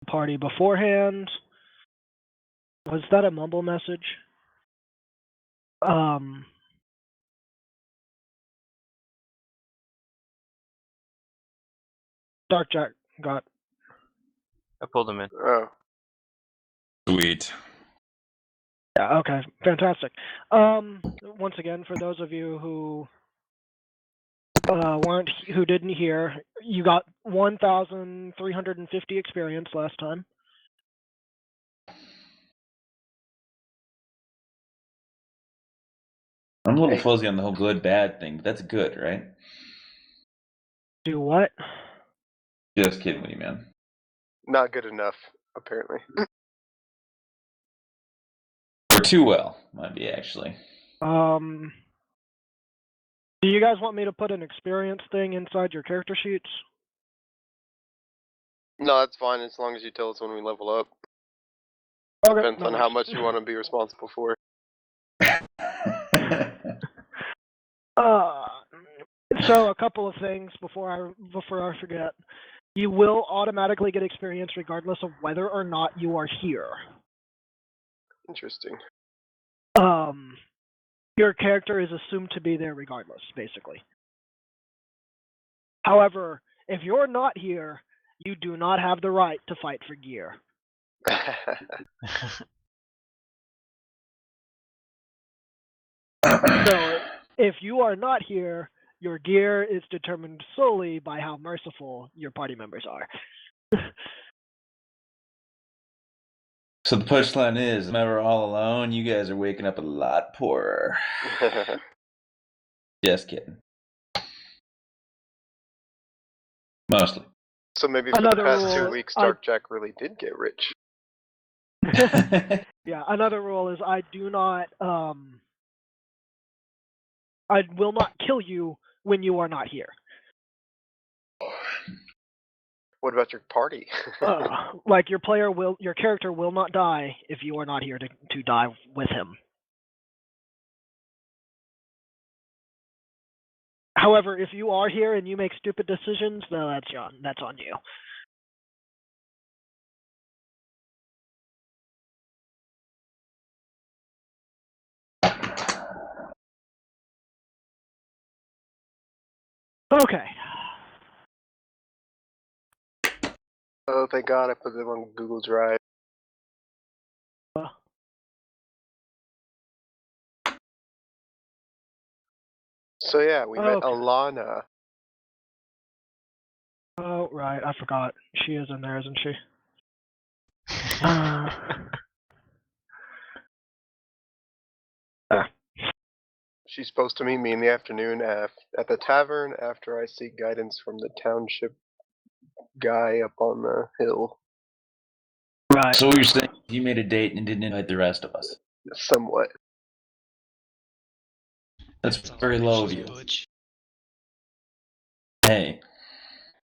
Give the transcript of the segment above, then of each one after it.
party beforehand. Was that a mumble message? Dark Jack got. I pulled him in. Oh. Sweet. Yeah, okay, fantastic. Once again, for those of you who who didn't hear, you got 1,350 experience last time. I'm a little fuzzy on the whole good bad thing, but that's good, right? Do what? Just kidding with you, man. Not good enough, apparently. Or too well, might be actually. Do you guys want me to put an experience thing inside your character sheets? No, that's fine as long as you tell us when we level up. Okay, Depends no on worries. how much you want to be responsible for. So a couple of things before I forget. You will automatically get experience regardless of whether or not you are here. Interesting. Your character is assumed to be there regardless, basically. However, if you're not here, you do not have the right to fight for gear. So, if you are not here, your gear is determined solely by how merciful your party members are. So the punchline is, if we're all alone, you guys are waking up a lot poorer. Just kidding. Mostly. So maybe for the past 2 weeks, Dark Jack really did get rich. Yeah, another rule is I will not kill you when you are not here. What about your party? Like your character will not die if you are not here to die with him. However, if you are here and you make stupid decisions, then that's on you. Okay. Oh, thank God I put them on Google Drive. So yeah, we met Alana. Oh, right, I forgot. She is in there, isn't she? She's supposed to meet me in the afternoon at the tavern after I seek guidance from the township guy up on the hill. Right. So you're saying you made a date and didn't invite the rest of us? Somewhat. That's very low of you. Hey,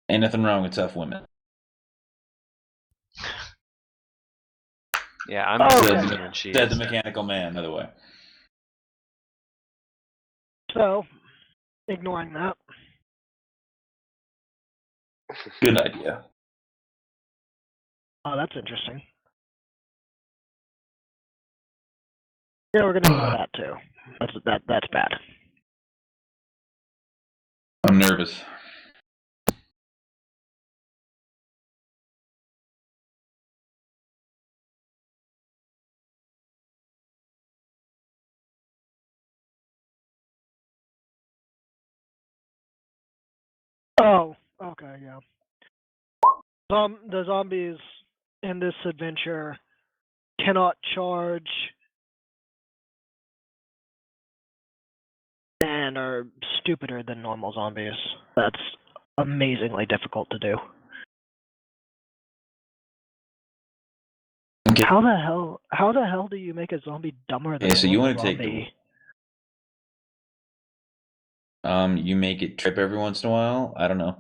ain't nothing wrong with tough women. Yeah, I'm when she Said the mechanical man, by the way. So, ignoring that. Good idea. Oh, that's interesting. Yeah, we're gonna ignore that too. That's bad. I'm nervous. Oh, okay, yeah. The zombies in this adventure cannot charge and are stupider than normal zombies. That's amazingly difficult to do. Okay. How the hell do you make a zombie dumber than a so you normal want to take zombie? you make it trip every once in a while? I don't know.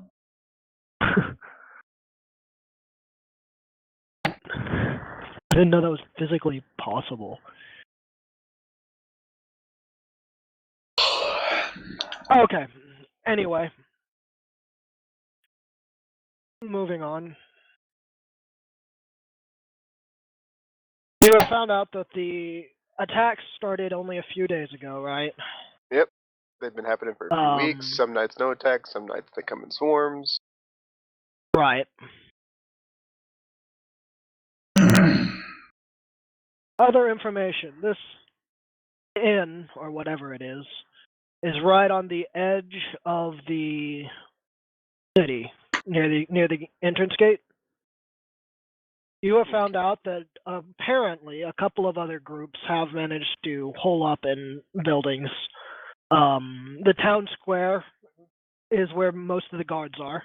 I didn't know that was physically possible. Okay. Anyway. Moving on. You have found out that the attacks started only a few days ago, right? Yep. They've been happening for a few weeks. Some nights no attacks, some nights they come in swarms. Right. Other information. This inn, or whatever it is right on the edge of the city, near the entrance gate. You have found out that apparently a couple of other groups have managed to hole up in buildings. The town square is where most of the guards are.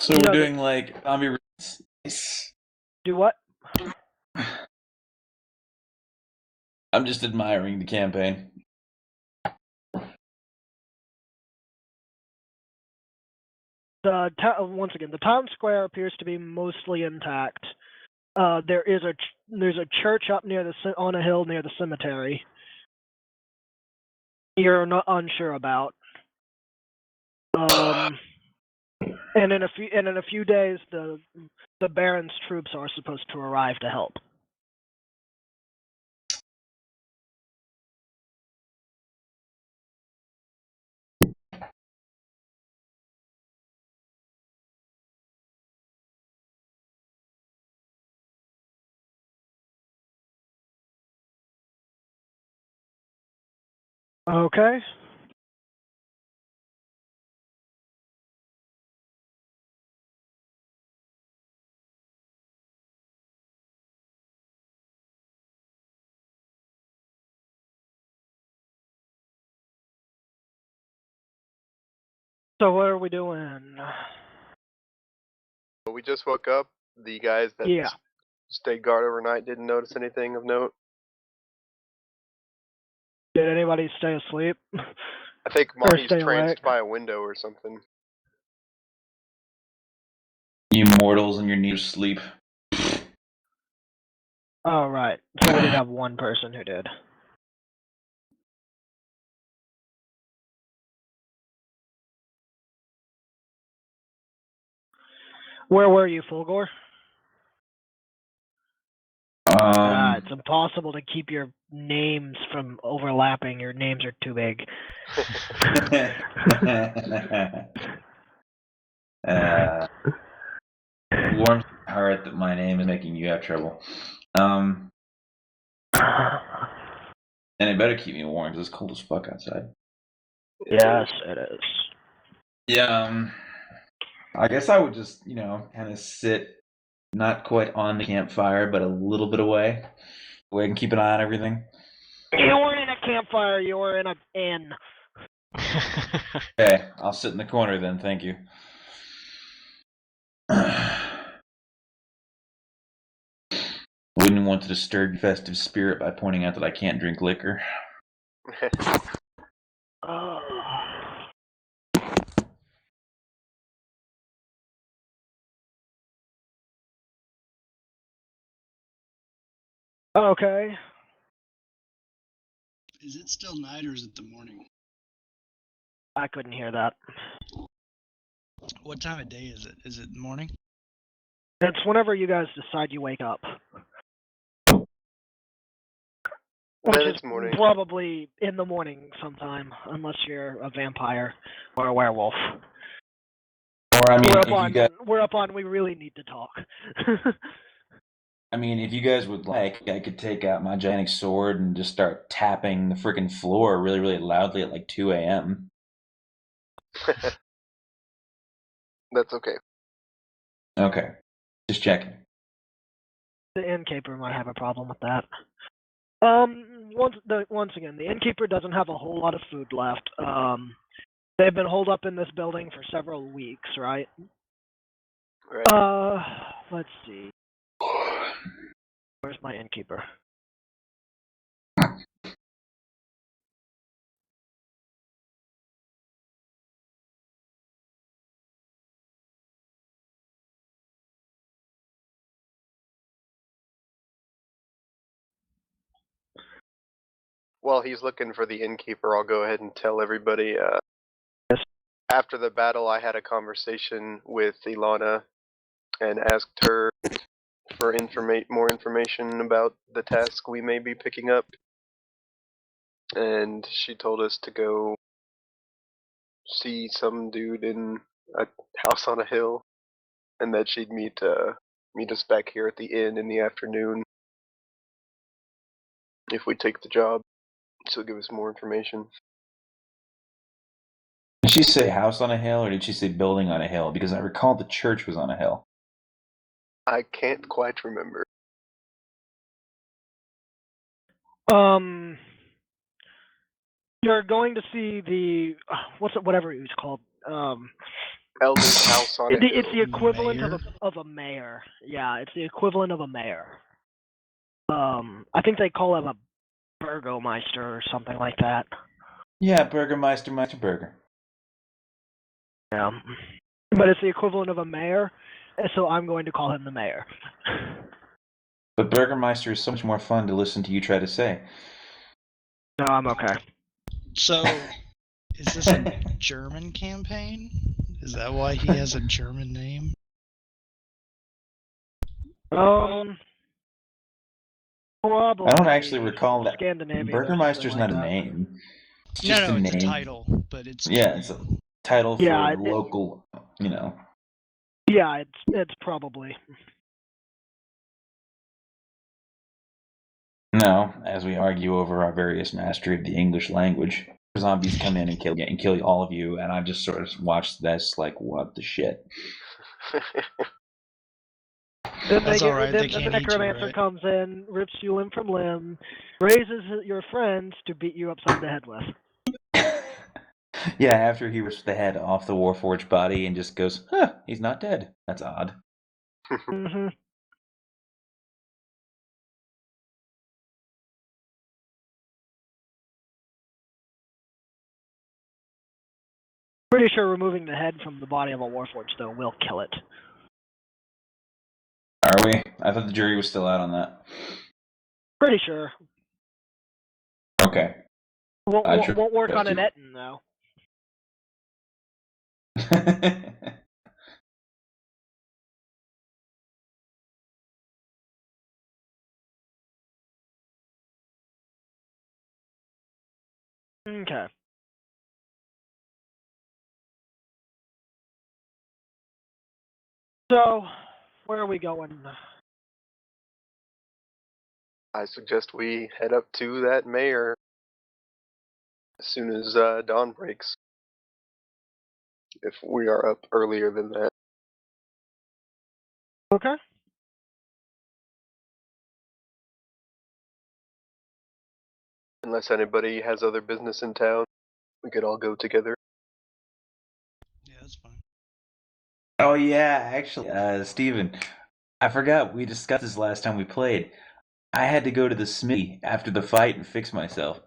So we're doing like zombie. Do what? I'm just admiring the campaign. Once again, the town square appears to be mostly intact. There's a church up on a hill near the cemetery. You're not unsure about. And in a few days, the Baron's troops are supposed to arrive to help. Okay. So what are we doing? We just woke up. The guys that stayed guard overnight didn't notice anything of note. Did anybody stay asleep? I think Mahes tranced by a window or something. You mortals and your need of sleep. Oh, right. So we did have one person who did. Where were you, Fulgore? It's impossible to keep your names from overlapping. Your names are too big. Warms my heart that my name is making you have trouble. And it better keep me warm because it's cold as fuck outside. Yes, it is. Yeah, I guess I would just, kind of sit not quite on the campfire, but a little bit away. Where I can keep an eye on everything. You weren't in a campfire, you were in an inn. Okay, I'll sit in the corner then, thank you. Wouldn't want to disturb your festive spirit by pointing out that I can't drink liquor. Okay. Is it still night or is it the morning? I couldn't hear that. What time of day is it? Is it morning? It's whenever you guys decide you wake up. Which is probably in the morning sometime, unless you're a vampire or a werewolf. Or, I mean, we're up on we really need to talk. I mean, if you guys would like, I could take out my gigantic sword and just start tapping the freaking floor really, really loudly at like 2 a.m. That's okay. Okay. Just checking. The innkeeper might have a problem with that. Once again, the innkeeper doesn't have a whole lot of food left. They've been holed up in this building for several weeks, right? Right. Let's see. Where's my innkeeper? While he's looking for the innkeeper, I'll go ahead and tell everybody. After the battle, I had a conversation with Ilana and asked her for more information about the task we may be picking up. And she told us to go see some dude in a house on a hill, and that she'd meet us back here at the inn in the afternoon if we take the job. She'll give us more information. Did she say house on a hill, or did she say building on a hill? Because I recall the church was on a hill. I can't quite remember. You're going to see the whatever it was called. Elder's house on a hill. It's the equivalent Mayor? of a mayor. Yeah, it's the equivalent of a mayor. I think they call him a burgomeister or something like that. Yeah, Burgermeister Burger. Yeah, but it's the equivalent of a mayor, and so I'm going to call him the mayor. But Burgermeister is so much more fun to listen to you try to say. No, I'm okay. So, is this a German campaign? Is that why he has a German name? Probably. I don't actually recall that. Scandinavian. Burgermeister's like not a that. name. It's just No, a it's name. a title, but it's Yeah, it's a title for Yeah, local, Yeah, it's probably. No, as we argue over our various mastery of the English language, zombies come in and kill all of you, and I just sort of watched this like, what the shit? Then That's alright, then they the can't eat you, necromancer right? comes in, rips you limb from limb, raises your friends to beat you upside the head with. Yeah, after he rips the head off the Warforged body and just goes, huh, he's not dead. That's odd. Mm-hmm. Pretty sure removing the head from the body of a Warforged, though, will kill it. Are we? I thought the jury was still out on that. Pretty sure. Okay. Won't work on an Etten, though. Okay. So, where are we going? I suggest we head up to that mayor as soon as dawn breaks. If we are up earlier than that. Okay. Unless anybody has other business in town, we could all go together. Yeah, that's fine. Oh yeah, actually, Steven, I forgot we discussed this last time we played. I had to go to the smithy after the fight and fix myself.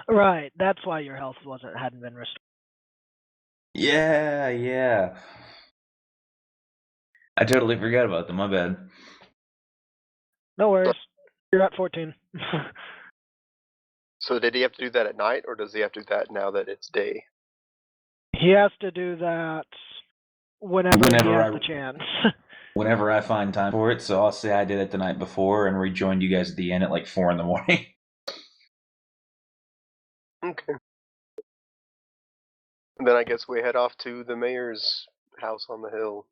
Right, that's why your health hadn't been restored. Yeah. I totally forgot about them, my bad. No worries. You're at 14. So did he have to do that at night, or does he have to do that now that it's day? He has to do that whenever he has the chance. Whenever I find time for it, so I'll say I did it the night before and rejoined you guys at the end at like 4 a.m. Okay. Then I guess we head off to the mayor's house on the hill.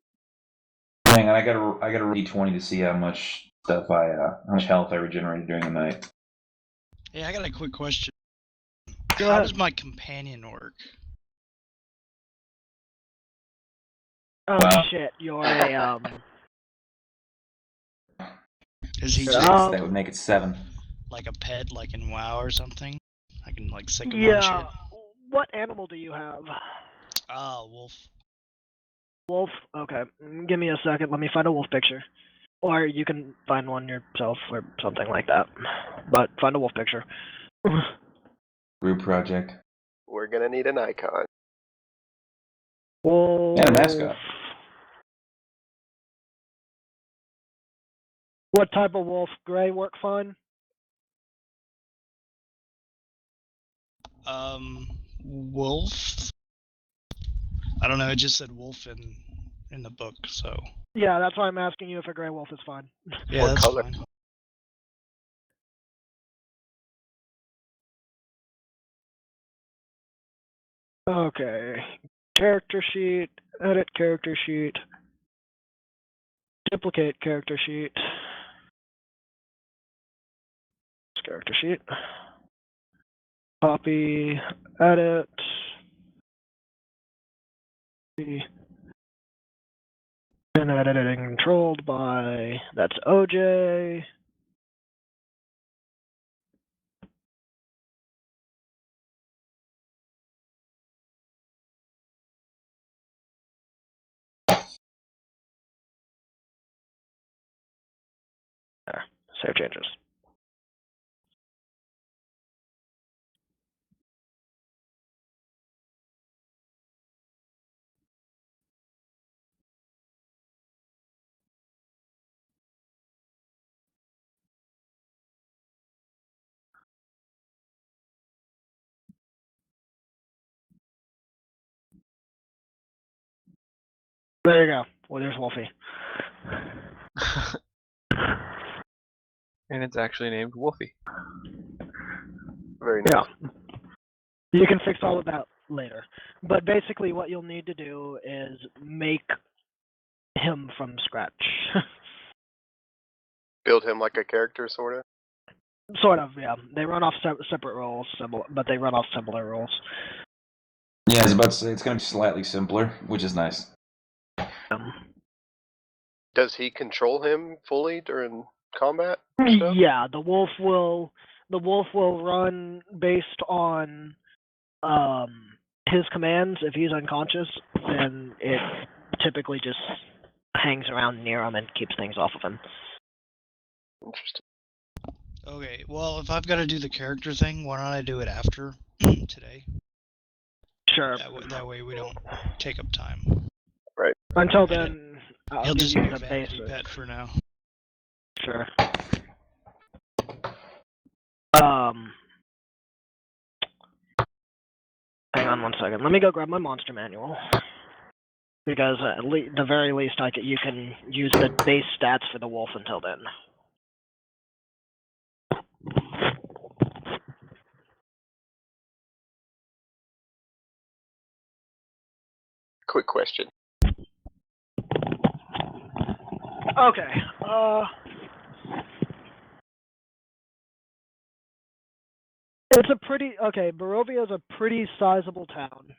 Hang on, I gotta roll d20 to see how much how much health I regenerated during the night. Hey, I got a quick question. Go How ahead. does my companion work? Oh Wow. shit, you're a Is he Yeah. just That would make it 7. like a pet, like in WoW or something? I can like sick him on Yeah. shit. What animal do you have? Wolf. Wolf? Okay. Give me a second. Let me find a wolf picture. Or you can find one yourself or something like that. But find a wolf picture. Group project. We're gonna need an icon. Wolf. And a mascot. What type of wolf? Gray work fine? wolf. I don't know. It just said wolf in the book, so Yeah, that's why I'm asking you if a gray wolf is fine. yeah, What that's color? fine. Okay. Character sheet, edit character sheet, duplicate character sheet. Character sheet. Copy, edit. And editing controlled by, that's OJ. There, save changes. There you go. Well, there's Wolfie. And it's actually named Wolfie. Very nice. Yeah. You can fix all of that later. But basically what you'll need to do is make him from scratch. Build him like a character, sort of. Sort of, yeah. They run off separate roles, but they run off similar roles. Yeah, I was about to say it's going to be slightly simpler, which is nice. Does he control him fully during combat and stuff? Yeah, the wolf will run based on his commands. If he's unconscious, then it typically just hangs around near him and keeps things off of him. Interesting. Okay, well, if I've got to do the character thing, why don't I do it after today? Sure. That way we don't take up time. Right. Until then, I'll He'll give just you be the a vanity basics. pet for now. Sure. Hang on one second. Let me go grab my monster manual. Because at the very least, you can use the base stats for the wolf until then. Quick question. Okay. It's a pretty Barovia is a pretty sizable town,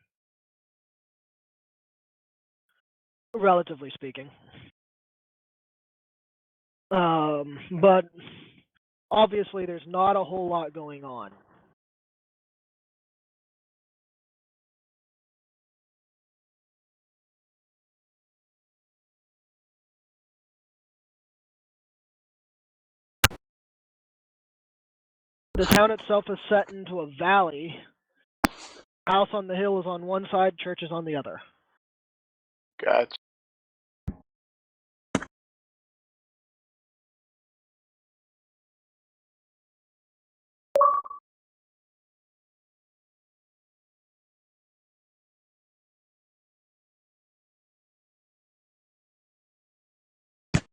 relatively speaking. But obviously there's not a whole lot going on. The town itself is set into a valley. House on the hill is on one side, church is on the other. Gotcha.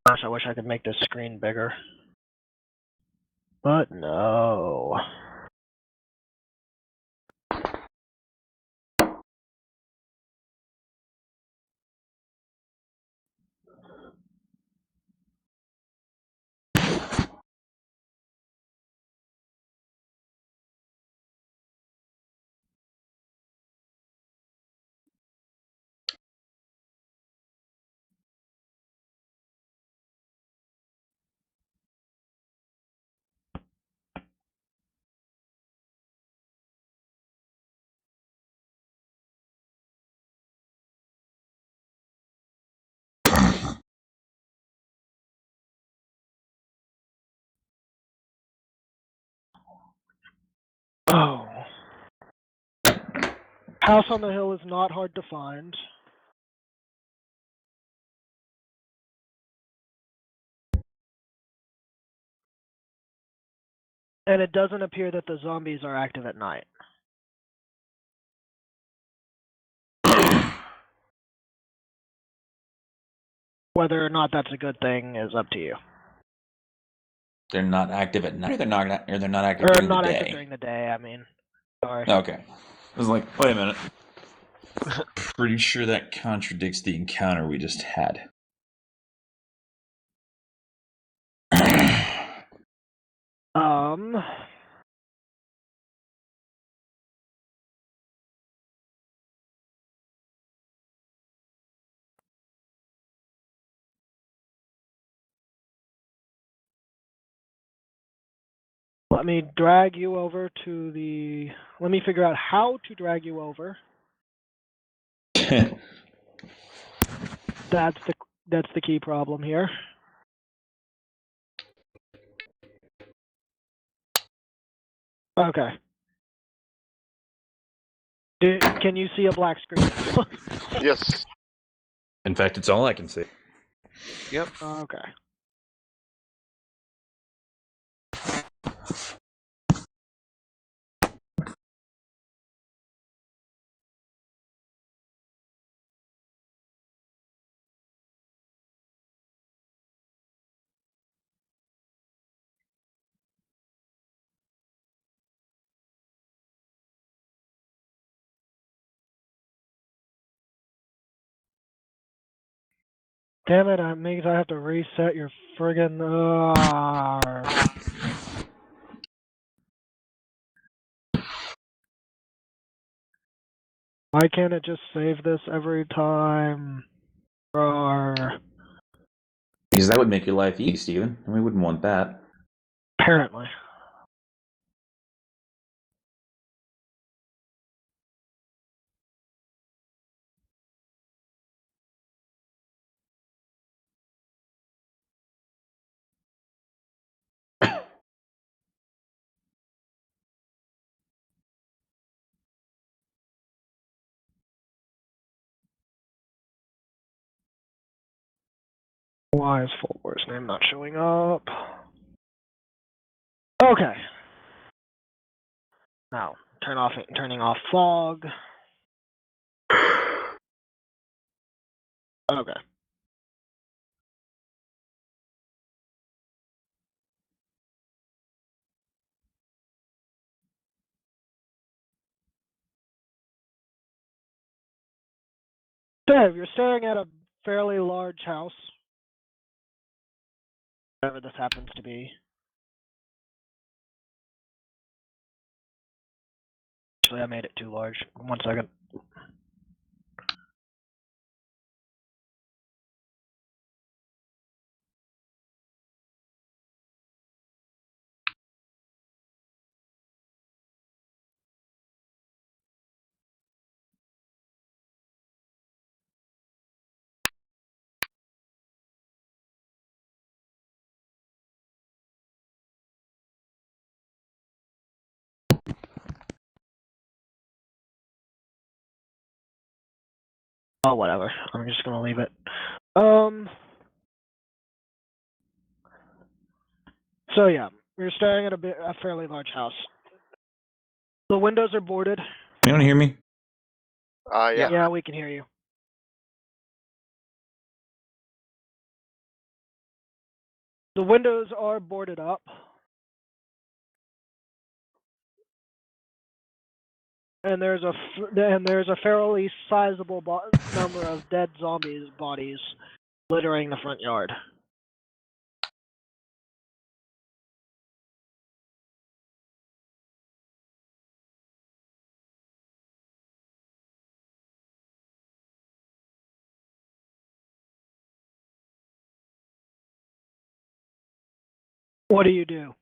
Gosh, I wish I could make this screen bigger. But no. Oh. House on the hill is not hard to find. And it doesn't appear that the zombies are active at night. Whether or not that's a good thing is up to you. They're not active at night, or they're not active Or during not the active day. during the day, I mean. Sorry. Okay. I was like, wait a minute. Pretty sure that contradicts the encounter we just had. Let me drag you over to the... Let me figure out how to drag you over. That's the key problem here. Okay. Can you see a black screen? Yes. In fact, it's all I can see. Yep. Okay. Damn it, that means I have to reset your friggin'... Why can't it just save this every time? Apparently. Because that would make your life easy, Steven, and we wouldn't want that. Why is Fulgore's name not showing up? Okay. Now, turning off fog. Okay. Dave, you're staring at a fairly large house. Whatever this happens to be. Actually, I made it too large. 1 second. Oh, whatever. I'm just gonna leave it. So yeah, you're staring at a fairly large house. The windows are boarded. You don't hear me? Yeah. Yeah, we can hear you. The windows are boarded up. And there's a fairly sizable number of dead zombies bodies littering the front yard. What do you do?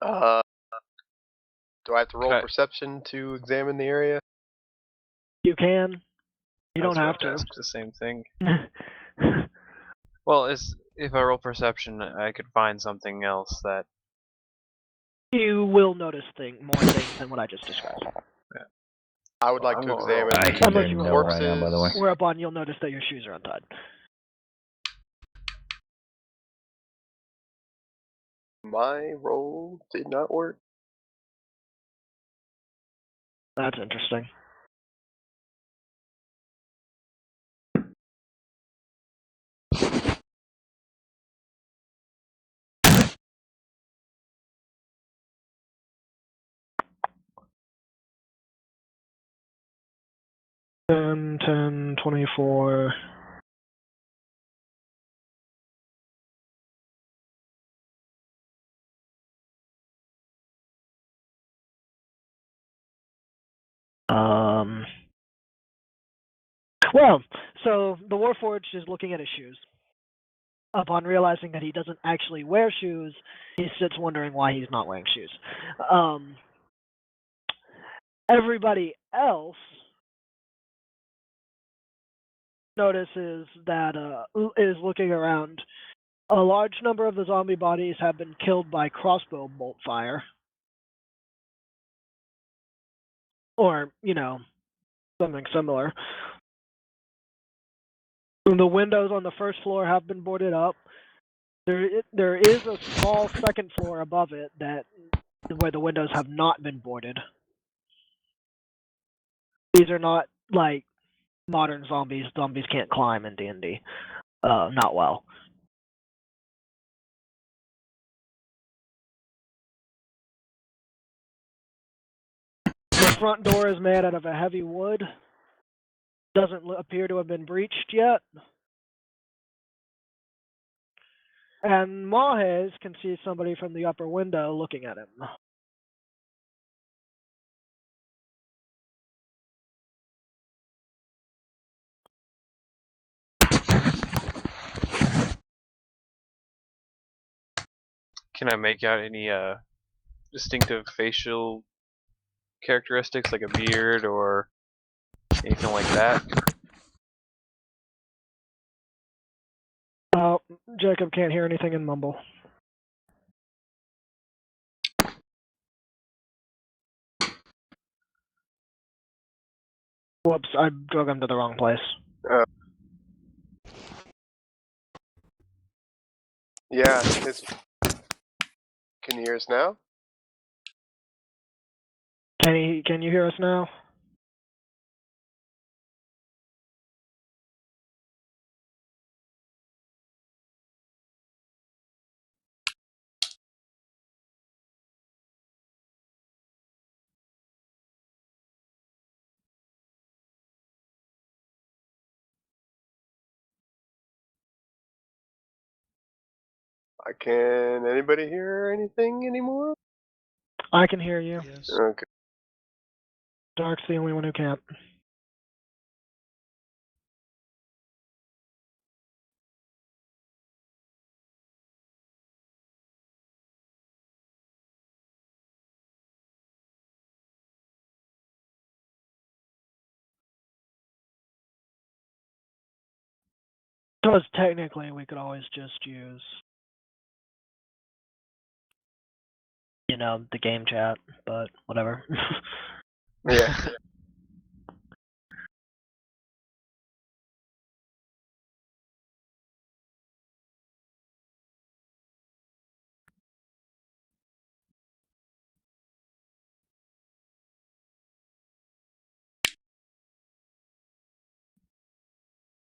Do I have to roll Okay. perception to examine the area? You can. You don't have Ask to. the same thing. Well, if I roll perception, I could find something else that. You will notice more things than what I just described. I would like I'm to gonna examine roll. I can Unless hear you no roll. right now, by the way. Whereupon you'll notice that your shoes are untied. My roll did not work. That's interesting. 10, 24. Well, so the Warforged is looking at his shoes. Upon realizing that he doesn't actually wear shoes, he sits wondering why he's not wearing shoes. Everybody else notices that is looking around. A large number of the zombie bodies have been killed by crossbow bolt fire. Or, something similar. The windows on the first floor have been boarded up. There is a small second floor above it where the windows have not been boarded. These are not like modern zombies. Zombies can't climb in D&D. Not well. The front door is made out of a heavy wood. Doesn't appear to have been breached yet. And Mahes can see somebody from the upper window looking at him. Can I make out any distinctive facial characteristics, like a beard or anything like that? Jacob can't hear anything and mumble. Whoops, I drug him to the wrong place. Yeah, can you hear us now? Can you hear us now? Can anybody hear anything anymore? I can hear you. Yes. Okay. Dark's the only one who can't. Because technically we could always just use, the game chat, but whatever. Yeah.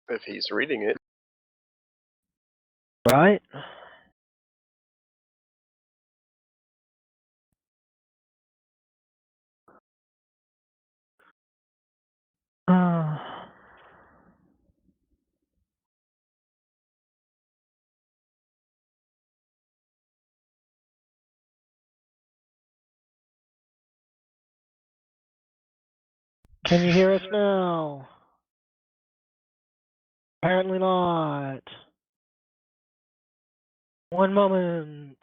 If he's reading it. Right? Can you hear us now? Apparently not. One moment.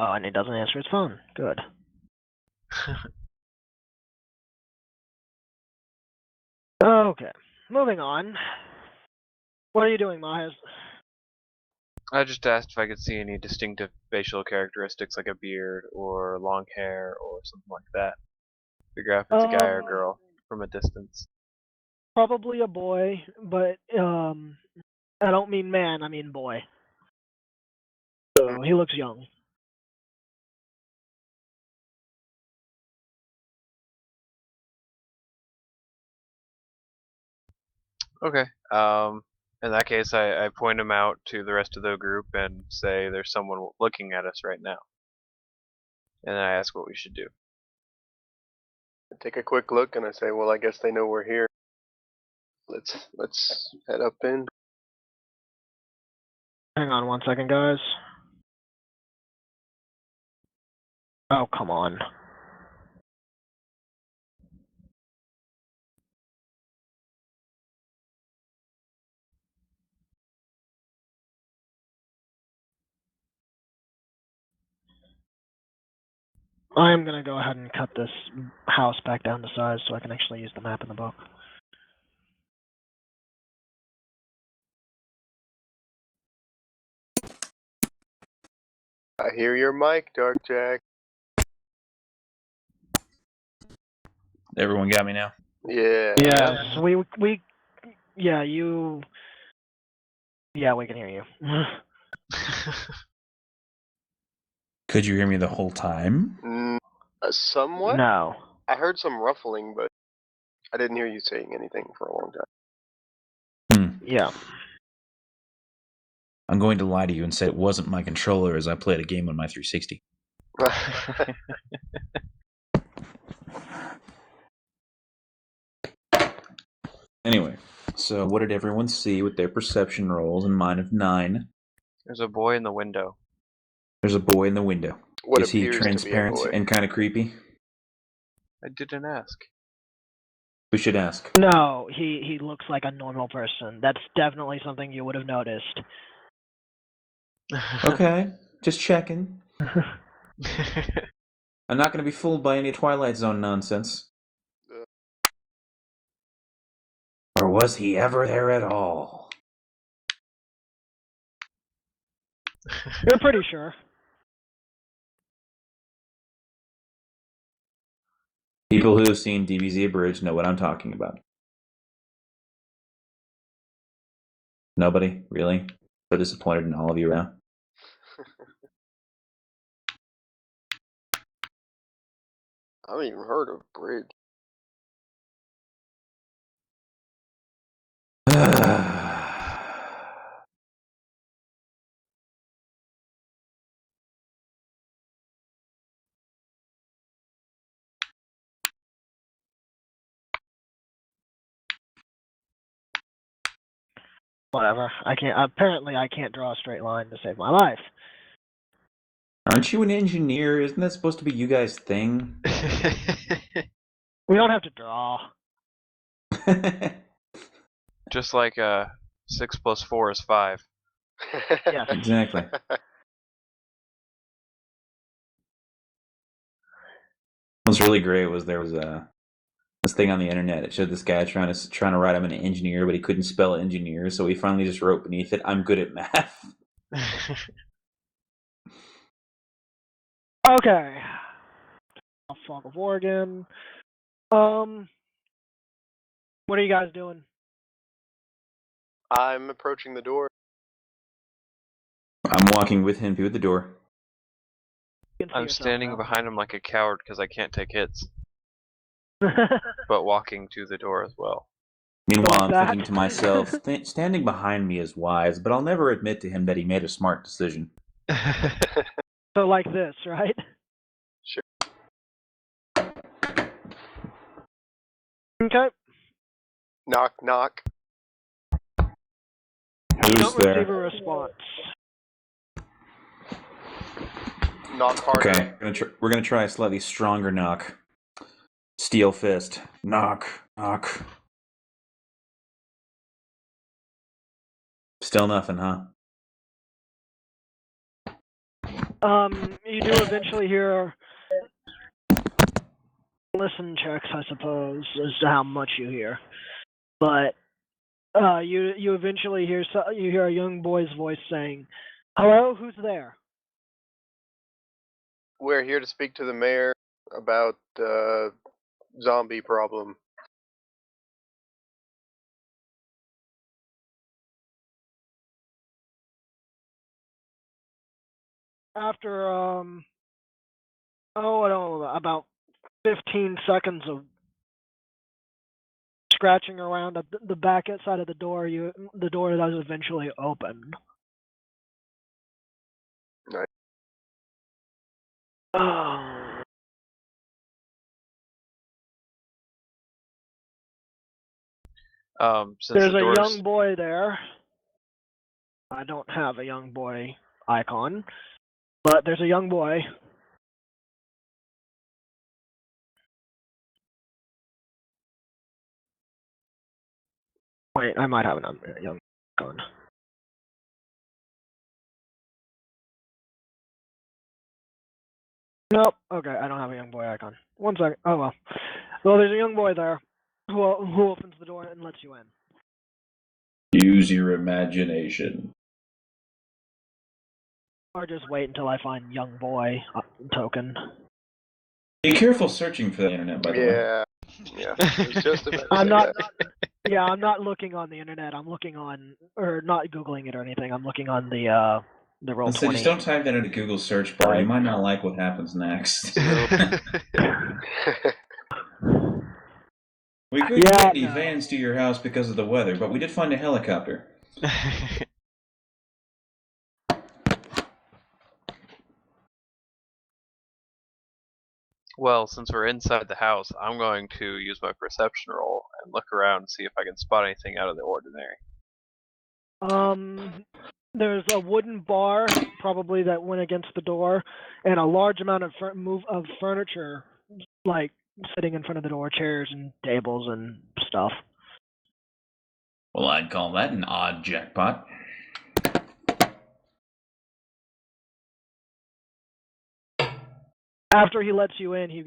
Oh, and he doesn't answer his phone. Good. Okay, moving on. What are you doing, Mahes? I just asked if I could see any distinctive facial characteristics, like a beard or long hair or something like that. Figure out if it's a guy or a girl from a distance. Probably a boy, but I don't mean man, I mean boy. So he looks young. Okay. In that case, I point him out to the rest of the group and say there's someone looking at us right now. And I ask what we should do. I take a quick look and I say, well, I guess they know we're here. Let's head up in. Hang on 1 second, guys. Oh, come on. I am going to go ahead and cut this house back down to size so I can actually use the map in the book. I hear your mic, Dark Jack. Everyone got me now? Yeah. Yes, yeah, we can hear you. Could you hear me the whole time? Somewhat? No. I heard some ruffling, but I didn't hear you saying anything for a long Yeah. I'm going to lie to you and say it wasn't my controller as I played a game on my 360. time. Anyway, so what did everyone see with their perception rolls and mine of 9? There's a boy in the window. There's a boy in the window. What Is he appears to be a transparent boy. and kind of creepy? I didn't ask. We should ask. No, he looks like a normal person. That's definitely something you would have noticed. Okay, just checking. I'm not going to be fooled by any Twilight Zone nonsense. Or was he ever there at all? You're pretty sure. People who have seen DBZ Abridged know what I'm talking about. Nobody? Really? So disappointed in all of you now. I haven't even heard of Bridge. Whatever. Apparently I can't draw a straight line to save my life. Aren't you an engineer? Isn't that supposed to be you guys' thing? We don't have to draw. Just like 6 + 4 is 5. Yes. Exactly. What's really great was there was this thing on the internet. It showed this guy trying to write him an engineer, but he couldn't spell engineer, so he finally just wrote beneath it, "I'm good at math." Okay. Fog of Oregon. What are you guys doing? I'm approaching the door. I'm walking with him through the door. You can see I'm yourself standing now. behind him like a coward because I can't take hits, but walking to the door as well. Meanwhile, I'm Like thinking that? to myself, standing behind me is wise, but I'll never admit to him that he made a smart decision. So like this, right? Sure. Okay. Knock, knock. Who's Don't receive a there? response. Knock harder. Okay, we're gonna try a slightly stronger knock. Steel fist. Knock, knock. Still nothing, huh? You do eventually hear listen checks, I suppose, as to how much you hear. But you eventually hear a young boy's voice saying, "Hello, who's there?" We're here to speak to the mayor about the zombie problem. After I don't know, about 15 seconds of scratching around at the back side of the door, the door does eventually open. Nice. Since There's the a doors, young boy there. I don't have a young boy icon, but there's a young boy. Wait, I might have a young icon. Nope. Okay, I don't have a young boy icon. One second. Oh well. Well, there's a young boy there who opens the door and lets you in. Use your imagination. Or just wait until I find young boy token. Be careful searching for the internet, by the way. Yeah. I was just about to I'm say not. that. Yeah, I'm not looking on the internet. I'm looking on, or not googling it or anything. I'm looking on the So just Roll20. don't type that into Google search bar. You might not like what happens next. We couldn't get any vans to your house because of the weather, but we did find a helicopter. well, since we're inside the house, I'm going to use my perception roll and look around and see if I can spot anything out of the ordinary. There's a wooden bar, probably that went against the door, and a large amount of furniture, like sitting in front of the door, chairs and tables and stuff. Well, I'd call that an odd jackpot. After he lets you in, he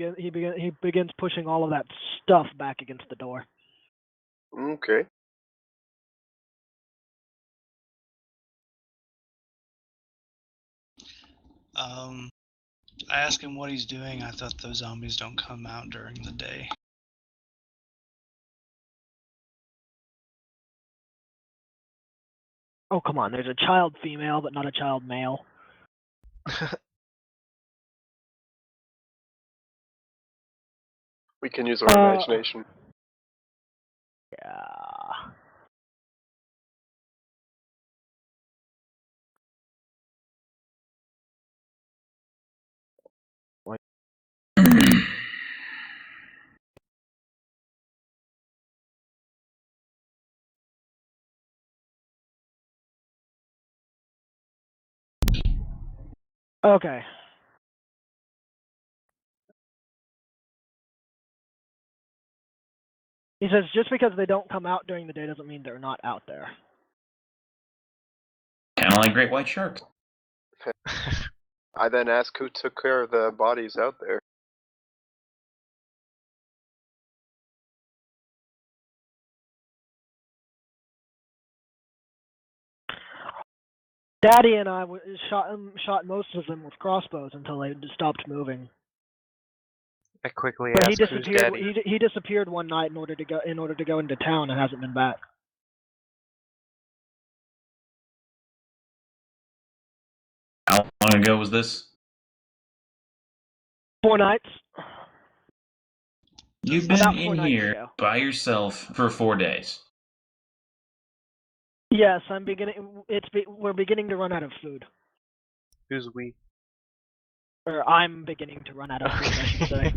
begins pushing all of that stuff back against the door. Okay. I ask him what he's doing. I thought those zombies don't come out during the day. Oh, come on. There's a child female, but not a child male. We can use our imagination. Yeah. Okay. He says just because they don't come out during the day doesn't mean they're not out there. Kind of like great white sharks. I then ask who took care of the bodies out there. Daddy and I shot most of them with crossbows until they stopped moving. I quickly But ask who's daddy. he disappeared one night in order to go into town and hasn't been back. How long ago was this? 4 nights. You've About been 4 in nights here ago. by yourself for 4 days. Yes, we're beginning to run out of food. Who's we? Or I'm beginning to run out of food, I should say.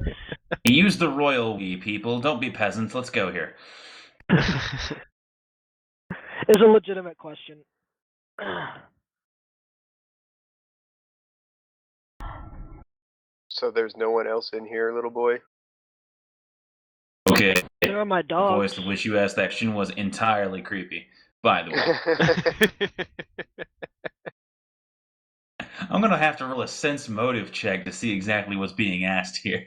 Use the royal we, people. Don't be peasants. Let's go here. It's a legitimate question. So there's no one else in here, little boy? Okay. There are my The dogs. voice with which you asked that question was entirely creepy, by the way. I'm going to have to roll a sense motive check to see exactly what's being asked here.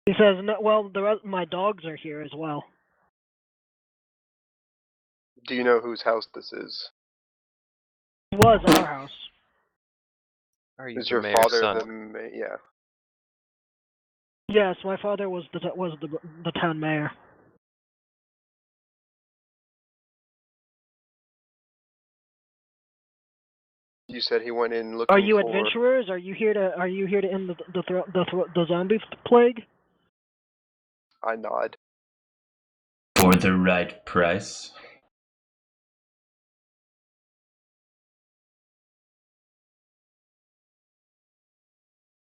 He says, no, well, my dogs are here as well. Do you know whose house this is? It was our house. Are you Is the your mayor's father son? yeah. Yes, my father was the town mayor. You said he went in looking Are you for... adventurers? Are you here to end the zombie plague? I nod. For the right price.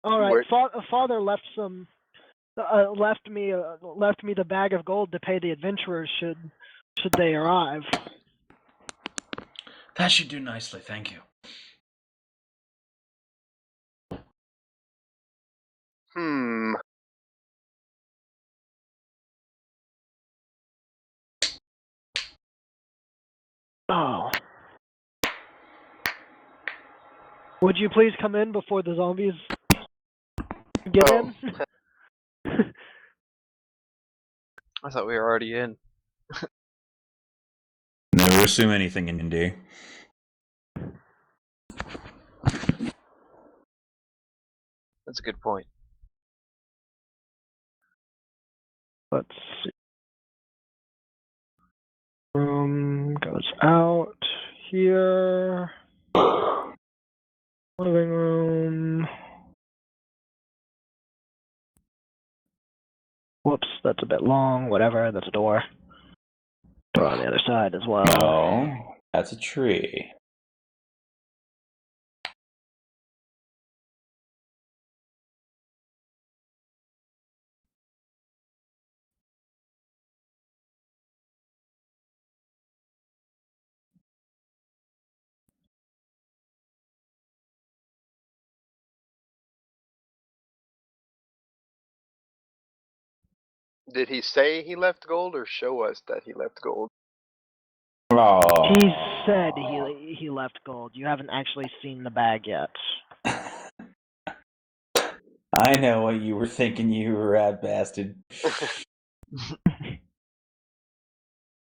All right. Where- Father left left me the bag of gold to pay the adventurers should they arrive. That should do nicely, thank you. Oh. Would you please come in before the zombies get Oh. in? I thought we were already in. Never assume anything in D&D. That's a good point. Let's see. Room goes out here. Living room. Whoops, that's a bit long. Whatever, that's a door. Door on the other side as well. No, that's a tree. Did he say he left gold or show us that he left gold? Oh. He said he left gold. You haven't actually seen the bag yet. I know what you were thinking, you rat bastard.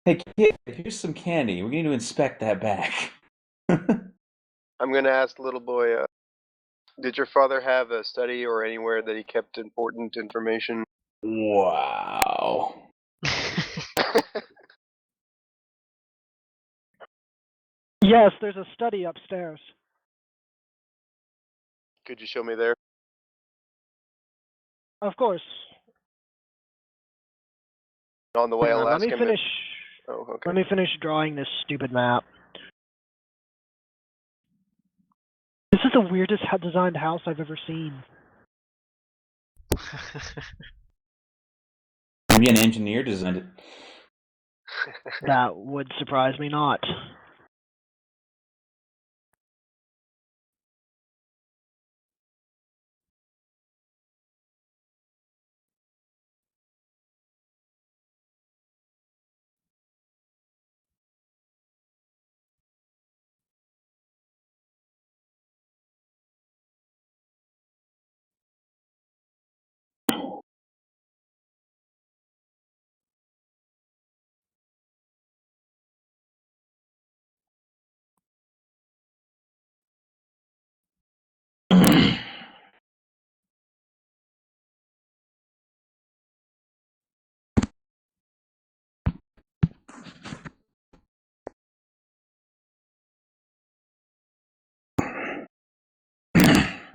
Hey kid, here's some candy. We need to inspect that bag. I'm gonna ask little boy, did your father have a study or anywhere that he kept important information? Wow. Yes, there's a study upstairs. Could you show me there? Of course. On the way, Hang I'll on, ask him. Oh, okay. Let me finish drawing this stupid map. This is the weirdest designed house I've ever seen. Maybe an engineer designed it. That would surprise me not.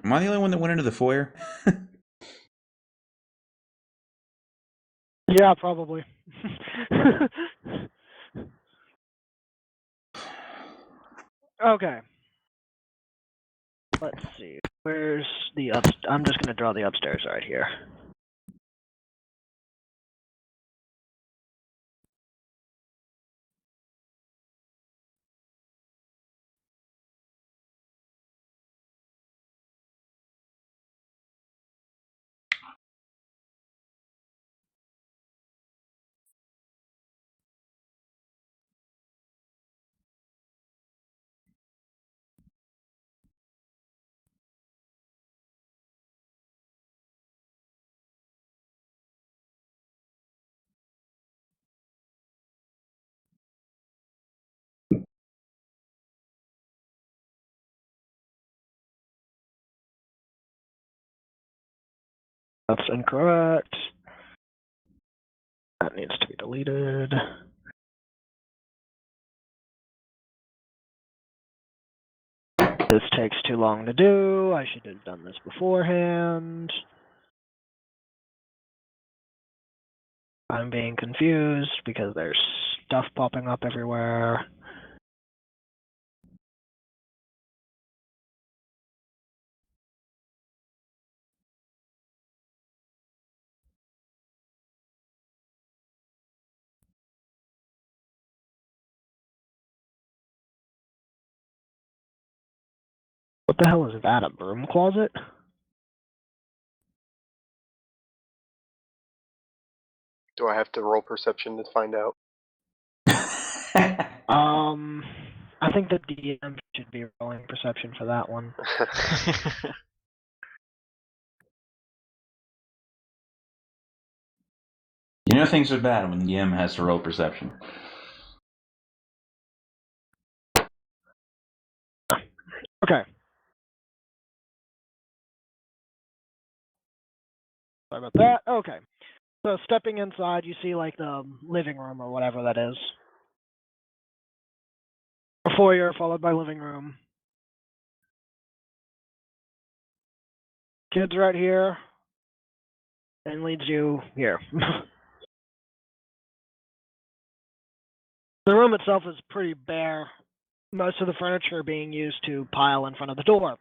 Am I the only one that went into the foyer? Yeah, probably. Okay. Let's see. Where's the I'm just gonna draw the upstairs right here. That's incorrect. That needs to be deleted. This takes too long to do. I should have done this beforehand. I'm being confused because there's stuff popping up everywhere. What the hell is that? A broom closet? Do I have to roll perception to find out? I think the DM should be rolling perception for that one. You know things are bad when the DM has to roll perception. Okay. Sorry about that. Okay. So stepping inside, you see like the living room or whatever that is. A foyer followed by living room. Kid's right here. And leads you here. The room itself is pretty bare. Most of the furniture being used to pile in front of the door.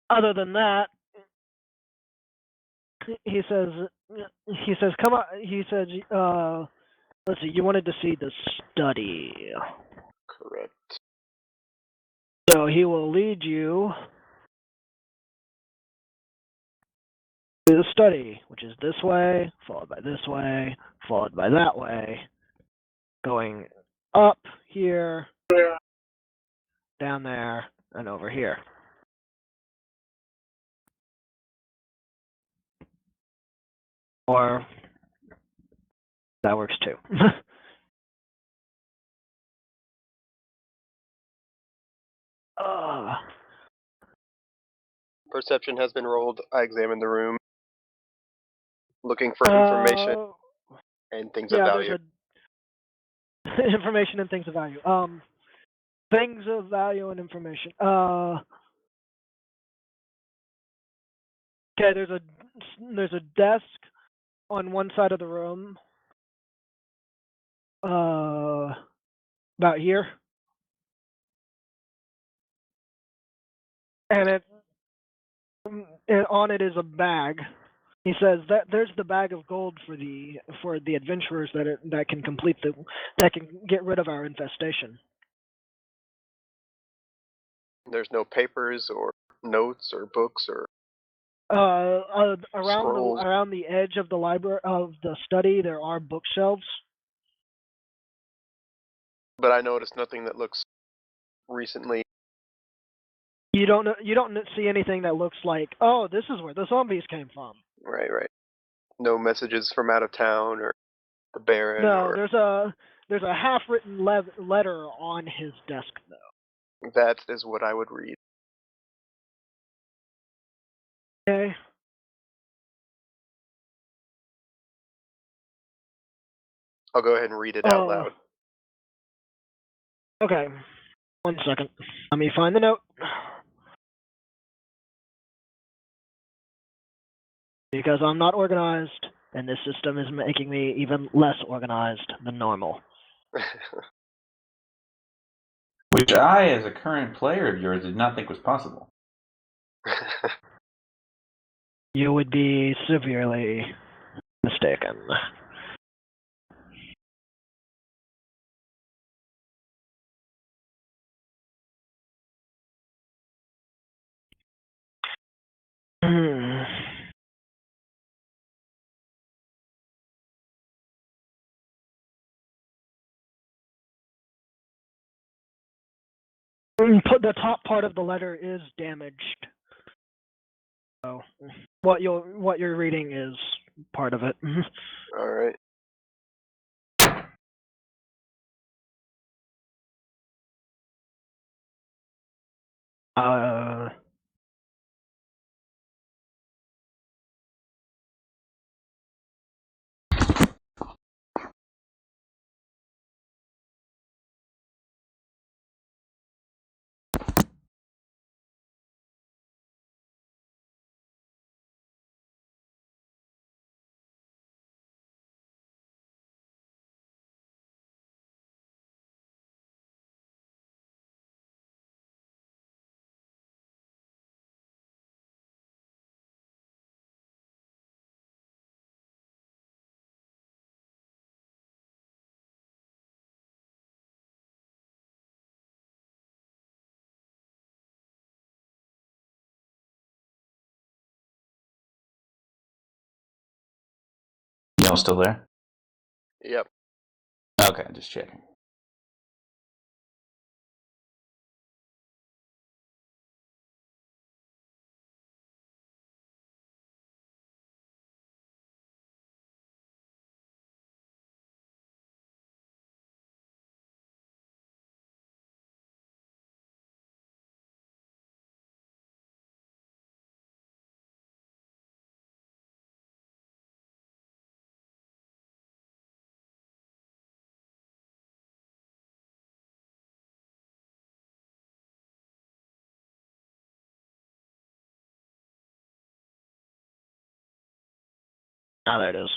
Other than that, he says, come on, he says, let's see, you wanted to see the study. Correct. So he will lead you to the study, which is this way, followed by this way, followed by that way, going up here, down there, and over here. Or that works too. Perception has been rolled. I examine the room, looking for information and things of value. There's information and things of value. Things of value and information. Okay, there's a desk on one side of the room. About here. And on it is a bag. He says that there's the bag of gold for the adventurers that can get rid of our infestation. There's no papers or notes or books or around the edge of the library of the study there are bookshelves. But I noticed nothing that looks recently. You don't see anything that looks like, oh, this is where the zombies came from. Right. No messages from out of town or the Baron. No, there's a half-written letter on his desk though. That is what I would read. Okay. I'll go ahead and read it out loud. Okay. 1 second. Let me find the note. Because I'm not organized, and this system is making me even less organized than normal. Which I, as a current player of yours, did not think was possible. You would be severely mistaken. The top part of the letter is damaged. So what you're reading is part of it. All right. all still there? Yep. Okay, just checking. Ah, there it is.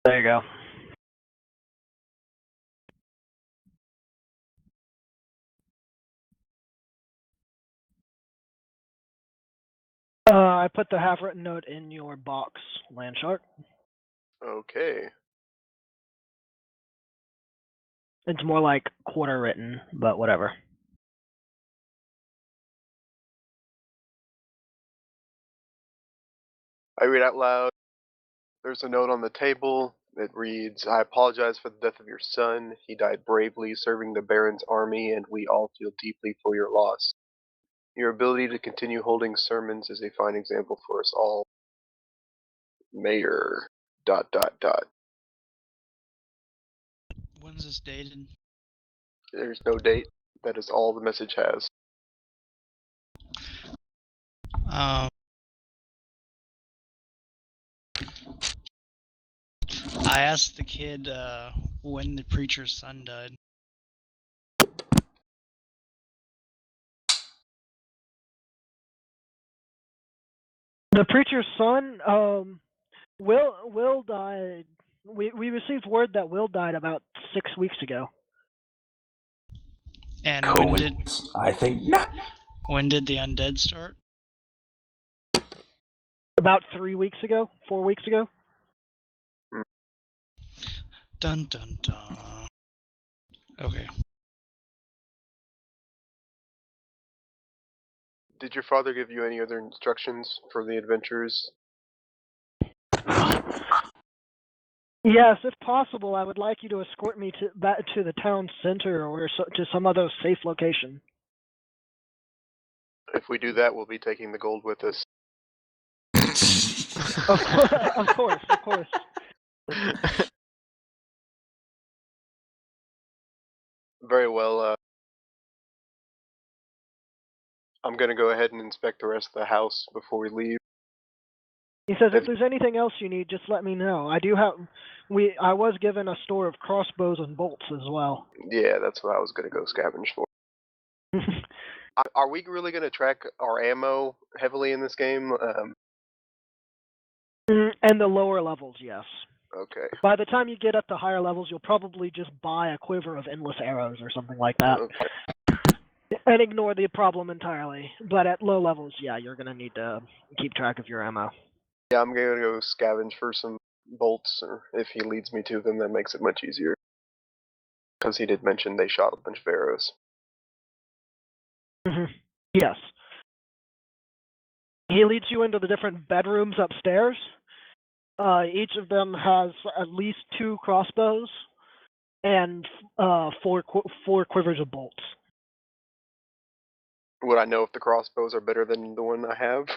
There you go. I put the half-written note in your box, LandShark. Okay. It's more like quarter written, but whatever. I read out loud. There's a note on the table. It reads, I apologize for the death of your son. He died bravely serving the Baron's army, and we all feel deeply for your loss. Your ability to continue holding sermons is a fine example for us all. Mayor... ... When's this dated? There's no date. That is all the message has. I asked the kid when the preacher's son died. The preacher's son, Will died. We received word that Will died about 6 weeks ago. And I think not. when did the undead start? About 3 weeks ago, 4 weeks ago. Dun dun dun. Okay. Did your father give you any other instructions for the adventures? Yes, if possible, I would like you to escort me back to the town center or to some other safe location. If we do that, we'll be taking the gold with us. Of course. Very well. I'm going to go ahead and inspect the rest of the house before we leave. He says, if there's anything else you need, just let me know. I was given a store of crossbows and bolts as well. Yeah, that's what I was going to go scavenge for. Are we really going to track our ammo heavily in this game? And the lower levels, yes. Okay. By the time you get up to higher levels, you'll probably just buy a quiver of endless arrows or something like that. Okay. And ignore the problem entirely. But at low levels, yeah, you're going to need to keep track of your ammo. Yeah, I'm going to go scavenge for some bolts, or if he leads me to them, that makes it much easier. Because he did mention they shot a bunch of arrows. Mm-hmm. Yes. He leads you into the different bedrooms upstairs. Each of them has at least 2 crossbows and 4 quivers of bolts. Would I know if the crossbows are better than the one I have?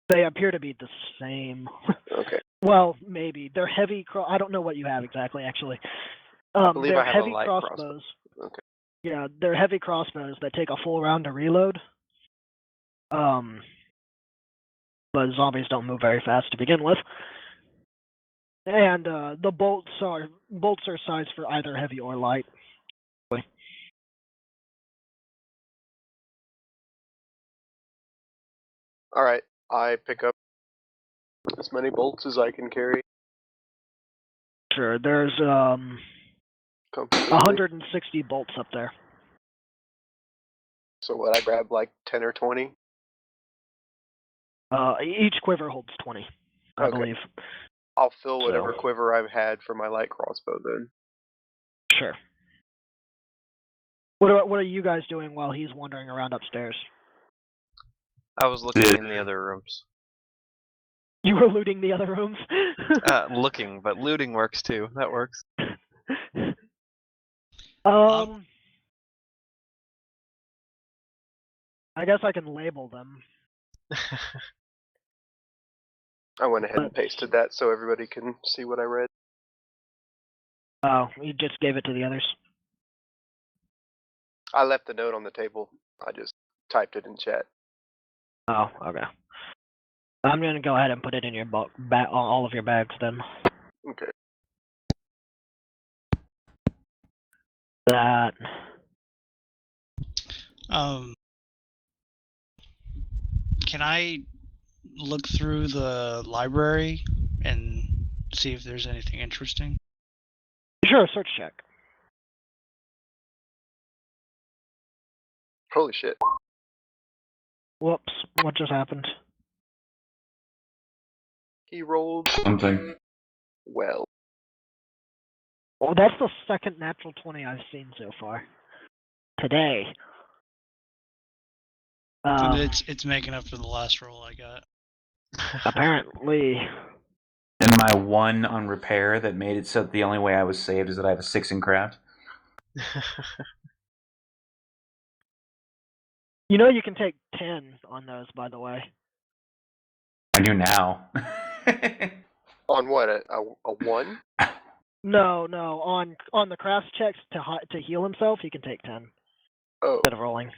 They appear to be the same. Okay. Well, maybe. They're heavy I don't know what you have exactly, actually. I believe they're I have heavy a light crossbows. Okay. Yeah, they're heavy crossbows that take a full round to reload. But zombies don't move very fast to begin with. And the bolts are sized for either heavy or light. Alright, I pick up as many bolts as I can carry. Sure, there's 160 bolts up there. So what? I grabbed like 10 or 20. Each quiver holds 20, I Okay. believe. I'll fill whatever So. quiver I've had for my light crossbow then. Sure. What are you guys doing while he's wandering around upstairs? I was looking in the other rooms. You were looting the other rooms? Looking, but looting works too. That works. I guess I can label them. I went ahead and pasted that so everybody can see what I read. Oh, you just gave it to the others? I left the note on the table. I just typed it in chat. Oh, okay. I'm gonna go ahead and put it in your all of your bags then. Okay. That. Can I look through the library and see if there's anything interesting? Sure, search check. Holy shit. Whoops, what just happened? He rolled Something. well. Well, that's the second natural 20 I've seen so far. Today. It's making up for the last roll I got. Apparently. And my 1 on repair that made it so that the only way I was saved is that I have a 6 in craft. You know you can take 10 on those, by the way. I do now. On what? A 1? No. On the craft checks to heal himself, he can take 10 Oh. instead of rolling.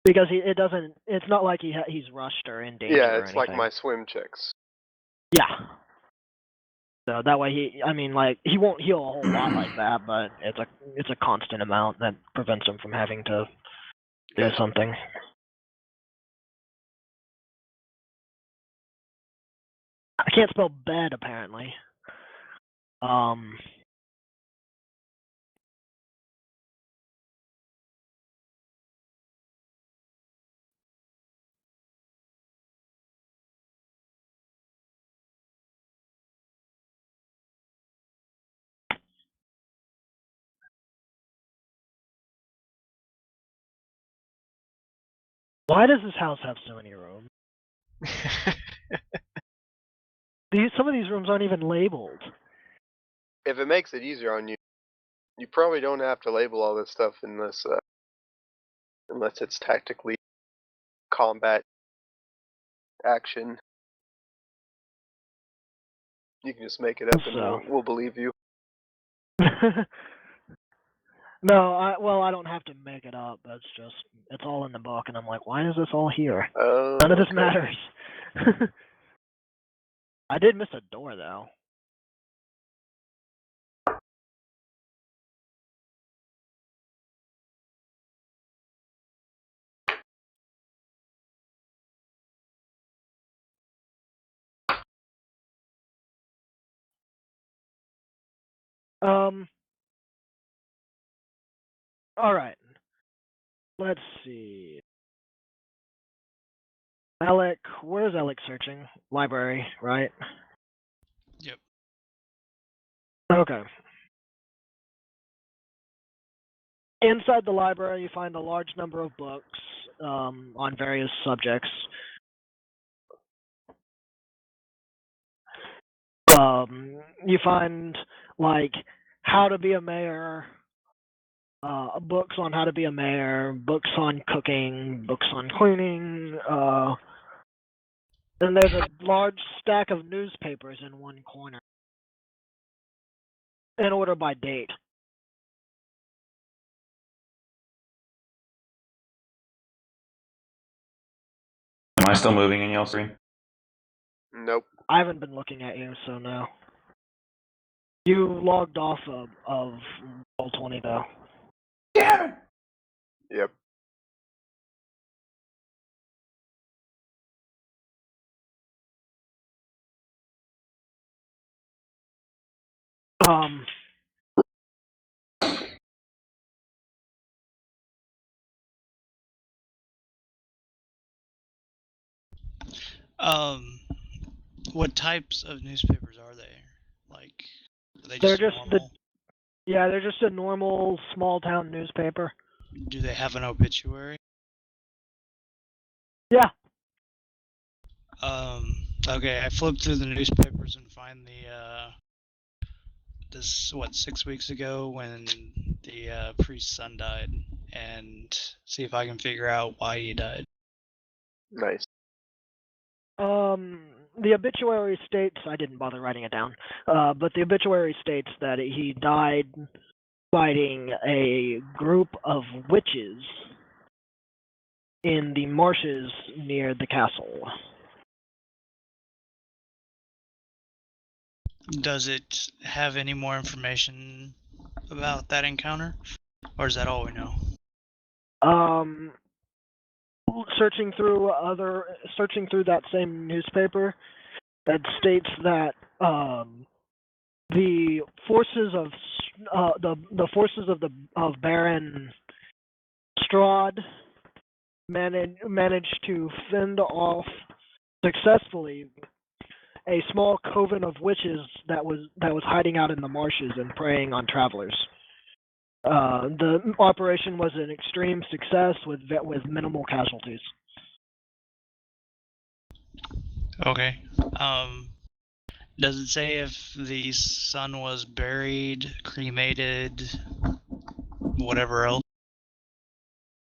Because it's not like he's rushed or in danger Yeah, or it's anything. like my swim checks. Yeah. So that way he won't heal a whole lot like that, but it's a constant amount that prevents him from having to do Gotcha. something. I can't spell bed apparently. Why does this house have so many rooms? Some of these rooms aren't even labeled. If it makes it easier on you, you probably don't have to label all this stuff unless it's tactically combat action. You can just make it up and we'll believe you. No, I don't have to make it up. It's all in the book, and I'm like, why is this all here? None of this matters. I did miss a door though. All right. Let's see. Elik, where's Elik searching? Library, right? Yep. Okay. Inside the library, you find a large number of books on various subjects. You find like how to be a mayor, books on how to be a mayor, books on cooking, books on cleaning. Then there's a large stack of newspapers in one corner, in order by date. Am I still moving in y'all three? Nope. I haven't been looking at you, so no. You logged off of Roll20 though. Yeah. Yep. What types of newspapers are they? Like, are they They're just just normal? they're just a normal small town newspaper. Do they have an obituary? Yeah. Okay, I flipped through the newspapers and find this, 6 weeks ago when the priest's son died, and see if I can figure out why he died. Nice. The obituary states, I didn't bother writing it down, but the obituary states that he died fighting a group of witches in the marshes near the castle. Does it have any more information about that encounter? Or is that all we know? Searching through that same newspaper, that states that the forces of of Baron Strahd managed to fend off successfully a small coven of witches that was hiding out in the marshes and preying on travelers. The operation was an extreme success with minimal casualties. Okay. Does it say if the son was buried, cremated, whatever else?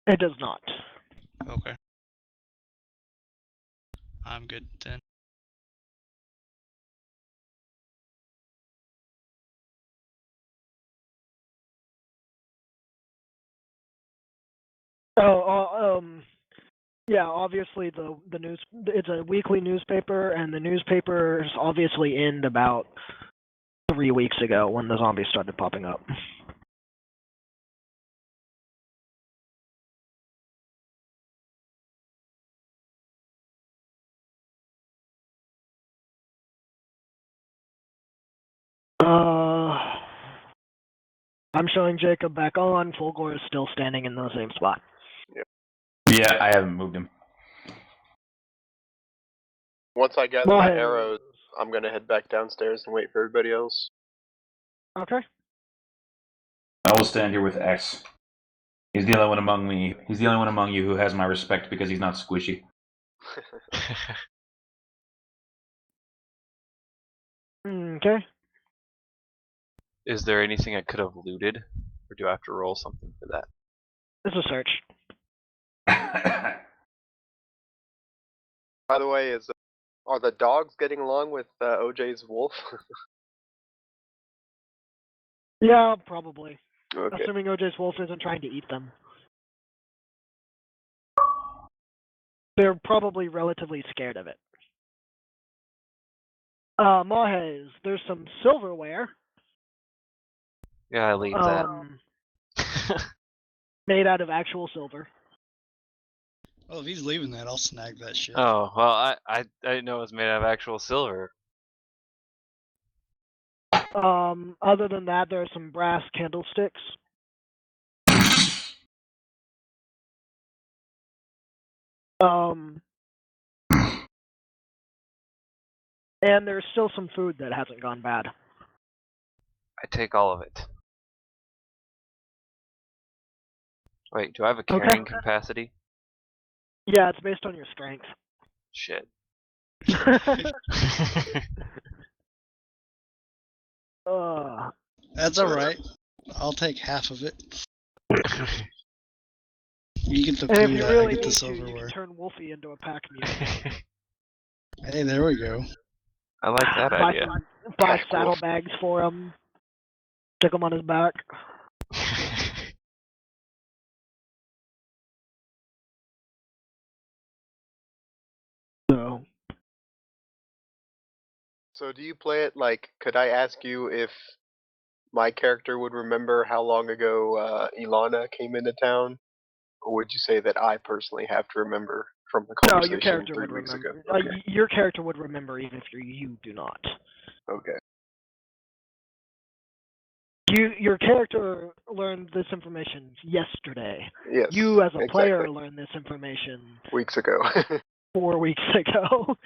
It does not. Okay. I'm good then. Yeah, obviously the news, it's a weekly newspaper, and the newspapers obviously end about 3 weeks ago when the zombies started popping up. I'm showing Jacob back on. Fulgore is still standing in the same spot. Yeah, I haven't moved him. Once I gather my Mahes. arrows, I'm gonna head back downstairs and wait for everybody else. Okay. I will stand here with Ecks. He's the only one among me. He's the only one among you who has my respect because he's not squishy. Okay. Is there anything I could have looted, or do I have to roll something for that? It's a search. By the way, are the dogs getting along with OJ's wolf? Yeah, probably. Okay. Assuming OJ's wolf isn't trying to eat them. They're probably relatively scared of it. Mahes, there's some silverware. Yeah, I leave that. Made out of actual silver. Well, if he's leaving that, I'll snag that shit. Oh, well, I didn't know it was made out of actual silver. Other than that, there are some brass candlesticks. And there's still some food that hasn't gone bad. I take all of it. Wait, do I have a carrying capacity? Yeah, it's based on your strength. Shit. That's alright. I'll take half of it. You get the And if food, you I really get the need to, you silverware. can turn Wolfie into a pack mule. Hey, there we go. I like that idea. Buy saddlebags for him. Stick him on his back. So do you play it like, could I ask you if my character would remember how long ago Ilana came into town? Or would you say that I personally have to remember from the No, conversation your character 3 would weeks remember. ago? Okay. Your character would remember even if you do not. Okay. Your character learned this information yesterday. Yes. You, as a exactly. player, learned this information Weeks ago. 4 weeks ago.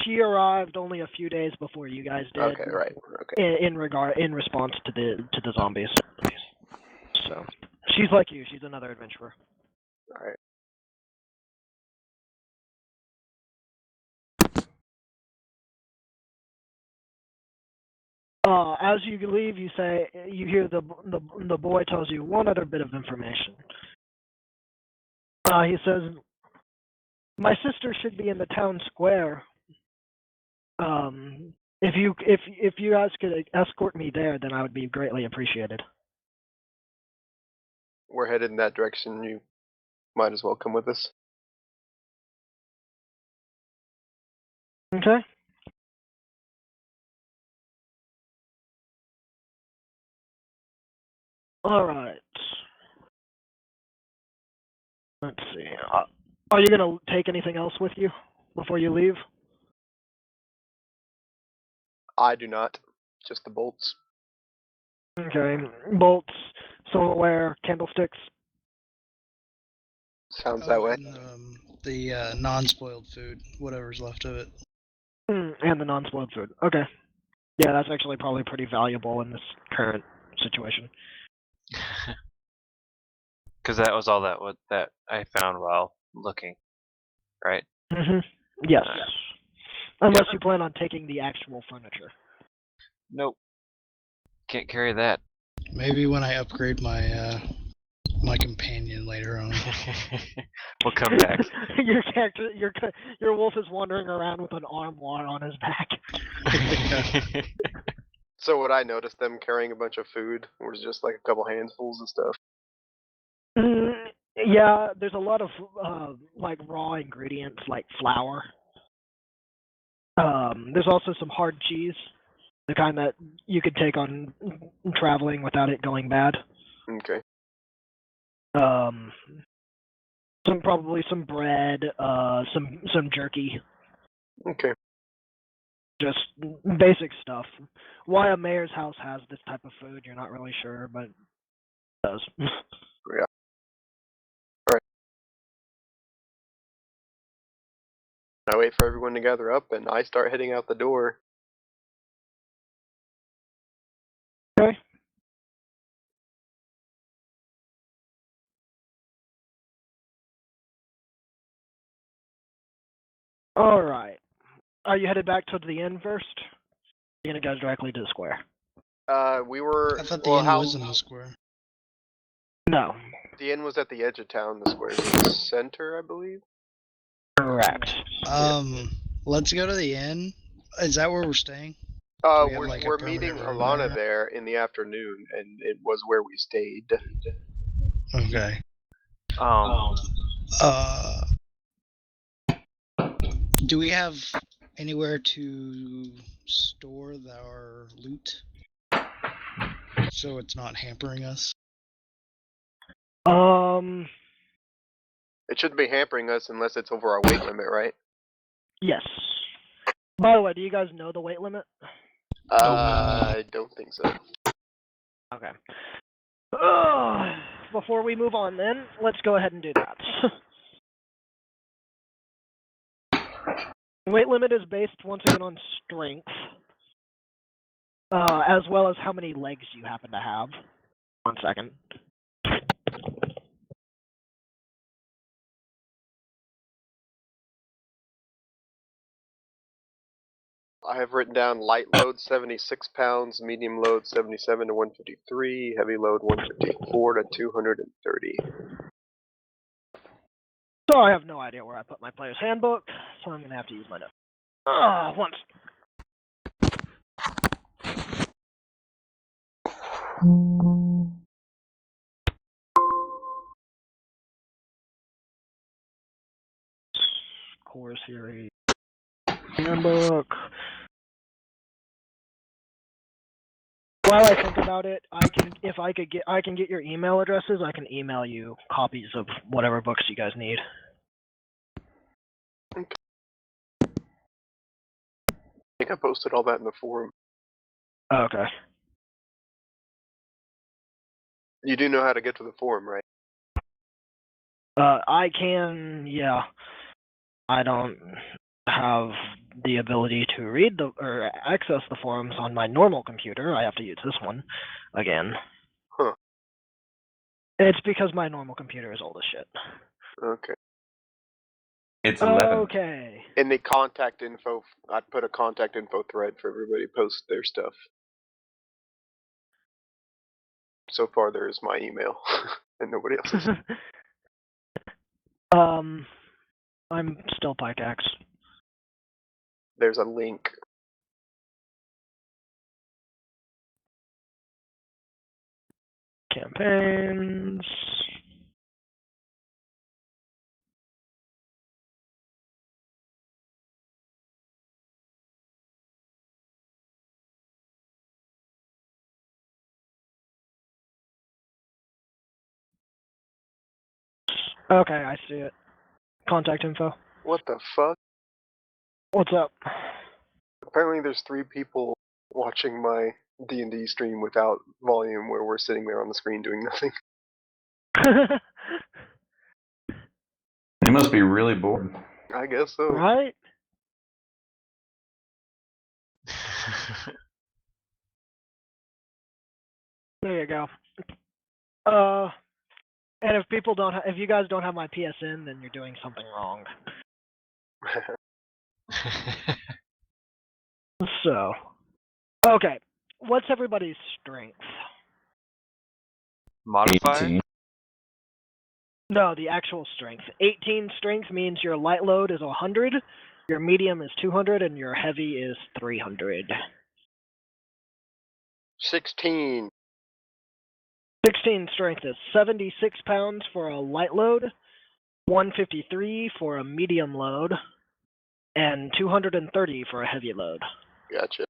She arrived only a few days before you guys did. Okay, right. Okay. In response to the zombies. So she's like you. She's another adventurer. All right. As you leave, you hear the boy tells you one other bit of information. He says, "My sister should be in the town square. If you guys could escort me there, then I would be greatly appreciated." We're headed in that direction. You might as well come with us. Okay. All right. Let's see. Are you gonna take anything else with you before you leave? I do not. Just the bolts. Okay. Bolts, silverware, candlesticks. Sounds that way. And, the non-spoiled food, whatever's left of it. And the non-spoiled food. Okay. Yeah, that's actually probably pretty valuable in this current situation. Because that was all that I found while looking, right? Yes. Unless Yep. you plan on taking the actual furniture. Nope. Can't carry that. Maybe when I upgrade my my companion later on. We'll come back. Your character, your wolf is wandering around with an armoire on his back. So what I noticed them carrying a bunch of food was just like a couple handfuls of stuff. Yeah, there's a lot of like raw ingredients like flour. There's also some hard cheese, the kind that you could take on traveling without it going bad. Okay. Probably some bread, some jerky. Okay. Just basic stuff. Why a mayor's house has this type of food, you're not really sure, but it does. Yeah. Alright. I wait for everyone to gather up and I start heading out the door. Okay. Alright. Are you headed back to the inn first? You're gonna go directly to the square. We were. I thought the well, inn was in the square. No. The inn was at the edge of town. The square is in the center, I believe. Correct. Let's go to the inn. Is that where we're staying? we have, We're, like, a we're permanent meeting room Alana there? there in the afternoon, and it was where we stayed. Okay. Do we have anywhere to store our loot so it's not hampering us? It shouldn't be hampering us unless it's over our weight limit, right? Yes. By the way, do you guys know the weight limit? I don't think so. Okay. Before we move on then, let's go ahead and do that. Weight limit is based once again on strength, as well as how many legs you happen to have. 1 second. I have written down light load 76 pounds, medium load 77 to 153, heavy load 154 to 230. So I have no idea where I put my player's handbook, so I'm gonna have to use my notes. Once. Core series handbook. While I think about it, I can get your email addresses. I can email you copies of whatever books you guys need. Okay. I think I posted all that in the forum. Okay. You do know how to get to the forum, right? I can, yeah. I don't have the ability to read or access the forums on my normal computer. I have to use this one again. Huh. It's because my normal computer is old as shit. Okay. It's 11. Okay. In the contact info, I put a contact info thread for everybody to post their stuff. So far, there is my email, and nobody else's. I'm still Pikeaxe. There's a link. Campaigns. Okay, I see it. Contact info. What the fuck? What's up? Apparently, there's 3 people watching my D&D stream without volume, where we're sitting there on the screen doing nothing. You must be really bored. I guess so. Right? There you go. And if people don't, if you guys don't have my PSN, then you're doing something wrong. So, okay, what's everybody's strength? Modifier? 18. No, the actual strength. 18 strength means your light load is 100, your medium is 200, and your heavy is 300. 16. 16 strength is 76 pounds for a light load, 153 for a medium load, and 230 for a heavy load. Gotcha.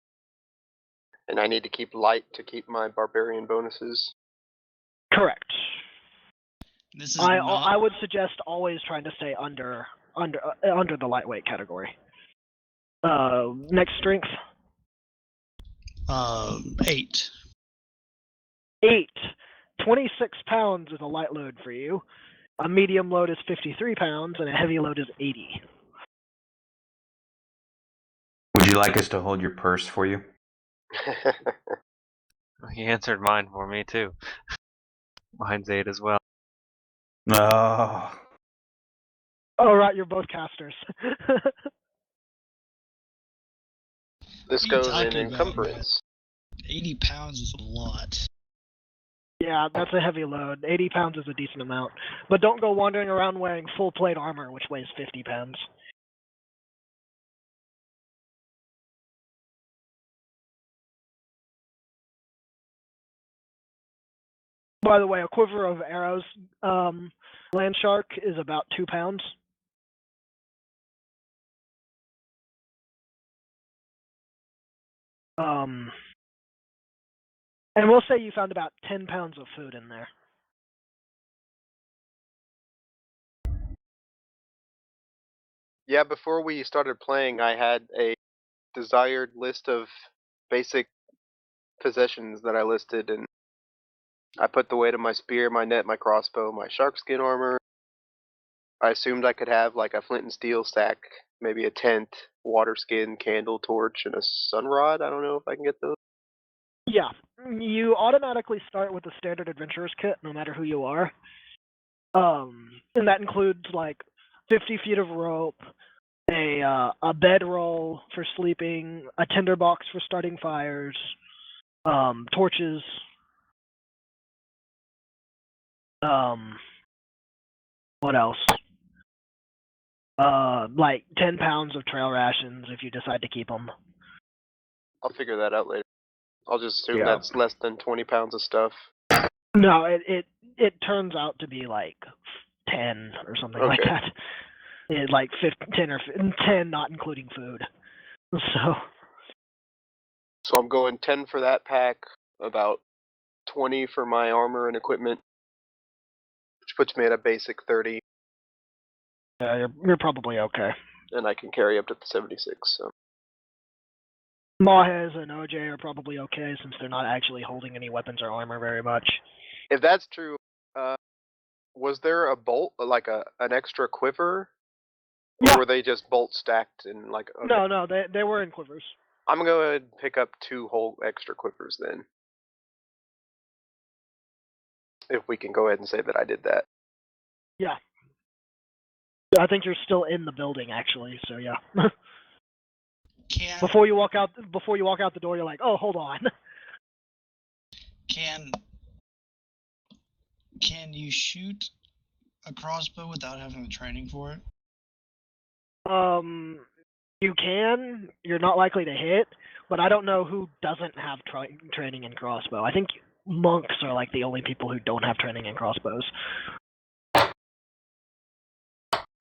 And I need to keep light to keep my barbarian bonuses. Correct. This is I would suggest always trying to stay under the lightweight category. Next strength. 8. 8. 26 pounds is a light load for you. A medium load is 53 pounds, and a heavy load is 80. Would you like us to hold your purse for you? He answered mine for me too. Mine's 8 as well. Oh. Oh, right, you're both casters. This What are you goes in talking about, encumbrance. 80 pounds is a lot. Yeah, that's a heavy load. 80 pounds is a decent amount. But don't go wandering around wearing full plate armor, which weighs 50 pounds. By the way, a quiver of arrows, LandShark is about 2 pounds. And we'll say you found about 10 pounds of food in there. Yeah, before we started playing, I had a desired list of basic possessions that I listed, and I put the weight of my spear, my net, my crossbow, my sharkskin armor. I assumed I could have like a flint and steel stack, maybe a tent, water skin, candle, torch, and a sun rod. I don't know if I can get those. Yeah, you automatically start with the standard adventurer's kit, no matter who you are. And that includes like 50 feet of rope, a bedroll for sleeping, a tinderbox for starting fires, torches, what else? Like 10 pounds of trail rations if you decide to keep them. I'll figure that out later. I'll just assume Yeah. that's less than 20 pounds of stuff. No, it turns out to be like 10 or something like Okay. that. It's like 10 or 10, not including food. So So I'm going 10 for that pack, about 20 for my armor and equipment, which puts me at a basic 30, yeah, you're probably okay. and I can carry up to the 76. So Mahes and OJ are probably okay since they're not actually holding any weapons or armor very much. if that's true, Was there a bolt, like an extra quiver? Or Yeah. were they just bolt stacked in like? Okay. No, they were in quivers. I'm gonna go ahead and pick up 2 whole extra quivers then. If we can go ahead and say that I did that. Yeah. I think you're still in the building, actually. So yeah. Can before you walk out the door, you're like, oh, hold on. can you shoot a crossbow without having the training for it? You can. You're not likely to hit, but I don't know who doesn't have training in crossbow. I think monks are like the only people who don't have training in crossbows.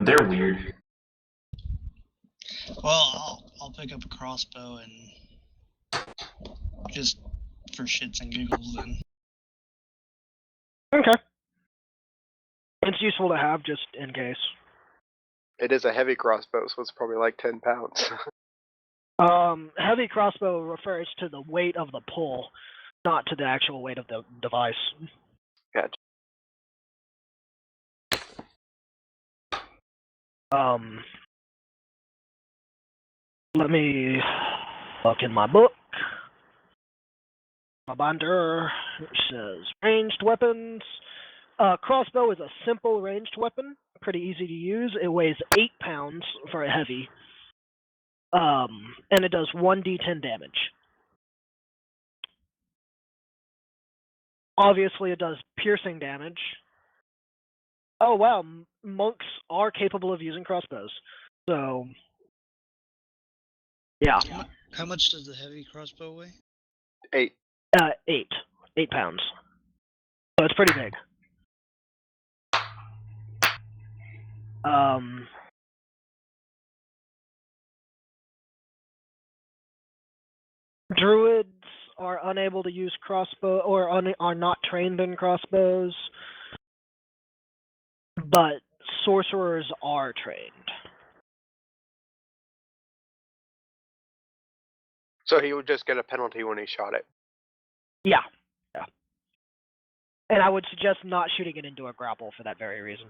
They're weird. Well, I'll pick up a crossbow and just for shits and giggles then. Okay. It's useful to have just in case. It is a heavy crossbow, so it's probably like 10 pounds. Heavy crossbow refers to the weight of the pull, not to the actual weight of the device. Gotcha. Let me look in my book. My binder says ranged weapons. Crossbow is a simple ranged weapon, pretty easy to use. It weighs 8 pounds for a heavy. And it does 1d10 damage. Obviously, it does piercing damage. Oh wow, monks are capable of using crossbows. So, yeah. How much does the heavy crossbow weigh? 8. 8 pounds. So it's pretty big. Druids are unable to use crossbow or are not trained in crossbows, but sorcerers are trained. So he would just get a penalty when he shot it. Yeah. And I would suggest not shooting it into a grapple for that very reason.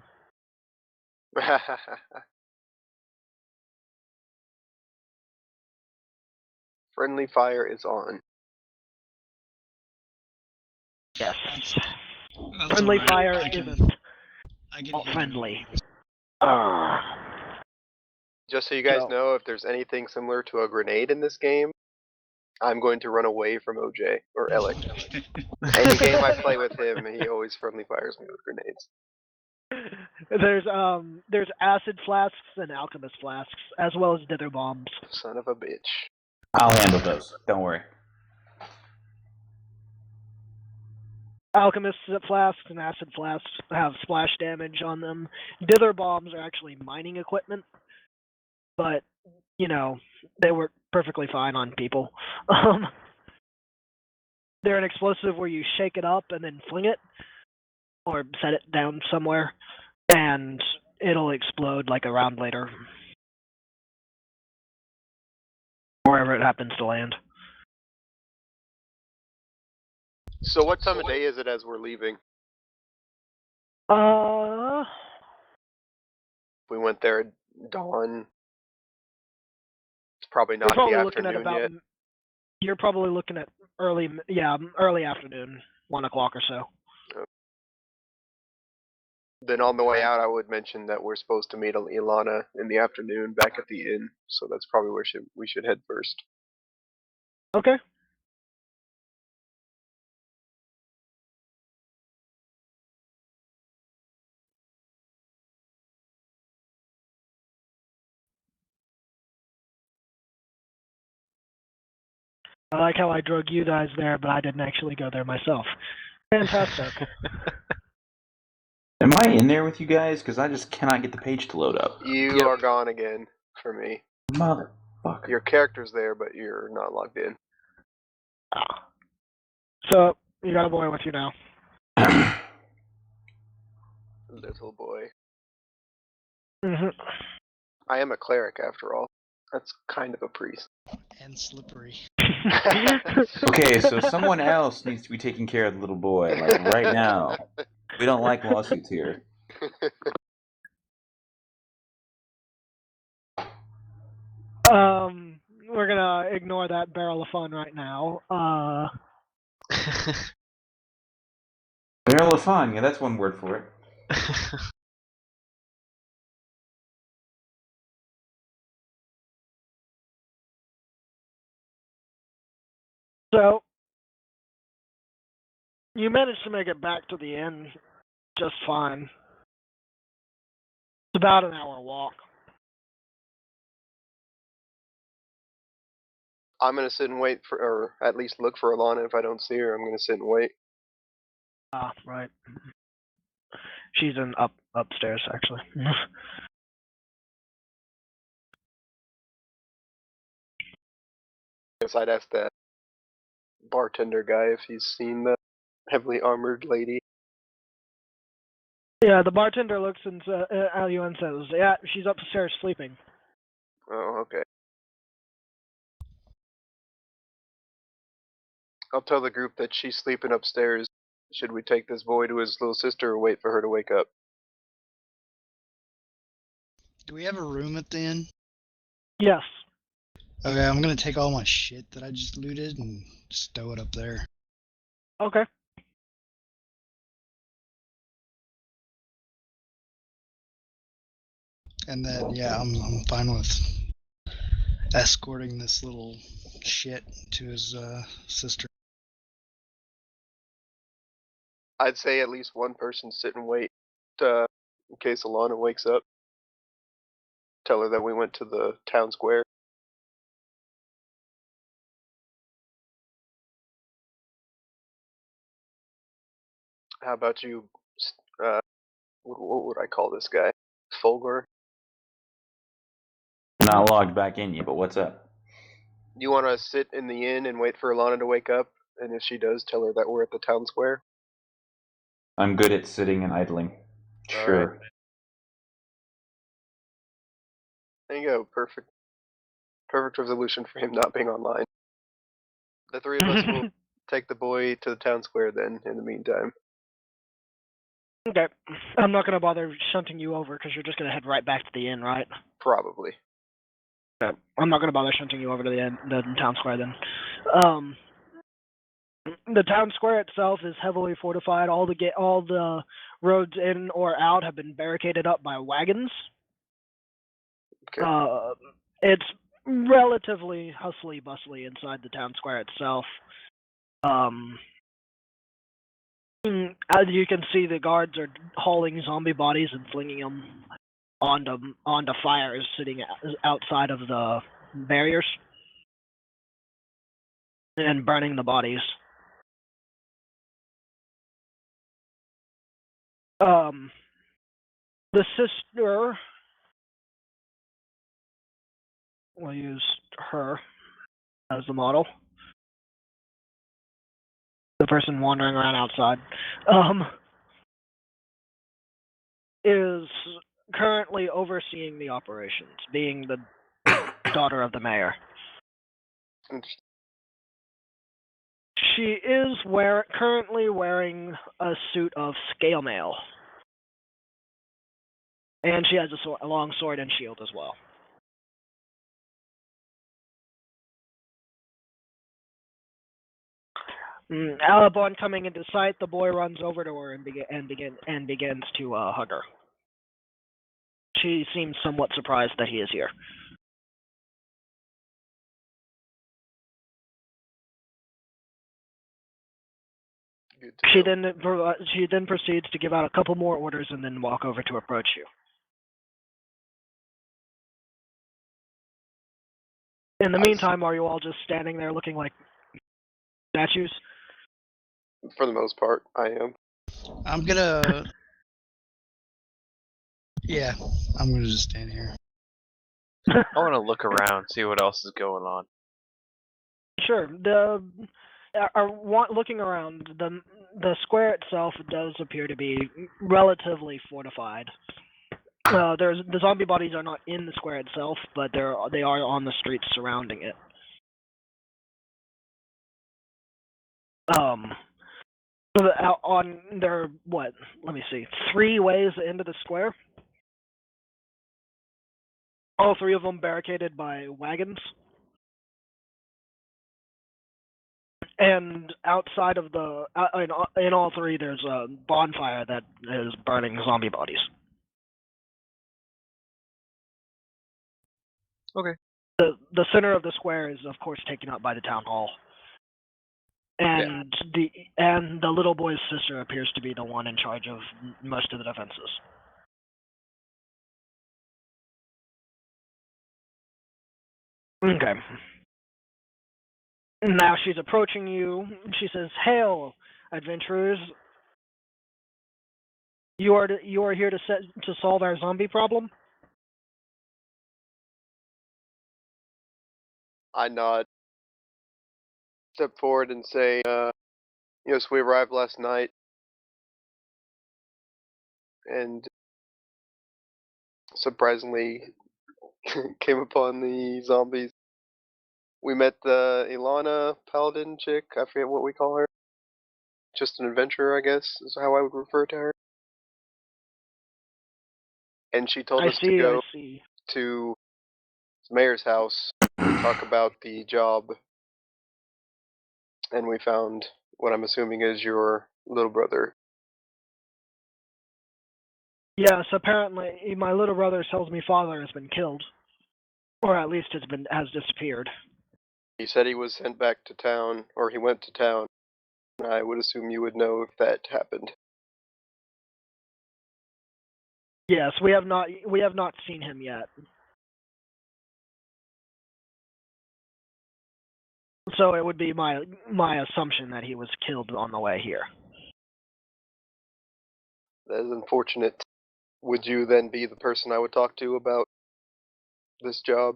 Friendly fire is on. Yes. That's Friendly alright. fire I can- isn't I get not either friendly. one. Just so you guys So- know, if there's anything similar to a grenade in this game, I'm going to run away from OJ or Elik. Any game I play with him, he always friendly fires me with grenades. There's acid flasks and alchemist flasks, as well as dither bombs. Son of a bitch. I'll handle those. Don't worry. Alchemist flasks and acid flasks have splash damage on them. Dither bombs are actually mining equipment, but they work perfectly fine on people. They're an explosive where you shake it up and then fling it, or set it down somewhere, and it'll explode like a round later, wherever it happens to land. So what time of day is it as we're leaving? We went there at dawn. It's probably not the afternoon yet. You're probably looking at early afternoon, 1 o'clock or so. Then on the way out, I would mention that we're supposed to meet Ilana in the afternoon back at the inn. So that's probably where we should head first. Okay. I like how I drug you guys there, but I didn't actually go there myself. Fantastic. Am I in there with you guys? Because I just cannot get the page to load up. You are gone again for me. Motherfucker. Your character's there, but you're not logged in. So, you got a boy with you now. Little boy. Mm-hmm. I am a cleric after all. That's kind of a priest. And slippery. Okay, so someone else needs to be taking care of the little boy, like right now. We don't like lawsuits here. We're gonna ignore that barrel of fun right now. Barrel of fun, yeah, that's one word for it. So, you managed to make it back to the inn just fine. It's about an hour walk. I'm gonna sit and wait for, or at least look for Alana. If I don't see her, I'm gonna sit and wait. Ah, right. She's upstairs, actually. Guess I'd ask that bartender guy if he's seen the heavily armored lady. Yeah, the bartender looks at you and says, "Yeah, she's upstairs sleeping." Oh, okay. I'll tell the group that she's sleeping upstairs. Should we take this boy to his little sister or wait for her to wake up? Do we have a room at the inn? Yes. Okay, I'm gonna take all my shit that I just looted and stow it up there. Okay. And then, yeah, I'm fine with escorting this little shit to his sister. I'd say at least one person sit and wait in case Alana wakes up. Tell her that we went to the town square. How about you? What would I call this guy? Fulgore? Not logged back in yet, but what's up? You want to sit in the inn and wait for Alana to wake up? And if she does, tell her that we're at the town square. I'm good at sitting and idling. Sure. Alright. There you go. Perfect resolution for him not being online. The three of us will take the boy to the town square then, in the meantime. Okay. I'm not gonna bother shunting you over because you're just gonna head right back to the inn, right? Probably. Okay. I'm not gonna bother shunting you over to the town square then. The town square itself is heavily fortified. All the roads in or out have been barricaded up by wagons. Okay. It's relatively hustly bustly inside the town square itself. As you can see, the guards are hauling zombie bodies and flinging them onto fires sitting outside of the barriers and burning the bodies. The sister, we'll use her as the model. The person wandering around outside, is currently overseeing the operations, being the daughter of the mayor. She is currently wearing a suit of scale mail. And she has a long sword and shield as well. Upon coming into sight, the boy runs over to her and begins to hug her. She seems somewhat surprised that he is here. Good to know. She then proceeds to give out a couple more orders and then walk over to approach you. In the meantime, are you all just standing there looking like statues? For the most part, I am. I'm gonna. Yeah, I'm gonna just stand here. I want to look around, see what else is going on. Sure. Looking around, the square itself does appear to be relatively fortified. The zombie bodies are not in the square itself, but they are on the streets surrounding it. Out on there, what? Let me see. 3 ways into the square. All 3 of them barricaded by wagons. And outside of the, in all 3, there's a bonfire that is burning zombie bodies. Okay. The center of the square is, of course, taken up by the town hall. And the little boy's sister appears to be the one in charge of most of the defenses. Okay. Now she's approaching you. She says, "Hail, adventurers! You are here to solve our zombie problem." I nod, step forward and say, yes, we arrived last night and surprisingly came upon the zombies. We met the Ilana Paladin chick, I forget what we call her. Just an adventurer, I guess, is how I would refer to her. And she told us to go to the mayor's house and talk about the job. And we found what I'm assuming is your little brother. Yes, apparently my little brother tells me father has been killed, or at least has disappeared. He said he was sent back to town, or he went to town. I would assume you would know if that happened. Yes, we have not seen him yet. So it would be my assumption that he was killed on the way here. That is unfortunate. Would you then be the person I would talk to about this job?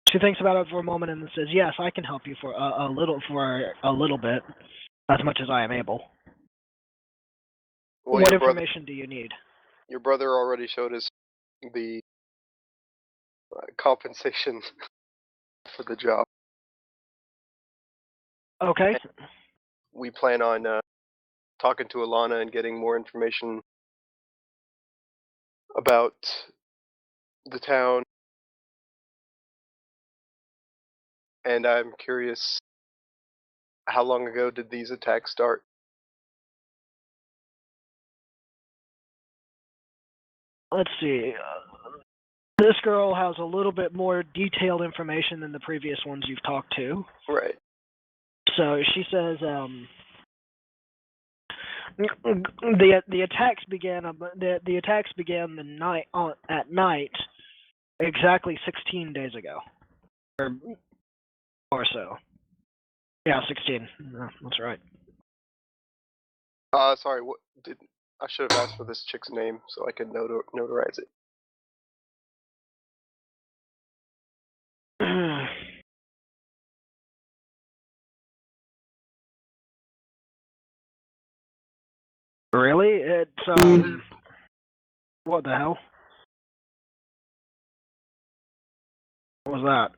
She thinks about it for a moment and says, "Yes, I can help you for a little bit, as much as I am able." Well, what information do you need? Your brother already showed us the compensation for the job. Okay. And we plan on talking to Alana and getting more information about the town. And I'm curious, how long ago did these attacks start? Let's see. This girl has a little bit more detailed information than the previous ones you've talked to. Right. So she says, the attacks began at night, exactly 16 days ago, or so. Yeah, 16. That's right. Sorry. I should have asked for this chick's name so I could notarize it. Really? It's what the hell? What was that?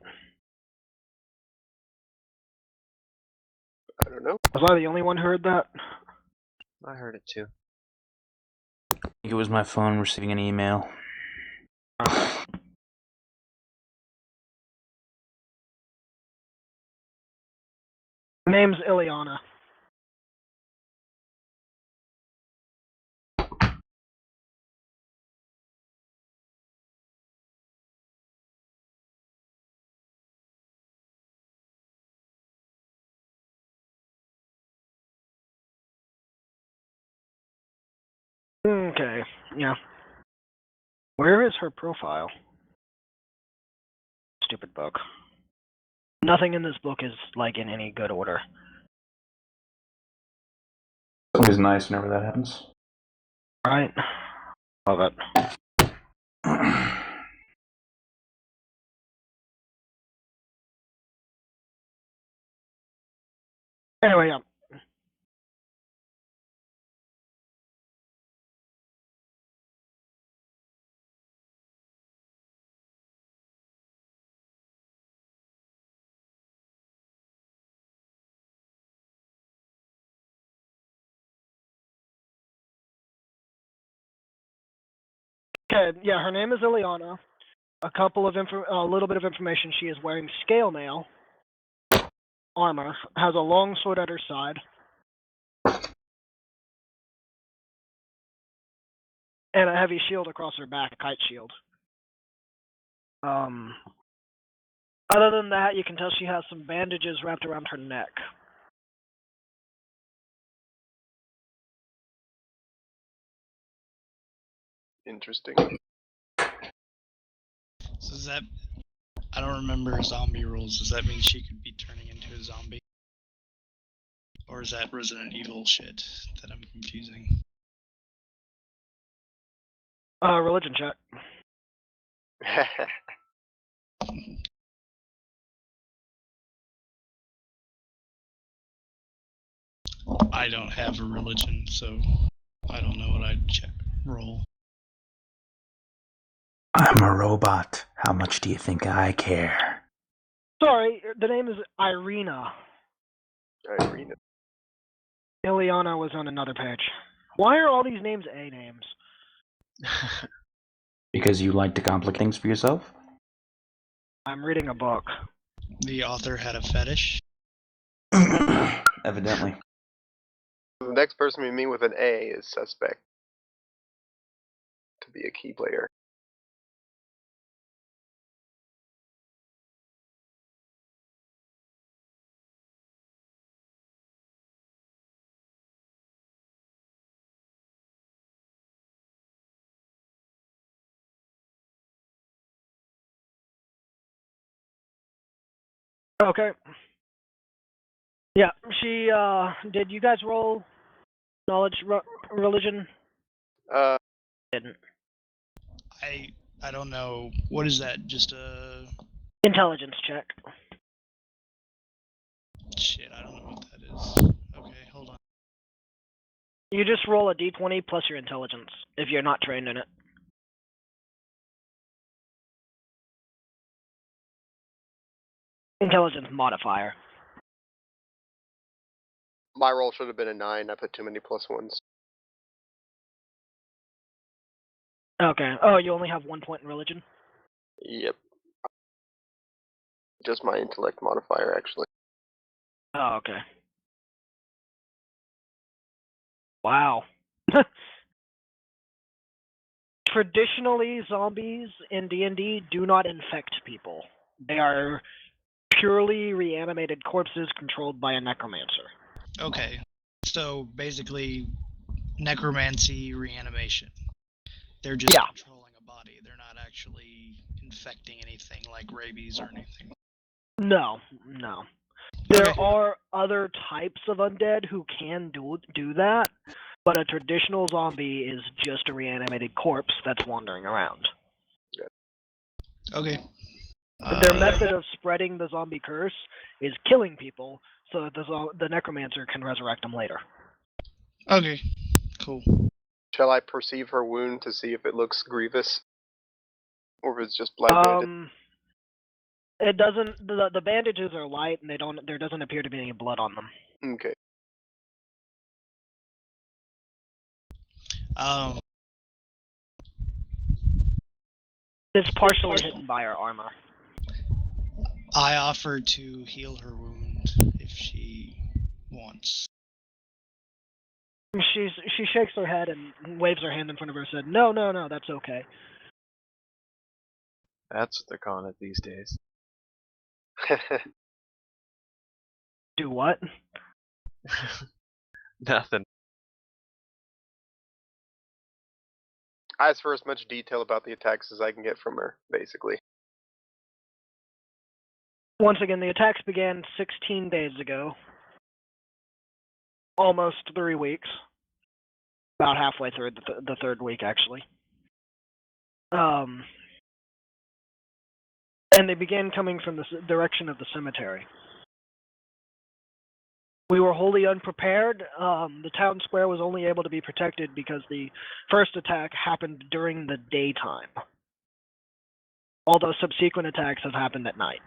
I don't know. Was I the only one who heard that? I heard it too. I think it was my phone receiving an email. Name's Ileana. Okay, yeah. Where is her profile? Stupid book. Nothing in this book is like in any good order. It's always nice whenever that happens. Right? Love it. Anyway, yeah. Okay, yeah, her name is Ileana. A little bit of information. She is wearing scale mail armor, has a long sword at her side, and a heavy shield across her back, a kite shield. Other than that, you can tell she has some bandages wrapped around her neck. Interesting. So does that? I don't remember zombie rules. Does that mean she could be turning into a zombie? Or is that Resident Evil shit that I'm confusing? Religion check. I don't have a religion, so I don't know what I'd roll. I'm a robot. How much do you think I care? Sorry, the name is Irina. Irina. Ileana was on another page. Why are all these names A names? Because you like to complicate things for yourself? I'm reading a book. The author had a fetish. Evidently. The next person we meet with an A is suspect to be a key player. Okay. Yeah, she, did you guys roll knowledge, religion? Didn't. I don't know. What is that? Just a Intelligence check. shit. I don't know what that is. Okay, hold on. You just roll a d20 plus your intelligence, if you're not trained in it. Intelligence modifier. My roll should have been a 9. I put too many plus ones. Okay. Oh, you only have 1 point in religion? Yep. Just my intellect modifier, actually. Oh, okay. Wow. Traditionally, zombies in D&D do not infect people. They are purely reanimated corpses controlled by a necromancer. Okay, so basically, necromancy reanimation. They're just Yeah. controlling a body. They're not actually infecting anything like rabies or anything. No. There Okay. are other types of undead who can do that, but a traditional zombie is just a reanimated corpse that's wandering around. Okay. Their method of spreading the zombie curse is killing people so that the necromancer can resurrect them later. Okay. Cool. Shall I perceive her wound to see if it looks grievous? Or if it's just blood bandage? It doesn't. The bandages are light, and there doesn't appear to be any blood on them. Okay. It's partially hidden by her armor. I offer to heal her wound if she wants. She shakes her head and waves her hand in front of her and said, No, that's okay. That's what they're calling it these days. Do what? Nothing. I ask for as much detail about the attacks as I can get from her, basically. Once again, the attacks began 16 days ago. Almost 3 weeks. About halfway through the third week, actually. And they began coming from the direction of the cemetery. We were wholly unprepared. The town square was only able to be protected because the first attack happened during the daytime. Although subsequent attacks have happened at night.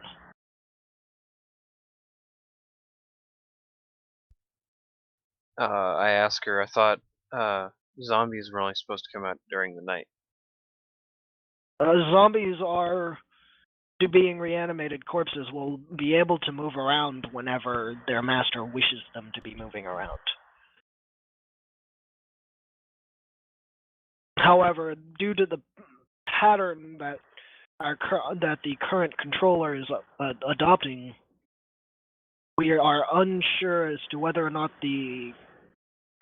I ask her, I thought zombies were only supposed to come out during the night. Zombies are, to being reanimated corpses, will be able to move around whenever their master wishes them to be moving around. However, due to the pattern that the current controller is adopting, we are unsure as to whether or not the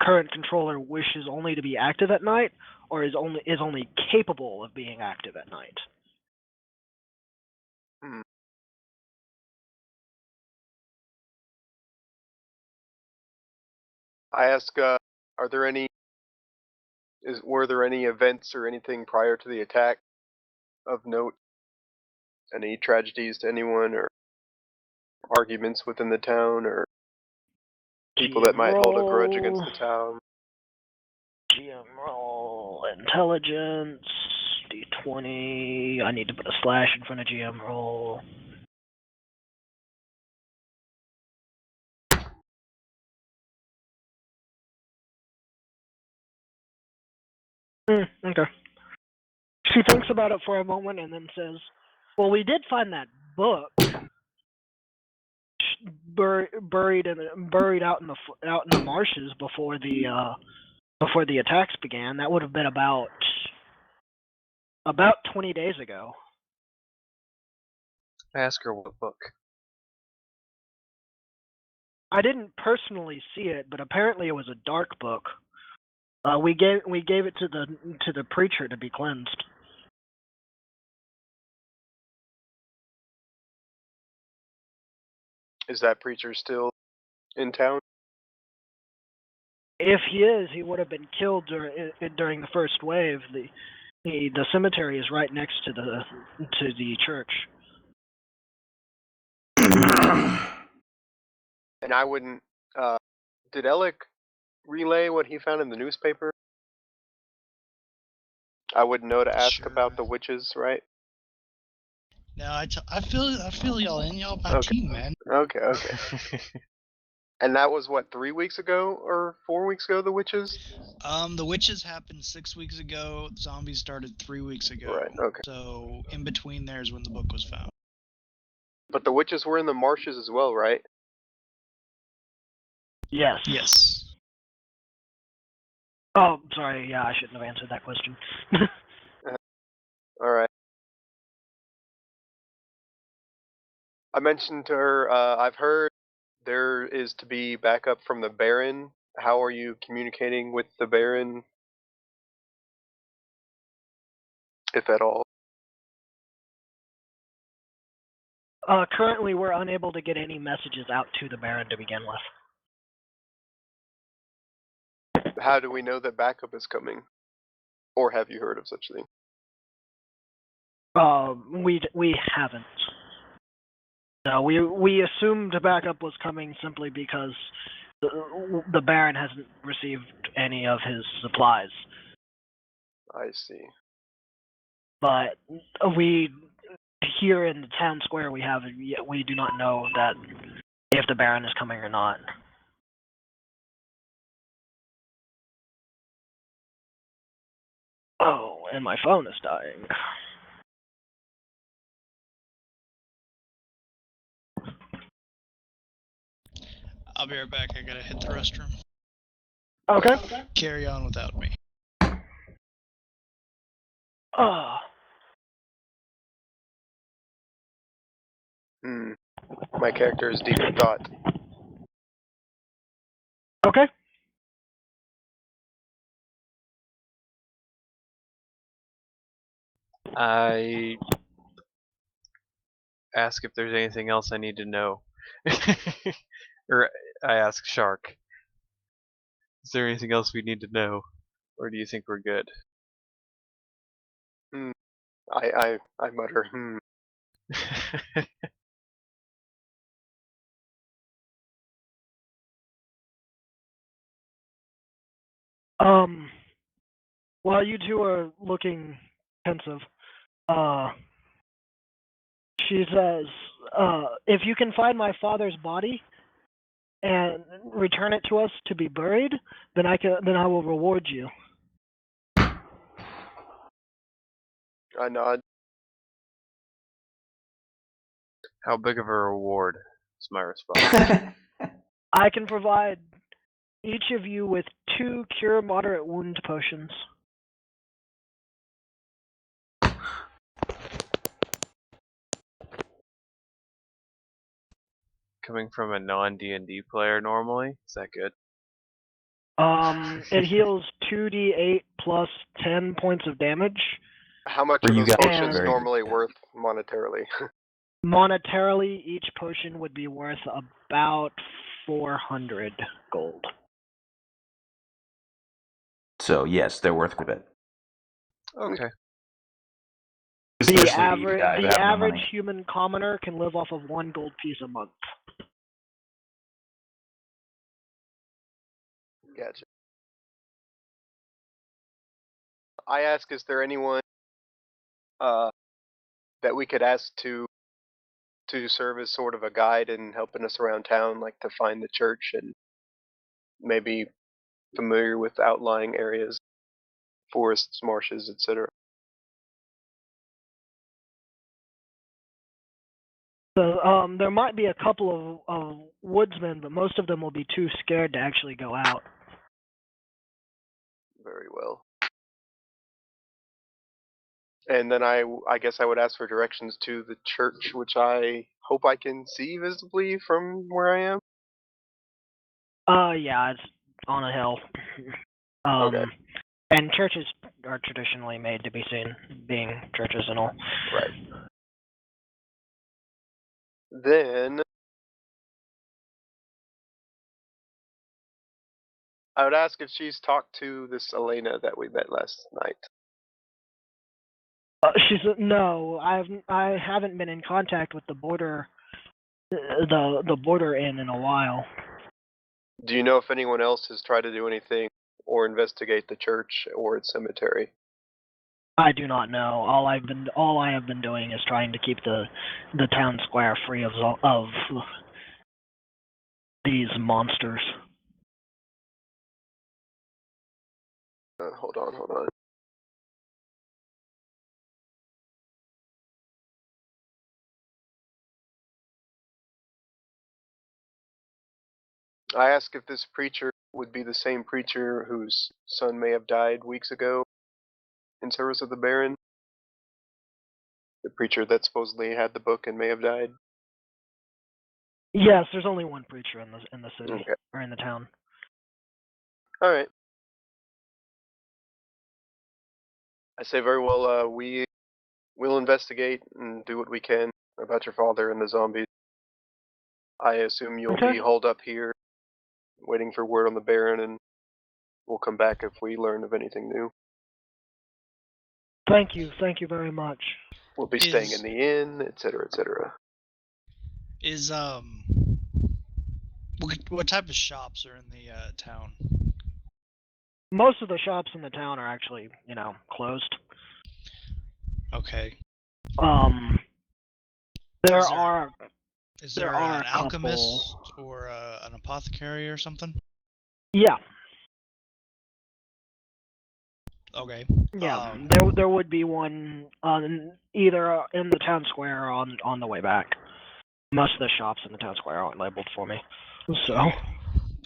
current controller wishes only to be active at night, or is only capable of being active at night. I ask, were there any events or anything prior to the attack of note? Any tragedies to anyone, or arguments within the town, or people that might hold a grudge against the town? GM roll, intelligence, D20. I need to put a slash in front of GM roll. Okay. She thinks about it for a moment and then says, "Well, we did find that book buried out in the marshes before the attacks began. That would have been about 20 days ago." I ask her what book. I didn't personally see it, but apparently it was a dark book. We gave it to the preacher to be cleansed. Is that preacher still in town? If he is, he would have been killed during the first wave. The cemetery is right next to the church. And I wouldn't. Did Elik relay what he found in the newspaper? I wouldn't know to ask Sure. about the witches, right? No, I feel y'all in. Y'all my Okay. team, man. Okay. And that was what, 3 weeks ago or 4 weeks ago? The witches. The witches happened 6 weeks ago. Zombies started 3 weeks ago. Right. Okay. So in between there is when the book was found. But the witches were in the marshes as well, right? Yes. Yes. Oh, sorry. Yeah, I shouldn't have answered that question. All right. I mentioned to her, I've heard there is to be backup from the Baron. How are you communicating with the Baron, if at all? Currently, we're unable to get any messages out to the Baron to begin with. How do we know that backup is coming? Or have you heard of such a thing? We haven't. No, we assumed backup was coming simply because the Baron hasn't received any of his supplies. I see. But we here in the town square we do not know that if the Baron is coming or not. Oh, and my phone is dying. I'll be right back. I gotta hit the restroom. Okay. Carry on without me. Oh. My character is deep in thought. Okay. I ask if there's anything else I need to know. Or I ask Shark, is there anything else we need to know? Or do you think we're good? I mutter, While you two are looking pensive, she says, if you can find my father's body and return it to us to be buried, then I will reward you. I nod. How big of a reward is my response? I can provide each of you with 2 cure moderate wound potions. Coming from a non-D&D player normally, is that good? It heals 2d8 plus 10 points of damage. How much For are you those guys, potions very normally good. worth monetarily? Monetarily, each potion would be worth about 400 gold. So yes, they're worth quite a bit. Okay. Especially The to you guys who have no average money. human commoner can live off of 1 gold piece a month. Gotcha. I ask, is there anyone that we could ask to serve as sort of a guide in helping us around town, like to find the church and maybe familiar with outlying areas, forests, marshes, etc. So, there might be a couple of woodsmen, but most of them will be too scared to actually go out. Very well. And then I guess I would ask for directions to the church, which I hope I can see visibly from where I am. Yeah, it's on a hill. Okay. And churches are traditionally made to be seen, being churches and all. Right. Then I would ask if she's talked to this Elena that we met last night. No, I haven't been in contact with the border inn in a while. Do you know if anyone else has tried to do anything or investigate the church or its cemetery? I do not know. All I have been doing is trying to keep the town square free of these monsters. Hold on. I asked if this preacher would be the same preacher whose son may have died weeks ago in service of the Baron. The preacher that supposedly had the book and may have died. Yes, there's only one preacher in the city Okay. or in the town. All right. I say very well. We'll investigate and do what we can about your father and the zombies. I assume you'll Okay. be holed up here, waiting for word on the Baron, and we'll come back if we learn of anything new. Thank you very much. We'll be staying in the inn, etc., etc. Is what type of shops are in the town? Most of the shops in the town are actually, closed. Okay. Is there are an alchemist or an apothecary or something? Yeah. Okay. Yeah, there would be one either in the town square or on the way back. Most of the shops in the town square aren't labeled for me, so.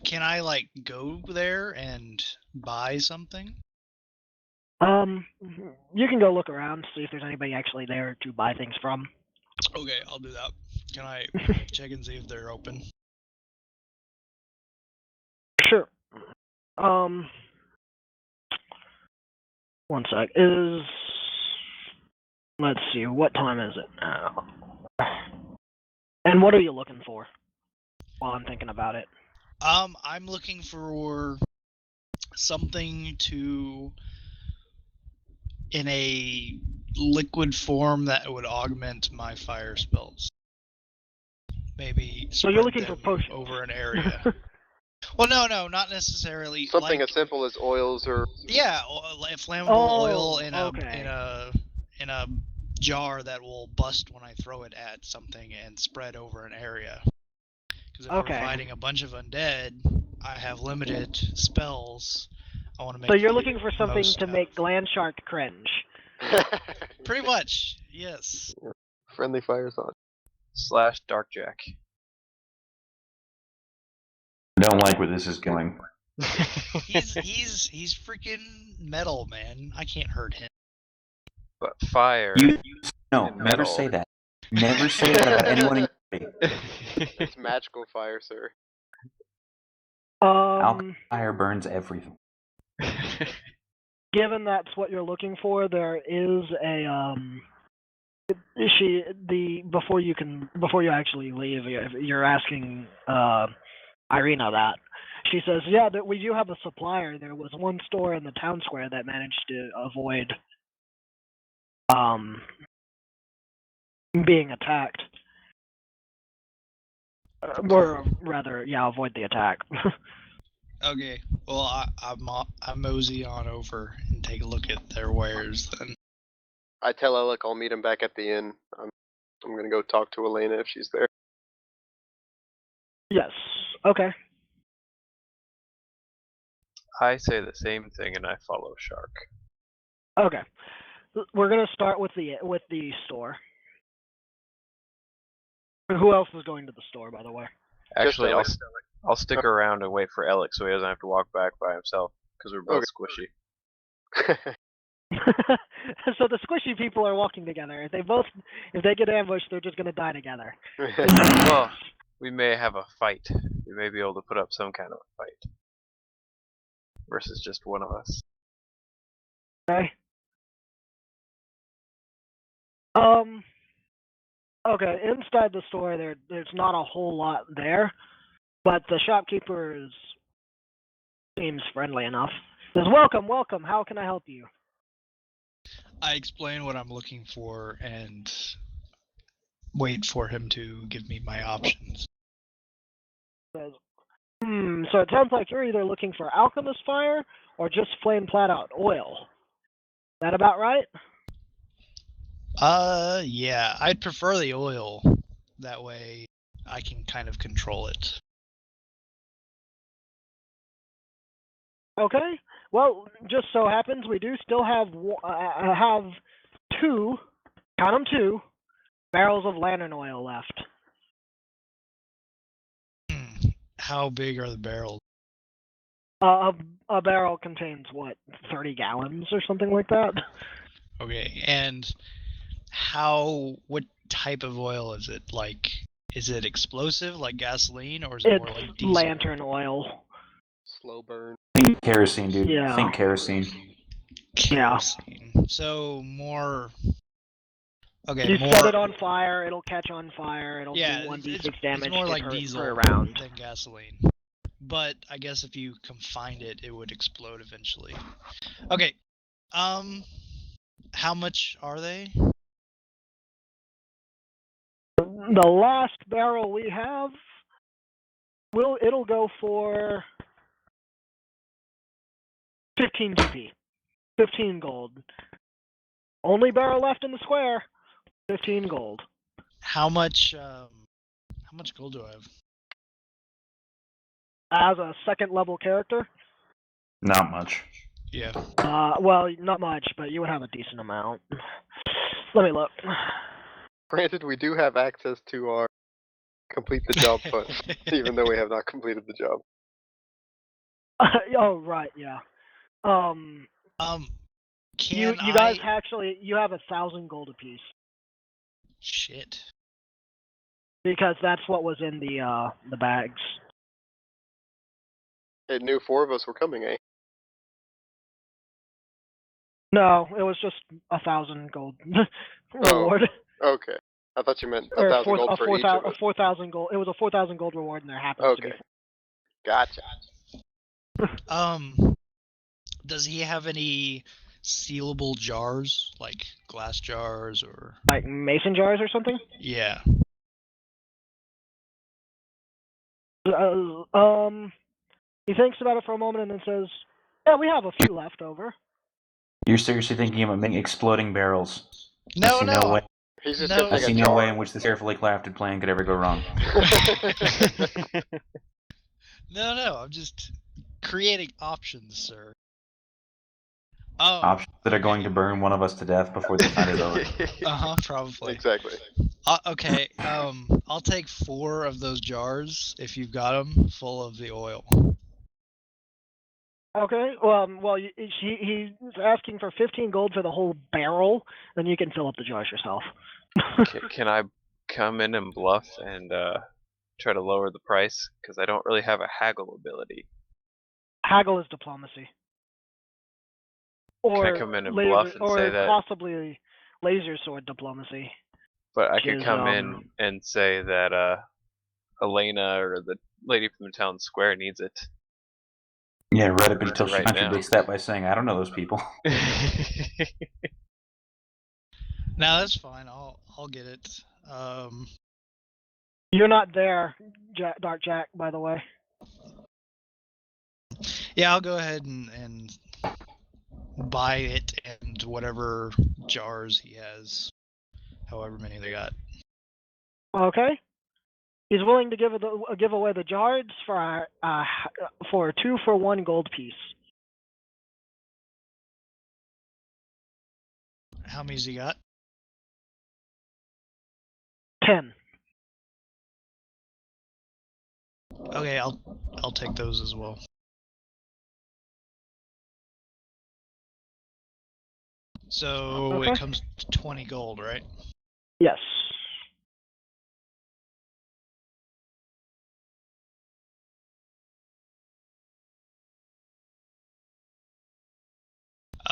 Can I go there and buy something? You can go look around, see if there's anybody actually there to buy things from. Okay, I'll do that. Can I check and see if they're open? Sure. One sec. Let's see, what time is it now? And what are you looking for while I'm thinking about it? I'm looking for something in a liquid form that would augment my fire spells. Maybe so you're looking for potions over an area. Well, no, not necessarily. Something as simple as oils or flammable oil in okay. in a jar that will bust when I throw it at something and spread over an area. Because if we're fighting a bunch of undead, I have limited spells. I want to make. So you're looking for something to make LandShark cringe. Pretty much, yes. Friendly fire on. / Darkjack. I don't like where this is going. He's freaking metal, man. I can't hurt him. But fire. No, and never metal. say that. Never say that about anyone in your party. It's magical fire, sir. Alchemy fire burns everything. Given that's what you're looking for, there is a before you actually leave, you're asking Irina that. She says, yeah, that we do have a supplier. There was one store in the town square that managed to avoid being attacked. Or rather, yeah, avoid the attack. Okay, well, I mosey on over and take a look at their wares then. I tell Elik I'll meet him back at the inn. I'm gonna go talk to Elena if she's there. Yes. Okay. I say the same thing and I follow Shark. Okay. We're gonna start with the store. Who else is going to the store, by the way? Actually, Elik. I'll stick around and wait for Elik so he doesn't have to walk back by himself because we're both squishy. So the squishy people are walking together. If they get ambushed, they're just gonna die together. Well, we may have a fight. We may be able to put up some kind of a fight versus just one of us. Okay. Okay, inside the store there's not a whole lot there, but the shopkeeper seems friendly enough. Says, welcome, how can I help you? I explain what I'm looking for and wait for him to give me my options. Says, so it sounds like you're either looking for alchemist fire or just plain flat out oil. That about right? Yeah, I'd prefer the oil. That way I can kind of control it. Okay. Well, just so happens we do still have two, count them, 2 barrels of lantern oil left. How big are the barrels? A barrel contains what, 30 gallons or something like that? Okay, and what type of oil is it? Like, is it explosive like gasoline, or is it more like diesel? Lantern oil. Slow burn. Think kerosene, dude. Yeah. Think kerosene. Kerosene. So more. Okay. You set it on fire, it'll catch on fire. It'll do 1d6 damage. It's more like per diesel round than gasoline. But I guess if you confined it, it would explode eventually. Okay. How much are they? The last barrel we have, it'll go for 15 GP. 15 gold. Only barrel left in the square. 15 gold. How much gold do I have? As a second level character? Not much. Yeah. Well, not much, but you would have a decent amount. Let me look. Granted, we do have access to our complete the job fund, even though we have not completed the job. Oh, right, yeah. You guys actually, you have 1,000 gold apiece. Shit. Because that's what was in the bags. It knew 4 of us were coming, eh? No, it was just 1,000 gold reward. Okay. I thought you meant 1,000 gold for each of us. 4,000 gold. It was a 4,000 gold reward, and there happens to be. Gotcha. Does he have any sealable jars, like glass jars or like mason jars or something? Yeah. He thinks about it for a moment and then says, "Yeah, we have a few left over." You're seriously thinking of making exploding barrels? No. way. He's just No. I see no way in which this carefully crafted plan could ever go wrong. No, I'm just creating options, sir. Oh, options that are going to burn one of us to death before the fight is over. probably. Exactly. Okay. I'll take 4 of those jars if you've got them full of the oil. Okay. Well, he's asking for 15 gold for the whole barrel. Then you can fill up the jars yourself. Can I come in and bluff and try to lower the price? Because I don't really have a haggle ability. Haggle is diplomacy. Can I Or come in and laser, bluff and or say that? possibly laser sword diplomacy. But I which could is, come in and say that Elena or the lady from the town square needs it. Yeah, right up until she Right now. contradicts that by saying, I don't know those people. No, that's fine. I'll get it. You're not there, Dark Jack, by the way. Yeah, I'll go ahead and buy it and whatever jars he has, however many they got. Okay. He's willing to give away the jars for 2 for 1 gold piece. How many's he got? 10. Okay, I'll take those as well. So Okay. it comes to 20 gold, right? Yes.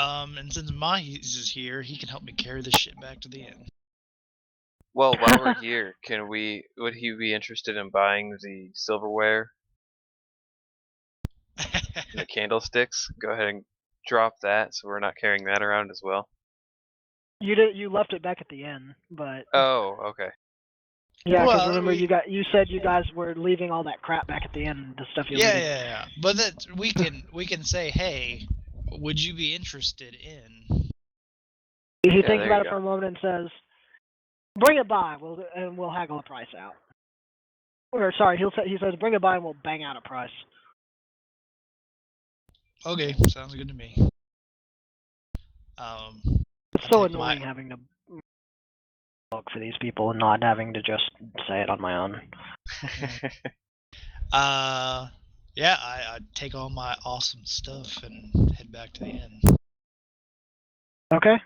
And since Mahes is here, he can help me carry this shit back to the inn. Well, while we're here, would he be interested in buying the silverware and the candlesticks? Go ahead and drop that so we're not carrying that around as well. You left it back at the inn, but Oh, okay. yeah, because Well, remember you said you guys were leaving all that crap back at the inn, the stuff you looted. Yeah. But that we can say, hey, would you be interested in? He Yeah, thinks there about you it go. for a moment and says, "Bring it by, we'll haggle the price out." Or sorry, he says, "Bring it by and we'll bang out a price." Okay, sounds good to me. It's I'll so take annoying having to look for these people and not having to just say it on my own. Yeah, I take all my awesome stuff and head back to the inn. Okay.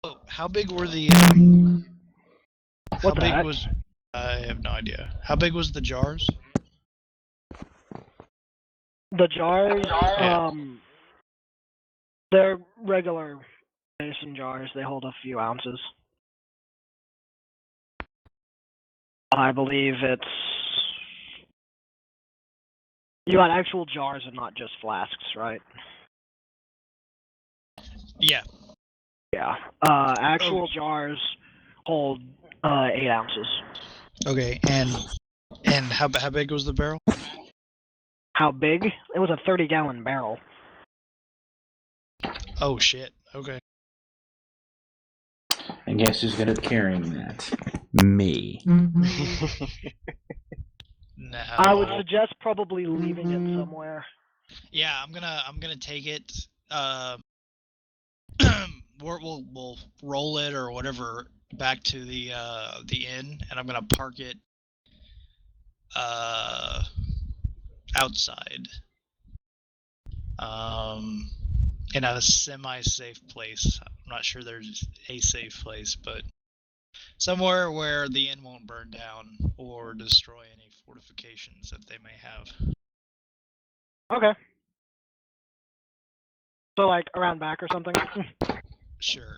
Oh, how big were the? How What the big heck? was? I have no idea. How big was the jars? The jars, Yeah. they're regular mason jars. They hold a few ounces. I believe it's you got actual jars and not just flasks, right? Yeah. Yeah. Actual jars hold 8 ounces. Okay, and how big was the barrel? How big? It was a 30-gallon barrel. Oh shit. Okay. And guess who's going to be carrying that? Me. No. I would suggest probably leaving it somewhere. Yeah, I'm gonna take it. We'll roll it or whatever back to the inn, and I'm gonna park it outside, in a semi-safe place. I'm not sure there's a safe place, but somewhere where the inn won't burn down or destroy any fortifications that they may have. Okay. So like around back or something. Sure.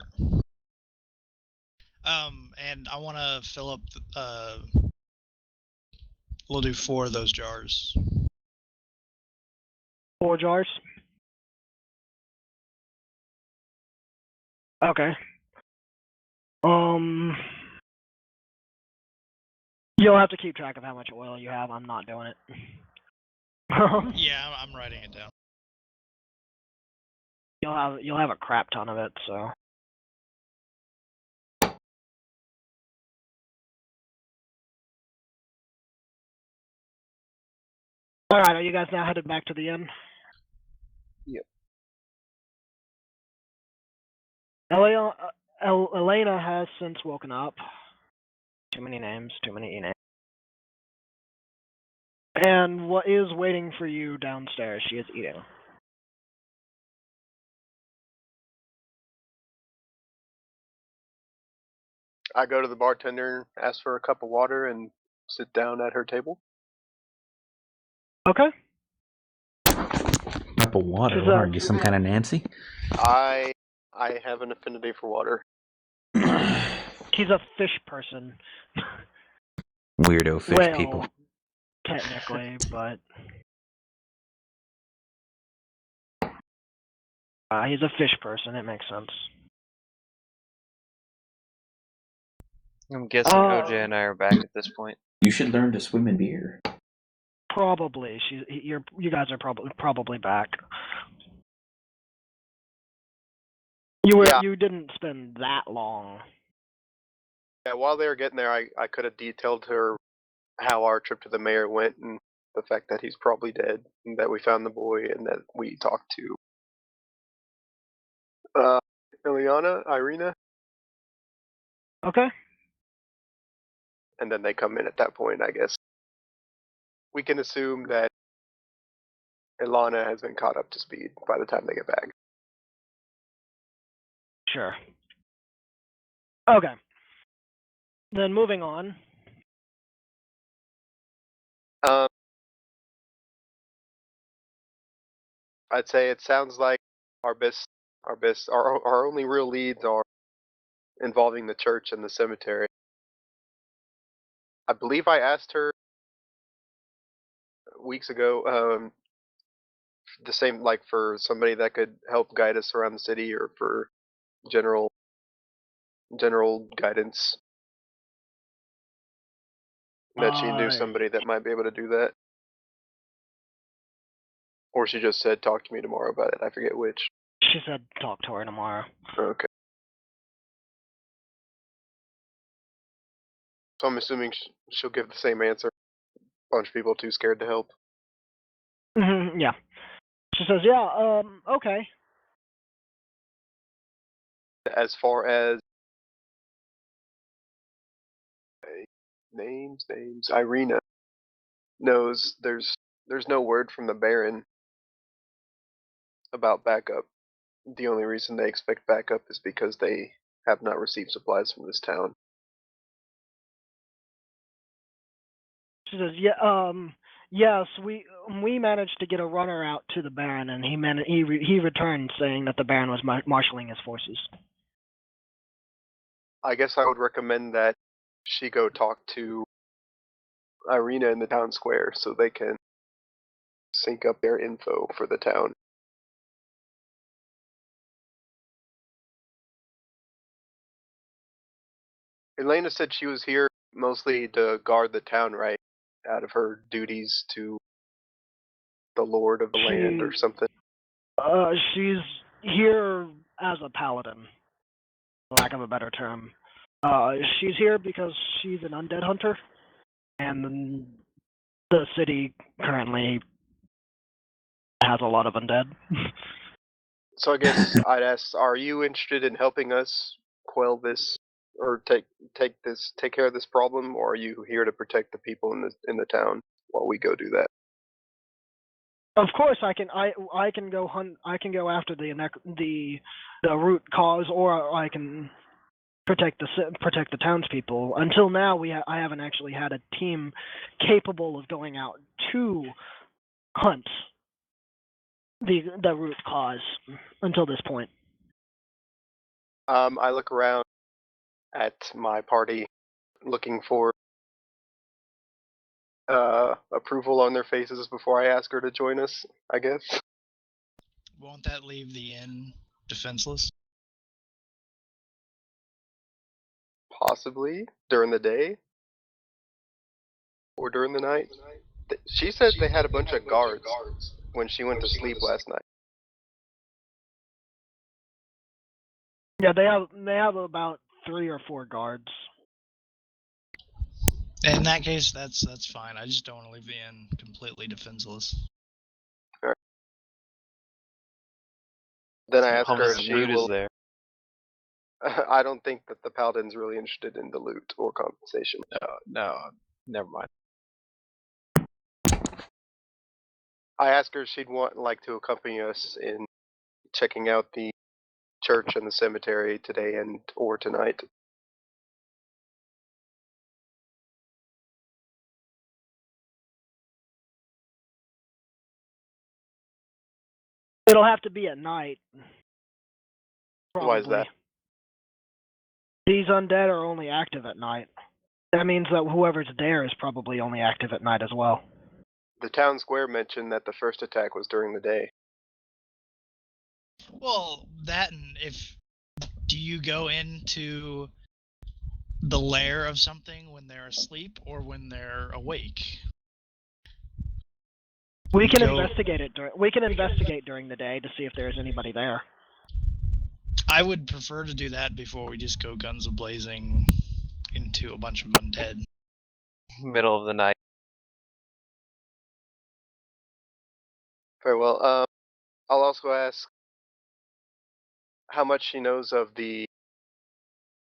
And I want to fill up. We'll do 4 of those jars. 4 jars. Okay. You'll have to keep track of how much oil you have. I'm not doing it. Yeah, I'm writing it down. You'll have a crap ton of it, so. Alright, are you guys now headed back to the inn? Yep. Elena has since woken up. Too many names, too many names. And what is waiting for you downstairs? She is eating. I go to the bartender, ask for a cup of water, and sit down at her table. Okay. Cup of water. She's What are you, some kind of Nancy? I have an affinity for water. She's a fish person. Weirdo fish Well, people. technically, but he's a fish person. It makes sense. I'm guessing OJ and I are back at this point. You should learn to swim in beer. Probably. You guys are probably back. You didn't spend that long. Yeah, while they were getting there, I could have detailed to her how our trip to the mayor went and the fact that he's probably dead, and that we found the boy, and that we talked to Irina, Okay. and then they come in at that point, I guess. We can assume that Ilana has been caught up to speed by the time they get back. Sure. Okay. Then moving on. I'd say it sounds like our only real leads are involving the church and the cemetery. I believe I asked her weeks ago, the same, like, for somebody that could help guide us around the city, or for general guidance. That she knew somebody that might be able to do that. Or she just said, talk to me tomorrow about it. I forget which. She said talk to her tomorrow. Okay. So I'm assuming she'll give the same answer. Bunch of people too scared to help. Yeah. She says, yeah, okay. As far as names, Irina knows there's no word from the Baron about backup. The only reason they expect backup is because they have not received supplies from this town. She says, yeah, yes, we managed to get a runner out to the Baron, and he returned saying that the Baron was marshaling his forces. I guess I would recommend that she go talk to Irina in the town square so they can sync up their info for the town. Elena said she was here mostly to guard the town, right? Out of her duties to the lord of the land or something. She's here as a paladin, for lack of a better term. She's here because she's an undead hunter, and the city currently has a lot of undead. So I guess I'd ask, are you interested in helping us quell this, or take care of this problem, or are you here to protect the people in the town while we go do that? Of course, I can go hunt. I can go after the root cause, or I can protect the townspeople. Until now, I haven't actually had a team capable of going out to hunt the root cause until this point. I look around at my party, looking for approval on their faces before I ask her to join us, I guess. Won't that leave the inn defenseless? Possibly during the day or during the night. She said they had a bunch of guards when she went to sleep last night. Yeah, they have about 3 or 4 guards. In that case, that's fine. I just don't want to leave the inn completely defenseless. Then I ask How her if much she loot is will. there? I don't think that the paladin's really interested in the loot or compensation. No, never mind. I asked her if she'd like to accompany us in checking out the church and the cemetery today or tonight. It'll have to be at night. Probably. Why is that? These undead are only active at night. That means that whoever's there is probably only active at night as well. The town square mentioned that the first attack was during the day. Well, that and do you go into the lair of something when they're asleep or when they're awake? We can Go- investigate it. We can investigate during the day to see if there's anybody there. I would prefer to do that before we just go guns a-blazing into a bunch of undead. Middle of the night. Very well. I'll also ask how much she knows of the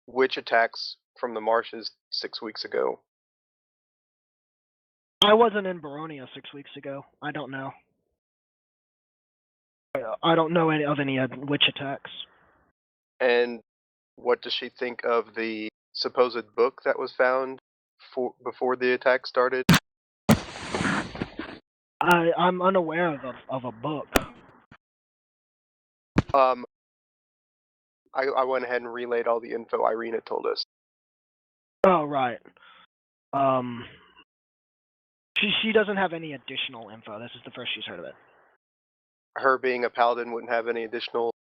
witch attacks from the marshes 6 weeks ago. I wasn't in Barovia 6 weeks ago. I don't know. I don't know of any witch attacks. And what does she think of the supposed book that was found before the attack started? I'm unaware of a book. I went ahead and relayed all the info Irene had told us. Oh, right. She doesn't have any additional info. This is the first she's heard of it. Her being a paladin wouldn't have any additional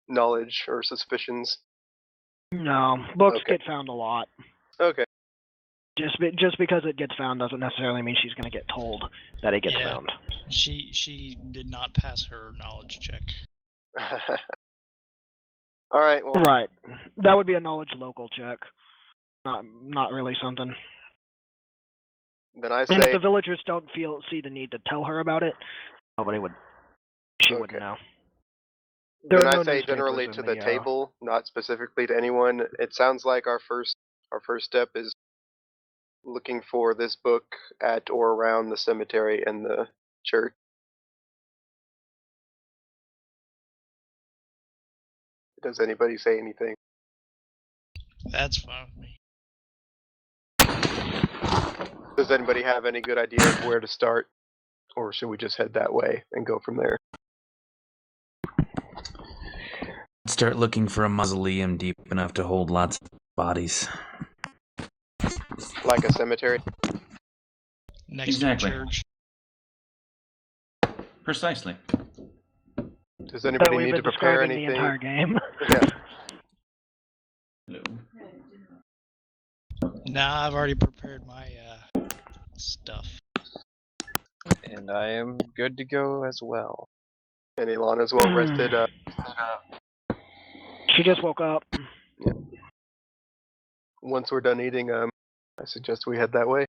knowledge or suspicions. No, books Okay. get found a lot. Okay. Just because it gets found doesn't necessarily mean she's going to get told that it gets found. She did not pass her knowledge check. All right. Well, Right. That would be a knowledge local check. Not really something. then I And if say the villagers don't see the need to tell her about it, nobody would. She Okay. wouldn't know. There then are I no say newspapers generally in to the the, table, not specifically to anyone. It sounds like our first step is looking for this book at or around the cemetery and the church. Does anybody say anything? That's fine with me. Does anybody have any good idea of where to start? Or should we just head that way and go from there? Start looking for a mausoleum deep enough to hold lots of bodies. Like a cemetery? Next Exactly. to a church. Precisely. Does that anybody we've need been to prepare describing anything? the entire game. Yeah. Hello. Nah, I've already prepared my stuff. And I am good to go as well. And Ilana's well rested. She just woke up. Once we're done eating, I suggest we head that way.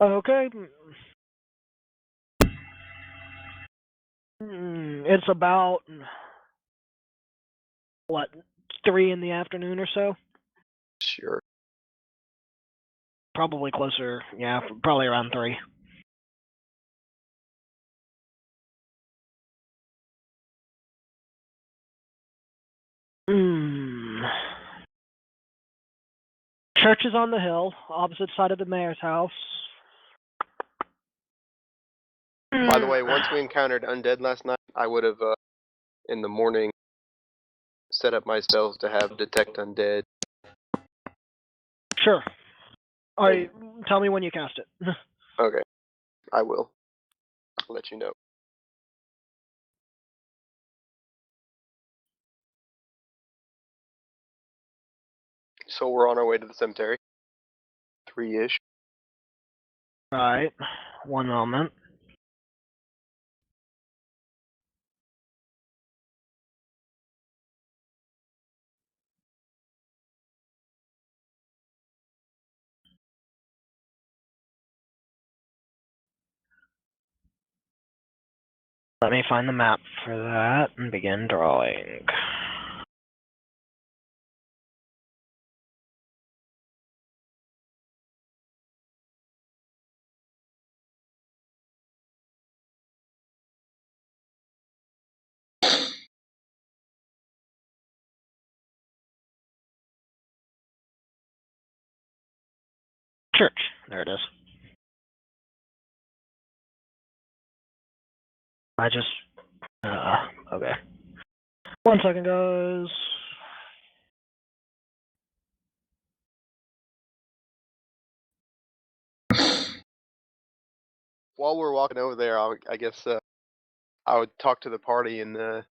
Okay. It's about, what, 3 in the afternoon or so? Sure. Probably closer, yeah, probably around 3. Church is on the hill, opposite side of the mayor's house. By the way, once we encountered undead last night, I would have, in the morning, set up my spells to have detect undead. Sure. Tell me when you cast it. Okay, I will. I'll let you know. So we're on our way to the cemetery. 3-ish. Right. One moment. Let me find the map for that and begin drawing. Church. There it is. I just... okay. 1 second, guys. While we're walking over there, I guess I would talk to the party and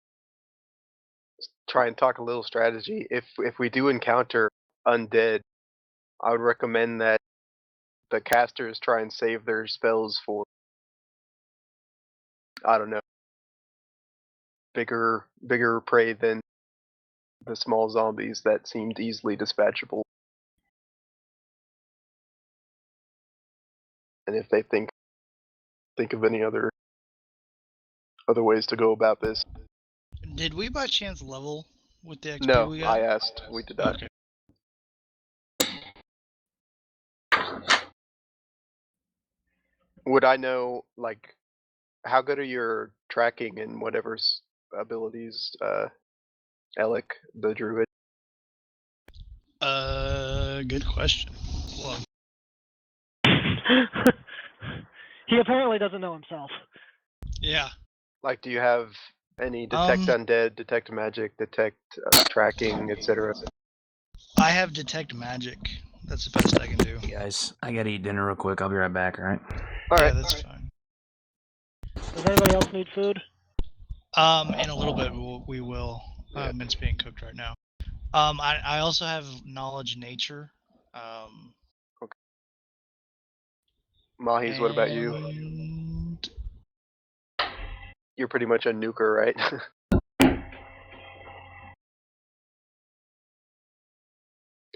try and talk a little strategy. If we do encounter undead, I would recommend that the casters try and save their spells for, I don't know, bigger prey than the small zombies that seemed easily dispatchable. And if they think of any other ways to go about this. Did we by chance level with the XP No, we got? I asked. We did not. Okay. Would I know, like, how good are your tracking and whatever's abilities, Elik, the Druid? Good question. Hold on. He apparently doesn't know himself. Yeah. Like, do you have any detect undead, detect magic, detect tracking, etc.? I have detect magic. That's the best I can do. Hey guys, I gotta eat dinner real quick. I'll be right back, alright? Yeah, that's fine. Does anybody else need food? In a little bit we will. It's being cooked right now. I also have knowledge nature. Okay. Mahes, what about you? And You're pretty much a nuker, right?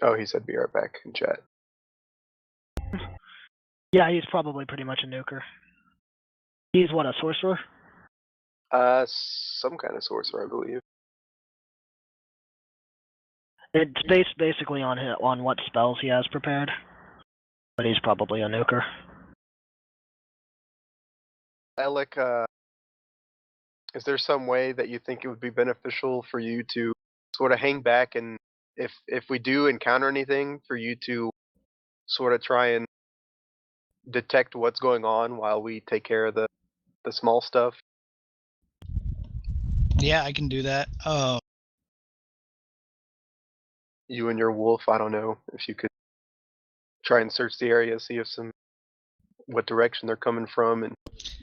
Oh, he said be right back in chat. Yeah, he's probably pretty much a nuker. He's what, a sorcerer? Some kind of sorcerer, I believe. It's based basically on what spells he has prepared. But he's probably a nuker. Elik, is there some way that you think it would be beneficial for you to sort of hang back and if we do encounter anything, for you to sort of try and detect what's going on while we take care of the small stuff? yeah, I can do that. You and your wolf, I don't know if you could try and search the area, see if what direction they're coming from, and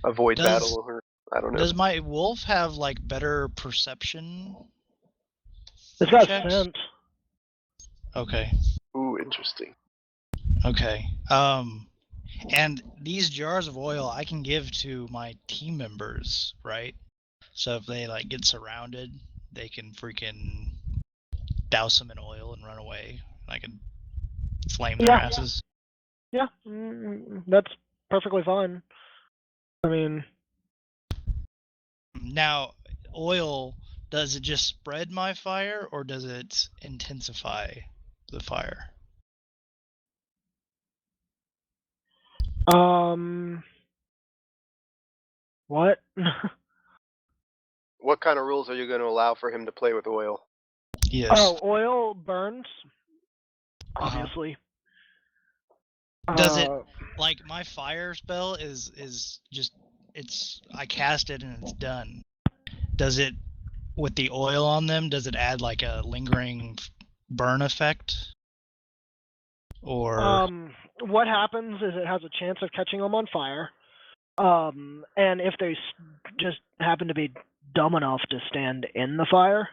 avoid battle, or I don't know. Does my wolf have like better perception? It's got checks? scent. Okay. Ooh, interesting. Okay. And these jars of oil I can give to my team members, right? So if they like get surrounded, they can freaking douse them in oil and run away. I can flame their asses. Yeah, that's perfectly fine. I mean, now, oil, does it just spread my fire or does it intensify the fire? what? What kind of rules are you going to allow for him to play with oil? Yes. Oh, oil burns. Obviously. Does it, like, my fire spell is just, I cast it and it's done. Does it, with the oil on them, does it add like a lingering burn effect? Or what happens is it has a chance of catching them on fire. And if they just happen to be dumb enough to stand in the fire,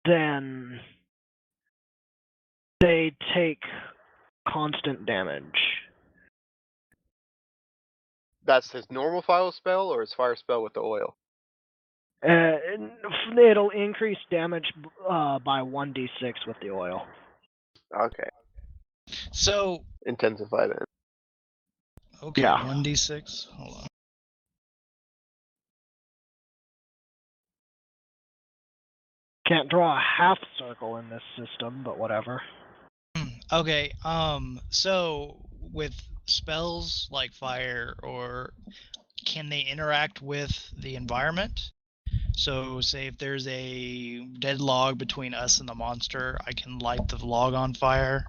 then they take constant damage. That's his normal fire spell, or his fire spell with the oil? It'll increase damage by 1d6 with the oil. Okay. So intensify then. Okay, Yeah. 1d6. Hold on. Can't draw a half circle in this system, but whatever. Okay, so with spells like fire, or can they interact with the environment? So say if there's a dead log between us and the monster, I can light the log on fire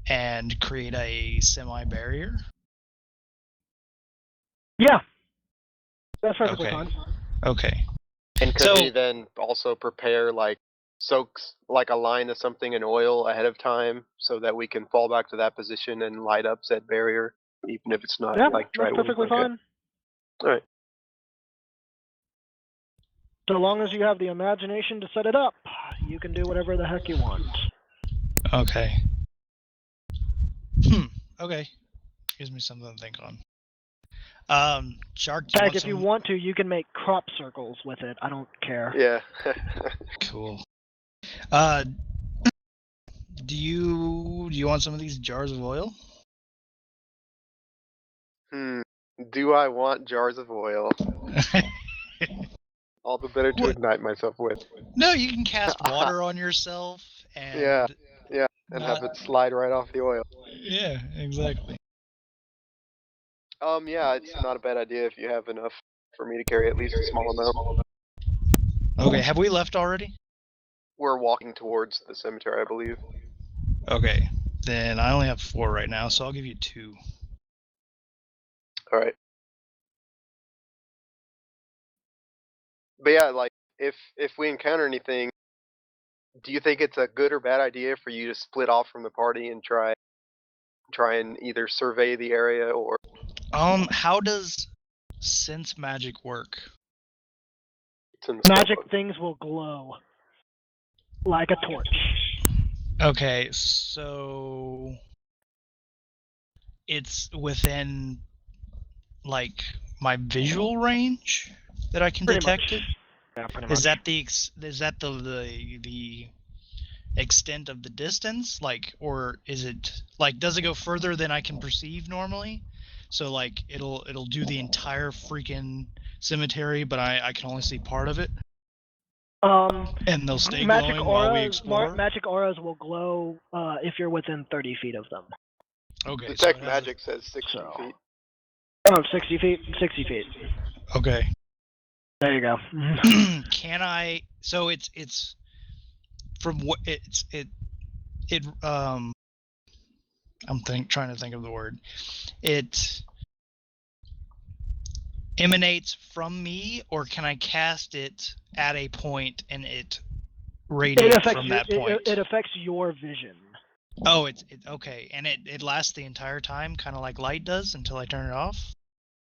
and create a semi-barrier? Yeah. That's perfectly Okay. fine. Okay. And could So- he then also prepare like soaks like a line of something in oil ahead of time so that we can fall back to that position and light up said barrier, even if it's not Yeah, like dry that's wood? perfectly Okay. fine. Alright. So long as you have the imagination to set it up, you can do whatever the heck you want. Okay. Okay. Gives me something to think on. Shark, do In you fact, want if you some? want to, you can make crop circles with it. I don't care. Yeah. Cool. Do you want some of these jars of oil? Do I want jars of oil? All the better to What? ignite myself with. No, you can cast water on yourself and Yeah, and have it slide right off the oil. Yeah, exactly. Yeah, it's not a bad idea if you have enough for me to carry at least a small amount. Okay, have we left already? We're walking towards the cemetery, I believe. Okay, then I only have 4 right now, so I'll give you 2. Alright. But yeah, like, if we encounter anything, do you think it's a good or bad idea for you to split off from the party and try and either survey the area or... How does sense magic work? It's in the Magic spellbook. things will glow like a torch. Okay, so it's within like my visual range that I can Pretty detect much. it. Yeah, pretty much. Is that the extent of the distance, like, or is it like, does it go further than I can perceive normally? So like it'll do the entire freaking cemetery, but I can only see part of it, and they'll stay magic glowing while we auras, explore. magic auras will glow if you're within 30 feet of them. Okay, Detect so it has magic says 60 feet. Oh, 60 feet? 60 feet. Okay. There you go. Can I? So it's from what it I'm trying to think of the word. It emanates from me, or can I cast it at a point and it radiates from that point? It affects your vision. Oh, it's okay, and it lasts the entire time, kind of like light does, until I turn it off.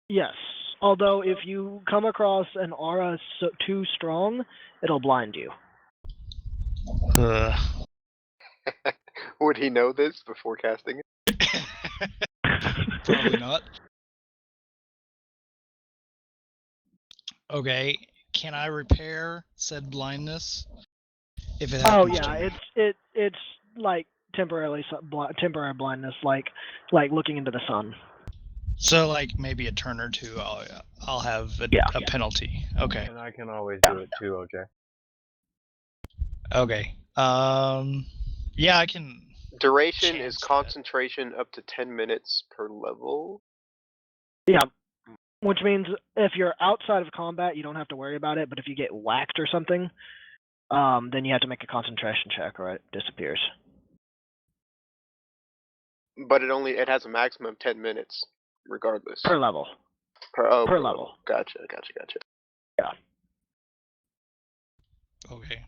Yes. Although if you come across an aura too strong, it'll blind you. Would he know this before casting it? Probably not. Okay, can I repair said blindness if it happens? Oh yeah, it's like temporary blindness, like looking into the sun. So like maybe a turn or two, I'll have a penalty. Okay. And I can always do it too, OJ. Okay. Yeah, I can. Duration is chance that. concentration up to 10 minutes per level. Yeah. Which means if you're outside of combat, you don't have to worry about it. But if you get whacked or something, then you have to make a concentration check, or it disappears. But it has a maximum of 10 minutes, regardless. Per level. Per level. Gotcha. Yeah. Okay.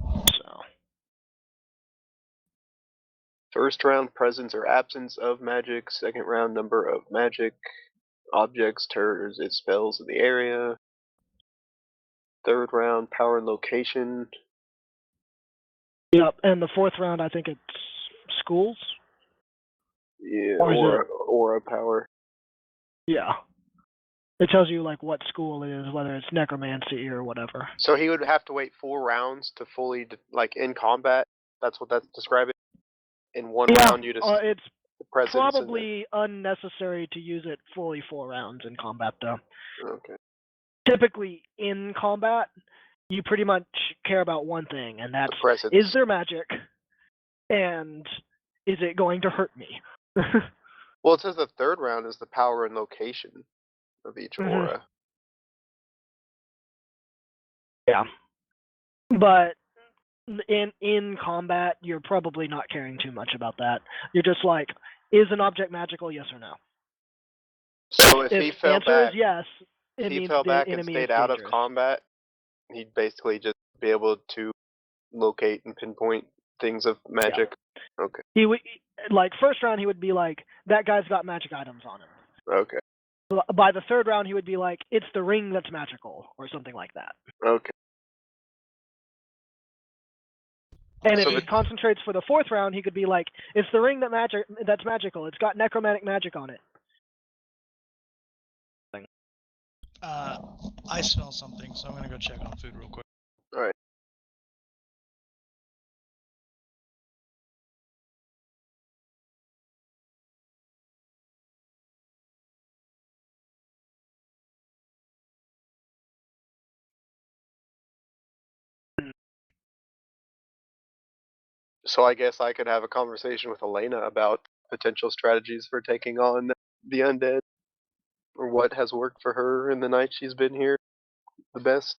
So. First round, presence or absence of magic. Second round, number of magic objects, turns, its spells in the area. Third round, power and location. Yep, and the fourth round, I think it's schools. Yeah, Or is aura power. Yeah. It tells you like what school it is, whether it's necromancy or whatever. So he would have to wait 4 rounds to fully, like in combat. That's what that's describing. In one round, you just it's the presence. probably unnecessary to use it fully 4 rounds in combat, though. Okay. typically in combat, you pretty much care about one thing, and that's, presence. is there magic, and is it going to hurt me? Well, it says the third round is the power and location of each Mhm. aura. Yeah. But in combat, you're probably not caring too much about that. You're just like, is an object magical, yes or no? So if If he the fell answer back, is yes, if it he means fell the back and enemy stayed is out of dangerous. combat, he'd basically just be able to locate and pinpoint things of magic. Okay. He would, like, first round, he would be like, that guy's got magic items on him. Okay. By the third round, he would be like, it's the ring that's magical, or something like that. Okay. And So if he concentrates for the fourth round, he could be like, it's the ring that's magical. It's got necromantic magic on it. I smell something, so I'm gonna go check on food real quick. All right. So I guess I could have a conversation with Elena about potential strategies for taking on the undead, or what has worked for her in the night she's been here the best.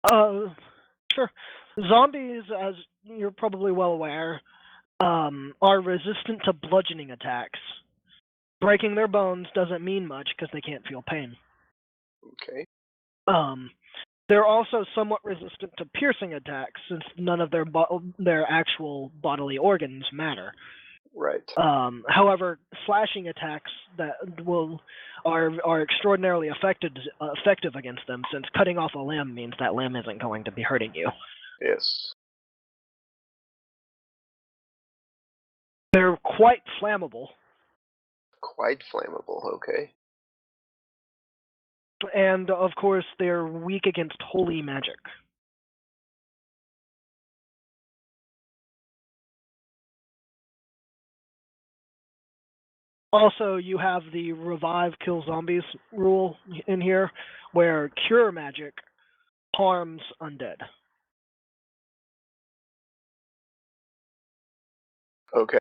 Sure. Zombies, as you're probably well aware, are resistant to bludgeoning attacks. Breaking their bones doesn't mean much because they can't feel pain. Okay. They're also somewhat resistant to piercing attacks since none of their actual bodily organs matter. Right. However, slashing attacks that are extraordinarily effective against them, since cutting off a limb means that limb isn't going to be hurting you. Yes. They're quite flammable, Quite flammable. Okay. and of course, they're weak against holy magic. Also, you have the revive kill zombies rule in here, where cure magic harms undead. Okay.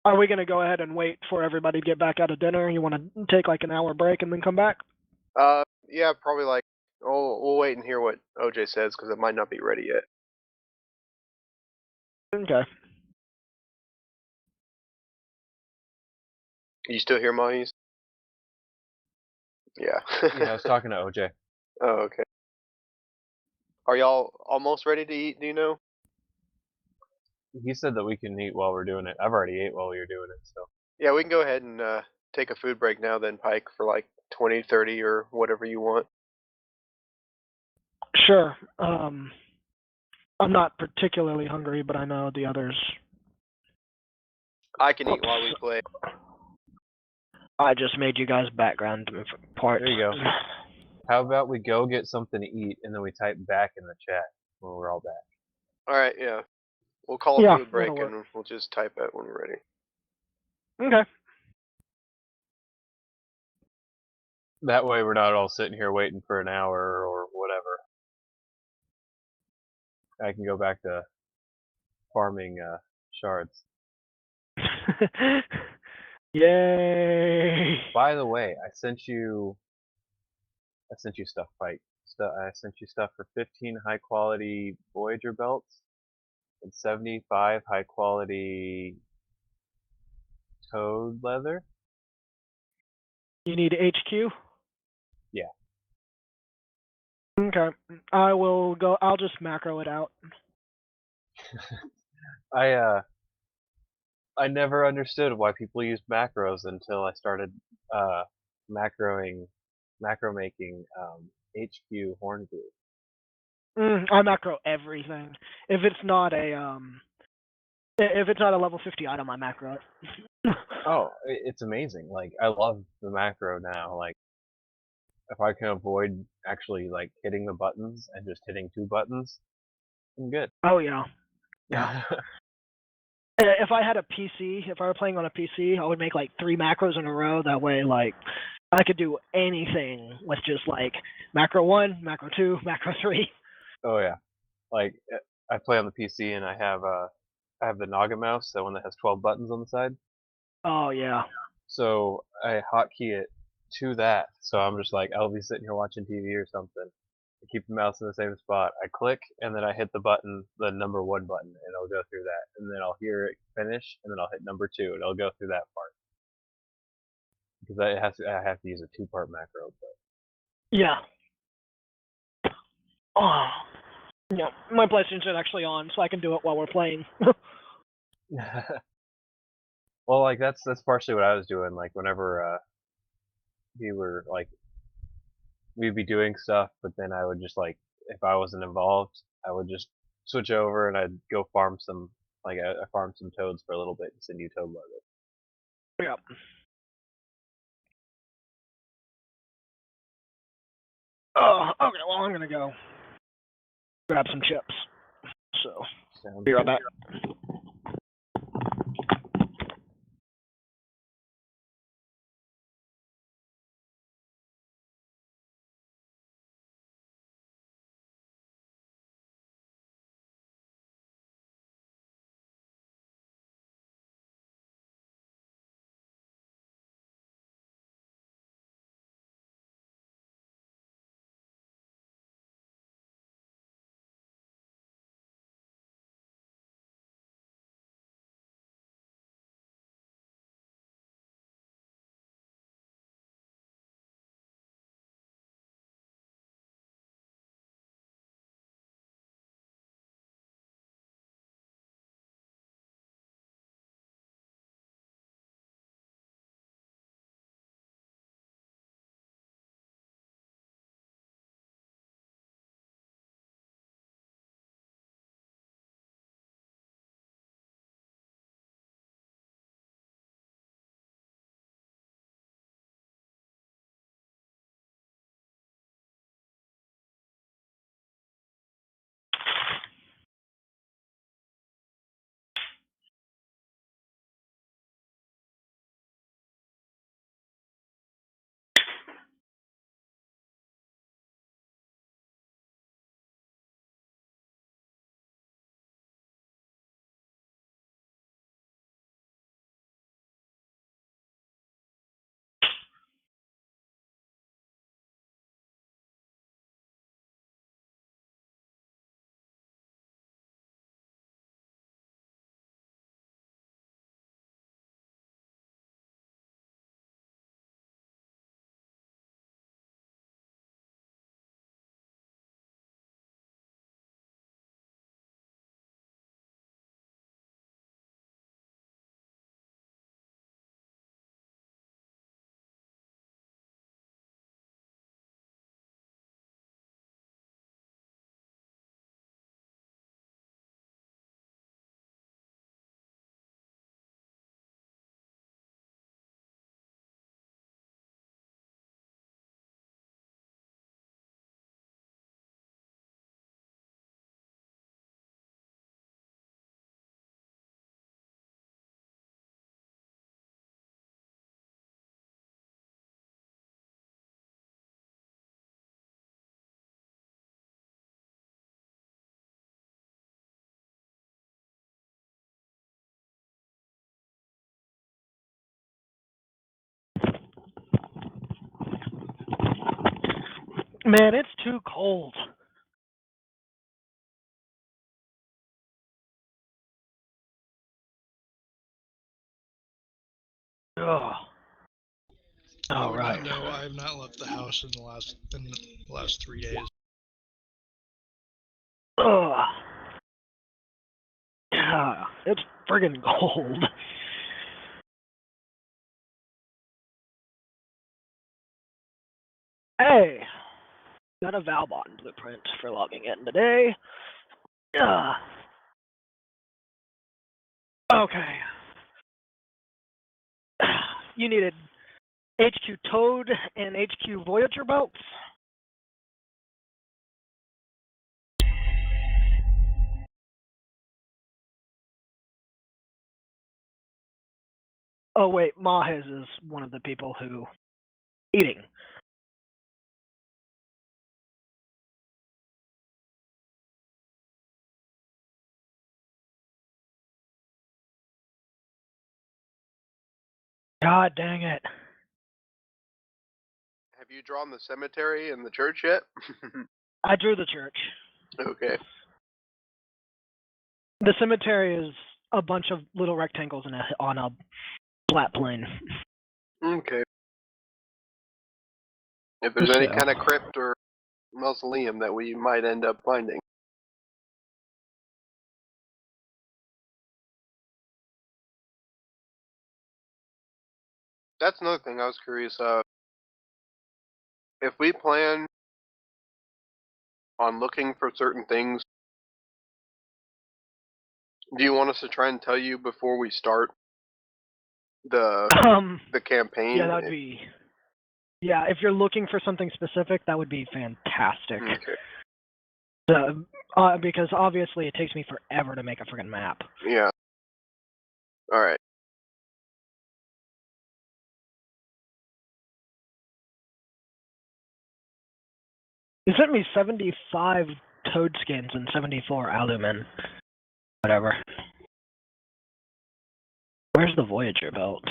Are we going to go ahead and wait for everybody to get back out of dinner? You want to take like an hour break and then come back? Yeah, probably like. Oh, we'll wait and hear what OJ says because it might not be ready yet. Okay. You still hear Mahes? Yeah. Yeah, I was talking to OJ. Oh, okay. Are y'all almost ready to eat? Do you know? He said that we can eat while we're doing it. I've already ate while we were doing it, so. Yeah, we can go ahead and take a food break now, then, Pike, for like 20, 30, or whatever you want. Sure. I'm not particularly hungry, but I know the others. I can eat while we play. I just made you guys background parts. There you go. How about we go get something to eat and then we type back in the chat when we're all back. Alright, yeah. We'll call a Yeah, food break that'll work. and we'll just type it when we're ready. Okay. That way we're not all sitting here waiting for an hour or whatever. I can go back to farming shards. Yay! By the way, I sent you stuff, Pike. I sent you stuff for 15 high quality Voyager belts and 75 high quality toad leather. You need HQ? Yeah. Okay. I will go. I'll just macro it out. I never understood why people use macros until I started macro making HQ horn glue. I macro everything. If it's not a level 50 item, I macro it. Oh, it's amazing. Like I love the macro now. Like if I can avoid actually like hitting the buttons and just hitting 2 buttons, I'm good. Oh yeah. Yeah. If I had a PC, if I were playing on a PC, I would make like 3 macros in a row. That way, like, I could do anything with just like macro 1, macro 2, macro 3. Oh yeah, like I play on the PC and I have the Naga mouse, that one that has 12 buttons on the side. Oh yeah. So I hotkey it to that. So I'm just like, I'll be sitting here watching TV or something. I keep the mouse in the same spot. I click and then I hit the button, the number 1 button, and I'll go through that. And then I'll hear it finish, and then I'll hit number 2, and I'll go through that part. Because I have to use a 2-part macro. Yeah. Oh. Yeah. My PlayStation's actually on, so I can do it while we're playing. But well, like that's partially what I was doing. Like whenever we were like, we'd be doing stuff, but then I would just like, if I wasn't involved, I would just switch over and I'd go farm some, like I farmed some toads for a little bit, just a new toad logo. Yeah. Oh, okay. Well, I'm gonna go grab some chips. So, Sounds be right good. back. Man, it's too cold. Ugh. All right. No, I have not left the house in the last 3 days. Ugh. Yeah, it's friggin' cold. Hey, got a Valbon blueprint for logging in today. Ugh. Okay. You needed HQ Toad and HQ Voyager belts. Oh wait, Mahes is one of the people who eating. God dang it. Have you drawn the cemetery and the church yet? I drew the church. Okay. The cemetery is a bunch of little rectangles on a flat plane. Okay. If there's any So. kind of crypt or mausoleum that we might end up finding. That's another thing I was curious of. If we plan on looking for certain things, do you want us to try and tell you before we start the campaign? Yeah, that would be. Yeah, if you're looking for something specific, that would be fantastic. Okay. Because obviously it takes me forever to make a friggin' map. Yeah. All right. You sent me 75 toad skins and 74 alumin. Whatever. Where's the Voyager belt?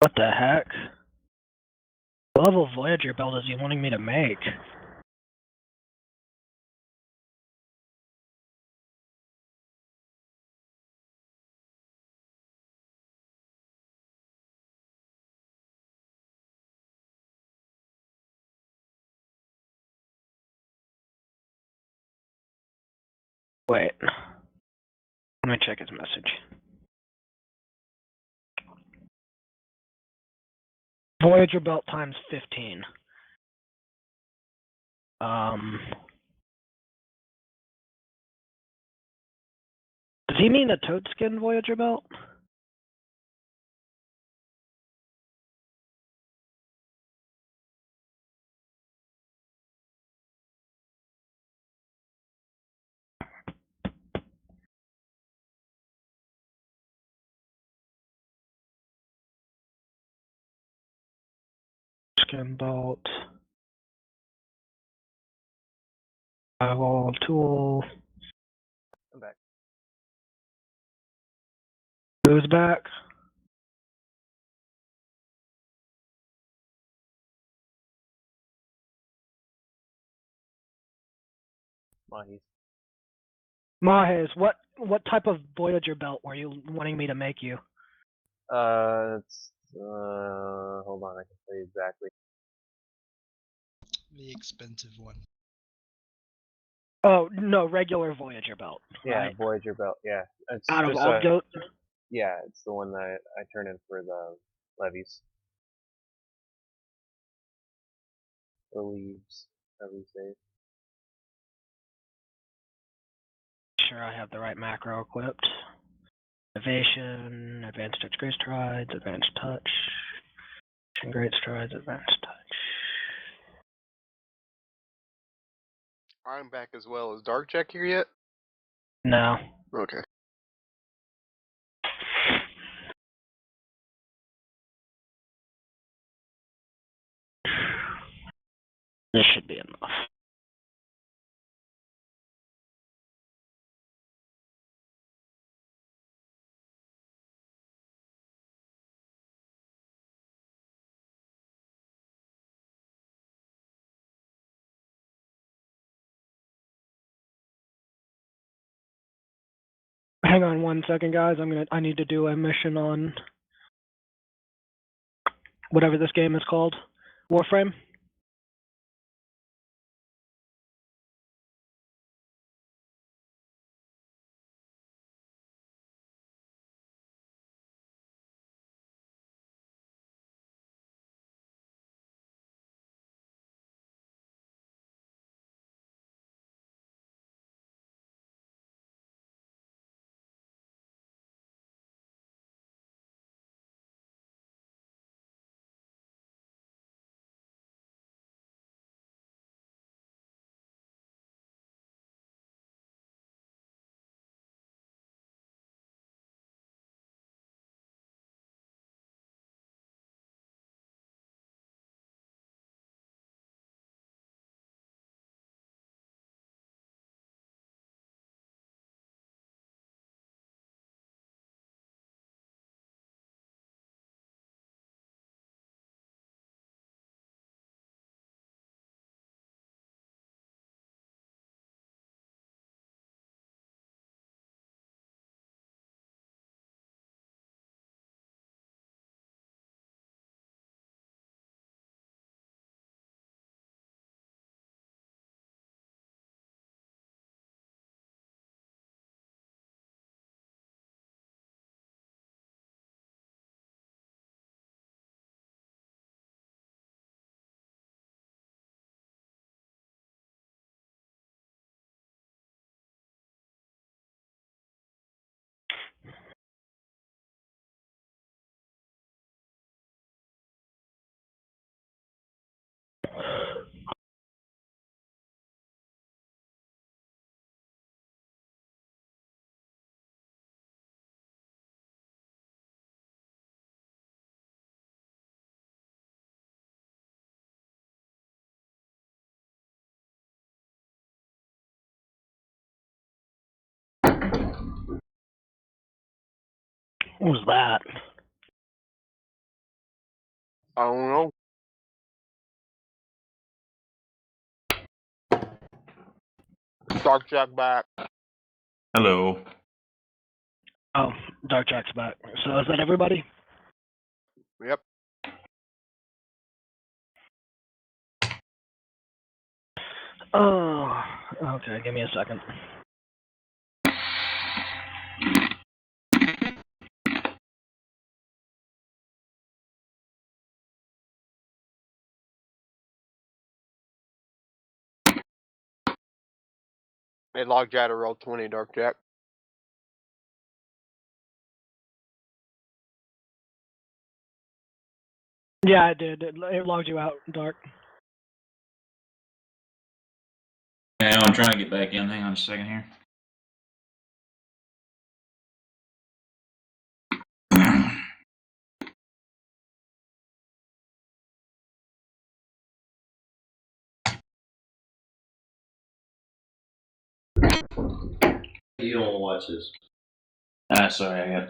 What the heck? What level Voyager belt is he wanting me to make? Wait. Let me check his message. Voyager belt times 15. Does he mean a toad skin Voyager belt? Skin belt. Survival tool. I'm back. Who's back? Mahes. Mahes, what type of Voyager belt were you wanting me to make you? Hold on, I can tell you exactly. The expensive one. Oh, no, regular Voyager belt. Yeah, Right? Voyager belt. Yeah, it's Out of just all goat? yeah, it's the one that I turn in for the levies. The leaves, however you say it. Sure, I have the right macro equipped. Evasion, advanced touch, great strides, advanced touch, great strides, advanced touch. I'm back as well. Is Dark Jack here yet? No. Okay. This should be enough. Hang on 1 second, guys. I need to do a mission on whatever this game is called. Warframe. What was that? I don't know. Dark Jack back. Hello. Oh, Dark Jack's back. So is that everybody? Yep. Oh, okay. Give me a second. They logged you out of roll 20, Dark Jack. Yeah, I did. It logged you out, Dark. Hey, I'm trying to get back in. Hang on a second here. You don't want to watch this. Sorry, I got.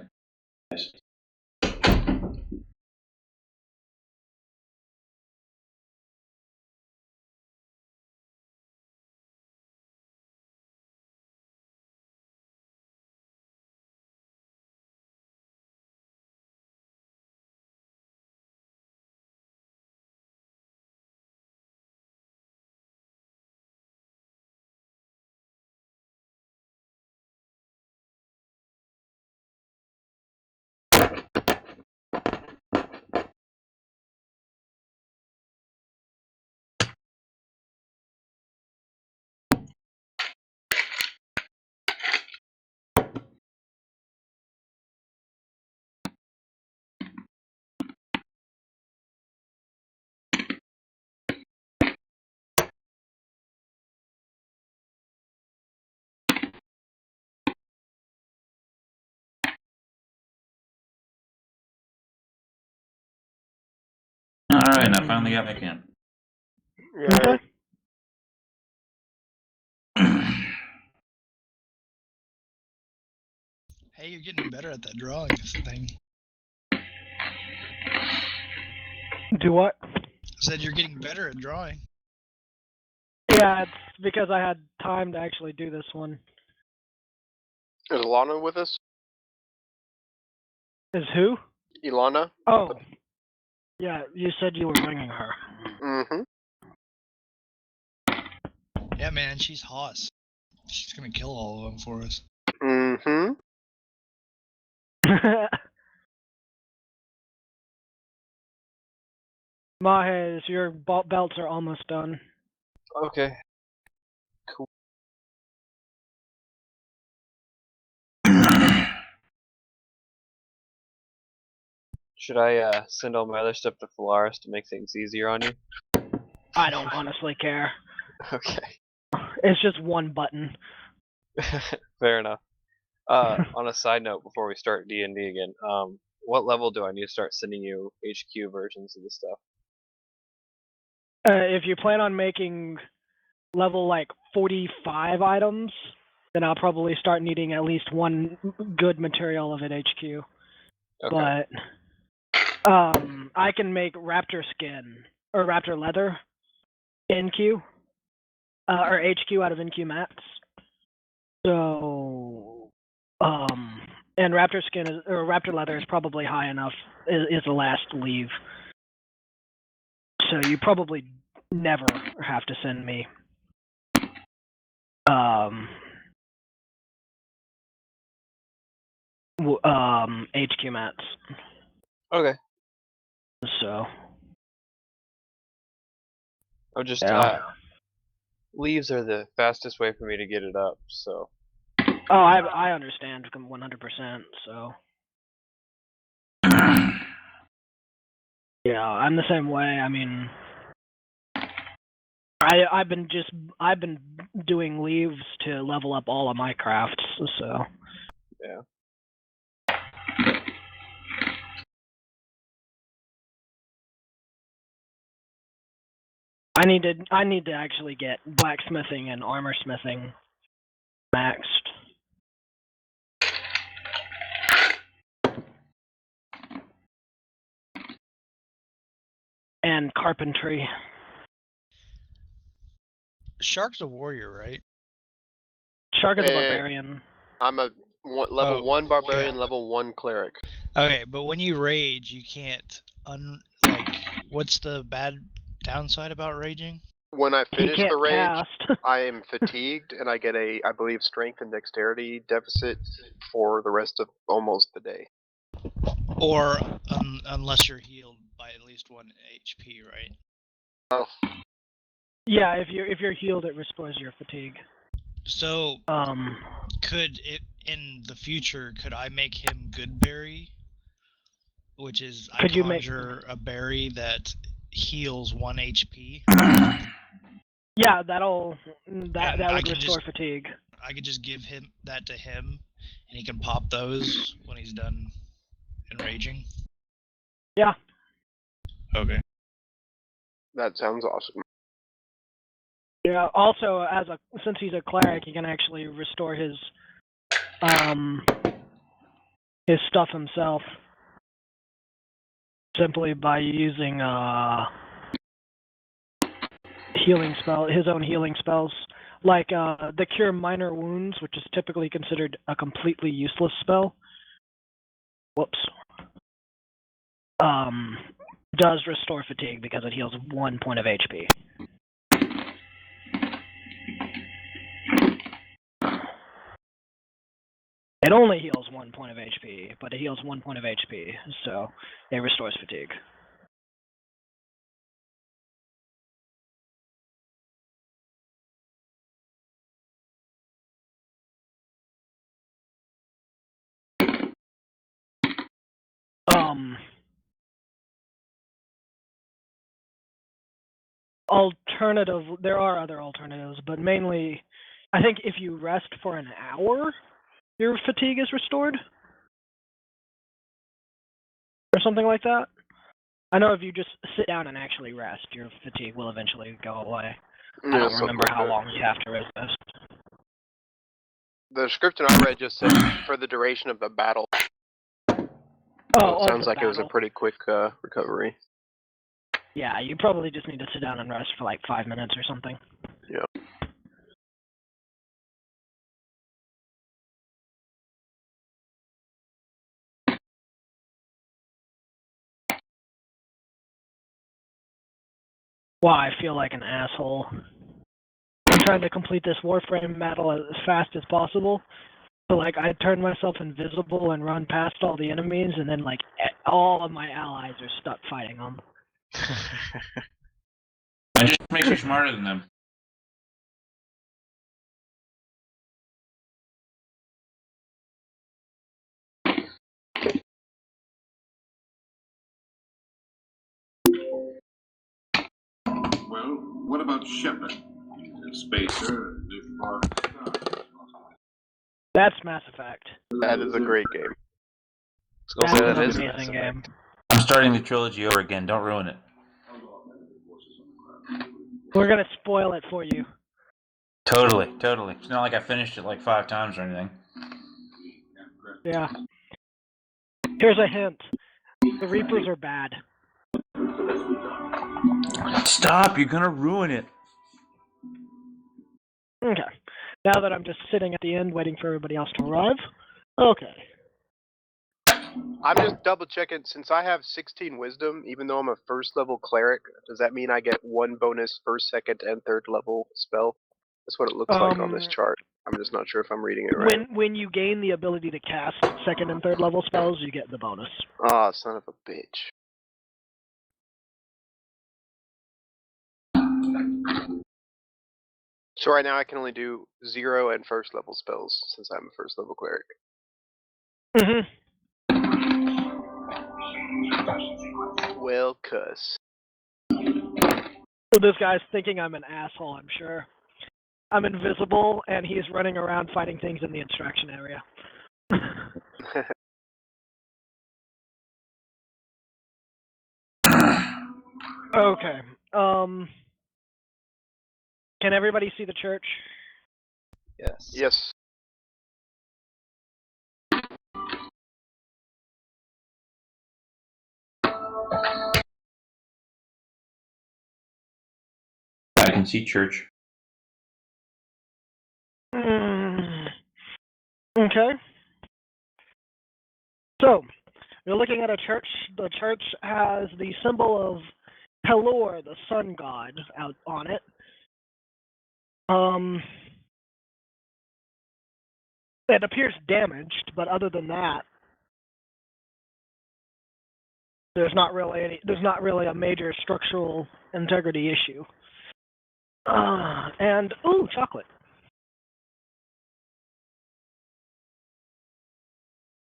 All right, I finally got back in. Yeah. Okay. Hey, you're getting better at that drawing thing. Do what? I said you're getting better at drawing. Yeah, it's because I had time to actually do this one. Is Ilana with us? Is who? Ilana? Oh. Yeah, you said you were ringing her. Mm-hmm. Yeah, man, she's Hoss. She's gonna kill all of them for us. Mm-hmm. Mahes, your belts are almost done. Okay. Cool. Should I send all my other stuff to Phalaris to make things easier on you? I don't honestly care. Okay. It's just one button. Fair enough. On a side note, before we start D&D again, what level do I need to start sending you HQ versions of the stuff? If you plan on making level like 45 items, then I'll probably start needing at least one good material of it HQ. Okay. But I can make raptor skin or raptor leather NQ or HQ out of NQ mats. So and raptor skin is, or raptor leather is probably high enough. Is the last leave. So you probably never have to send me HQ mats. Okay. So I'm just yeah. leaves are the fastest way for me to get it up, so. Oh, I understand 100%. So yeah, I'm the same way. I mean, I've been doing leaves to level up all of my crafts. So Yeah. I need to actually get blacksmithing and armor smithing maxed. and carpentry. Shark's a warrior, right? Shark is a Eh. barbarian. I'm a level Oh, 1 barbarian, yeah. level 1 cleric. Okay, but when you rage, you can't what's the bad downside about raging? When I He finish can't the rage, cast. I am fatigued, and I get a, I believe, strength and dexterity deficit for the rest of almost the day. Or unless you're healed by at least 1 HP, right? Oh, Yeah, if you're healed, it restores your fatigue. So could it in the future? Could I make him good berry? Which is I Could you make- conjure a berry that heals 1 HP. Yeah, that would I can restore just- fatigue. I could just give him that to him, and he can pop those when he's done enraging. Yeah. Okay. that sounds awesome. Yeah. Also, since he's a cleric, he can actually restore his stuff himself simply by using his own healing spells, like the Cure Minor Wounds, which is typically considered a completely useless spell. Whoops. Does restore fatigue because it heals 1 point of HP. It only heals 1 point of HP, but it heals 1 point of HP, so it restores fatigue. There are other alternatives, but mainly, I think if you rest for an hour, your fatigue is restored, or something like that. I know if you just sit down and actually rest, your fatigue will eventually go away. I don't remember how long you have to rest. The description I read just said for the duration of the battle. Oh, it sounds like it was a battle. pretty quick recovery. Yeah, you probably just need to sit down and rest for like 5 minutes or something. Yeah. Wow, I feel like an asshole. I'm trying to complete this Warframe battle as fast as possible. So, like, I turn myself invisible and run past all the enemies, and then, like, all of my allies are stuck fighting them. That just makes you smarter than them. Well, what about Shepard? Spacer, That's Mass Effect. That is a great game. Let's That's go say an that is amazing game. I'm starting the trilogy over again. Don't ruin it. We're gonna spoil it for you. Totally. It's not like I finished it like 5 times or anything. Yeah. Here's a hint. The Reapers are bad. Stop! You're gonna ruin it. Okay. Now that I'm just sitting at the end waiting for everybody else to arrive. Okay. I'm just double checking, since I have 16 wisdom, even though I'm a first level cleric, does that mean I get 1 bonus first, second, and third level spell? That's what it looks like on this chart. I'm just not sure if I'm reading it right. When you gain the ability to cast second and third level spells, you get the bonus. Ah, son of a bitch. So right now I can only do 0 and first level spells, since I'm a first level cleric. Mm-hmm. Well, cuss. So this guy's thinking I'm an asshole, I'm sure. I'm invisible, and he's running around fighting things in the instruction area. Okay. Can everybody see the church? Yes. Yes. see church. Okay. So, you're looking at a church. The church has the symbol of Pelor, the sun god, out on it. It appears damaged, but other than that, there's not really a major structural integrity issue. And ooh, chocolate.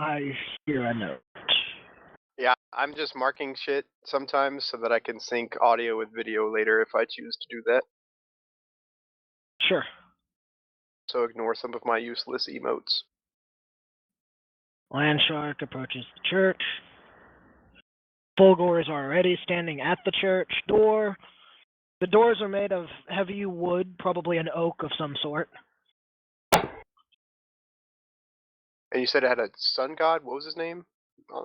I hear a note. Yeah, I'm just marking shit sometimes so that I can sync audio with video later if I choose to do that. Sure. So ignore some of my useless emotes. LandShark approaches the church. Fulgore is already standing at the church door. The doors are made of heavy wood, probably an oak of some sort. And you said it had a sun god? What was his name?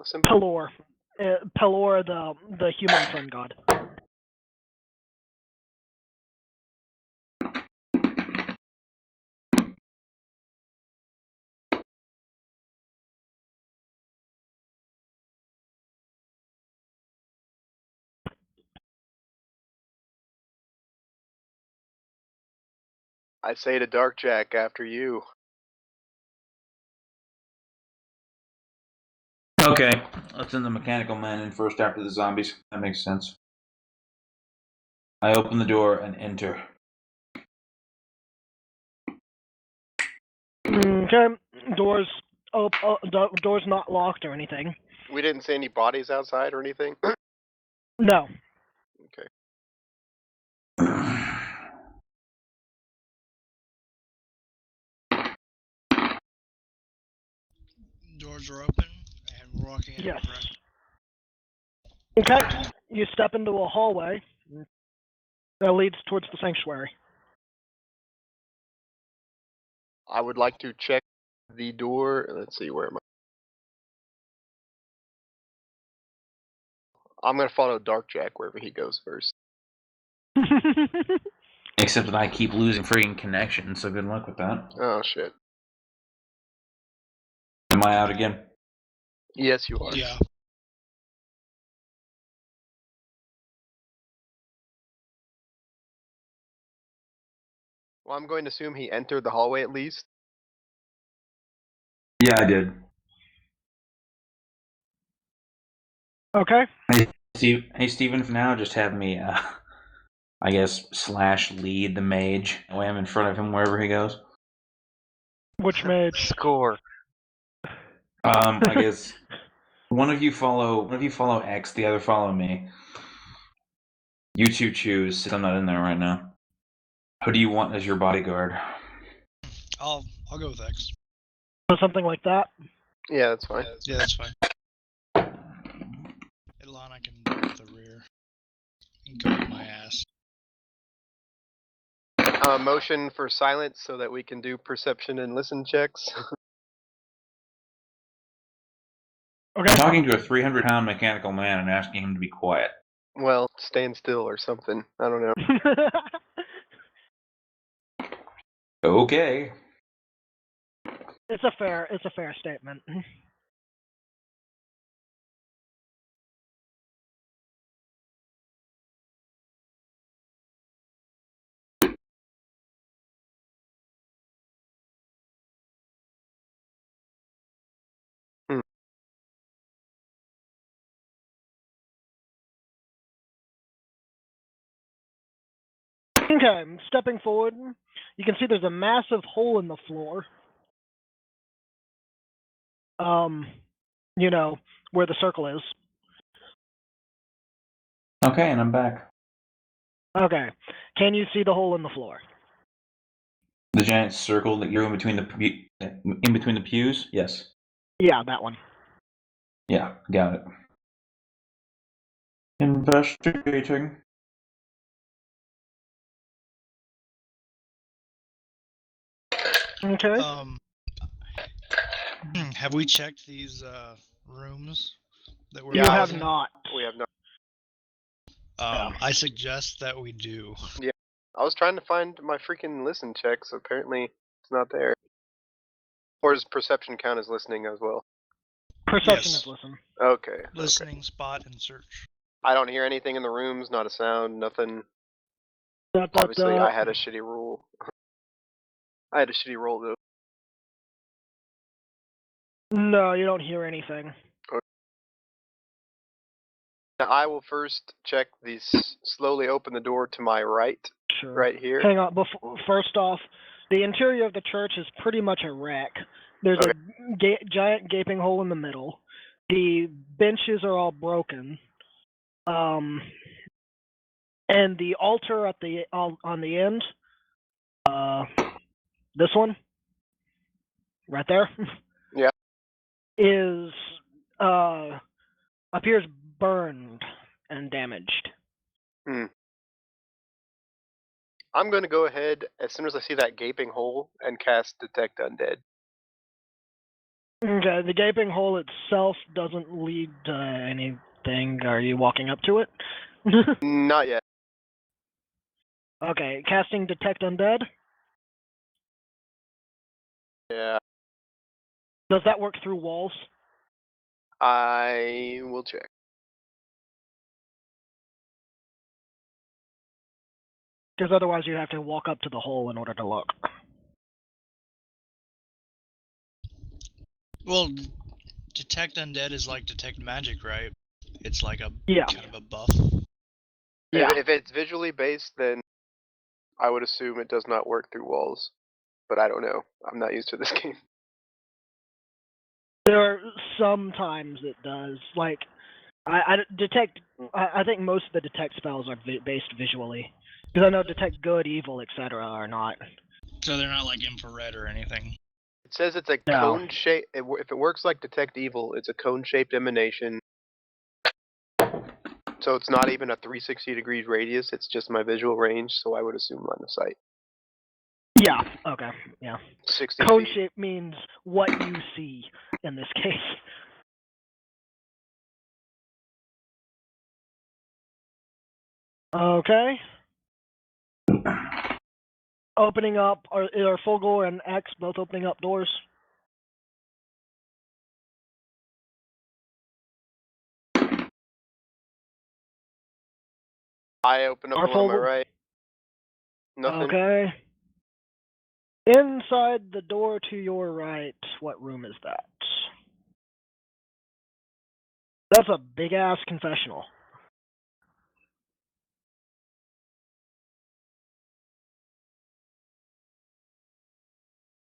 Symbol? Pelor. Pelor, the human sun god. I say to Darkjack after you. Okay, let's send the mechanical man in first after the zombies. That makes sense. I open the door and enter. Okay. Doors door's not locked or anything. We didn't see any bodies outside or anything? No. Okay. Doors are open, and we're walking in. Yes. Correct? Okay. You step into a hallway that leads towards the sanctuary. I would like to check the door. Let's see, where am I? I'm going to follow Darkjack wherever he goes first. Except that I keep losing freaking connection, so good luck with that. Oh, shit. Am I out again? Yes, you are. Yeah. Well, I'm going to assume he entered the hallway at least. Yeah, I did. Okay. Hey, Steven, for now, just have me, I guess, / lead the mage. That way I'm in front of him wherever he goes. Which mage? Score. I guess one of you follow Ecks, the other follow me. You two choose, since I'm not in there right now. Who do you want as your bodyguard? I'll go with X. Or something like that. Yeah, that's fine. Yeah, that's fine. Ilana can do the rear. You can go with my ass. Motion for silence so that we can do perception and listen checks. I'm Okay. talking to a 300-pound mechanical man and asking him to be quiet. Well, stand still or something. I don't know. Okay. It's a fair statement. Okay, stepping forward, you can see there's a massive hole in the floor. You know, where the circle is. Okay, and I'm back. Okay. Can you see the hole in the floor? The giant circle that you're in between the pews? Yes. Yeah, that one. Yeah, got it. Investigating. Okay. Have we checked these rooms that we're You Yeah, have not. We have no. I suggest that we do. Yeah. I was trying to find my freaking listen check, so apparently it's not there. Or does perception count as listening as well? Perception Yes. is listen. Okay. Listening, spot, and search. I don't hear anything in the rooms, not a sound, nothing. Dot, dot, Obviously, dot. I had a shitty roll. I had a shitty roll, though. No, you don't hear anything. Now, I will first check these. Slowly open the door to my right, Sure. right here. Hang on. First off, the interior of the church is pretty much a wreck. There's a giant gaping hole in the middle. The benches are all broken. And the altar at the on the end, this one, right there, Yeah. is appears burned and damaged. I'm going to go ahead as soon as I see that gaping hole and cast Detect Undead. Okay, the gaping hole itself doesn't lead to anything. Are you walking up to it? Not yet. Okay, casting Detect Undead. Yeah. Does that work through walls? I will check. Because otherwise you'd have to walk up to the hole in order to look. Well, detect undead is like detect magic, right? It's like a Yeah. kind of a buff. Yeah. If it's visually based, then I would assume it does not work through walls. But I don't know. I'm not used to this game. There are sometimes it does. Like, I think most of the detect spells are based visually. Because I know detect good, evil, etc. are not. So they're not like infrared or anything. It says it's a No. cone shape. If it works like Detect Evil, it's a cone-shaped emanation. So it's not even a 360 degrees radius. It's just my visual range. So I would assume line of sight. Yeah. Okay. Yeah. 60 Cone feet. shape means what you see in this case. Okay. Opening up, are Fulgore and Ecks both opening up doors? I open up the one on my Fulgore? right. Nothing. Okay. Inside the door to your right, what room is that? That's a big ass confessional.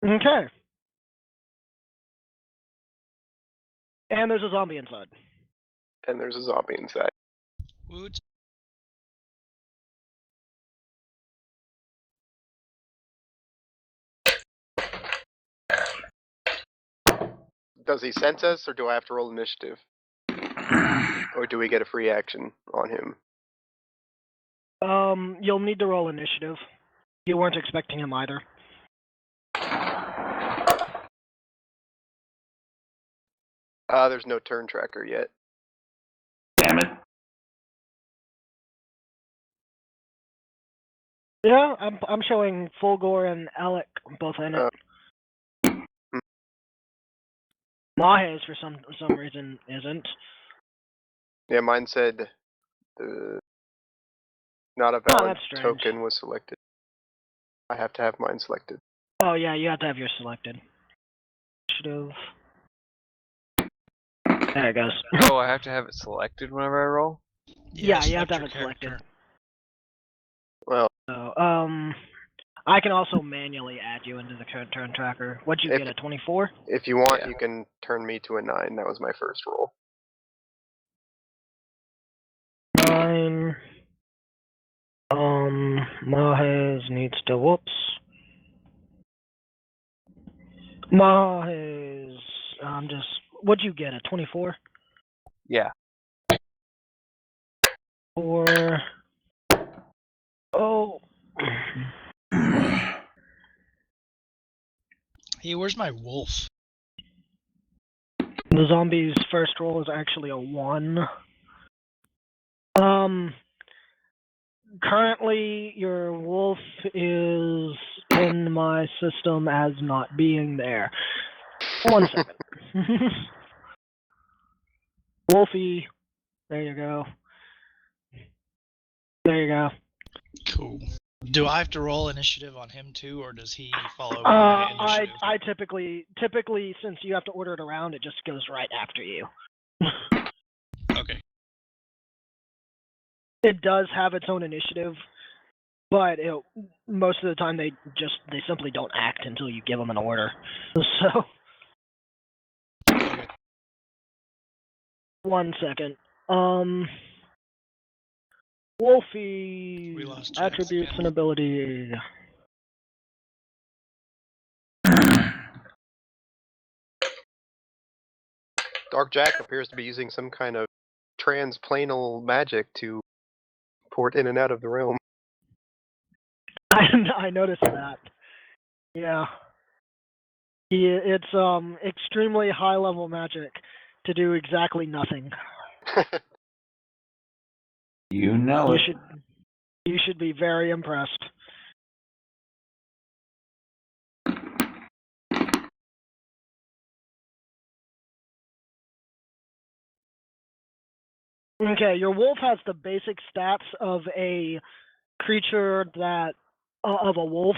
Okay. And there's a zombie inside. And there's a zombie inside. Woot. Does he sense us, or do I have to roll initiative? Or do we get a free action on him? You'll need to roll initiative. You weren't expecting him either. There's no turn tracker yet. Damn it. Yeah, I'm showing Fulgore and Elik both in it. Mahes for some reason isn't. Yeah, mine said not a Oh, valid that's strange. token was selected. I have to have mine selected. Oh yeah, you have to have yours selected. Initiative. There it goes. Oh, I have to have it selected whenever I roll? Yeah, you have select to have your it selected. character. Well, So, I can also manually add you into the current turn tracker. What'd you get, a 24? if you want, Yeah. you can turn me to a 9. That was my first roll. 9. Mahes needs to, whoops. Mahes, what'd you get, a 24? Yeah. 4. Oh. Hey, where's my wolf? The zombie's first roll is actually a 1. currently your wolf is in my system as not being there. 1 second. Wolfie, there you go. There you go. Cool. Do I have to roll initiative on him too, or does he follow my initiative? I typically, since you have to order it around, it just goes right after you. Okay. It does have its own initiative, but most of the time they simply don't act until you give them an order. So, 1 second. Wolfie We lost Jack attributes again. and ability. Dark Jack appears to be using some kind of transplanal magic to port in and out of the realm. I noticed that. Yeah. It's extremely high level magic to do exactly nothing. You know it. You should be very impressed. Okay, your wolf has the basic stats of a creature of a wolf,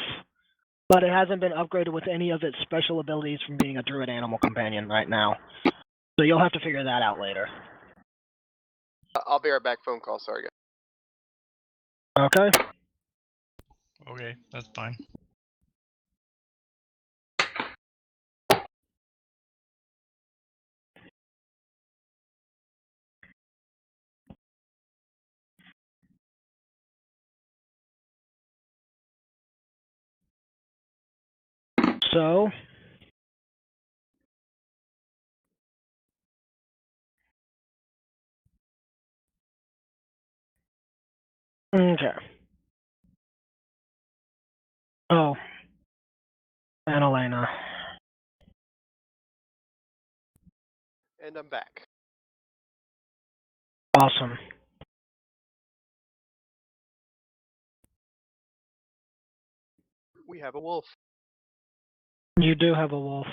but it hasn't been upgraded with any of its special abilities from being a druid animal companion right now. So you'll have to figure that out later. I'll be right back. Phone call. Sorry, guys. Okay. Okay, that's fine. So, okay. Oh, and Elena. And I'm back. Awesome. We have a wolf. You do have a wolf.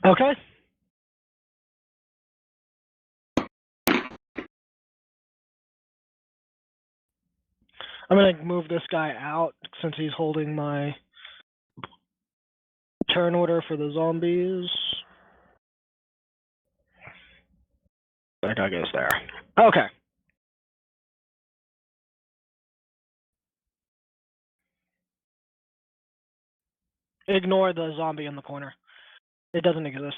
Okay. I'm gonna move this guy out since he's holding my turn order for the zombies. That guy goes there. Okay. Ignore the zombie in the corner. It doesn't exist.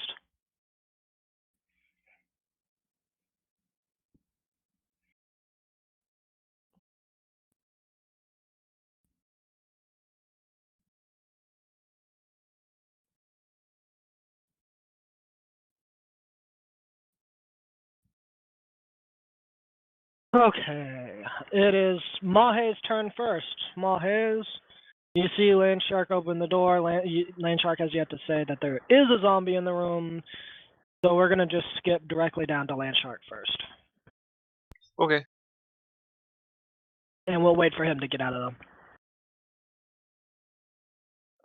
Okay. It is Mahes' turn first. Mahes, you see LandShark open the door. LandShark has yet to say that there is a zombie in the room, so we're gonna just skip directly down to LandShark first. Okay. And we'll wait for him to get out of them.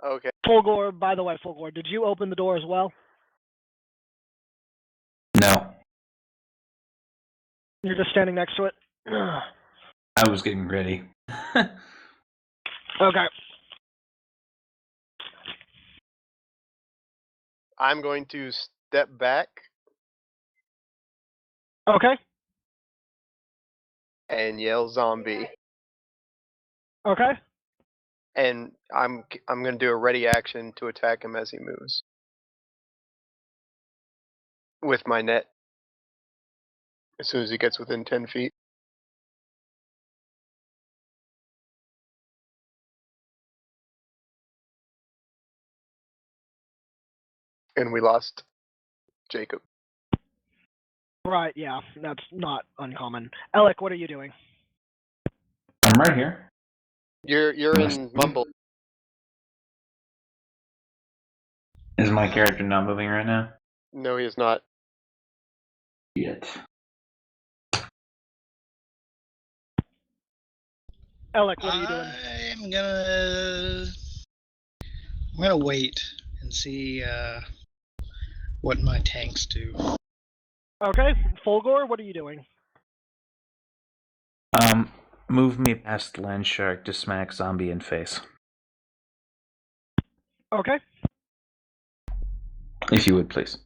Okay. Fulgore, by the way, Fulgore, did you open the door as well? No, You're just standing next to it? I was getting ready. Okay. I'm going to step back Okay. and yell zombie. Okay. And I'm going to do a ready action to attack him as he moves. With my net. As soon as he gets within 10 feet. And we lost Jacob. Right, yeah, that's not uncommon. Elik, what are you doing? I'm right here. You're in Mumble. Is my character not moving right now? No, he is not. Yet. Elik, what are you doing? I'm gonna wait and see what my tanks do. Okay, Fulgore, what are you doing? Move me past LandShark to smack zombie in face. Okay. If you would, please.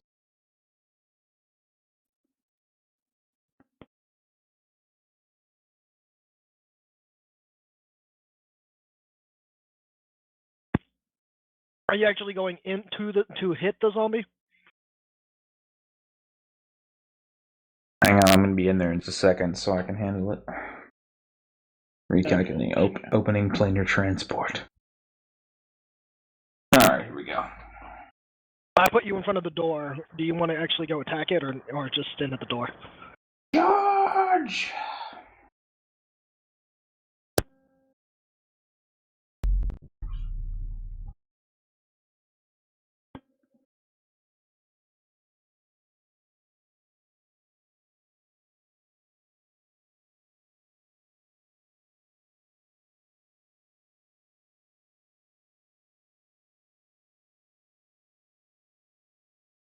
Are you actually going to hit the zombie? Hang on, I'm gonna be in there in just a second so I can handle it. Recalculating opening planar transport. Alright, here we go. I put you in front of the door. Do you want to actually go attack it or just stand at the door? Charge!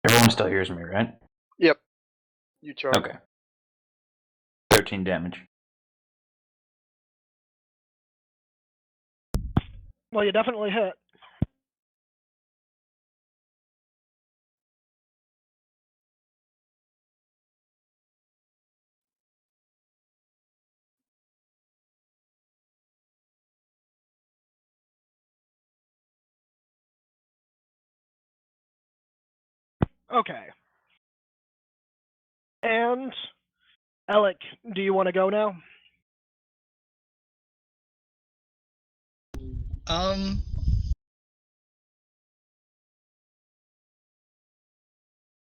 Everyone still hears me, right? Yep. You charge. Okay. 13 damage. Well, you definitely hit. Okay. And Elik, do you want to go now?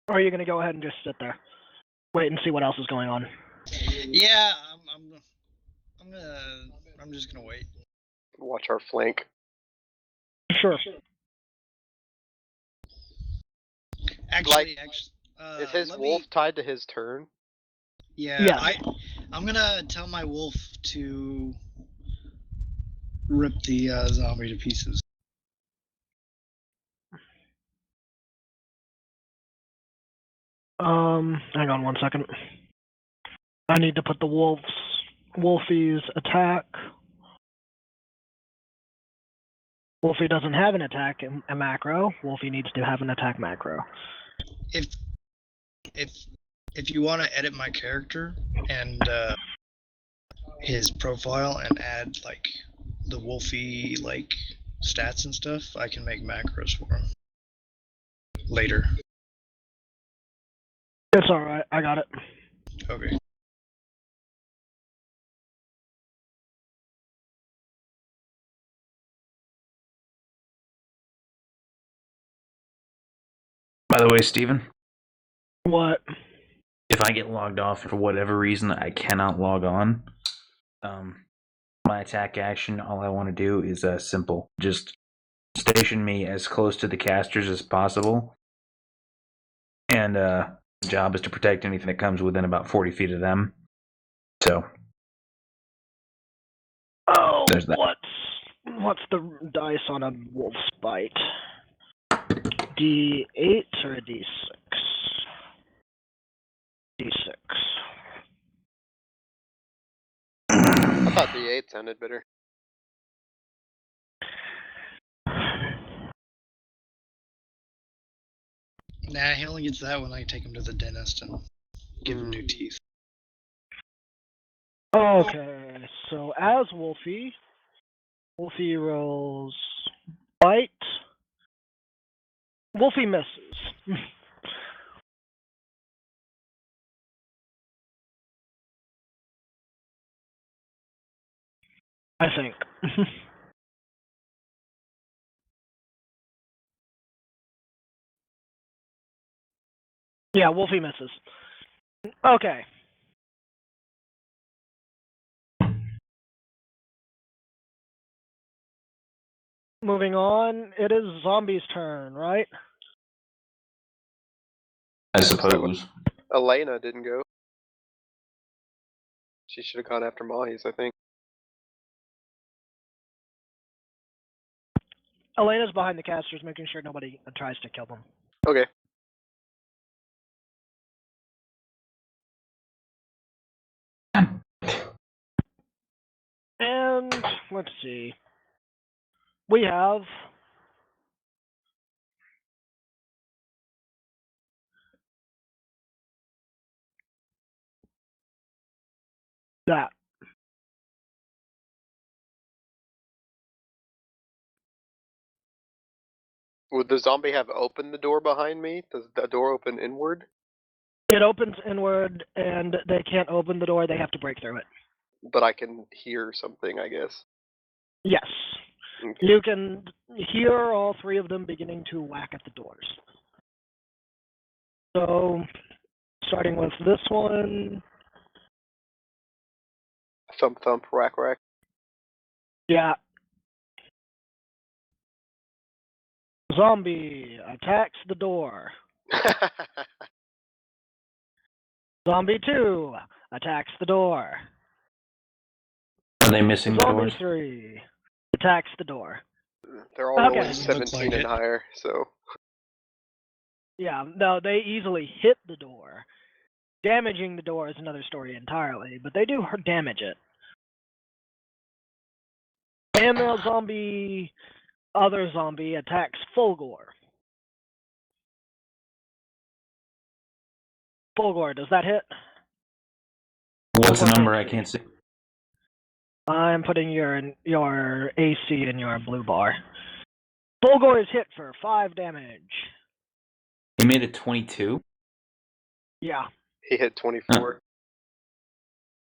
Or are you going to go ahead and just sit there? Wait and see what else is going on. Yeah, I'm just gonna wait. Watch our flank. Sure. Actually, Is his let wolf me, tied to his turn? Yeah, Yes. I'm gonna tell my wolf to rip the zombie to pieces. Hang on one second. I need to put the Wolfie's attack. Wolfie doesn't have an attack a macro. Wolfie needs to have an attack macro. If you want to edit my character and his profile and add like the Wolfie like stats and stuff, I can make macros for him later. It's alright, I got it. Okay. By the way, Steven, What? if I get logged off for whatever reason I cannot log on, my attack action, all I want to do is simple. Just station me as close to the casters as possible. And the job is to protect anything that comes within about 40 feet of them. So. Oh, There's that. What's the dice on a wolf's bite? D8 or a D6? D6. I thought D8 sounded better. Nah, he only gets that when I take him to the dentist and give him new teeth. Okay, so as Wolfie rolls bite. Wolfie misses. I think. Yeah, Wolfie misses. Okay. Moving on, it is zombies' turn, right? I suppose. Elena didn't go. She should have gone after Mahes, I think. Elena's behind the casters, making sure nobody tries to kill them. Okay. And let's see. We have that. Would the zombie have opened the door behind me? Does the door open inward? It opens inward, and they can't open the door. They have to break through it. But I can hear something, I guess. Yes. Okay. You can hear all three of them beginning to whack at the doors. So, starting with this one. Thump thump, rack rack. Yeah. Zombie attacks the door. Zombie 2 attacks the door. Are they missing the Zombie doors? 3 attacks the door. They're all Okay. rolling Doesn't look 17 like and it. higher, so. Yeah, no, they easily hit the door. Damaging the door is another story entirely, but they do damage it. And the other zombie attacks Fulgore. Fulgore, does that hit? What's the Fulgore number? I AC. can't see. I'm putting your AC in your blue bar. Fulgore is hit for 5 damage. He made it 22. Yeah. He hit 24.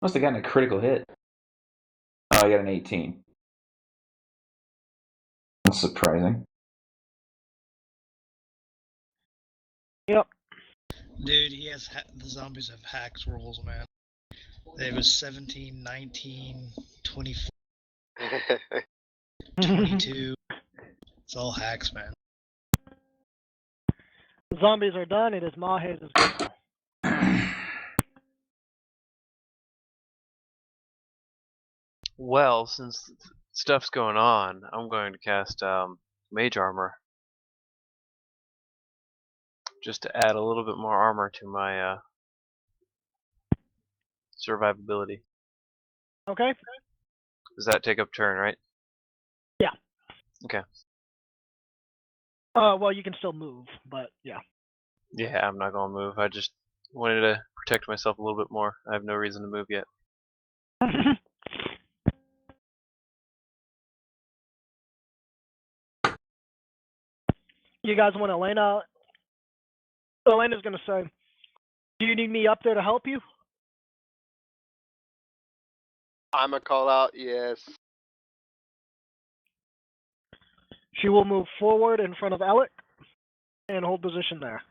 Must have gotten a critical hit. Oh, I got an 18. That's surprising. Yep. Dude, he has the zombies have hacks rolls, man. They have a 17, 19, 24, 22. It's all hacks, man. Zombies are done. It is Mahes' go. Well, since stuff's going on, I'm going to cast Mage Armor. Just to add a little bit more armor to my survivability. Okay? Does that take up turn, right? Yeah. Okay. Well, you can still move, but yeah. Yeah, I'm not gonna move. I just wanted to protect myself a little bit more. I have no reason to move yet. You guys want Elena? Elena's gonna say, "Do you need me up there to help you?" I'm a call out, yes. She will move forward in front of Elik and hold position there.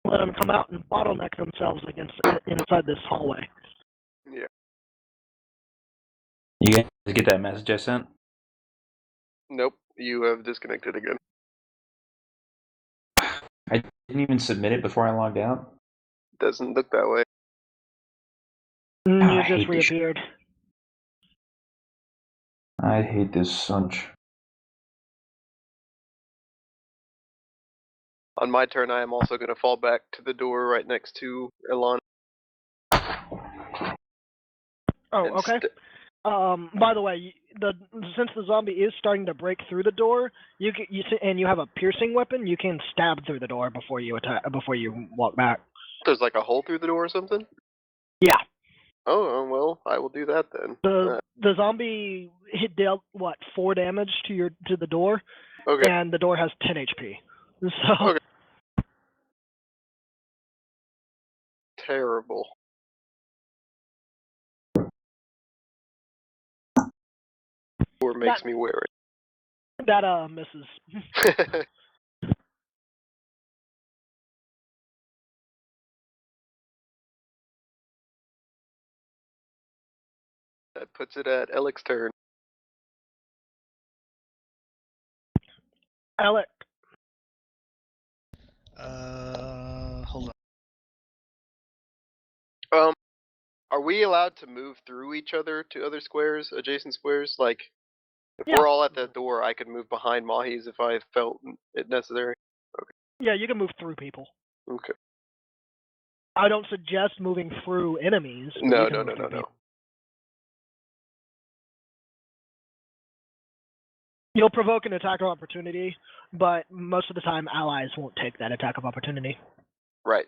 Let them come out and bottleneck themselves inside this hallway. Yeah. You guys get that message I sent? Nope, you have disconnected again. I didn't even submit it before I logged out. Doesn't look that way. You I just hate this reappeared. I hate this sunch. On my turn, I am also going to fall back to the door right next to Elon. Oh, and okay. By the way, since the zombie is starting to break through the door, and you have a piercing weapon, you can stab through the door before you walk back. There's like a hole through the door or something? Yeah. Oh, well, I will do that then. The zombie dealt 4 damage to the door, Okay. and the door has 10 HP. So. Okay. Terrible. Or makes me wear it. That misses. That puts it at Elik's turn. Elik. Hold on. Are we allowed to move through each other to other squares, adjacent squares? Like, if Yeah. we're all at the door, I could move behind Mahes if I felt it necessary. Yeah, you can move through people. Okay. I don't suggest moving through enemies. But No, you can no, move no, through no, no. people. You'll provoke an attack of opportunity, but most of the time allies won't take that attack of opportunity. Right.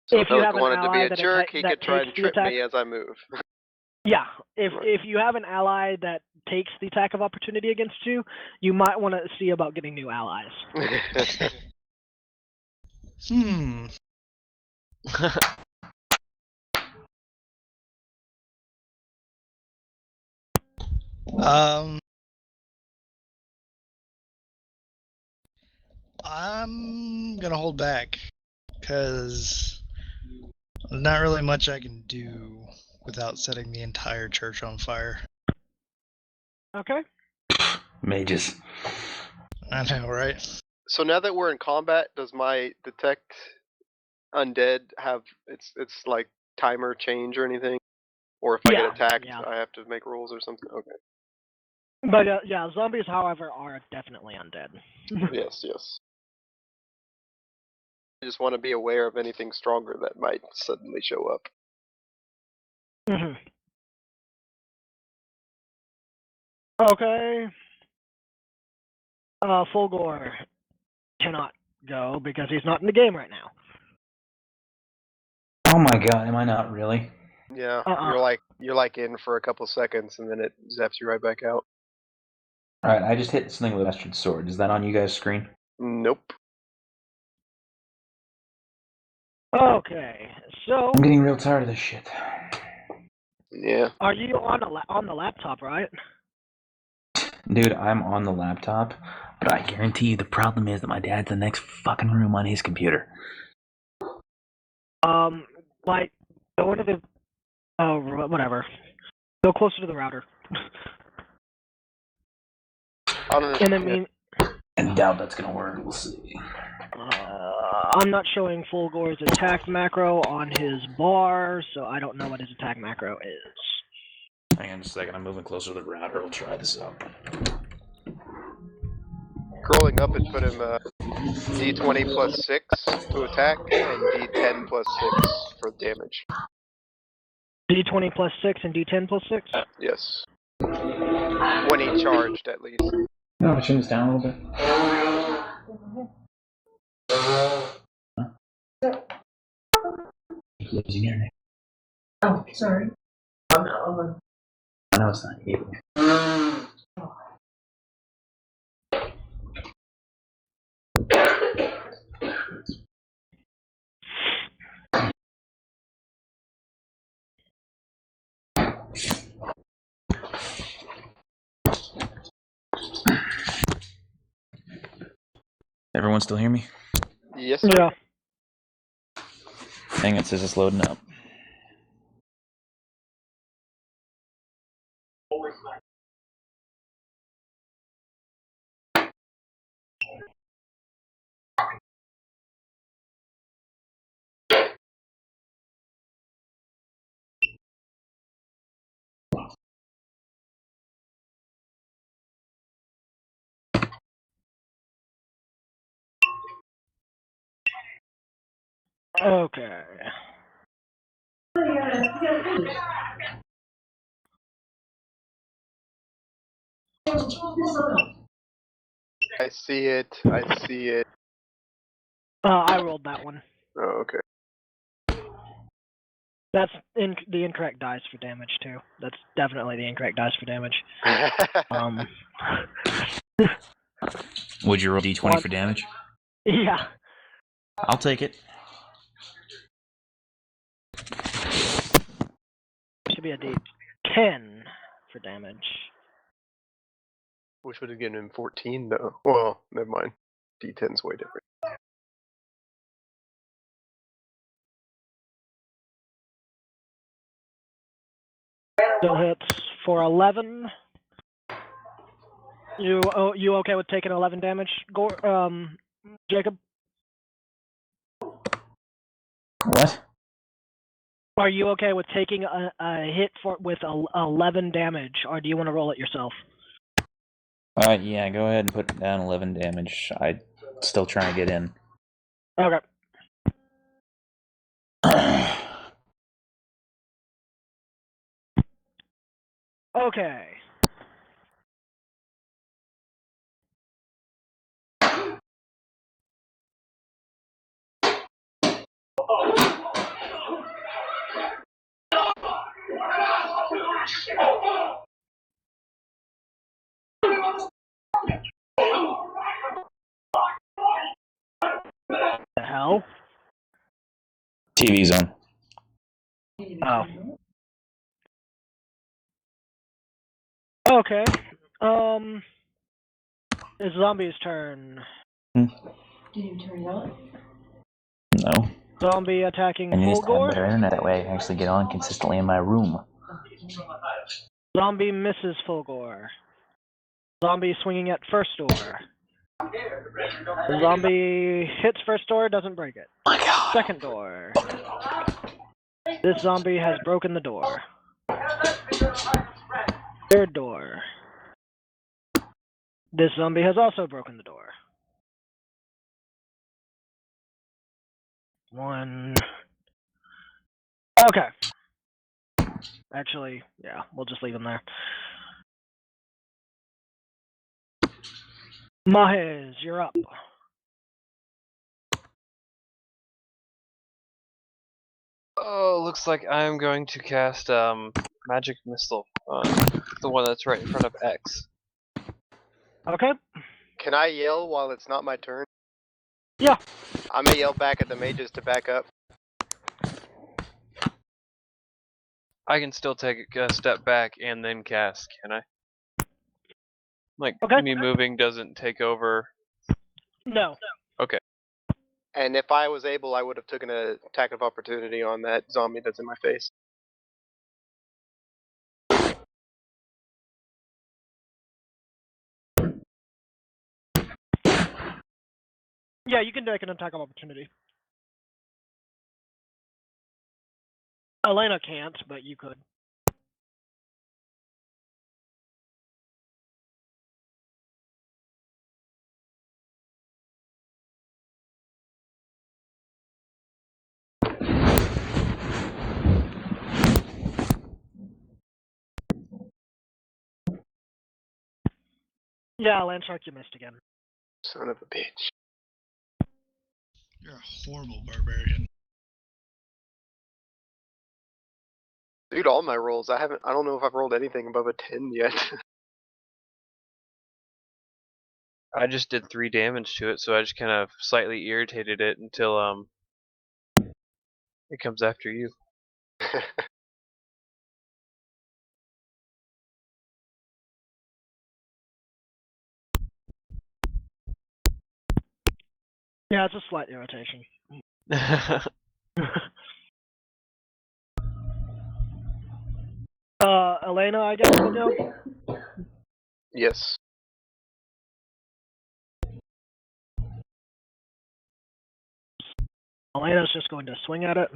So if If you Elik have an wanted to be ally a that jerk, he that could try takes and the trip attack, me as I move. yeah. If Right. if you have an ally that takes the attack of opportunity against you, you might want to see about getting new allies. I'm gonna hold back because there's not really much I can do without setting the entire church on fire. Okay. Mages. I know, right? So now that we're in combat, does my detect undead have its like timer change or anything? Or if I Yeah, get attacked, yeah. I have to make rolls or something? Okay. But yeah, zombies, however, are definitely undead. Yes, yes. I just want to be aware of anything stronger that might suddenly show up. Mhm. Okay. Fulgore cannot go because he's not in the game right now. Oh my god, am I not really? Yeah, Uh-uh. you're like in for a couple seconds and then it zaps you right back out. Alright, I just hit something with a bastard sword. Is that on you guys' screen? Nope. Okay, so I'm getting real tired of this shit. Yeah. are you on the laptop, right? Dude, I'm on the laptop, but I guarantee you the problem is that my dad's in the next fucking room on his computer. Like, go into the, whatever. Go closer to the router. I don't And I understand. mean, I doubt that's gonna work, we'll see. I'm not showing Fulgore's attack macro on his bar, so I don't know what his attack macro is. Hang on just a second, I'm moving closer to the router, we'll try this out. Scrolling up, it put him D20 plus 6 to attack and D10 plus 6 for damage. D20 plus 6 and D10 plus 6? Yes. When he charged, at least. No, turn this down a little bit. Losing internet. Oh, sorry. Oh, no. I know it's not you. Everyone still hear me? Yes, sir. Yeah. Hang on, it says it's loading up. Okay. I see it. I see it. I rolled that one. Oh, okay. That's the incorrect dice for damage, too. That's definitely the incorrect dice for damage. Would you roll D20 for damage? Yeah. I'll take it. Should be a D10 for damage. Which would have given him 14, though. Well, never mind. D10's way different. Still hits for 11. You okay with taking 11 damage, Jacob? What? Are you okay with taking a hit with 11 damage, or do you want to roll it yourself? Yeah, go ahead and put down 11 damage. I'm still trying to get in. Okay. Okay. The hell? TV's on. Oh. Okay. It's Zombie's turn. Did you turn it on? No. Zombie attacking I need to have Fulgore. better internet that way I can actually get on consistently in my room. Zombie misses Fulgore. Zombie swinging at first door. Zombie hits first door, doesn't break it. Oh my god. Second door. This zombie has broken the door. Third door. This zombie has also broken the door. One. Okay. Actually, yeah, we'll just leave him there. Mahes, you're up. Oh, looks like I'm going to cast Magic Missile on the one that's right in front of Ecks. Okay. Can I yell while it's not my turn? Yeah. I'm gonna yell back at the mages to back up. I can still take a step back and then cast, can I? Like, Okay. me moving doesn't take over. No. Okay. And if I was able, I would have taken an attack of opportunity on that zombie that's in my face. Yeah, you can take an attack of opportunity. Elena can't, but you could. Yeah, LandShark, you missed again. Son of a bitch. You're a horrible barbarian. Dude, all my rolls, I don't know if I've rolled anything above a 10 yet. I just did 3 damage to it, so I just kind of slightly irritated it until it comes after you. Yeah, it's a slight irritation. Elena, I guess we'll go. Yes. Elena's just going to swing at it.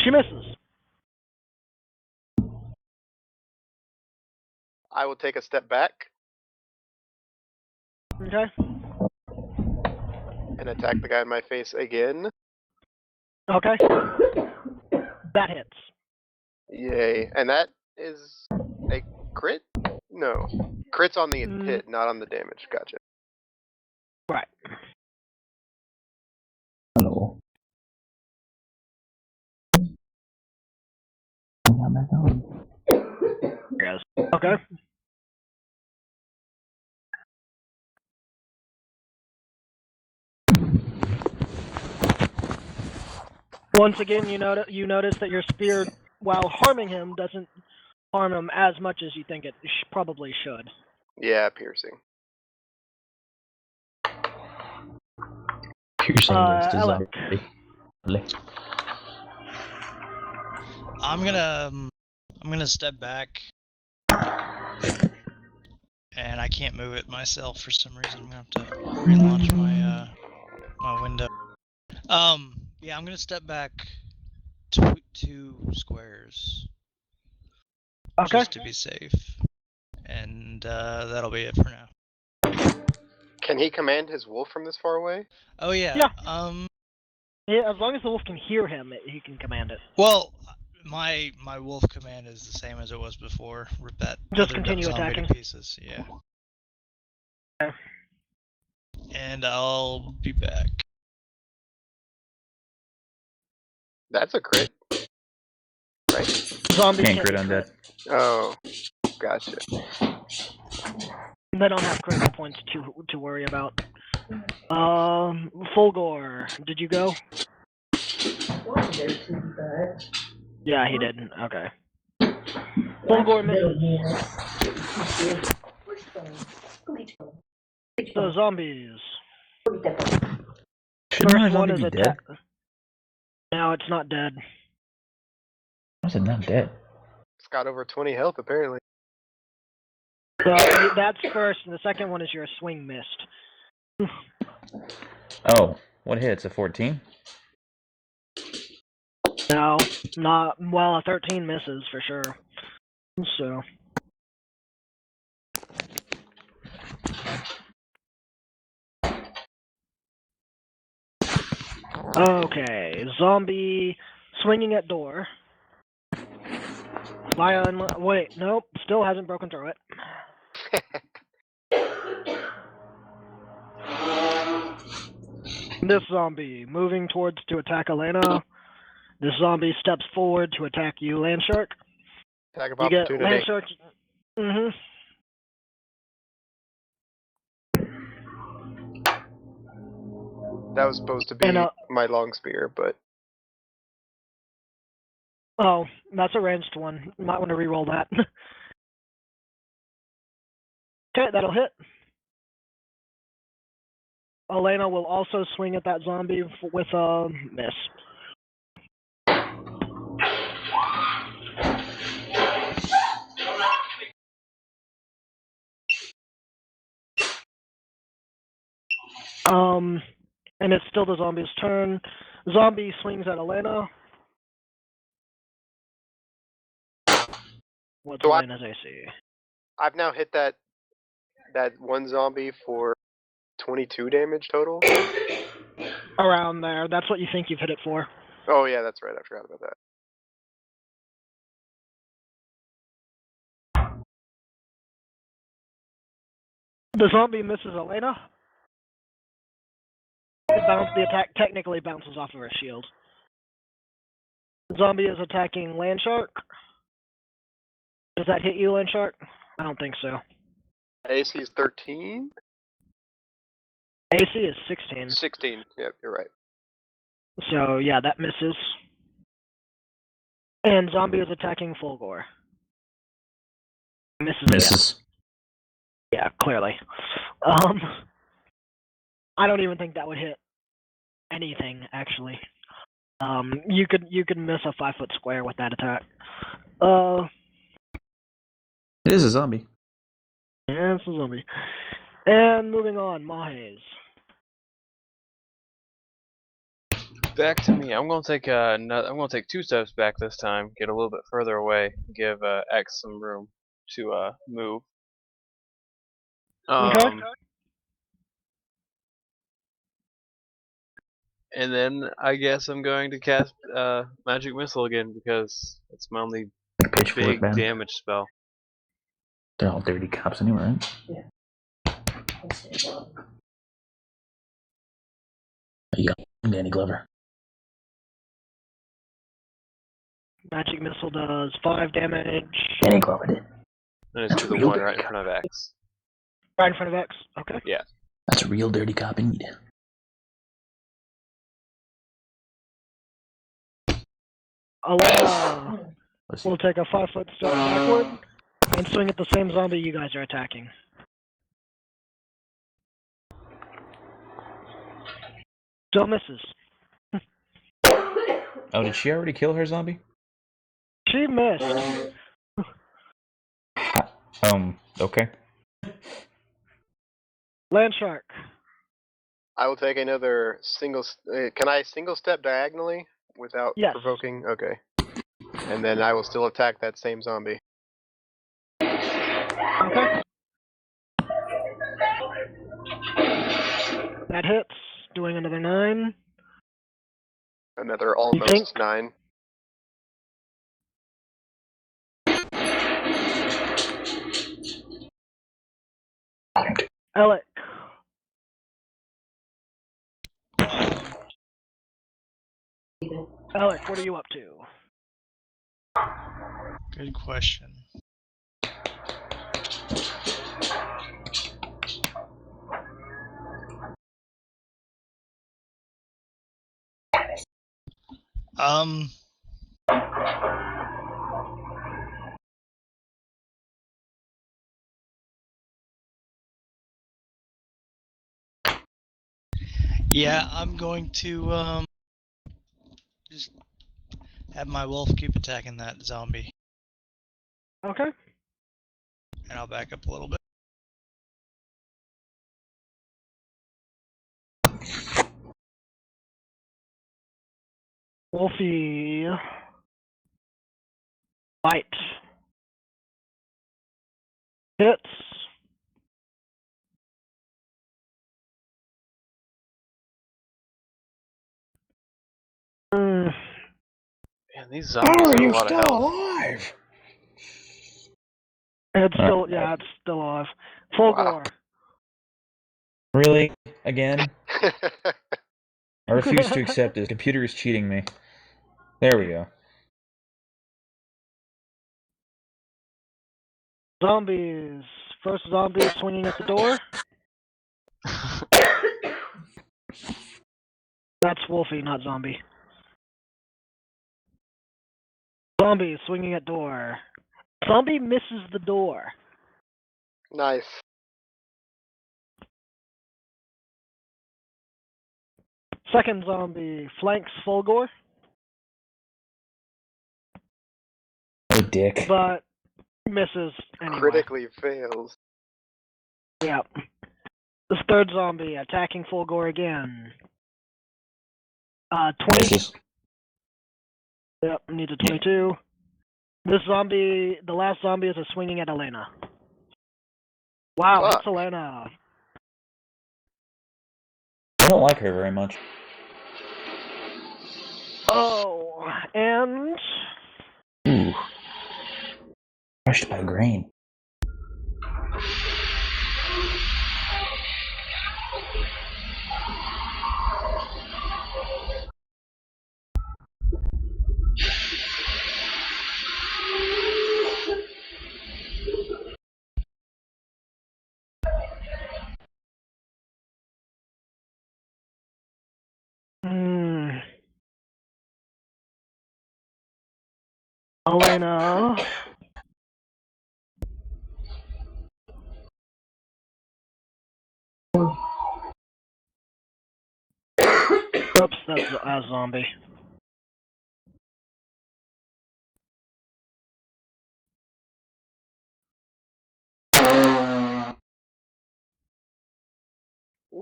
She misses. I will take a step back Okay. and attack the guy in my face again. Okay. That hits. Yay. And that is a crit? No. Crit's on the hit, not on the damage. Gotcha. Right. Hello. I'm back on. Yes. Okay. Once again, you notice that your spear, while harming him, doesn't harm him as much as you think it probably should. Yeah, piercing. Piercing needs to Elik. zombie. I'm gonna step back, and I can't move it myself for some reason. I'm gonna have to relaunch my my window. Yeah, I'm gonna step back 2 squares Okay. just to be safe, and that'll be it for now. Can he command his wolf from this far away? Oh yeah. Yeah. Yeah, as long as the wolf can hear him, he can command it. Well, my wolf command is the same as it was before. Rip that Just other continue zombie attacking. to pieces. Yeah. Okay. And I'll be back. That's a crit. Right? Zombies Can't can't crit be undead. Oh, gotcha. They don't have critical points to worry about. Fulgore, did you go? Yeah, he did. Okay. Fulgore misses. So zombies. Shouldn't my First one zombie is be a dead? No, it's not dead. How's it not dead? It's got over 20 health, apparently. So that's first, and the second one is your swing missed. Oh, what hits? A 14? No, not well. A 13 misses for sure. So. Okay, zombie swinging at door. Wait, nope, still hasn't broken through it. This zombie moving towards to attack Elena. This zombie steps forward to attack you, LandShark. Attack of You get opportunity. LandShark. Mm-hmm. That was supposed to be And, my long spear, but Oh, that's a ranged one. You might want to re-roll that. Okay, that'll hit. Elena will also swing at that zombie with a miss. And it's still the zombie's turn. Zombie swings at Elena. What's So Elena's AC? I've now hit that one zombie for 22 damage total. Around there. That's what you think you've hit it for. Oh yeah, that's right. I forgot about that. The zombie misses Elena. The attack technically bounces off of her shield. The zombie is attacking LandShark. Does that hit you, LandShark? I don't think so. AC is 13? AC is 16. 16. Yep, you're right. So, yeah, that misses. And zombie is attacking Fulgore. Misses. Yeah, clearly. I don't even think that would hit anything, actually. You could miss a 5-foot square with that attack. It is a zombie. Yeah, it's a zombie. And moving on, Mahes. Back to me. I'm gonna take I'm gonna take 2 steps back this time. Get a little bit further away. Give X some room to move. Okay. And then I guess I'm going to cast Magic Missile again because it's my only Pitchfork big band. damage spell. They're all dirty cops anyway, right? Yeah. Danny Glover. Magic Missile does 5 damage. Danny Glover did. And it's to the real one dirty right in cop. front of X. Right in front of X. Okay. Yeah. That's a real dirty cop indeed. Elena Let's see. will take a 5-foot step backward and swing at the same zombie you guys are attacking. Still misses. Oh, did she already kill her zombie? She missed. Okay. Landshark. I will take another single. Can I single step diagonally without Yes. provoking? Okay. And then I will still attack that same zombie. Okay. That hits. Doing another 9. Another You think? almost 9. Elik. Elik, what are you up to? Good question. Um. Yeah, I'm going to just have my wolf keep attacking that zombie, Okay. and I'll back up a little bit. Wolfie. Bite. Hits. Mm, Man, these zombies have a lot of health. alive? it's still, yeah, it's still alive. Fulgore. Really? Again? I refuse to accept this. Computer is cheating me. There we go. Zombies. First zombie swinging at the door. That's Wolfie, not zombie. Zombie swinging at door. Zombie misses the door. Nice. Second zombie flanks Fulgore, Oh, dick. but misses anyway. Critically fails. Yep. This third zombie attacking Fulgore again. 20. Misses. Yep, needs a 22. This zombie, the last zombie is swinging at Elena. Wow, Fuck. hits Elena. I don't like her very much. Oh, and Ooh. Crushed by grain. Elena. Oops, that's a zombie.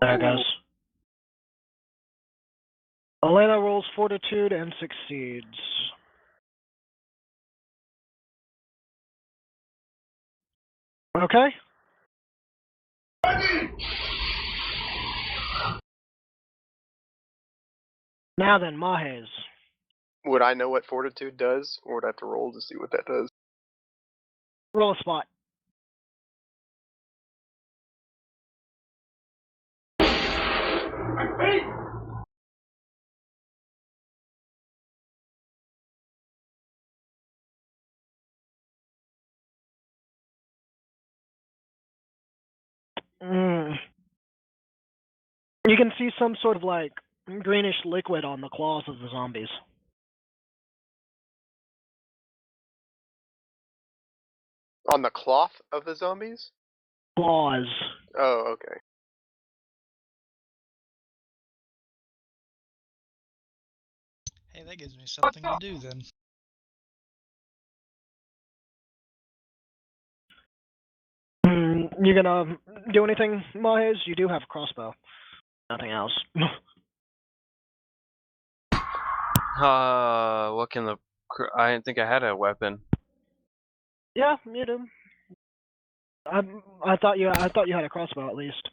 There it goes. Elena rolls fortitude and succeeds. Okay. Now then, Mahes. Would I know what fortitude does, or would I have to roll to see what that does? Roll a spot. You can see some sort of like greenish liquid on the claws of the zombies. On the cloth of the zombies? Claws. Oh, okay. Hey, that gives me something to do then. You gonna do anything, Mahes? You do have a crossbow. Nothing else. What can the? I didn't think I had a weapon. Yeah, you do. I thought you had a crossbow at least.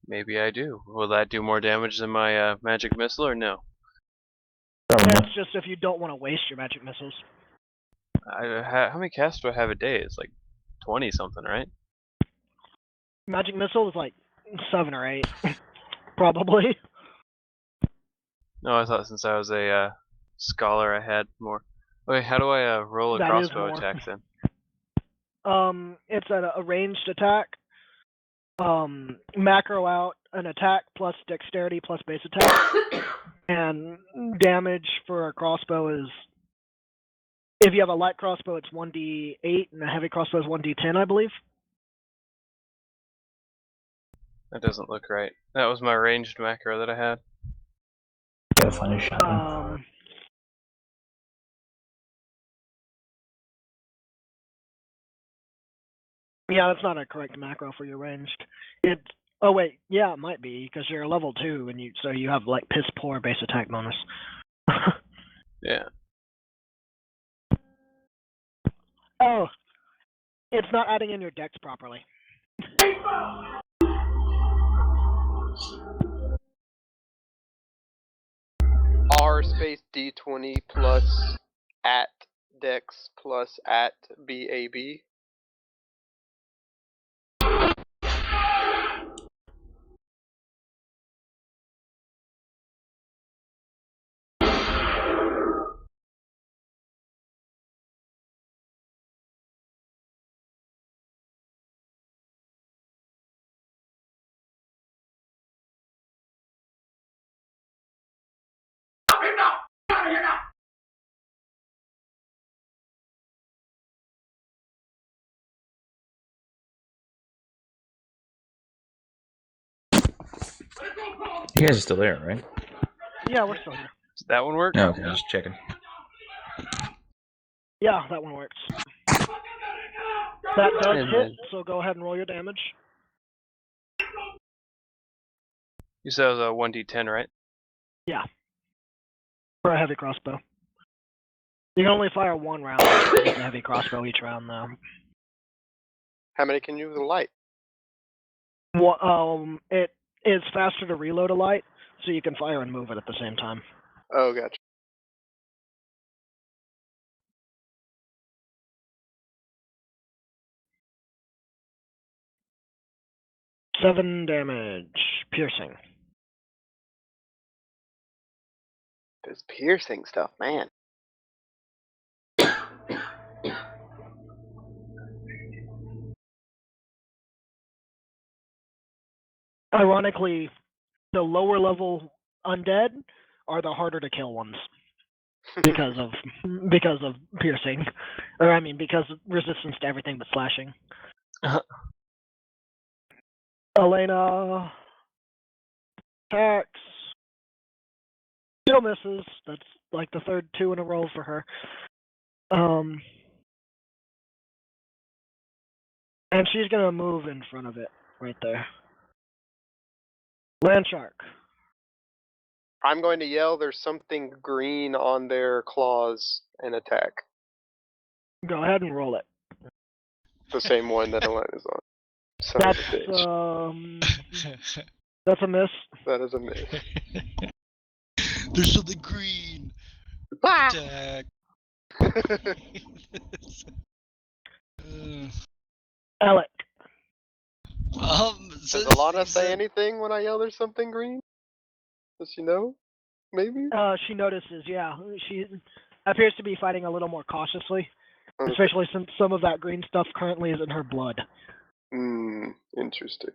Maybe I do. Will that do more damage than my magic missile or no? It's just if you don't want to waste your magic missiles. How many casts do I have a day? It's like 20 something, right? Magic missile is like 7 or 8, probably. No, I thought since I was a scholar I had more. Wait, how do I roll a That is crossbow more. attack then? It's a ranged attack. Macro out an attack plus dexterity plus base attack, and damage for a crossbow is, if you have a light crossbow, it's 1d8, and a heavy crossbow is 1d10, I believe. That doesn't look right. That was my ranged macro that I had. Gotta find a shotgun. Yeah, that's not a correct macro for your ranged. Oh wait, yeah, it might be because you're level 2 and you have like piss poor base attack bonus. Yeah. Oh, it's not adding in your dex properly. R space D20 plus at dex plus at BAB. You guys are still there, right? Yeah, we're still here. Does that one work? No, okay, just checking. Yeah, that one works. That does And hit, then- so go ahead and roll your damage. You said it was a 1d10, right? Yeah. For a heavy crossbow. You can only fire 1 round with a heavy crossbow each round, though. How many can you use with a light? Well, it is faster to reload a light, so you can fire and move it at the same time. Oh, gotcha. Seven damage, piercing. This piercing stuff, man. Ironically, the lower level undead are the harder to kill ones because of piercing, or I mean because of resistance to everything but slashing. Elena attacks. Still misses. That's like the third 2 in a row for her. And she's gonna move in front of it, right there. LandShark. I'm going to yell there's something green on their claws and attack. Go ahead and roll it. The same one that Elena is on. Son of a That's bitch. that's a miss. That is a miss. There's something green. Ah! Attack. Elik. Does Alana say anything when I yell there's something green? Does she know? Maybe? She notices, yeah. She appears to be fighting a little more cautiously, Okay. especially since some of that green stuff currently is in her blood. Interesting.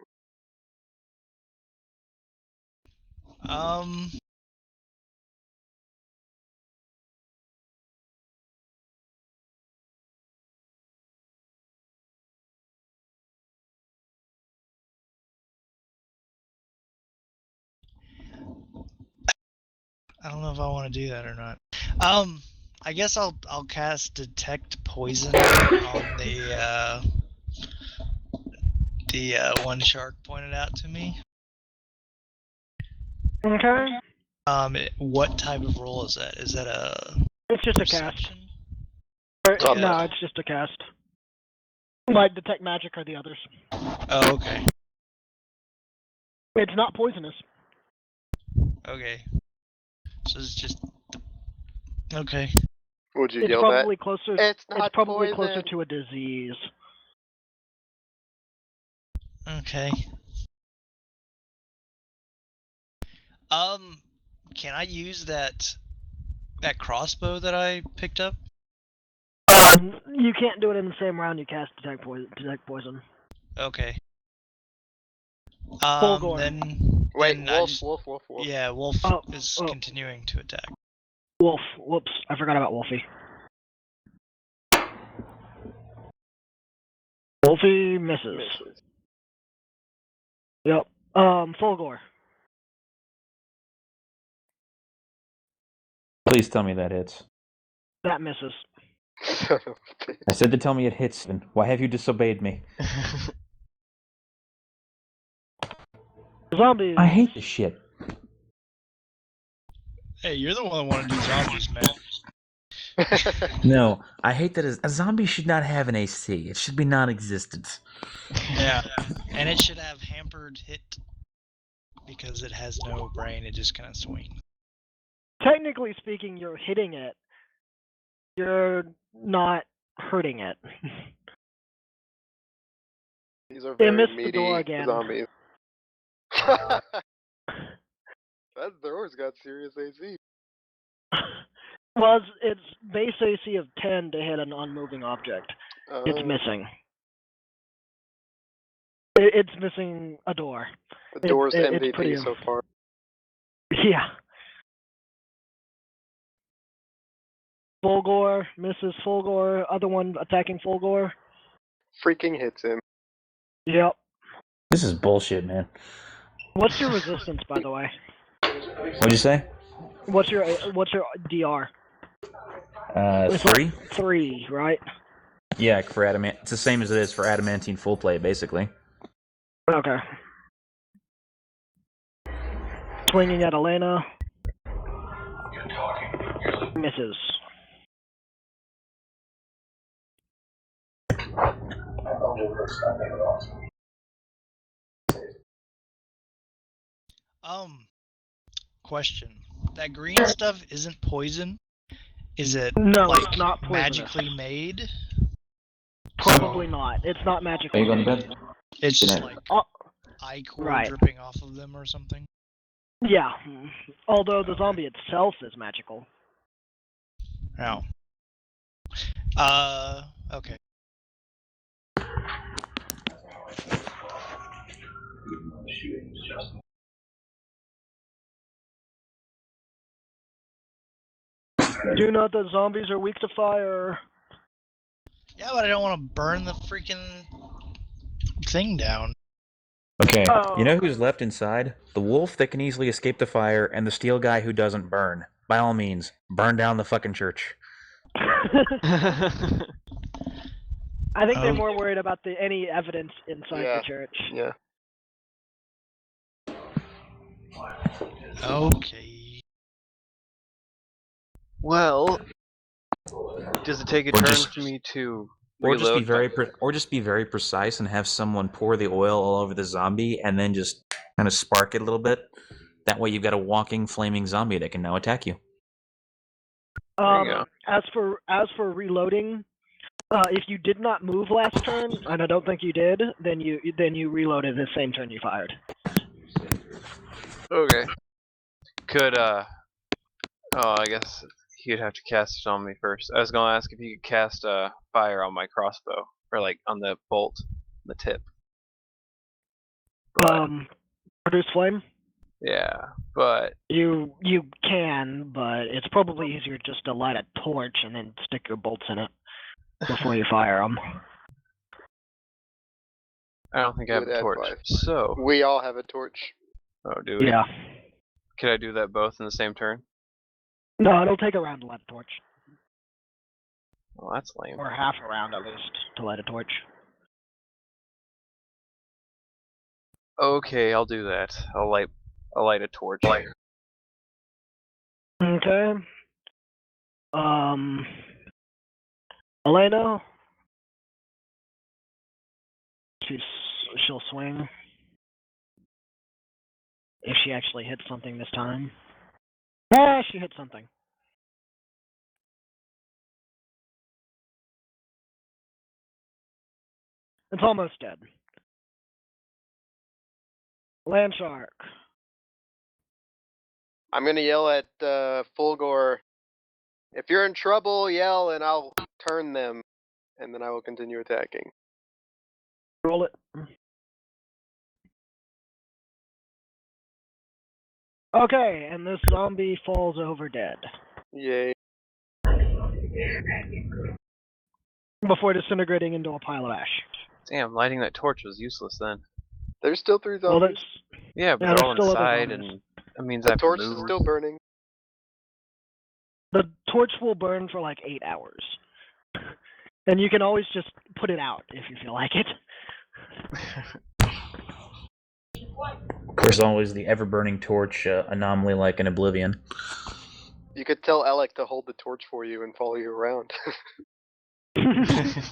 I don't know if I want to do that or not. I guess I'll cast Detect Poison on the one shark pointed out to me. Okay. What type of roll is that? Is that a It's just a cast. perception? No, it's just a cast. Like Detect Magic or the others. Oh, okay. It's not poisonous. Okay. So it's just okay. Would you It's yell probably that? closer. It's It's probably closer poison. to a disease. Okay. Can I use that crossbow that I picked up? You can't do it in the same round you cast Detect Poison. Okay. Fulgore. Then Wait, then wolf. Yeah, Wolf Oh, is oh. continuing to attack. Wolf. Whoops, I forgot about Wolfie. Wolfie misses. Yep. Fulgore. Please tell me that hits. That misses. Son of a bitch. I said to tell me it hits. Then why have you disobeyed me? Zombies. I hate this shit. Hey, you're the one that wanted to do zombies, man. No, I hate that a zombie should not have an AC. It should be non-existent. Yeah. And it should have hampered hit because it has no brain, it just kind of swings. Technically speaking, you're hitting it. You're not hurting it. These are They very missed the meaty door again. zombies. That door's got serious AC. Well, it's base AC of 10 to hit an unmoving object. It's missing. It's missing a door. The door's it's MVP pretty... so far. Yeah. Fulgore misses Fulgore. Other one attacking Fulgore. Freaking hits him. Yep. This is bullshit, man. What's your resistance, by the way? What'd you say? What's your DR? 3? 3, right? Yeah, for adamant. It's the same as it is for adamantine full play, basically. Okay. Swinging at Elena. Misses. Question. That green stuff isn't poison? Is it No, like it's not poisonous. magically made? Probably not. It's not magically Are you going made. to bed? It's just like ichor right. dripping off of them or something? Yeah. Although the zombie itself is magical. No. Okay. Do note that zombies are weak to fire. Yeah, but I don't want to burn the freaking thing down. Okay, you know who's left inside? The wolf that can easily escape the fire and the steel guy who doesn't burn. By all means, burn down the fucking church. I think they're more worried about any evidence inside the church. Yeah. Okay. Well, does it take a turn for me to reload? Or just be very precise and have someone pour the oil all over the zombie and then just kind of spark it a little bit. That way you've got a walking flaming zombie that can now attack you. There you go. As for reloading, if you did not move last turn, and I don't think you did, then you reloaded the same turn you fired. Okay. Could I guess he'd have to cast it on me first. I was gonna ask if he could cast fire on my crossbow, or like on the bolt, the tip. But, Produce flame. yeah, but You can, but it's probably easier just to light a torch and then stick your bolts in it before you fire them. I don't think I have a torch. 5. So We all have a torch. oh, do we? Yeah. Could I do that both in the same turn? No, it'll take a round to light a torch. Well, that's lame. Or half a round at least to light a torch. Okay, I'll do that. I'll light a torch. Okay. Elena. She'll swing. If she actually hits something this time. Ah, she hit something. It's almost dead. LandShark. I'm gonna yell at Fulgore. If you're in trouble, yell and I'll turn them, and then I will continue attacking. Roll it. Okay, and this zombie falls over dead. Yay. Before disintegrating into a pile of ash. Damn, lighting that torch was useless then. There's still 3 Well, zombies. Yeah, but Yeah, they're all there's still other inside, zombies. and that means I The have torch to is move. still burning. The torch will burn for like 8 hours. And you can always just put it out if you feel like it. Of course, always the ever-burning torch anomaly like in Oblivion. You could tell Elik to hold the torch for you and follow you around.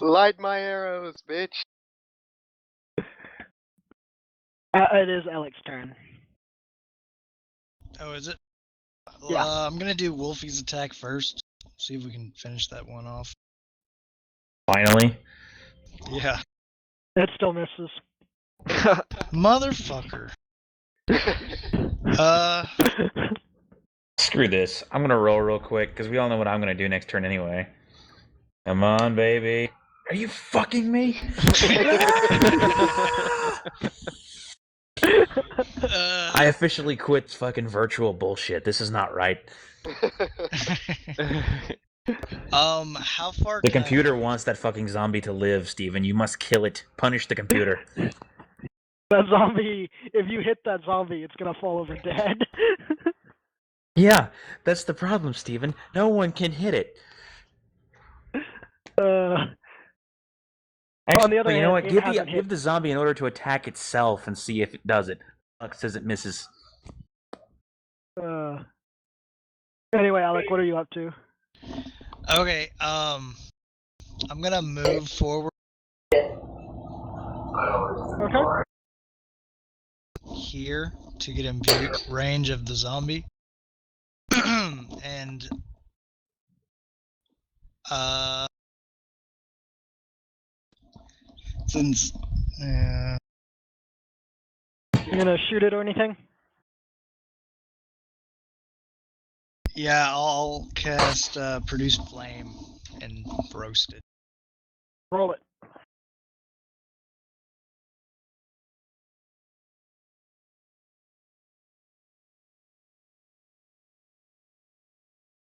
Light my arrows, bitch. It is Elik's turn. Oh, is it? Yeah. I'm gonna do Wolfie's attack first. See if we can finish that one off. Finally. Yeah. It still misses. Motherfucker. Screw this. I'm gonna roll real quick, because we all know what I'm gonna do next turn anyway. Come on, baby. Are you fucking me? I officially quit fucking virtual bullshit. This is not right. How far The can computer wants that fucking zombie to live, Steven. You must kill it. Punish the computer. That zombie, if you hit that zombie, it's gonna fall over dead. Yeah, that's the problem, Steven. No one can hit it. Actually, on the other you know hand, what? it hasn't hit. Give the zombie in order to attack itself and see if it does it. It says it misses. Anyway, Alec, what are you up to? Okay, I'm gonna move forward Okay. here to get in view range of the zombie. And since You gonna shoot it or anything? yeah, I'll cast produce flame and roast it. Roll it.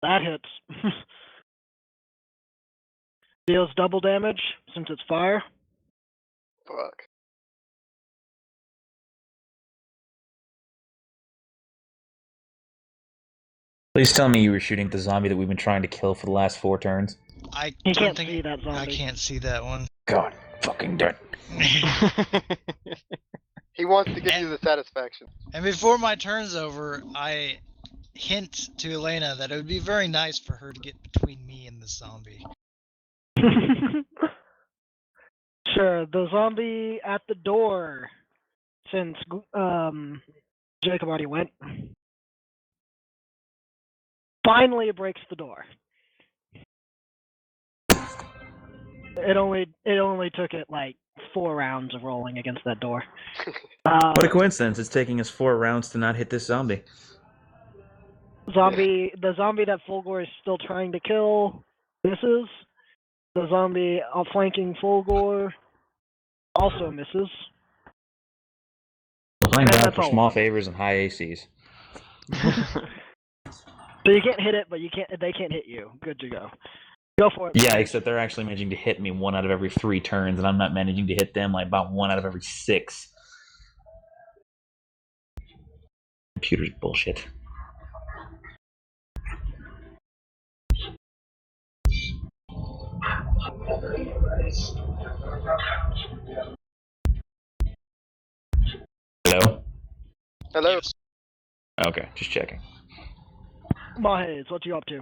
That hits. Deals double damage since it's fire. Fuck. Please tell me you were shooting the zombie that we've been trying to kill for the last 4 turns. I You don't can't think see that zombie. I can't see that one. God fucking darn. He wants to give you the satisfaction. And before my turn's over, I hint to Elena that it would be very nice for her to get between me and the zombie. Sure, the zombie at the door, since Jacob already went, finally breaks the door. It only took it like 4 rounds of rolling against that door. What a coincidence! It's taking us 4 rounds to not hit this zombie. The zombie that Fulgore is still trying to kill misses. The zombie outflanking Fulgore also misses. Playing And God that's for all. small favors and high ACs. So you can't hit it, but they can't hit you. Good to go. Go for it. Yeah, except they're actually managing to hit me 1 out of every 3 turns, and I'm not managing to hit them like about 1 out of every 6. Computer's bullshit. Hello? Hello. Yes. Okay, just checking. Mahes, what you up to?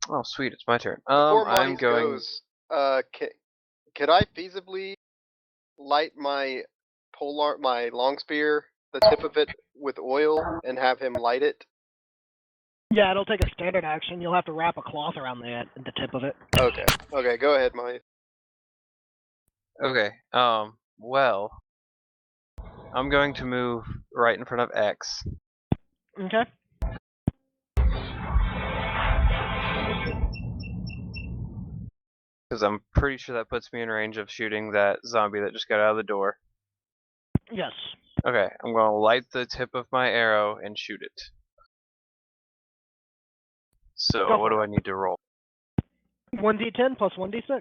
Oh, sweet, it's my turn. Before I'm Mahes going. goes, could I feasibly light my my long spear, the tip of it, with oil, and have him light it? Yeah, it'll take a standard action. You'll have to wrap a cloth around the tip of it. Okay. Okay, go ahead, Mahes. Okay. Well, I'm going to move right in front of X. Okay. Because I'm pretty sure that puts me in range of shooting that zombie that just got out of the door. Yes. Okay, I'm going to light the tip of my arrow and shoot it. So, Go what for do it. I need to roll? 1d10 plus 1d6.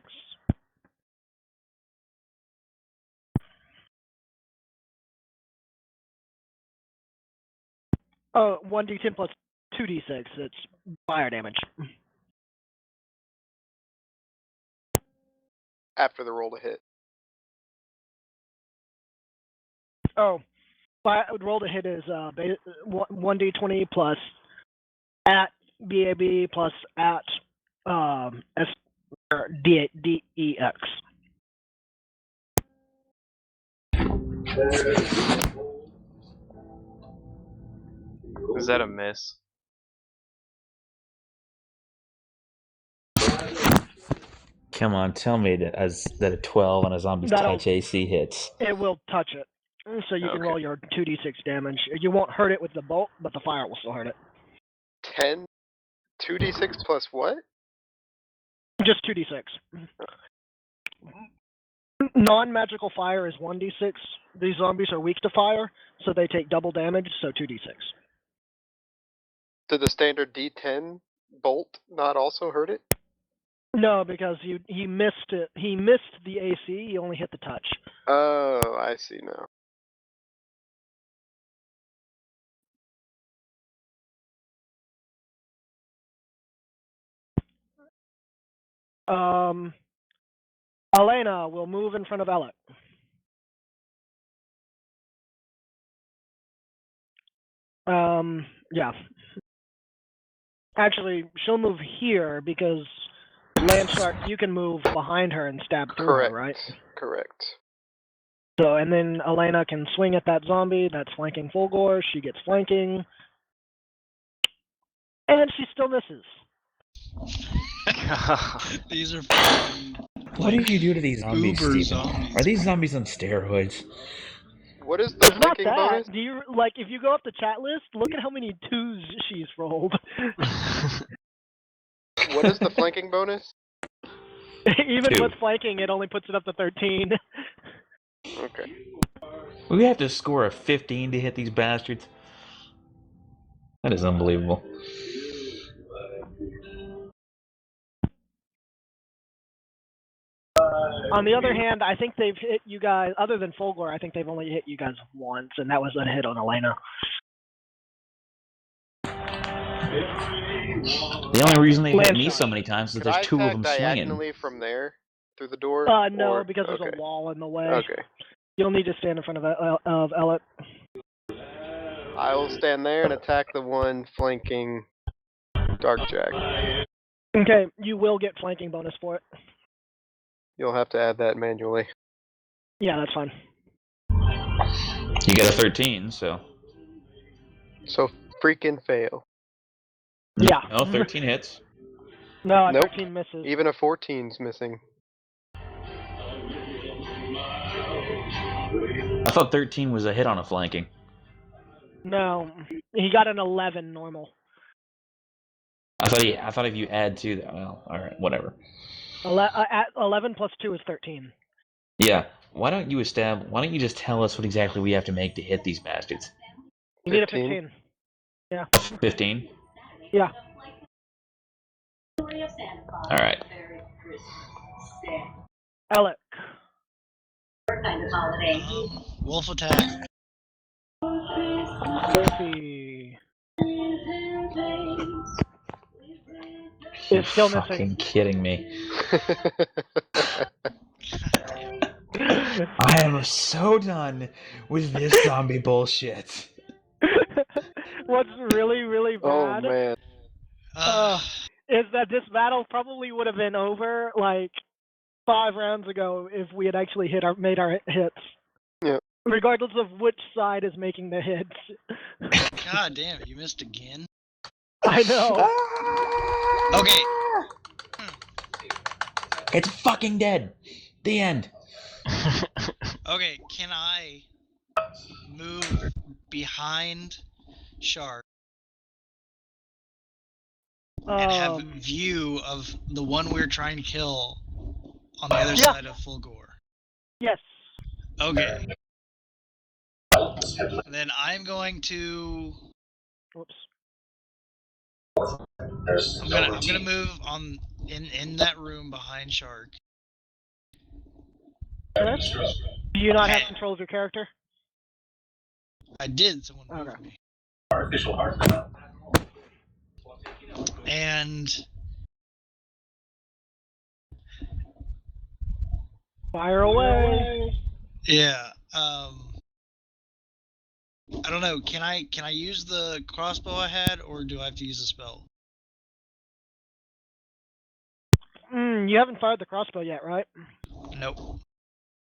Oh, 1d10 plus 2d6. It's fire damage. After the roll to hit. Oh, roll to hit is 1d20 plus at BAB plus at S or DEX. Is that a miss? Come on, tell me that a 12 on a zombie's That'll- touch AC hits. It will touch it, so you can Okay. roll your 2d6 damage. You won't hurt it with the bolt, but the fire will still hurt it. 10? 2d6 plus what? Just 2d6. Non-magical fire is 1d6. These zombies are weak to fire, so they take double damage, so 2d6. Did the standard d10 bolt not also hurt it? No, because he missed it. He missed the AC. He only hit the touch. Oh, I see now. Elena will move in front of Elik. Yeah. Actually, she'll move here because LandShark, you can move behind her and stab through Correct. her, right? Correct. So, and then Elena can swing at that zombie that's flanking Fulgore. She gets flanking. And she still misses. These are fucking, What did you do to these zombies, uber Steven? zombies. Are these zombies on steroids? What is the It's not flanking that. bonus? Do you like if you go up the chat list? Look at how many 2s she's rolled. What is the flanking bonus? Even 2. with flanking, it only puts it up to 13. Okay. We have to score a 15 to hit these bastards. That is unbelievable. On the other hand, I think they've hit you guys. Other than Fulgore, I think they've only hit you guys once, and that was a hit on Elena. The only reason they hit Land me shot. so many times is that Could I there's 2 of attack them swinging. diagonally from there through the door? No, Or- because there's okay. a wall in the way. Okay. You'll need to stand in front of Elik. I will stand there and attack the one flanking Darkjack. Okay, you will get flanking bonus for it. You'll have to add that manually. Yeah, that's fine. You get a 13, so. So freaking fail. Yeah. No, 13 hits. No, Nope. 13 misses. Even a 14's missing. I thought 13 was a hit on a flanking. No, he got an 11 normal. I thought if you add 2, well, all right, whatever. 11 plus 2 is 13. Yeah. Why don't you just tell us what exactly we have to make to hit these bastards? You need a 15. 15. 15? Yeah. All right. Elik. Wolf attack. Wolfie. It's still fucking missing. kidding me. Damn. I am so done with this zombie bullshit. What's really, really Oh bad man. is that this battle probably would have been over like 5 rounds ago if we had actually made our hits. Yeah. Regardless of which side is making the hits. God damn it, you missed again? I know. Okay. It's fucking dead. The end. Okay, can I move behind Shark and have view of the one we're trying to kill on the other Yeah. side of Fulgore? Yes. Okay. Then I'm going to. Whoops. I'm gonna move on in that room behind Shark. Do you not have control of your character? I did. Someone moved Okay. me. And Fire away. yeah, I don't know. Can I use the crossbow I had, or do I have to use a spell? You haven't fired the crossbow yet, right? Nope.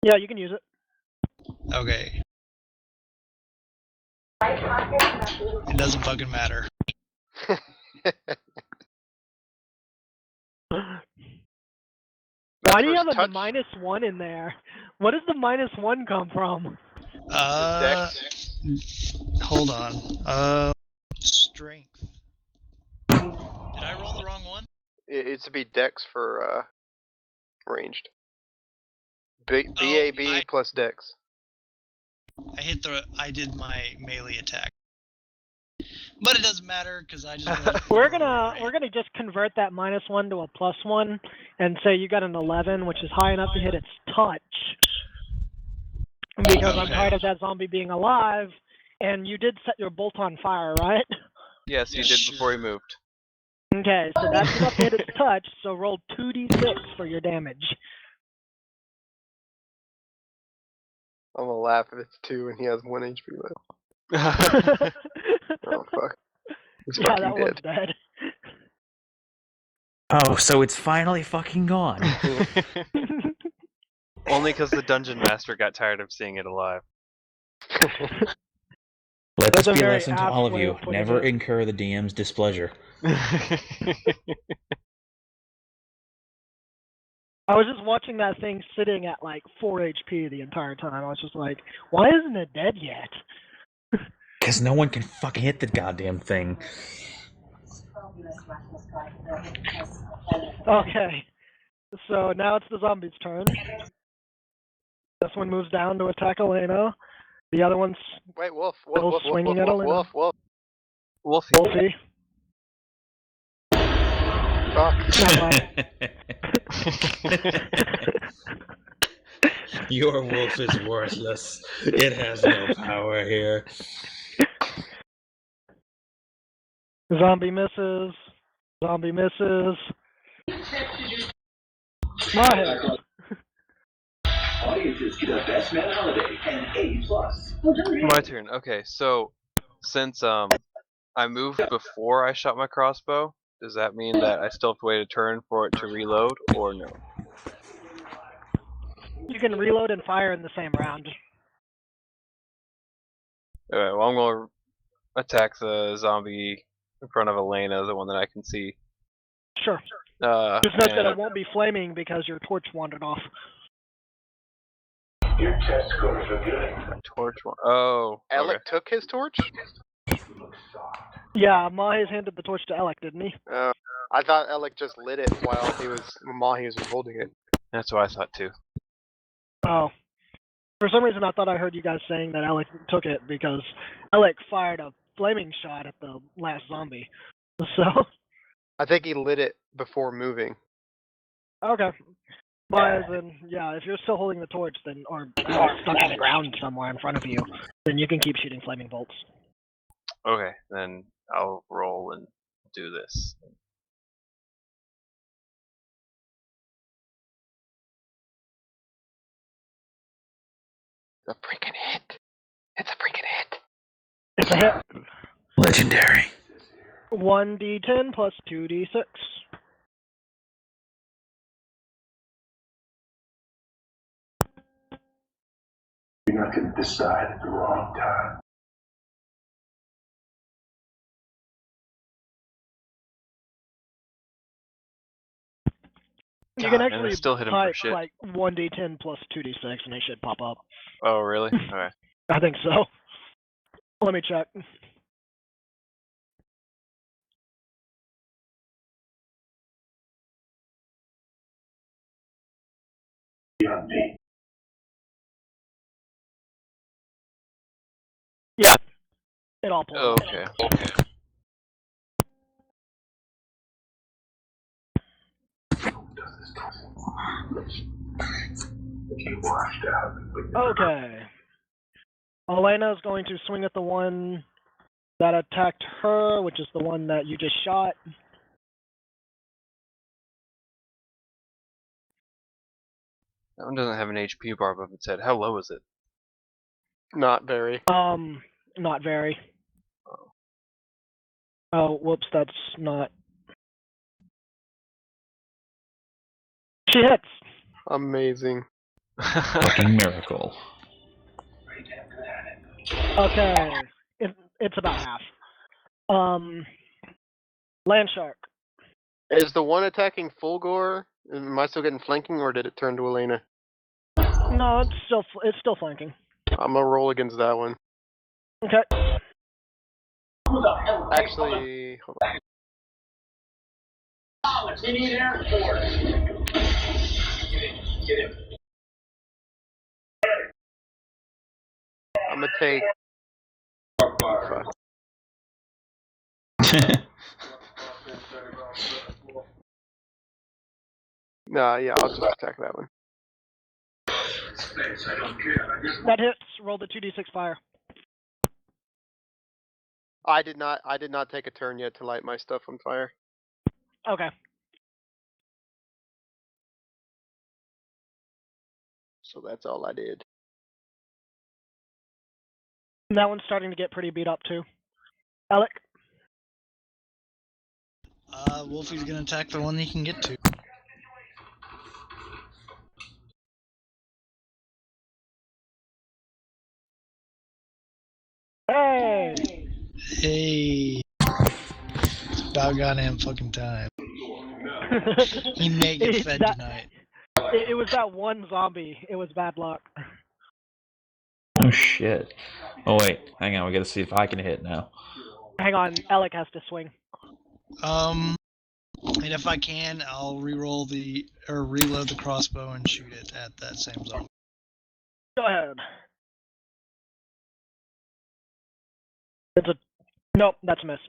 Yeah, you can use it. Okay. It doesn't fucking matter. Why do you have a touch. -1 in there? What does the -1 come from? Dex. Hold on. Strength. Did I roll the wrong one? It's to be Dex for ranged. BAB plus Dex. I did my melee attack. But it doesn't matter because I just We're gonna just convert that -1 to a +1 and say you got an 11, which is high enough to hit its touch. Because I'm Okay. tired of that zombie being alive, and you did set your bolt on fire, right? Yes, you did before he moved. Okay, so that's enough to hit its touch, so roll 2d6 for your damage. I'm gonna laugh if it's 2 and he has 1 HP left. Oh fuck. He's Yeah, fucking that dead. one's dead. Oh, so it's finally fucking gone. Only because the dungeon master got tired of seeing it alive. Let That's this a be a very lesson to apt all of way you. of putting Never it. incur the DM's displeasure. I was just watching that thing sitting at like 4 HP the entire time. I was just like, why isn't it dead yet? Because no one can fucking hit the goddamn thing. Okay, so now it's the zombie's turn. This one moves down to attack Elena. The other one's Wait, Wolf. Still swinging at Elena. Wolf. Wolfie. Wolfie. Fuck. Not mine. Your wolf is worthless. It has no power here. Zombie misses. Zombie misses. Mahes. Audiences get a Best Man Holiday and A+. My turn. Okay, so since I moved before I shot my crossbow, does that mean that I still have to wait a turn for it to reload, or no? You can reload and fire in the same round. Alright, well I'm gonna attack the zombie in front of Elena, the one that I can see. Sure. Just note that And- it won't be flaming because your torch wandered off. Your test scores are good. torch one. Oh, Elik okay. took his torch? Yeah, Mahes handed the torch to Elik, didn't he? I thought Elik just lit it while Mahes was holding it. That's what I thought too. Oh. For some reason, I thought I heard you guys saying that Elik took it because Elik fired a flaming shot at the last zombie. So. I think he lit it before moving. Okay. Mahes, then, yeah, if you're still holding the torch, then, or stuck in the ground somewhere in front of you, then you can keep shooting flaming bolts. Okay, then I'll roll and do this. a freaking hit. It's a freaking hit. It's a hit. Legendary. 1d10 plus 2d6. You're not going to decide at the wrong time. You can God, and actually it still hit him for type shit. like 1d10 plus 2d6 and they should pop up. Oh, really? Okay. I think so. Let me check. Beyond me. Yeah. It all pulls Oh, up. okay. Get washed out. Okay. Elena's going to swing at the one that attacked her, which is the one that you just shot. That one doesn't have an HP bar above its head. How low is it? Not very. Not very. Oh, whoops, that's not. She hits. Amazing. Fucking miracle. Okay. It's about half. Landshark. Is the one attacking Fulgore? Am I still getting flanking, or did it turn to Elena? No, it's still flanking. I'm gonna roll against that one. Okay. Actually, hold on. I'm gonna take. Fuck. Nah, yeah, I'll just attack that one. That hits. Roll the 2d6 fire. I did not take a turn yet to light my stuff on fire. Okay. So that's all I did. That one's starting to get pretty beat up too. Elik. Wolfie's gonna attack the one he can get to. Hey! Hey! It's about goddamn fucking time. He may get fed tonight. It was that one zombie. It was bad luck. Oh shit. Oh wait, hang on, we gotta see if I can hit now. Hang on, Elik has to swing. And if I can, I'll reload the crossbow and shoot it at that same zombie. Go ahead. Nope, that's a miss.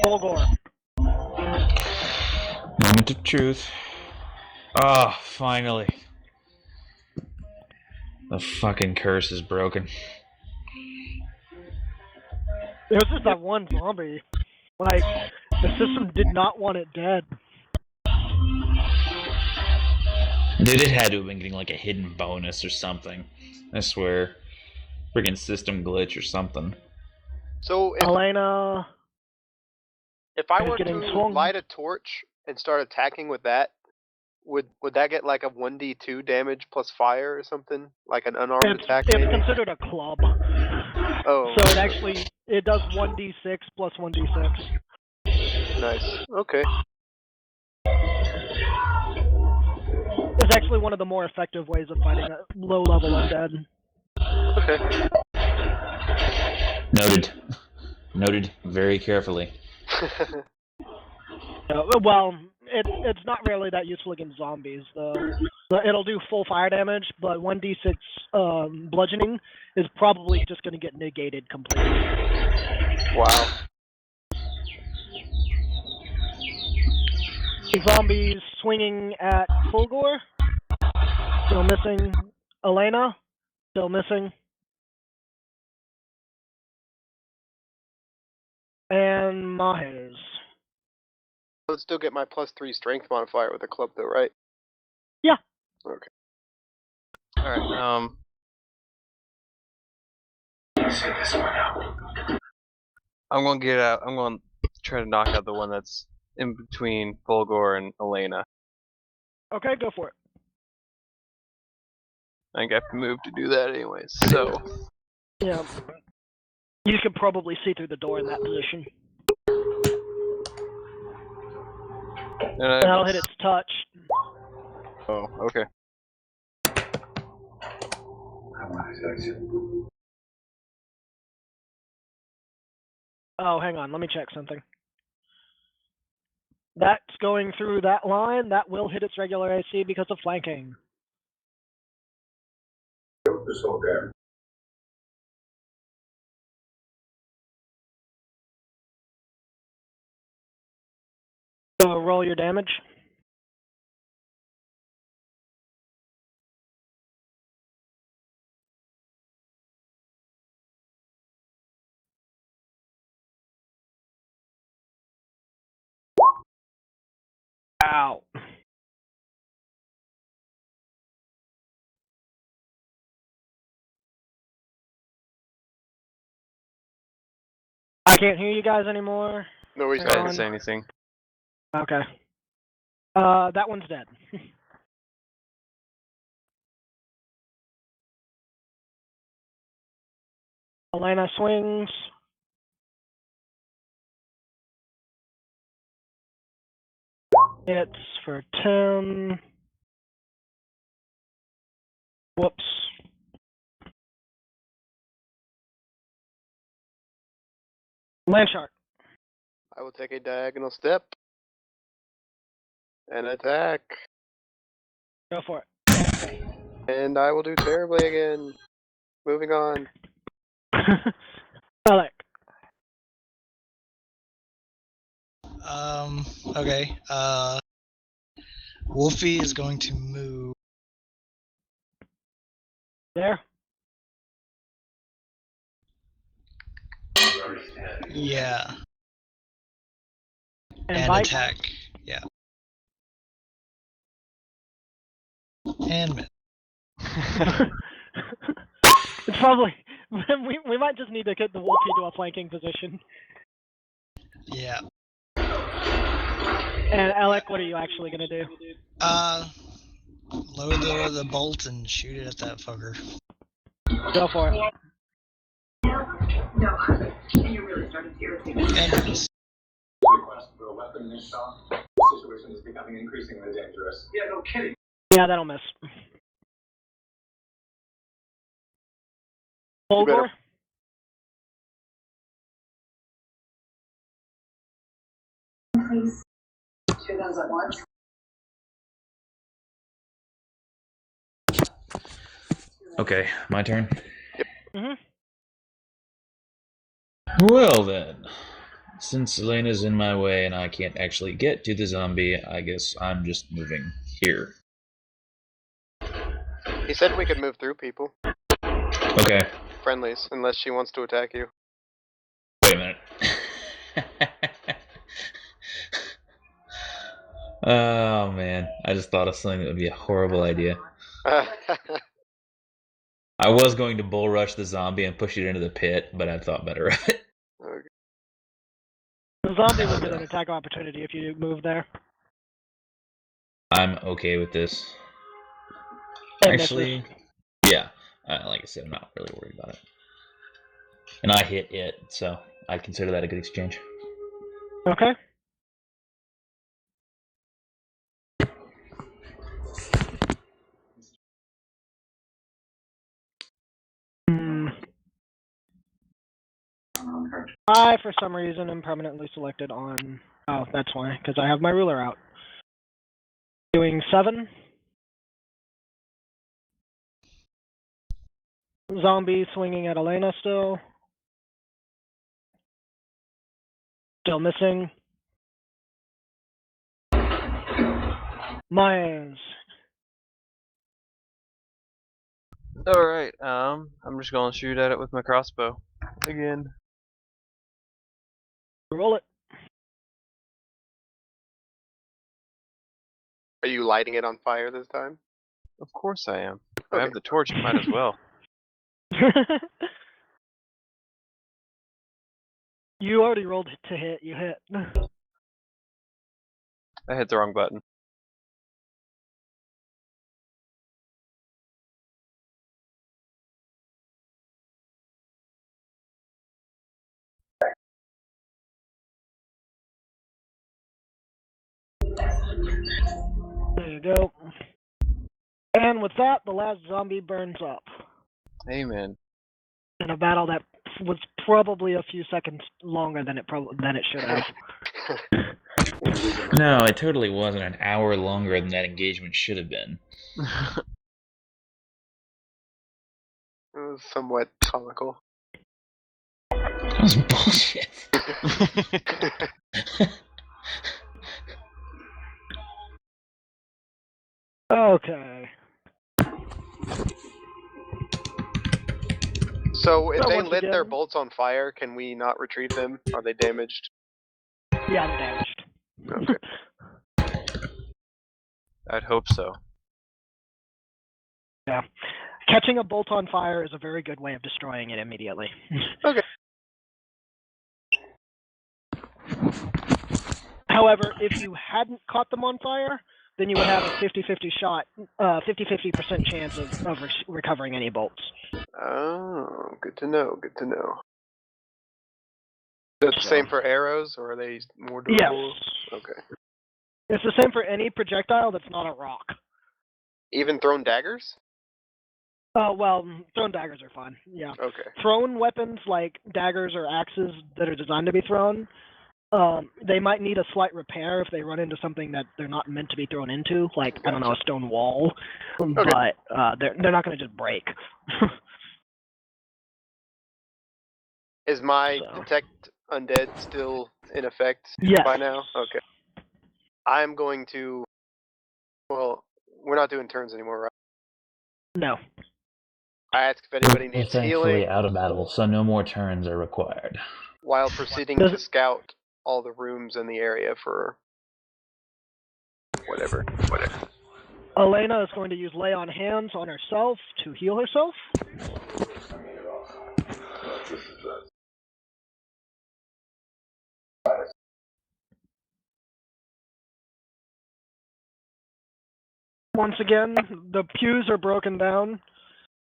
Fulgore. Moment of truth. Ah, finally. The fucking curse is broken. It was just that one zombie. Like, the system did not want it dead. Dude, it had to have been getting like a hidden bonus or something. I swear. Friggin' system glitch or something. So Elena. if I were getting to swung. light a torch and start attacking with that, would that get like a 1d2 damage plus fire or something? Like an unarmed attack It's maybe? considered a club. Oh. So it does 1d6 plus 1d6. Nice. Okay. It's actually one of the more effective ways of fighting a low-level undead. Okay. Noted. Noted very carefully. Well, it's not really that useful against zombies, though. It'll do full fire damage, but 1d6 bludgeoning is probably just going to get negated completely. Wow. Zombies swinging at Fulgore. Still missing. Elena. Still missing. And Mahes. I would still get my +3 strength modifier with a club, though, right? Yeah. Okay. Alright, Sit this one out. I'm gonna get out. I'm gonna try to knock out the one that's in between Fulgore and Elena. Okay, go for it. I think I have to move to do that anyways, so. Yeah. You can probably see through the door in that position. And That'll hit its touch. Oh, okay. I want to touch you. Oh, hang on. Let me check something. That's going through that line. That will hit its regular AC because of flanking. This whole guy. So roll your damage. Ow. I can't hear you guys anymore. No, he's I didn't gone. say anything. Okay. That one's dead. Elena swings. Hits for 10. Whoops. LandShark. I will take a diagonal step and attack, Go for it. and I will do terribly again. Moving on. Elik. Okay. Wolfie is going to move. There. Yeah. And And bite. attack. Yeah. And miss. It's probably we might just need to get the Wolfie to a flanking position. Yeah. And Elik, what are you actually gonna do? Load the bolt and shoot it at that fucker. Go for it. No, you really started to irritate me. And miss. Request for a weapon this song. Situation is becoming increasingly dangerous. Yeah, no kidding. Yeah, that'll miss. You better- Fulgore? Please. Two guns at once. Okay, my turn. Mm-hmm. Well then, since Elena's in my way and I can't actually get to the zombie, I guess I'm just moving here. He said we could move through people. Okay, Friendlies, unless she wants to attack you. wait a minute. Oh man, I just thought of something that would be a horrible idea. I was going to bull rush the zombie and push it into the pit, but I thought better of it. Okay. The zombie would get an attack opportunity if you move there. I'm okay with this. It Actually, yeah, like I said, I'm not really worried about it. And I hit it, so I consider that a good exchange. Okay. I, for some reason, am permanently selected on... Oh, that's why, because I have my ruler out. Doing 7. Zombie swinging at Elena still. Still missing. Mahes. Alright, I'm just gonna shoot at it with my crossbow. Again. Roll it. Are you lighting it on fire this time? Of course I am. I Okay. have the torch, might as well. You already rolled to hit. You hit. I hit the wrong button. There you go. And with that, the last zombie burns up. Amen. In a battle that was probably a few seconds longer than it should have. No, it totally wasn't an hour longer than that engagement should have been. It was somewhat comical. That was bullshit. Okay. So if So they once lit their again- bolts on fire, can we not retrieve them? Are they damaged? Yeah, I'm damaged. Okay. I'd hope so. Yeah. Catching a bolt on fire is a very good way of destroying it immediately. Okay. However, if you hadn't caught them on fire, then you would have a 50-50 shot, 50-50% chance of recovering any bolts. Oh, good to know. Good to know. Is that the same for arrows, or are they more durable? Yes. Okay. It's the same for any projectile that's not a rock. Even thrown daggers? Oh, well, thrown daggers are fine. Yeah. Okay. Thrown weapons like daggers or axes that are designed to be thrown, they might need a slight repair if they run into something that they're not meant to be thrown into, like, I don't know, a stone wall. But they're not going to just break. Is my So. detect undead still in effect Yes. by now? Okay. I'm going to... Well, we're not doing turns anymore, right? No. I ask if anybody We're needs thankfully healing out of battle, so no more turns are required. while proceeding Does to it- scout all the rooms in the area for whatever. Elena is going to use Lay on Hands on herself to heal herself. Once again, the pews are broken down.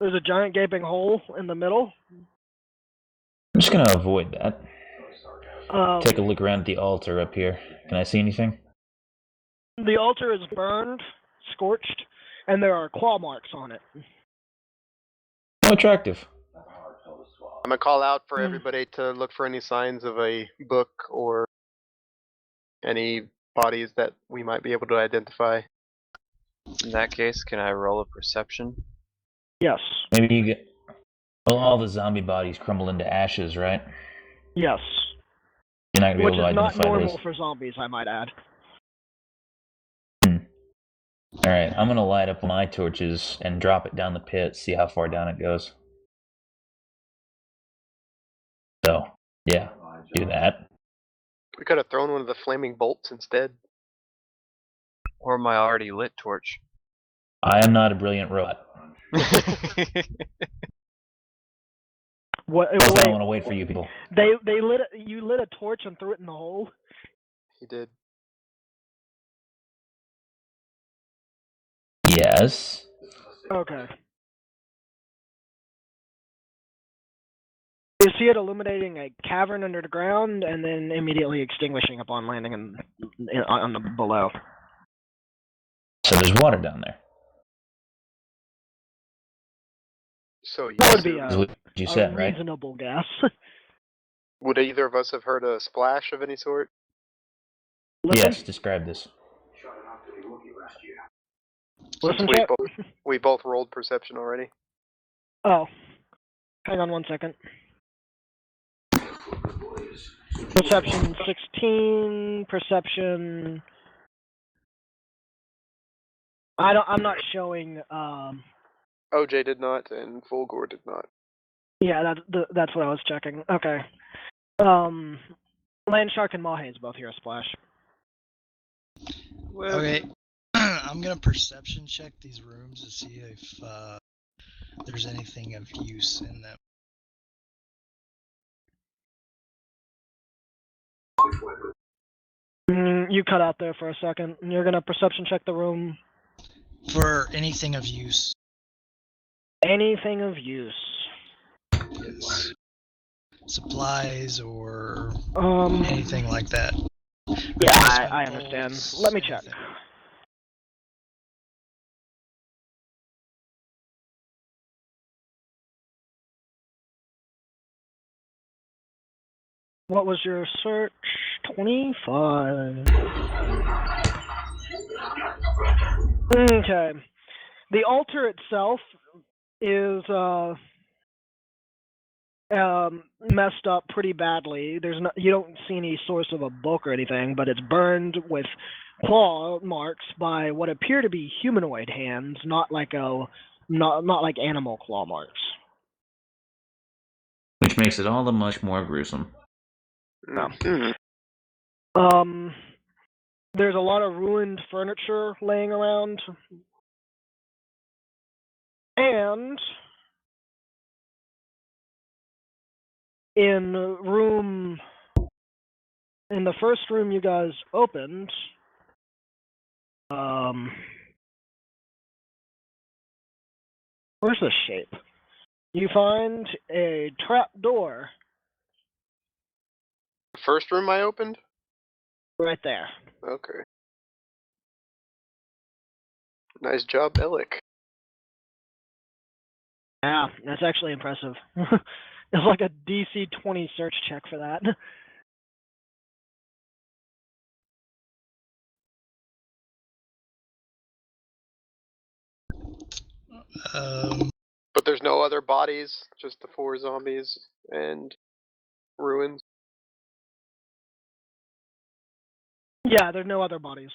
There's a giant gaping hole in the middle. I'm just gonna avoid that. Um, Take a look around at the altar up here. Can I see anything? The altar is burned, scorched, and there are claw marks on it. Oh, attractive. I'm going to call out for everybody to look for any signs of a book or any bodies that we might be able to identify. In that case, can I roll a perception? Yes. Maybe you get... Well, all the zombie bodies crumble into ashes, right? Yes. You're not gonna be Which able to is not identify normal those. for zombies, I might add. Alright, I'm gonna light up my torches and drop it down the pit, see how far down it goes. So, yeah, do that. We could have thrown one of the flaming bolts instead. Or my already lit torch? I am not a brilliant robot. What? Plus, I Wait, don't want to wait for you people. you lit a torch and threw it in the hole. He did. Yes. Okay. You see it illuminating a cavern under the ground and then immediately extinguishing upon landing on the below. So there's water down there. So you That would be Is what you said, right? reasonable guess. Would either of us have heard a splash of any sort? Listen, Yes, describe this. listen, Since chat. we both rolled perception already. Oh, hang on 1 second. Perception 16. Perception. I'm not showing. OJ did not, and Fulgore did not. Yeah, that's what I was checking. Okay. LandShark and Mahes both hear a splash. Okay. I'm I'm gonna perception check these rooms to see if there's anything of use in them. You cut out there for a second. You're gonna perception check the room. For anything of use. Anything of use. Yes. Supplies or Um. anything like that. Yeah, Replacement I understand. bolts, Let me check. anything. What was your search? 25. Okay. The altar itself is messed up pretty badly. You don't see any source of a book or anything, but it's burned with claw marks by what appear to be humanoid hands, not like animal claw marks. Which makes it all the much more gruesome. Mhm. There's a lot of ruined furniture laying around, and in the first room you guys opened, where's the shape? You find a trap door First room I opened? right there. Okay. Nice job, Elik. Yeah, that's actually impressive. It's like a DC 20 search check for that. But there's no other bodies, just the 4 zombies and ruins. Yeah, there's no other bodies.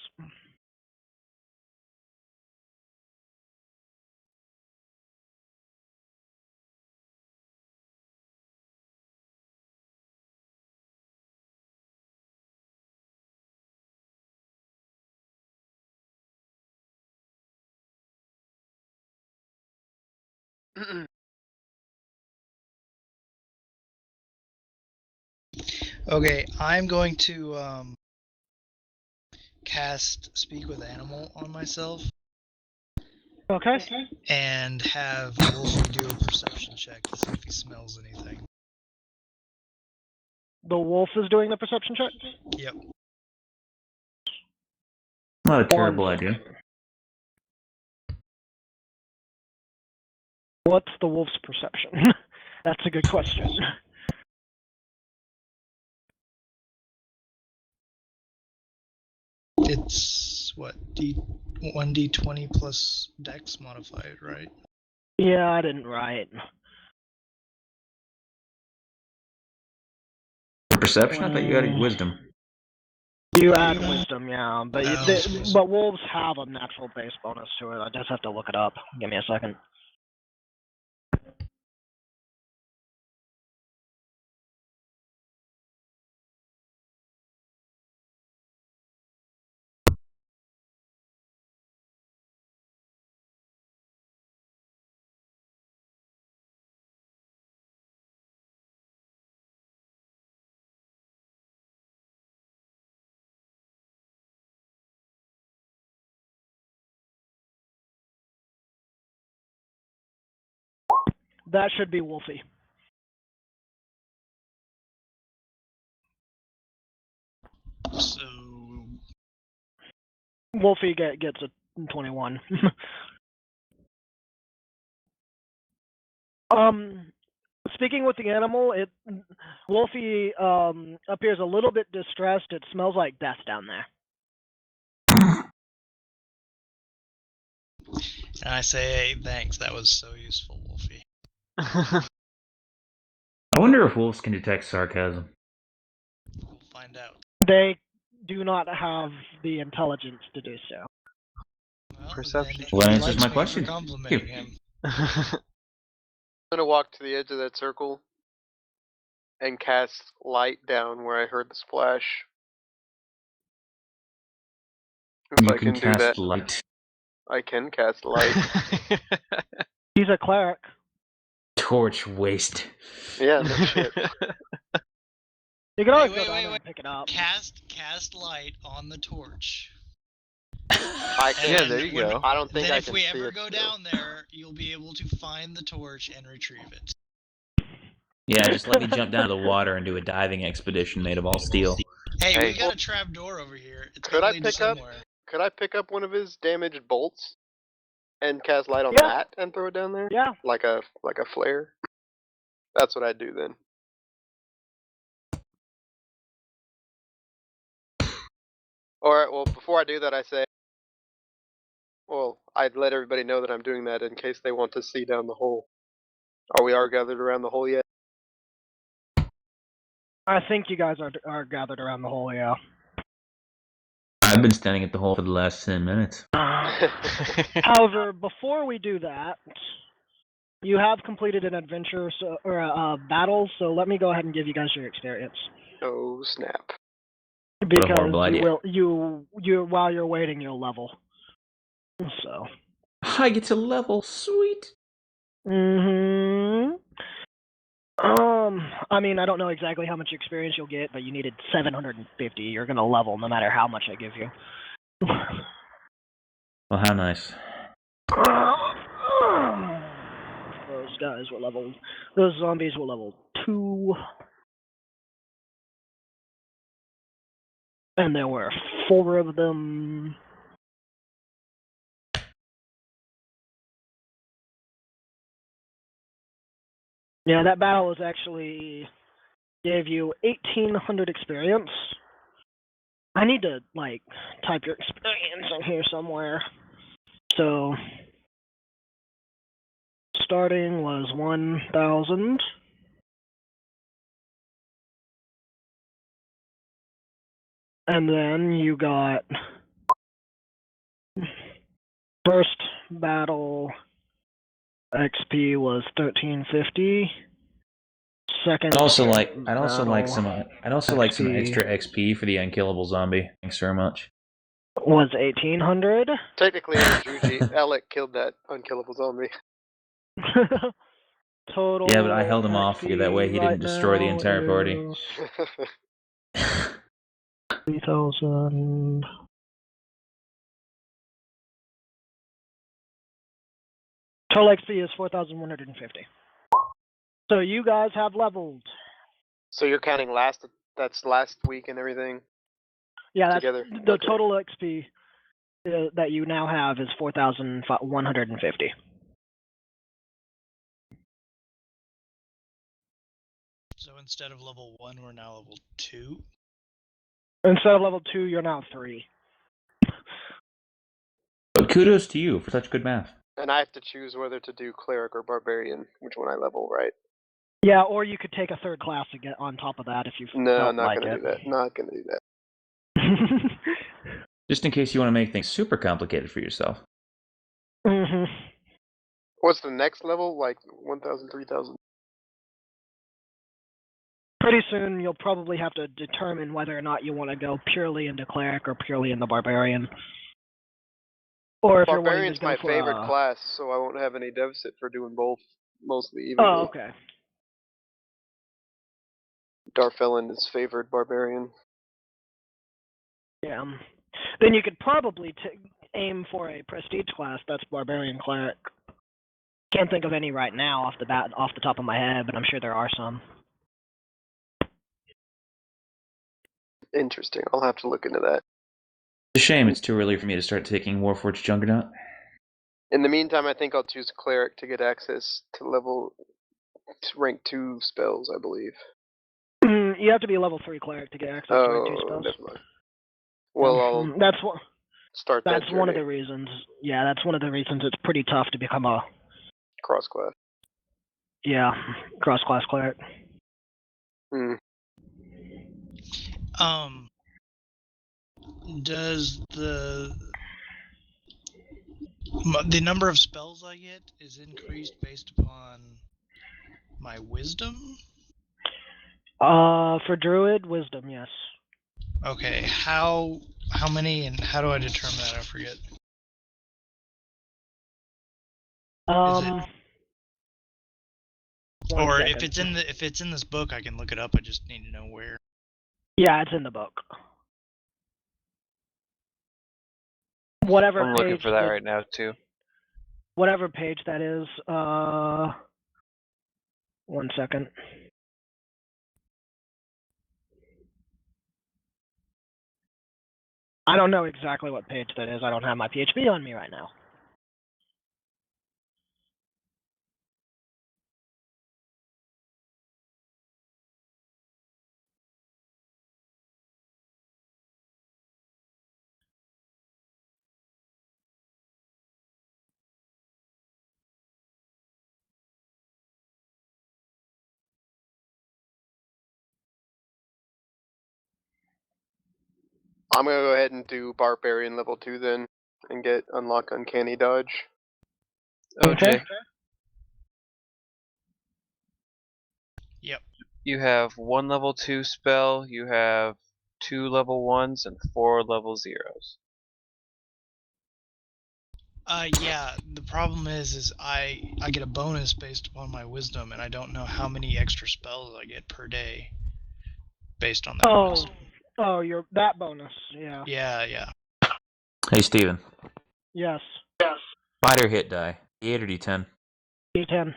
Okay, I'm going to cast Speak with Animal on myself Okay. and have Wolfie do a perception check to see if he smells anything. The wolf is doing the perception check? Yep. Not a terrible idea. What's the wolf's perception? That's a good question. It's what, 1d20 plus dex modified, right? Yeah, I didn't write. For perception, I thought you had wisdom. You add wisdom, yeah, but Oh, but wolves have a natural base bonus to it. I just have to look it up. Give me a second. That should be Wolfie. So Wolfie gets a 21. Speaking with the animal, Wolfie appears a little bit distressed. It smells like death down there. and I say, hey, thanks, that was so useful, Wolfie. I wonder if wolves can detect sarcasm. We'll find out. They do not have the intelligence to do so. Well, Perception. then Well, that he answers likes my me for question. complimenting Here. him. I'm gonna walk to the edge of that circle and cast light down where I heard the splash. If You I can can do cast that. light. I can cast light. He's a cleric. Torch waste. Yeah, no shit. You can always Wait, go wait, down wait, there wait. and pick it up. Cast light on the torch. I can. Yeah, there you go. I don't think Then I if can we see ever it go still. down there, you'll be able to find the torch and retrieve it. Yeah, just let me jump down to the water and do a diving expedition made of all steel. Hey, Hey. we got a trap door over here. It's Could gonna I lead to pick up- somewhere. Could I pick up one of his damaged bolts and cast light on Yeah. that and throw it down there? Yeah. Like a flare? That's what I'd do then. Alright, well, before I do that, I'd let everybody know that I'm doing that in case they want to see down the hole. Are we all gathered around the hole yet? I think you guys are gathered around the hole, yeah. I've been standing at the hole for the last 10 minutes. However, before we do that, you have completed an adventure or a battle, so let me go ahead and give you guys your experience. Oh, snap. Because horrible idea. you while you're waiting, you'll level. So. I get to level, sweet. I mean, I don't know exactly how much experience you'll get, but you needed 750. You're gonna level no matter how much I give you. Well, how nice. Those guys were level. Those zombies were level 2. And there were 4 of them. Yeah, that battle was actually gave you 1,800 experience. I need to, like, type your experience in here somewhere. So, starting was 1,000. And then you got first battle XP was 1,350. Second. I'd also like some XP. extra XP for the unkillable zombie. Thanks very much. Was 1,800. Technically, Ojugi, Elik killed that unkillable zombie. Total. Yeah, but I held him off XP that way he right didn't destroy the now entire party. is 3,000. Total XP is 4,150. So you guys have leveled. So you're counting that's last week and everything? Yeah, that's Together. the Okay. total XP that you now have is 4,150. So instead of level 1, we're now level 2. Instead of level 2, you're now 3. But kudos to you for such good math. And I have to choose whether to do Cleric or Barbarian, which one I level, right? Yeah, or you could take a third class to get on top of that if you No, felt I'm not like gonna it. do that. Not gonna do that. Just in case you want to make things super complicated for yourself. What's the next level? Like 1,000, 3,000? Pretty soon, you'll probably have to determine whether or not you want to go purely into Cleric or purely into Barbarian. Or if Barbarian's you're wanting to go my for favorite class, so I won't have any deficit for doing both, mostly evenly. Oh, okay. Darfellan is favored Barbarian. Yeah. Then you could probably aim for a prestige class that's Barbarian Cleric. Can't think of any right now off the top of my head, but I'm sure there are some. Interesting. I'll have to look into that. It's a shame it's too early for me to start taking Warforged Juggernaut. In the meantime, I think I'll choose Cleric to get access to rank 2 spells, I believe. You have to be a level 3 Cleric to get access to rank 2 spells. Never mind. Well, I'll that's start that That's one of journey. the reasons. Yeah, that's one of the reasons it's pretty tough to become a Cross-class. Yeah, cross-class Cleric. Does the number of spells I get is increased based upon my wisdom? For Druid, wisdom, yes. Okay, how many and how do I determine that? I forget. One Or second. if it's in this book, I can look it up. I just need to know where. Yeah, it's in the book. Whatever I'm looking page for that right now too. Whatever page that is. 1 second. I don't know exactly what page that is. I don't have my PHP on me right now. I'm gonna go ahead and do Barbarian level 2 then, and get unlock Uncanny Dodge. OJ, Yep. you have 1 level 2 spell, you have 2 level 1s, and 4 level 0s. Yeah. The problem is I get a bonus based upon my wisdom, and I don't know how many extra spells I get per day based on that. Wisdom. Oh, you're that bonus. Yeah. Yeah. Hey, Steven. Yes. Fight or hit die? D8 or D10? D10.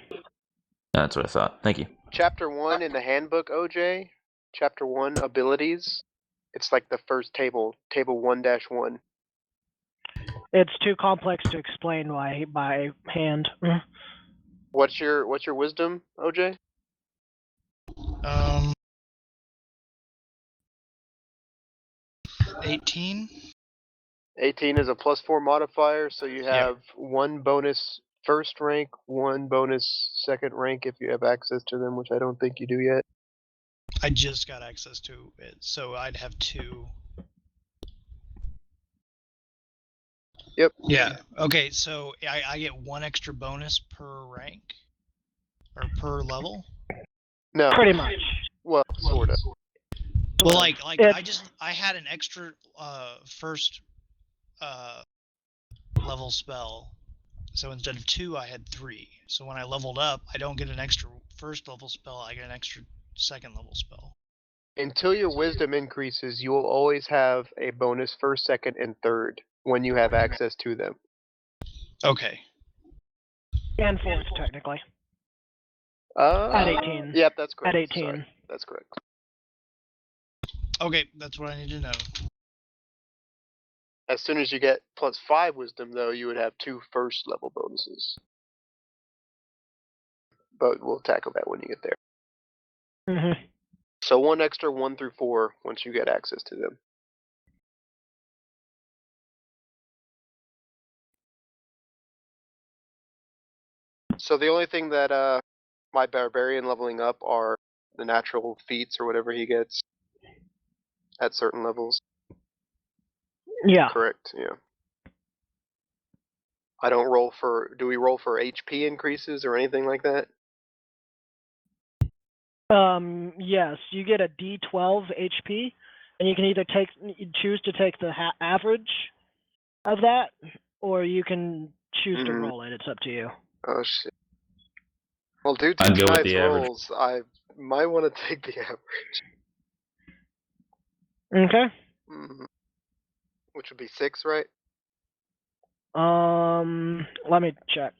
That's what I thought. Thank you. Chapter 1 in the handbook, OJ. Chapter 1 abilities. It's like the first table, table 1-1. It's too complex to explain by hand. What's your wisdom, OJ? 18. 18 is a +4 modifier, so you have 1 bonus first rank, 1 bonus second rank if you have access to them, which I don't think you do yet. I just got access to it, so I'd have 2. Yep. Yeah. Okay, so I get 1 extra bonus per rank or per level. No. Pretty much. Well, sort of. Well, like It's- I had an extra first level spell, so instead of 2, I had 3. So when I leveled up, I don't get an extra first level spell. I get an extra second level spell. Until your wisdom increases, you will always have a bonus first, second, and third when you have access to them. Okay. And fourth, technically. At 18. Yep, that's correct. At 18. Sorry, that's correct. Okay, that's what I need to know. As soon as you get +5 wisdom, though, you would have 2 first level bonuses. But we'll tackle that when you get there. Mm-hmm. So 1 extra 1 through 4 once you get access to them. So the only thing that my Barbarian leveling up are the natural feats or whatever he gets at certain levels. Yeah. Correct, yeah. I don't roll for... Do we roll for HP increases or anything like that? Yes, you get a D12 HP, and you can either choose to take the average of that, or you can choose to roll it. It's up to you. Oh shit. Well, due to I'd go with tonight's the average. rolls, I might want to take the average. Okay. Which would be 6, right? Let me check.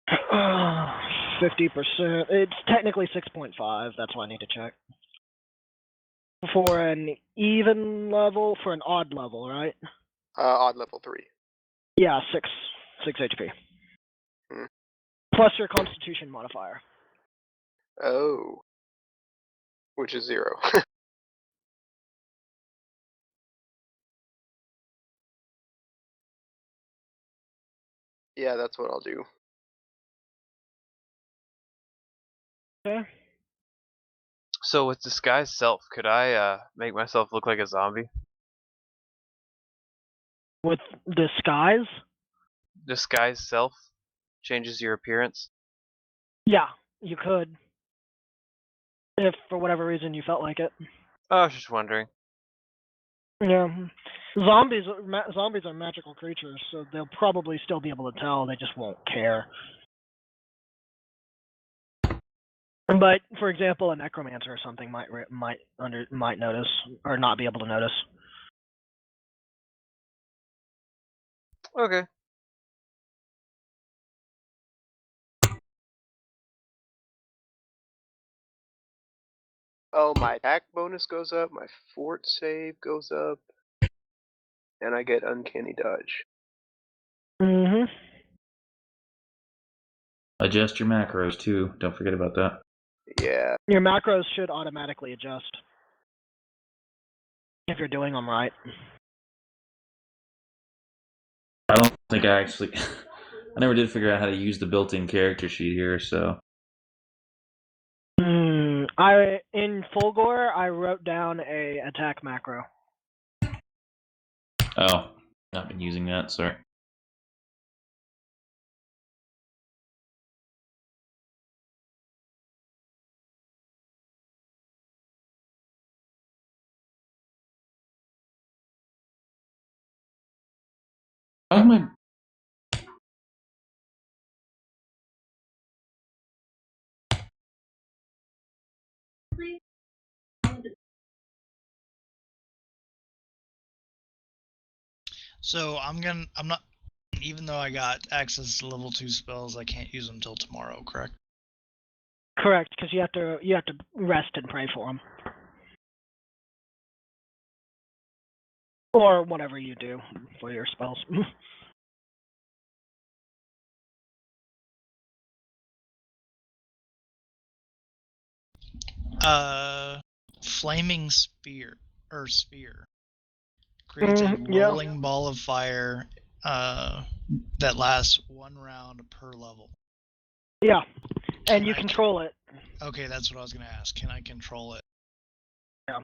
50%. It's technically 6.5. That's why I need to check. For an even level, for an odd level, right? Odd level 3. Yeah, 6 HP. Plus your Constitution modifier. Oh. Which is 0. Yeah, that's what I'll do. Okay. So with disguise self, could I make myself look like a zombie? With disguise? Disguise self changes your appearance. Yeah, you could. If for whatever reason you felt like it. I was just wondering. Yeah. Zombies are magical creatures, so they'll probably still be able to tell. They just won't care. But for example, a necromancer or something might notice or not be able to notice. Okay. Oh, my attack bonus goes up, my fort save goes up, and I get uncanny dodge. Mm-hmm. Adjust your macros too. Don't forget about that. Yeah. Your macros should automatically adjust if you're doing them right. I don't think I actually. I never did figure out how to use the built-in character sheet here, so. In Fulgore, I wrote down a attack macro. Oh, not been using that. Sorry. Why am I? So I'm not, even though I got access to level 2 spells, I can't use them until tomorrow, correct? Correct, because you have to rest and pray for them, or whatever you do for your spells. Flaming spear creates a Yeah. rolling ball of fire that lasts 1 round per level. Yeah, and you control it. Okay, that's what I was gonna ask. Can I control it? Yeah.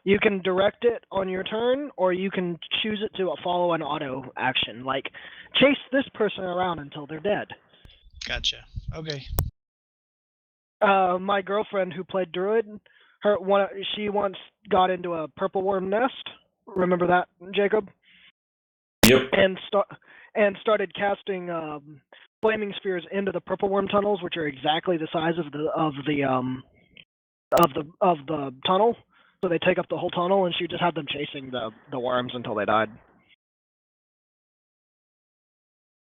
You can direct it on your turn, or you can choose it to follow an auto action, like chase this person around until they're dead. Gotcha. Okay. My girlfriend who played Druid, she once got into a purple worm nest. Remember that, Jacob? Yep. And started casting flaming spheres into the purple worm tunnels, which are exactly the size of the tunnel. So they take up the whole tunnel, and she just had them chasing the worms until they died.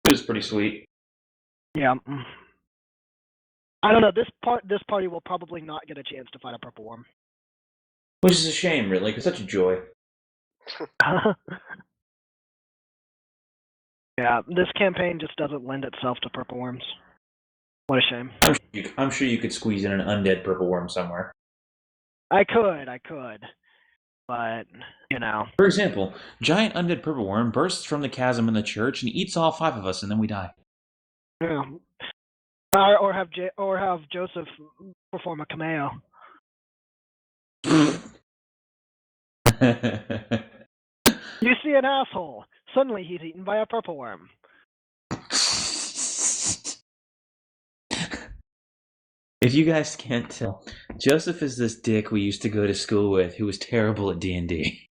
It was pretty sweet. Yeah. I don't know. This party will probably not get a chance to fight a purple worm. Which is a shame, really, because such a joy. Yeah, this campaign just doesn't lend itself to purple worms. What a shame. I'm sure you could squeeze in an undead purple worm somewhere. I could. But, you know. For example, giant undead purple worm bursts from the chasm in the church and eats all 5 of us, and then we die. Yeah. Or have Joseph perform a cameo. You see an asshole. Suddenly he's eaten by a purple worm. If you guys can't tell, Joseph is this dick we used to go to school with who was terrible at D&D.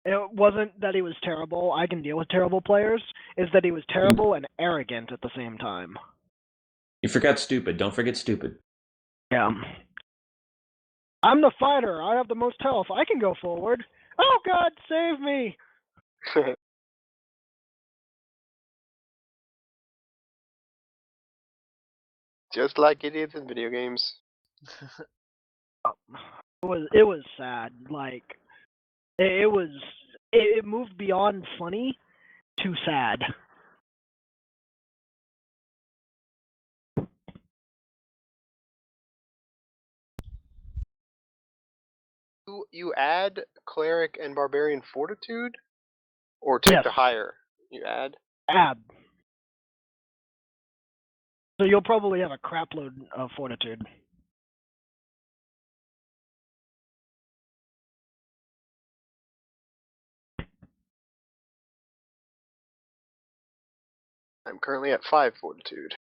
It wasn't that he was terrible. I can deal with terrible players. It's that he was terrible and arrogant at the same time. You forgot stupid. Don't forget stupid. Yeah. I'm the fighter. I have the most health. I can go forward. Oh, God, save me! Just like it is in video games. It was sad. Like, it moved beyond funny to sad. You add Cleric and Barbarian Fortitude? Or take the higher? You add? Add. So you'll probably have a crapload of Fortitude. I'm currently at 5 Fortitude.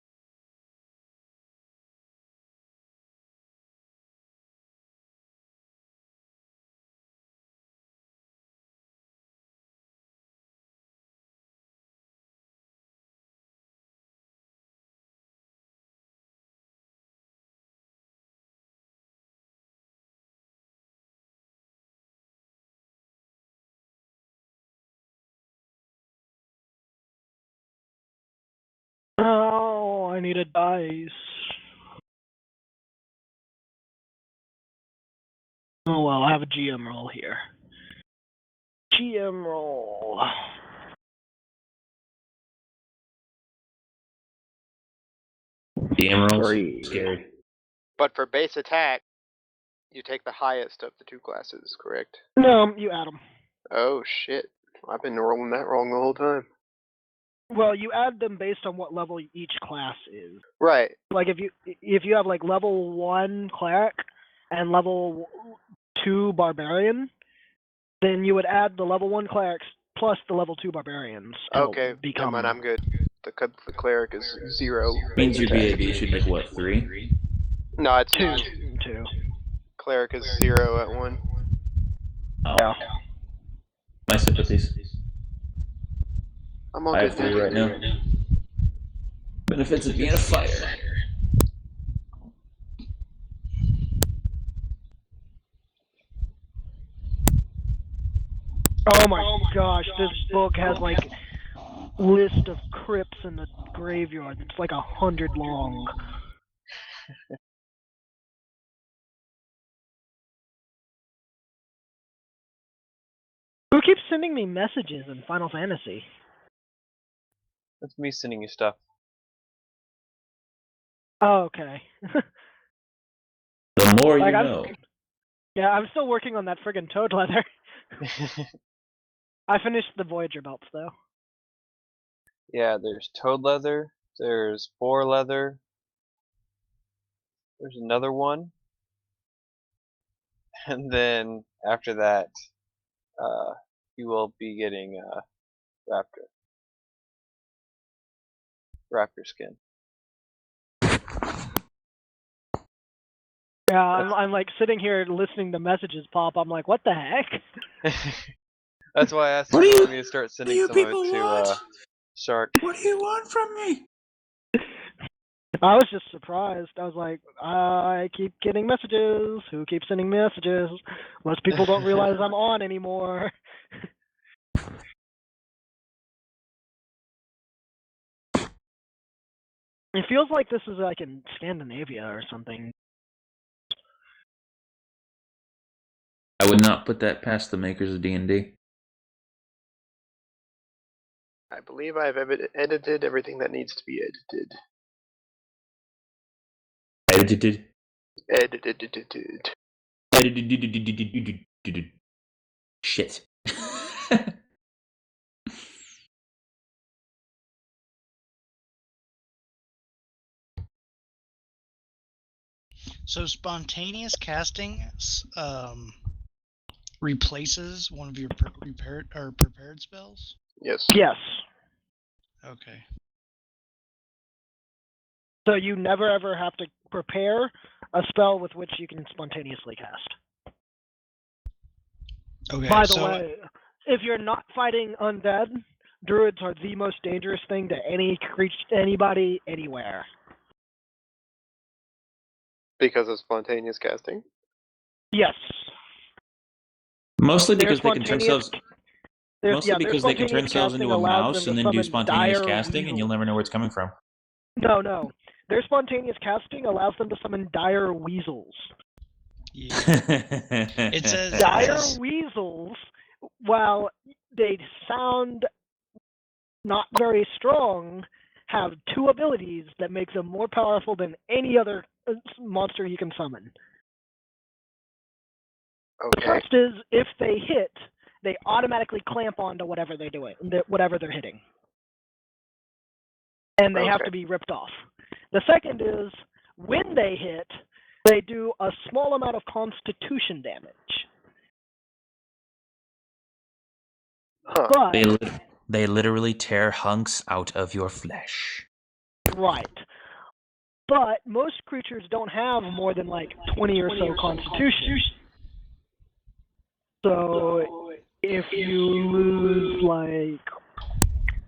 Oh, I need a dice. Oh well, I have a GM roll here. GM roll. DM rolls? Three. Scary. But for base attack, you take the highest of the two classes, correct? No, you add them. Oh shit! I've been rolling that wrong the whole time. Well, you add them based on what level each class is. Right. Like if you have like level 1 Cleric and level 2 Barbarian, then you would add the level 1 Clerics plus the level 2 Barbarians to Okay. become. Never mind, I'm good. The Cleric is 0. Means your attack. BAB should make what, 3? No, it's 2. not. 2. Cleric is 0 at 1. Oh. Yeah. My sympathies. I'm all I good. have 3 right now. Benefits of being a fighter. Oh my gosh, this book has like list of crypts in the graveyard. It's like 100 long. Who keeps sending me messages in Final Fantasy? That's me sending you stuff. Oh, okay. The more you Like, know. Yeah, I'm still working on that friggin' toad leather. I finished the Voyager belts though. Yeah, there's toad leather, there's boar leather, there's another one, and then after that, you will be getting raptor skin. Yeah, I'm like sitting here listening to messages pop. I'm like, what the heck? That's why I asked What you do to you- let me start sending you some of it people to want? Shark. What do you want from me? I was just surprised. I was like, I keep getting messages. Who keeps sending messages? Most people don't realize I'm on anymore. It feels like this is like in Scandinavia or something. I would not put that past the makers of D&D. I believe I've edited everything that needs to be edited. Edited. Edited. Shit. So spontaneous casting replaces one of your prepared spells? Yes. Yes. Okay. So you never ever have to prepare a spell with which you can spontaneously cast. Okay. By the way, if you're not fighting undead, druids are the most dangerous thing to anybody, anywhere. Because of spontaneous casting? Yes. Mostly Their because they can turn spontaneous- themselves. their- Mostly yeah, their because they can turn spontaneous themselves casting into a allows mouse them to and then do summon spontaneous dire casting, and you'll weasels. never know where it's coming from. No. Their spontaneous casting allows them to summon dire weasels. Yeah. It says Dire weasels, while they sound not very strong, have 2 abilities that make them more powerful than any other monster you can summon. The Okay. first is, if they hit, they automatically clamp onto whatever they're doing, whatever they're hitting. And they have Okay. to be ripped off. The second is, when they hit, they do a small amount of constitution damage. Huh. But, They literally tear hunks out of your flesh. right. But most creatures don't have more than like 20 or so constitution. So if you lose like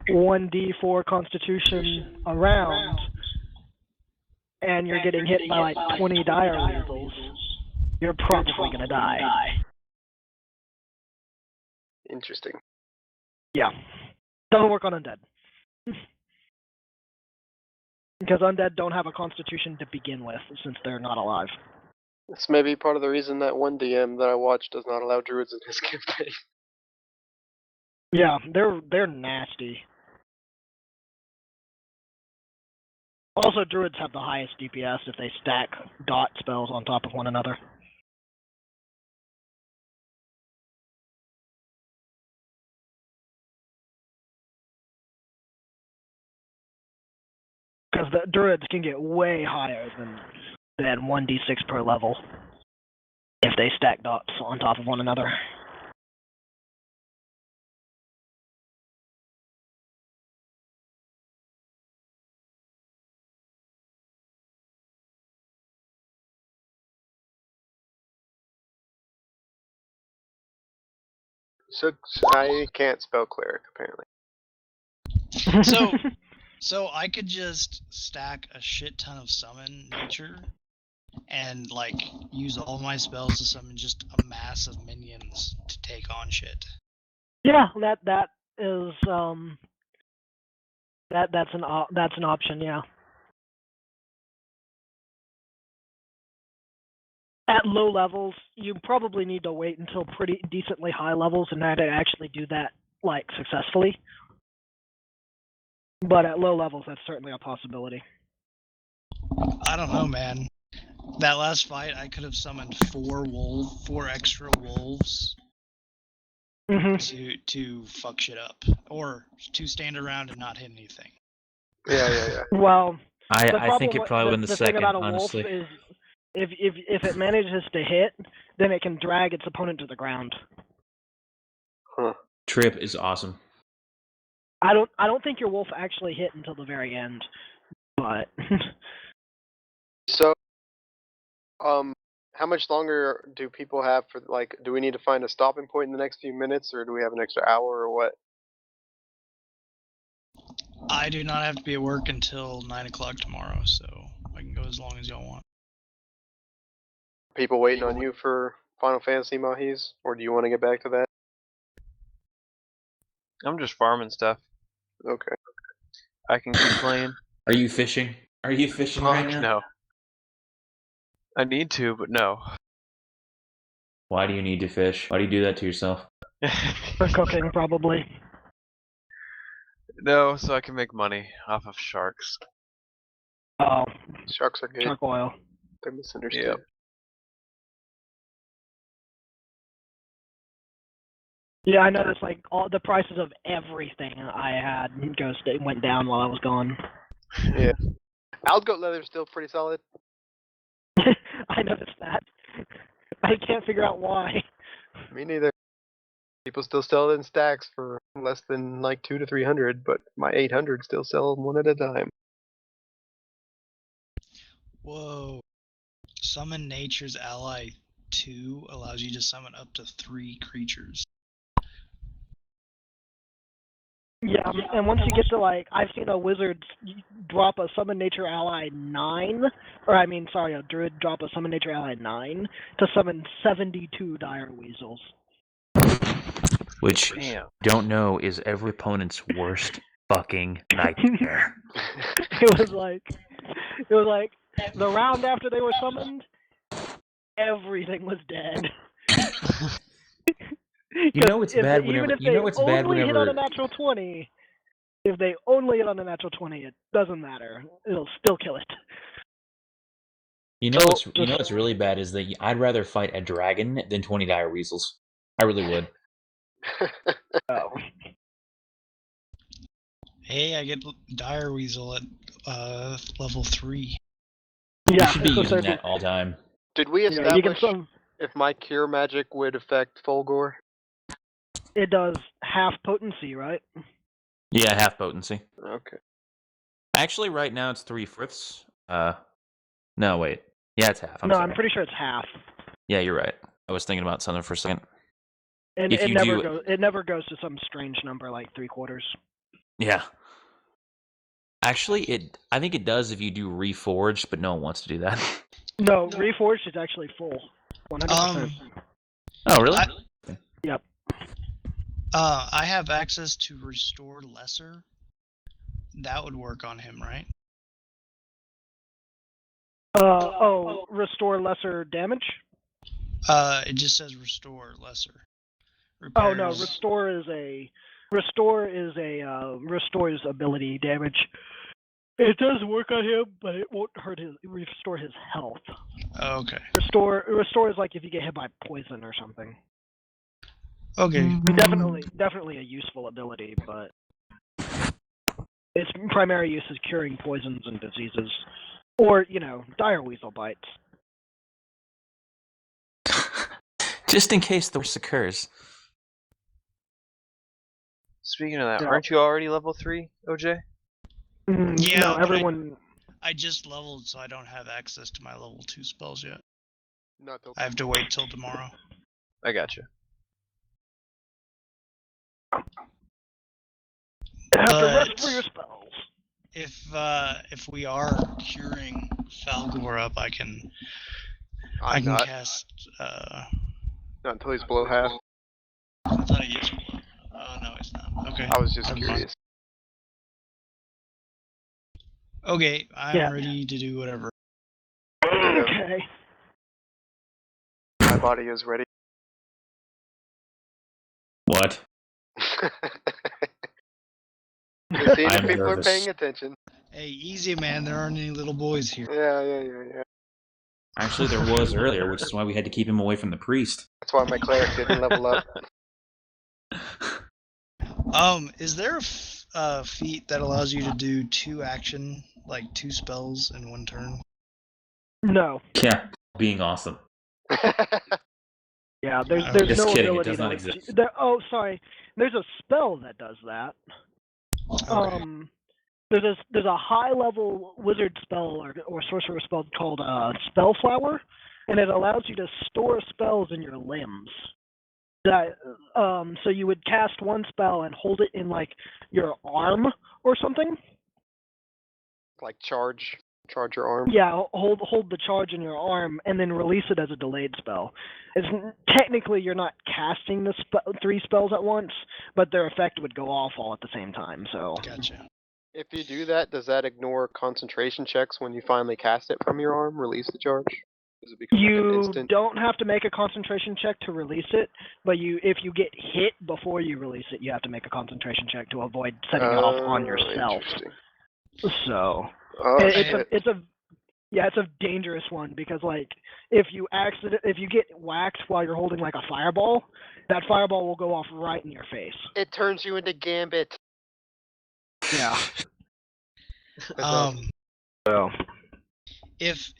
1d4 constitution around, and you're getting hit by like 20 dire weasels, you're probably gonna die. Interesting. Yeah. Doesn't work on undead. Because undead don't have a constitution to begin with, since they're not alive. This may be part of the reason that one DM that I watched does not allow druids in his campaign. Yeah, they're nasty. Also, druids have the highest DPS if they stack dot spells on top of one another. Because the druids can get way higher than 1d6 per level if they stack dots on top of one another. So I can't spell cleric apparently. So I could just stack a shit ton of summon nature and like use all my spells to summon just a mass of minions to take on shit. Yeah, that is that's an option. Yeah. At low levels, you probably need to wait until pretty decently high levels in order to actually do that like successfully. But at low levels, that's certainly a possibility. I don't know, man. That last fight, I could have summoned 4 extra wolves to fuck shit up, or to stand around and not hit anything. Yeah. Well, I think it probably went the second, thing about a honestly. wolf is if it manages to hit, then it can drag its opponent to the ground. Huh. Trip is awesome. I don't think your wolf actually hit until the very end, but So, how much longer do people have for, like, do we need to find a stopping point in the next few minutes, or do we have an extra hour, or what? I do not have to be at work until 9 o'clock tomorrow, so I can go as long as y'all want. People waiting on you for Final Fantasy Mahes, or do you want to get back to that? I'm just farming stuff. Okay. I can keep playing. Are you fishing? Are you fishing right now? No. I need to, but no. Why do you need to fish? Why do you do that to yourself? for cooking probably. No, so I can make money off of sharks. Oh, Sharks are good. shark oil. They're misunderstood. Yep. Yeah, I noticed like all the prices of everything I had went down while I was gone. Yeah. Outgoat leather's still pretty solid. I noticed that. I can't figure out why. Me neither. People still sell it in stacks for less than like 200 to 300, but my 800 still sell them one at a time. Whoa. Summon Nature's Ally 2 allows you to summon up to 3 creatures. Yeah, and once you get to like, I've seen a wizard drop a Summon Nature Ally 9, a druid drop a Summon Nature Ally 9 to summon 72 dire weasels. Which, Damn. don't know, is every opponent's worst fucking nightmare. It was like the round after they were summoned, everything was dead. You know it's bad whenever. Even if they only hit on a natural 20, if they only hit on a natural 20, it doesn't matter. It'll still kill it. You know what's really bad is that I'd rather fight a dragon than 20 dire weasels. I really would. Oh. Hey, I get Dire Weasel at level 3. You Yeah, should be using that all the time. Did we you establish can if my cure magic would affect Fulgore? It does half potency, right? Yeah, half potency. Okay. Actually, right now it's 3/4. No, wait. Yeah, it's half. I'm pretty sure it's half. Yeah, you're right. I was thinking about something for a second. And If it you never do- goes. It never goes to some strange number like 3/4. Yeah. Actually, I think it does if you do Reforged, but no one wants to do that. No, Reforged is actually full. 100%. Oh, really? Yep. I have access to Restore Lesser. That would work on him, right? Restore lesser damage? It just says restore lesser. Oh no, Repairs- restores ability damage. It does work on him, but it won't restore his health. Oh, okay. Restore is like if you get hit by poison or something. Okay. I mean, definitely a useful ability, but its primary use is curing poisons and diseases, or dire weasel bites. Just in case the worst occurs. Speaking of that, Yeah. aren't you already level 3, OJ? Yeah, no, but everyone. I just leveled, so I don't have access to my level 2 spells yet. Not till I have to wait till tomorrow. I got you. Have to rest But for your spells. if we are curing Fulgore up, I can I'm not. cast. Not until he's below half. I thought he is below. Oh no, he's not. Okay. I was just Never mind. curious. Okay, I'm Yeah. ready to do whatever. Okay. My body is ready. What? Just seeing if I'm people nervous. are paying attention. Hey, easy man, there aren't any little boys here. Yeah. Actually, there was earlier, which is why we had to keep him away from the priest. That's why my cleric didn't level up. Is there a feat that allows you to do 2 action, like 2 spells in one turn? No. Yeah, being awesome. Yeah, there's Just no kidding, it ability does not that exist. sorry. There's a spell that does that. Okay. There's a high level wizard spell or sorcerer spell called Spell Flower, and it allows you to store spells in your limbs. That so you would cast one spell and hold it in like your arm or something. Like charge your arm. Yeah, hold the charge in your arm and then release it as a delayed spell. It's technically you're not casting the 3 spells at once, but their effect would go off all at the same time. So Gotcha. If you do that, does that ignore concentration checks when you finally cast it from your arm? Release the charge? Does it become like an you instant? don't have to make a concentration check to release it, but if you get hit before you release it, you have to make a concentration check to avoid setting it off on yourself. Interesting. So Oh, it's a dangerous one because like if you get whacked while you're holding like a fireball, that fireball will go off right in your face. It turns you into Gambit. Yeah. Um, So if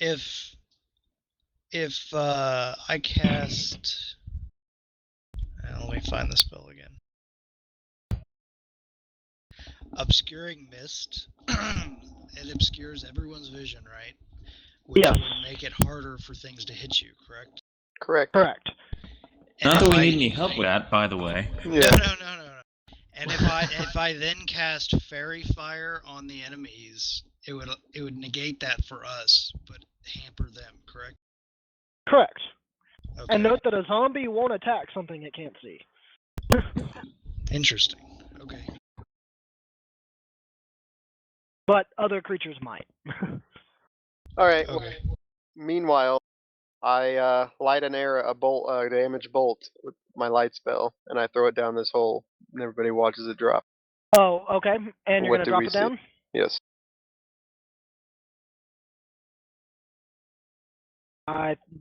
I cast, let me find the spell again. Obscuring Mist. It obscures everyone's vision, right? Which Yes. would make it harder for things to hit you, correct? Correct. And Not that if we I- need any help with that, by the way. Yeah. No. And if I then cast Fairy Fire on the enemies, it would negate that for us, but hamper them, correct? Correct. Okay. And note that a zombie won't attack something it can't see. Interesting. Okay. But other creatures might. All right. Okay. Meanwhile, I light an arrow, a damage bolt with my light spell, and I throw it down this hole, and everybody watches it drop. Oh, okay. And you're What gonna do drop we it see? down? Yes.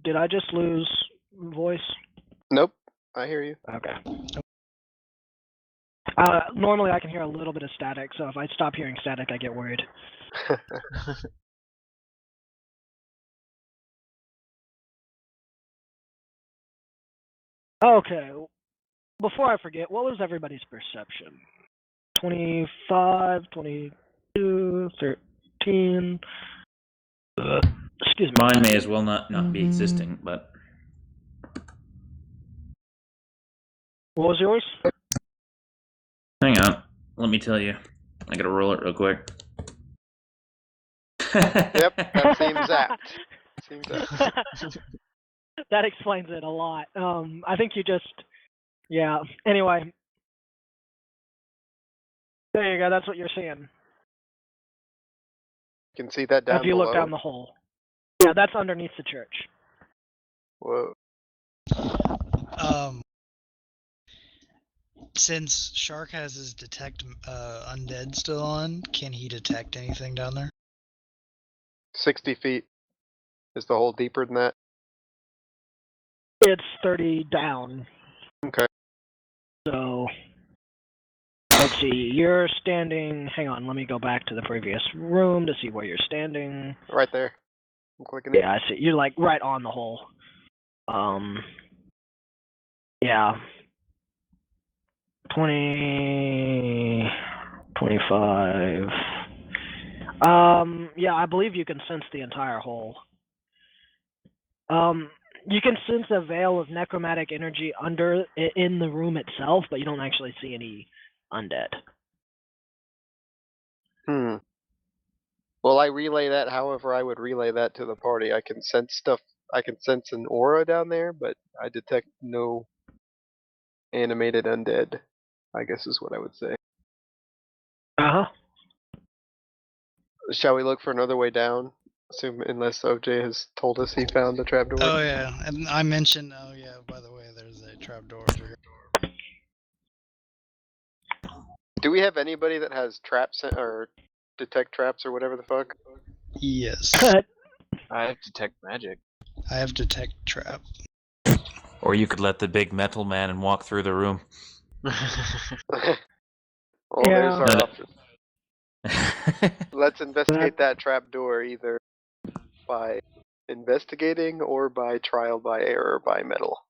Did I just lose voice? Nope. I hear you. Okay. Normally I can hear a little bit of static, so if I stop hearing static, I get worried. Okay. Before I forget, what was everybody's perception? 25, 22, 13. Excuse me. Mine may as well not be existing, but What was yours? hang on. Let me tell you. I gotta roll it real quick. Yep, that seems apt. Seems apt. That explains it a lot. I think you just, yeah. Anyway, there you go. That's what you're seeing. You can see that down If you below. look down the hole. Yeah, that's underneath the church. Whoa. Since Shark has his detect undead still on, can he detect anything down there? 60 feet. Is the hole deeper than that? It's 30 down. Okay. So, let's see. You're standing. Hang on, let me go back to the previous room to see where you're standing. Right there. I'm clicking it. Yeah, I see. You're like right on the hole. Yeah. 20, 25. Yeah, I believe you can sense the entire hole. You can sense a veil of necromantic energy in the room itself, but you don't actually see any undead. Well, I relay that however I would relay that to the party. I can sense stuff. I can sense an aura down there, but I detect no animated undead, I guess is what I would say. Uh-huh. Shall we look for another way down? Unless OJ has told us he found the trapdoor. Oh yeah, and I mentioned. Oh yeah, by the way, there's a trapdoor over here. Do we have anybody that has traps or detect traps or whatever the fuck? Yes, I have detect magic. I have detect trap. Or you could let the big metal man and walk through the room. Well, there's Yeah. our option. Let's investigate that trapdoor either by investigating or by trial by error by metal.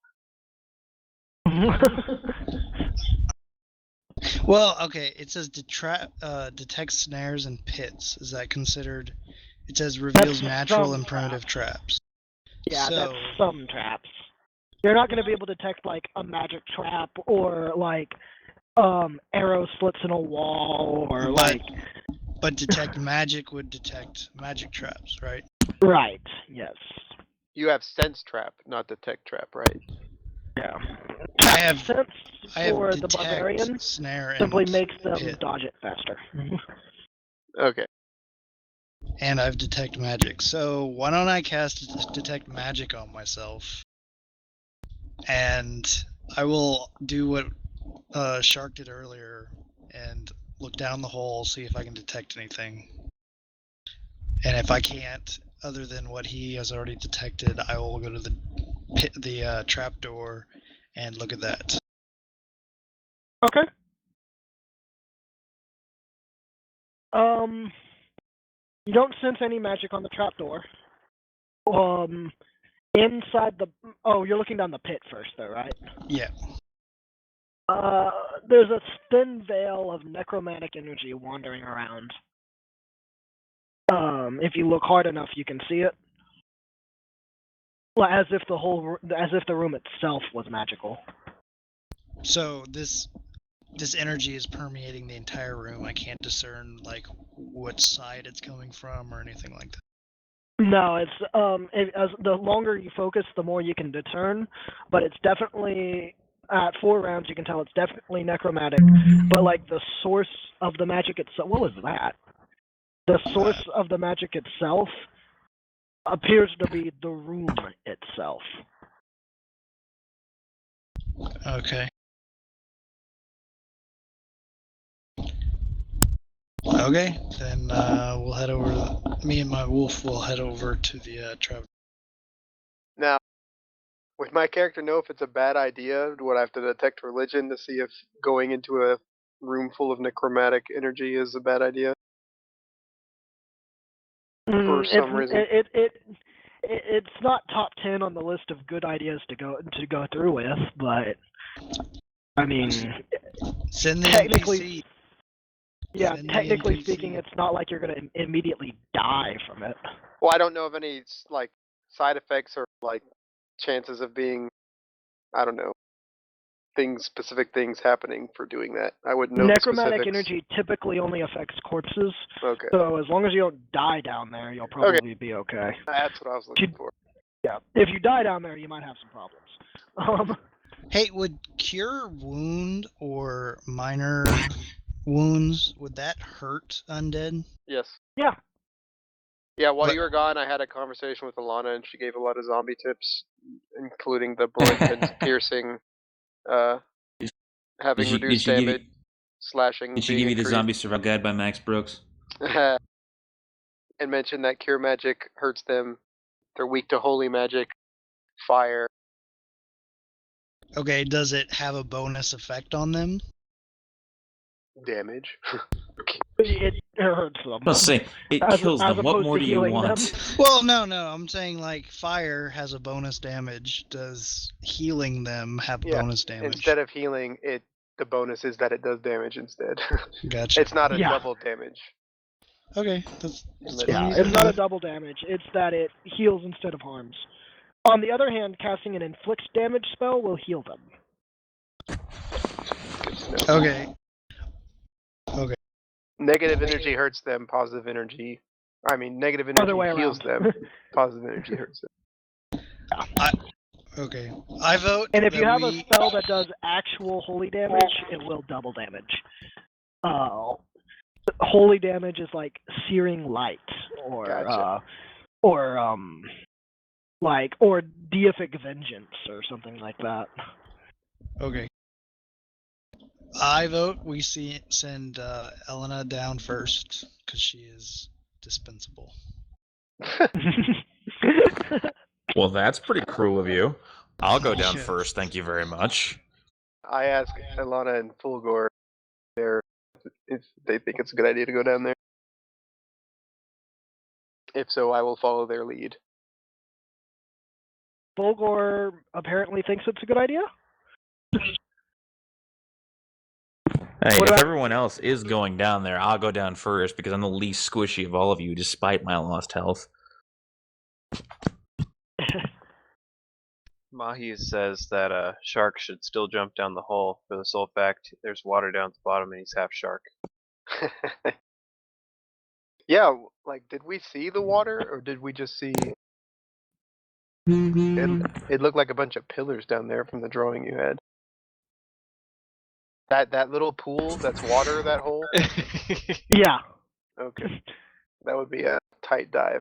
Well, okay, it says detect snares and pits. Is that considered? It says reveals That's natural some and primitive traps. Yeah, So, that's some traps. You're not going to be able to detect like a magic trap or like arrow slits in a wall or like. But detect magic would detect magic traps, right? Right. Yes. You have sense trap, not detect trap, right? Yeah. I have Sense for the detect, barbarian snare, simply and makes them pit. dodge it faster. Okay. And I've detect magic. So why don't I cast detect magic on myself? And I will do what Shark did earlier and look down the hole, see if I can detect anything. And if I can't, other than what he has already detected, I will go to the trapdoor and look at that. Okay. You don't sense any magic on the trapdoor. Inside the you're looking down the pit first, though, right? Yeah. There's a thin veil of necromantic energy wandering around. If you look hard enough, you can see it. Well, as if the room itself was magical. So this energy is permeating the entire room. I can't discern like what side it's coming from or anything like that. No, it's as the longer you focus, the more you can discern. But it's definitely at 4 rounds you can tell it's definitely necromantic. But like the source of the magic itself, what was that? The source of the magic itself appears to be the room itself. Okay. Okay, then we'll head over. Me and my wolf will head over to the trap. Now, would my character know if it's a bad idea? Would I have to detect religion to see if going into a room full of necromantic energy is a bad idea? For some reason. It's not top 10 on the list of good ideas to go through with, but I mean, Send the technically, NPC. yeah, Send the technically NPC. speaking, it's not like you're gonna immediately die from it. Well, I don't know of any like side effects or like chances of being, I don't know, specific things happening for doing that. I wouldn't know Necromantic the specifics. energy typically only affects corpses, Okay. so as long as you don't die down there, you'll probably be okay. That's what I was looking for. Yeah, if you die down there, you might have some problems. Hey, would cure wound or minor wounds, would that hurt undead? Yes. Yeah. Yeah, while But- you were gone, I had a conversation with Alana, and she gave a lot of zombie tips, including the broken piercing, having reduced damage, slashing Did she being give you the increased, Zombie Survival Guide by Max Brooks? and mentioned that cure magic hurts them. They're weak to holy magic, fire. Okay, does it have a bonus effect on them? Damage. It hurts them. Let's say it As- kills as them. What opposed more to do you healing want? them. Well, no. I'm saying like fire has a bonus damage. Does healing them have Yeah, bonus damage? Instead of healing, the bonus is that it does damage instead. Gotcha. It's not a Yeah. double damage. Okay, that's Unless Yeah, you- it's not a double damage. It's that it heals instead of harms. On the other hand, casting an inflicts damage spell will heal them. Good to know. okay. Negative energy hurts them. Positive energy. Negative Other energy way heals around. them. Positive energy hurts them. Okay, I vote. And if you that have a we- spell that does actual holy damage, it will double damage. Holy damage is like searing light, or Gotcha. or deific vengeance, or something like that. Okay. I vote we send Elena down first because she is dispensable. Well, that's pretty cruel of you. I'll go down Yes. first. Thank you very much. I asked Alana and Fulgore if they think it's a good idea to go down there. If so, I will follow their lead. Fulgore apparently thinks it's a good idea. Hey, What if about- everyone else is going down there, I'll go down first because I'm the least squishy of all of you, despite my lost health. Mahes says that shark should still jump down the hole for the sole fact there's water down at the bottom and he's half shark. Yeah, did we see the water, or did we just see... It looked like a bunch of pillars down there from the drawing you had. That little pool, that's water, that hole? Yeah. Okay. That would be a tight dive.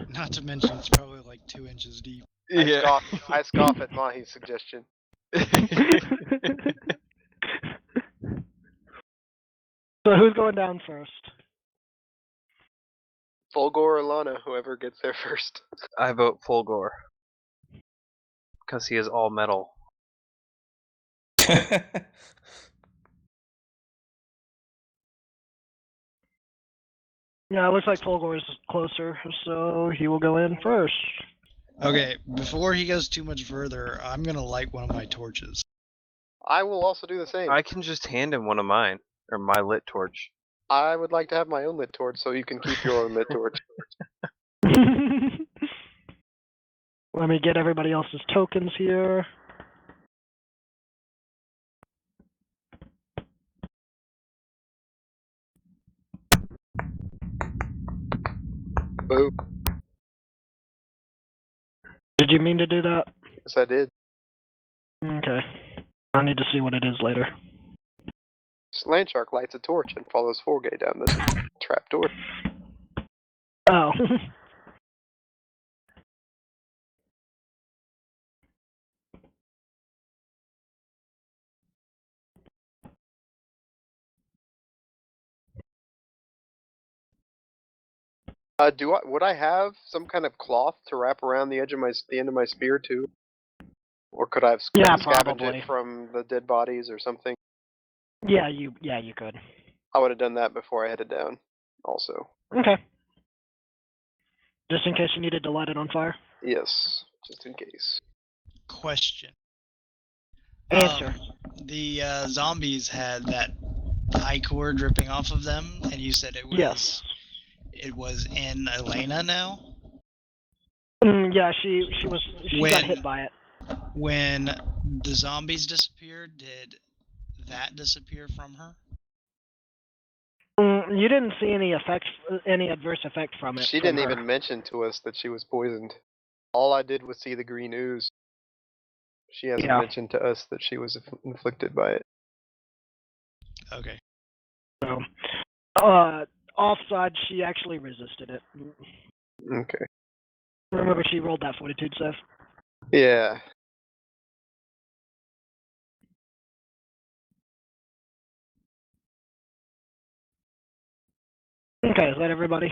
Not to mention it's probably like 2 inches deep. I scoff at Mahi's suggestion. So who's going down first? Fulgore or Lana, whoever gets there first. I vote Fulgore. Because he is all metal. Yeah, it looks like Fulgore is closer, so he will go in first. Okay, before he goes too much further, I'm gonna light one of my torches. I will also do the same. I can just hand him one of mine. Or my lit torch. I would like to have my own lit torch, so you can keep your own lit torch. Let me get everybody else's tokens here. Boom. Did you mean to do that? Yes, I did. Okay. I need to see what it is later. LandShark lights a torch and follows Fulgore down the trap door. Oh. Would I have some kind of cloth to wrap around the end of my spear too? Or could I have Yeah, scavenged probably. it from the dead bodies or something? Yeah, you could. I would have done that before I headed down, also. Okay. Just in case you needed to light it on fire. Yes, just in case. Question. Answer. The zombies had that high core dripping off of them, and you said it was Yes. it was in Elena now. Yeah, she got hit by it. When the zombies disappeared, did that disappear from her? You didn't see any adverse effect from it. She from didn't her. even mention to us that she was poisoned. All I did was see the green ooze. She hasn't Yeah. mentioned to us that she was inflicted by it. Okay. So, offside, she actually resisted it. Okay. Remember, she rolled that fortitude save. Yeah. Okay, is that everybody?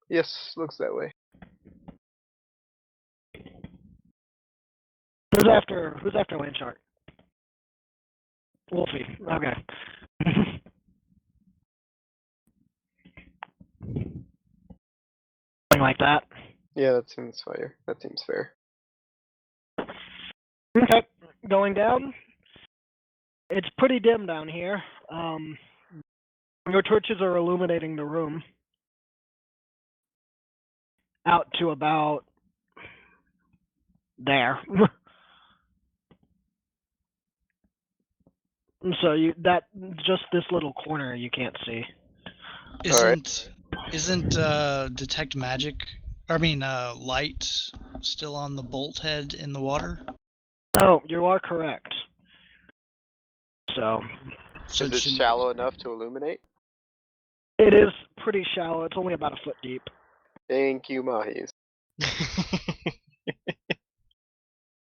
Yes, looks that way. Who's after LandShark? Wolfie. Okay. Something like that. Yeah, that seems fair. That seems fair. Okay, going down. It's pretty dim down here. Your torches are illuminating the room out to about there. So just this little corner you can't see. Isn't detect magic? Light still on the bolt head in the water? Oh, you are correct. So So Is it should- shallow enough to illuminate? it is pretty shallow. It's only about a foot deep. Thank you, Mahes.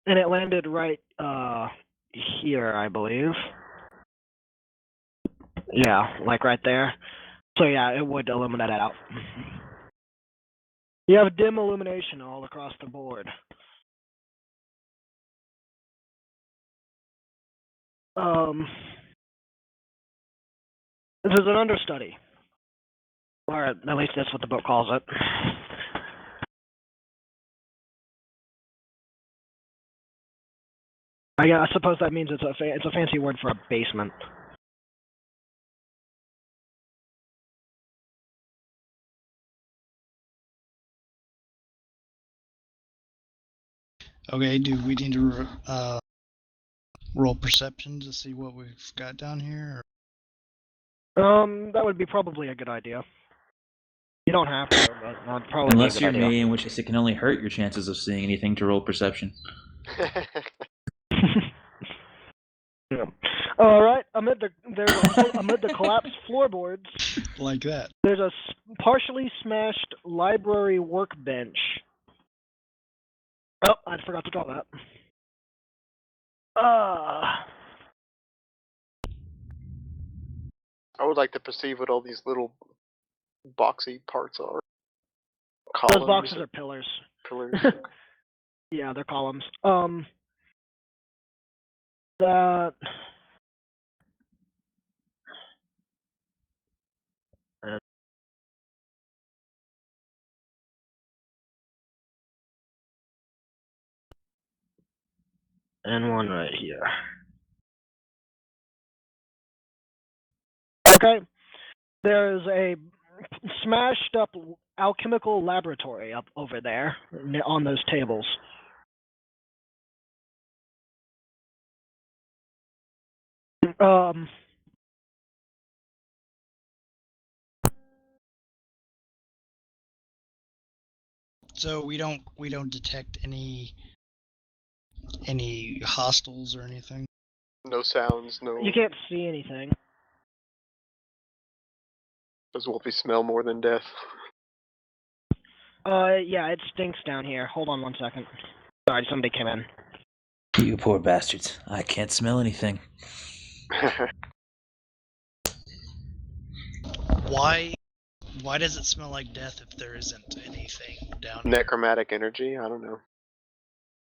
And it landed right here, I believe. Yeah, like right there. So yeah, it would illuminate it out. You have dim illumination all across the board. This is an understudy. Or at least that's what the book calls it. I suppose that means it's a fancy word for a basement. Okay, do we need to roll perception to see what we've got down here? That would be probably a good idea. You don't have to, but that'd probably Unless be a you're good idea. me, in which case it can only hurt your chances of seeing anything to roll perception. Yeah. All right. Amid the collapsed floorboards, Like that. there's a partially smashed library workbench. Oh, I forgot to draw that. I would like to perceive what all these little boxy parts are. Those Columns, boxes are pillars. pillars. Yeah, they're columns. That. And one right here. Okay. There's a smashed up alchemical laboratory up over there on those tables. So we don't detect any hostiles or anything. No sounds, no. You can't see anything. Does Wolfie smell more than death? Yeah, it stinks down here. Hold on 1 second. Sorry, somebody came in. You poor bastards. I can't smell anything. Why does it smell like death if there isn't anything down here? Necromantic energy? I don't know.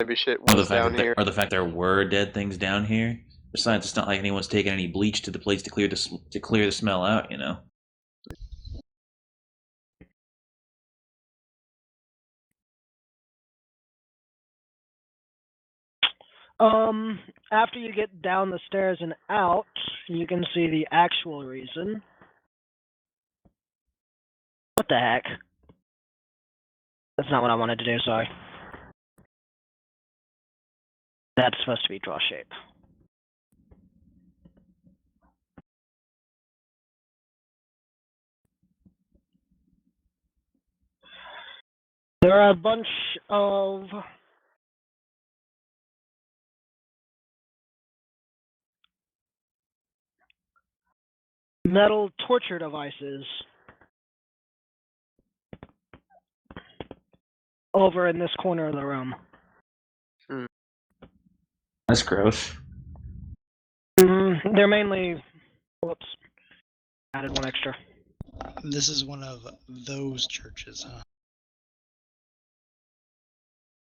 Maybe shit Or the was down here. fact there were dead things down here. Besides, it's not like anyone's taken any bleach to the place to clear the smell out, you know. After you get down the stairs and out, you can see the actual reason. What the heck? That's not what I wanted to do, sorry. That's supposed to be draw shape. There are a bunch of metal torture devices over in this corner of the room. That's gross. They're mainly. Whoops. Added one extra. This is one of those churches, huh?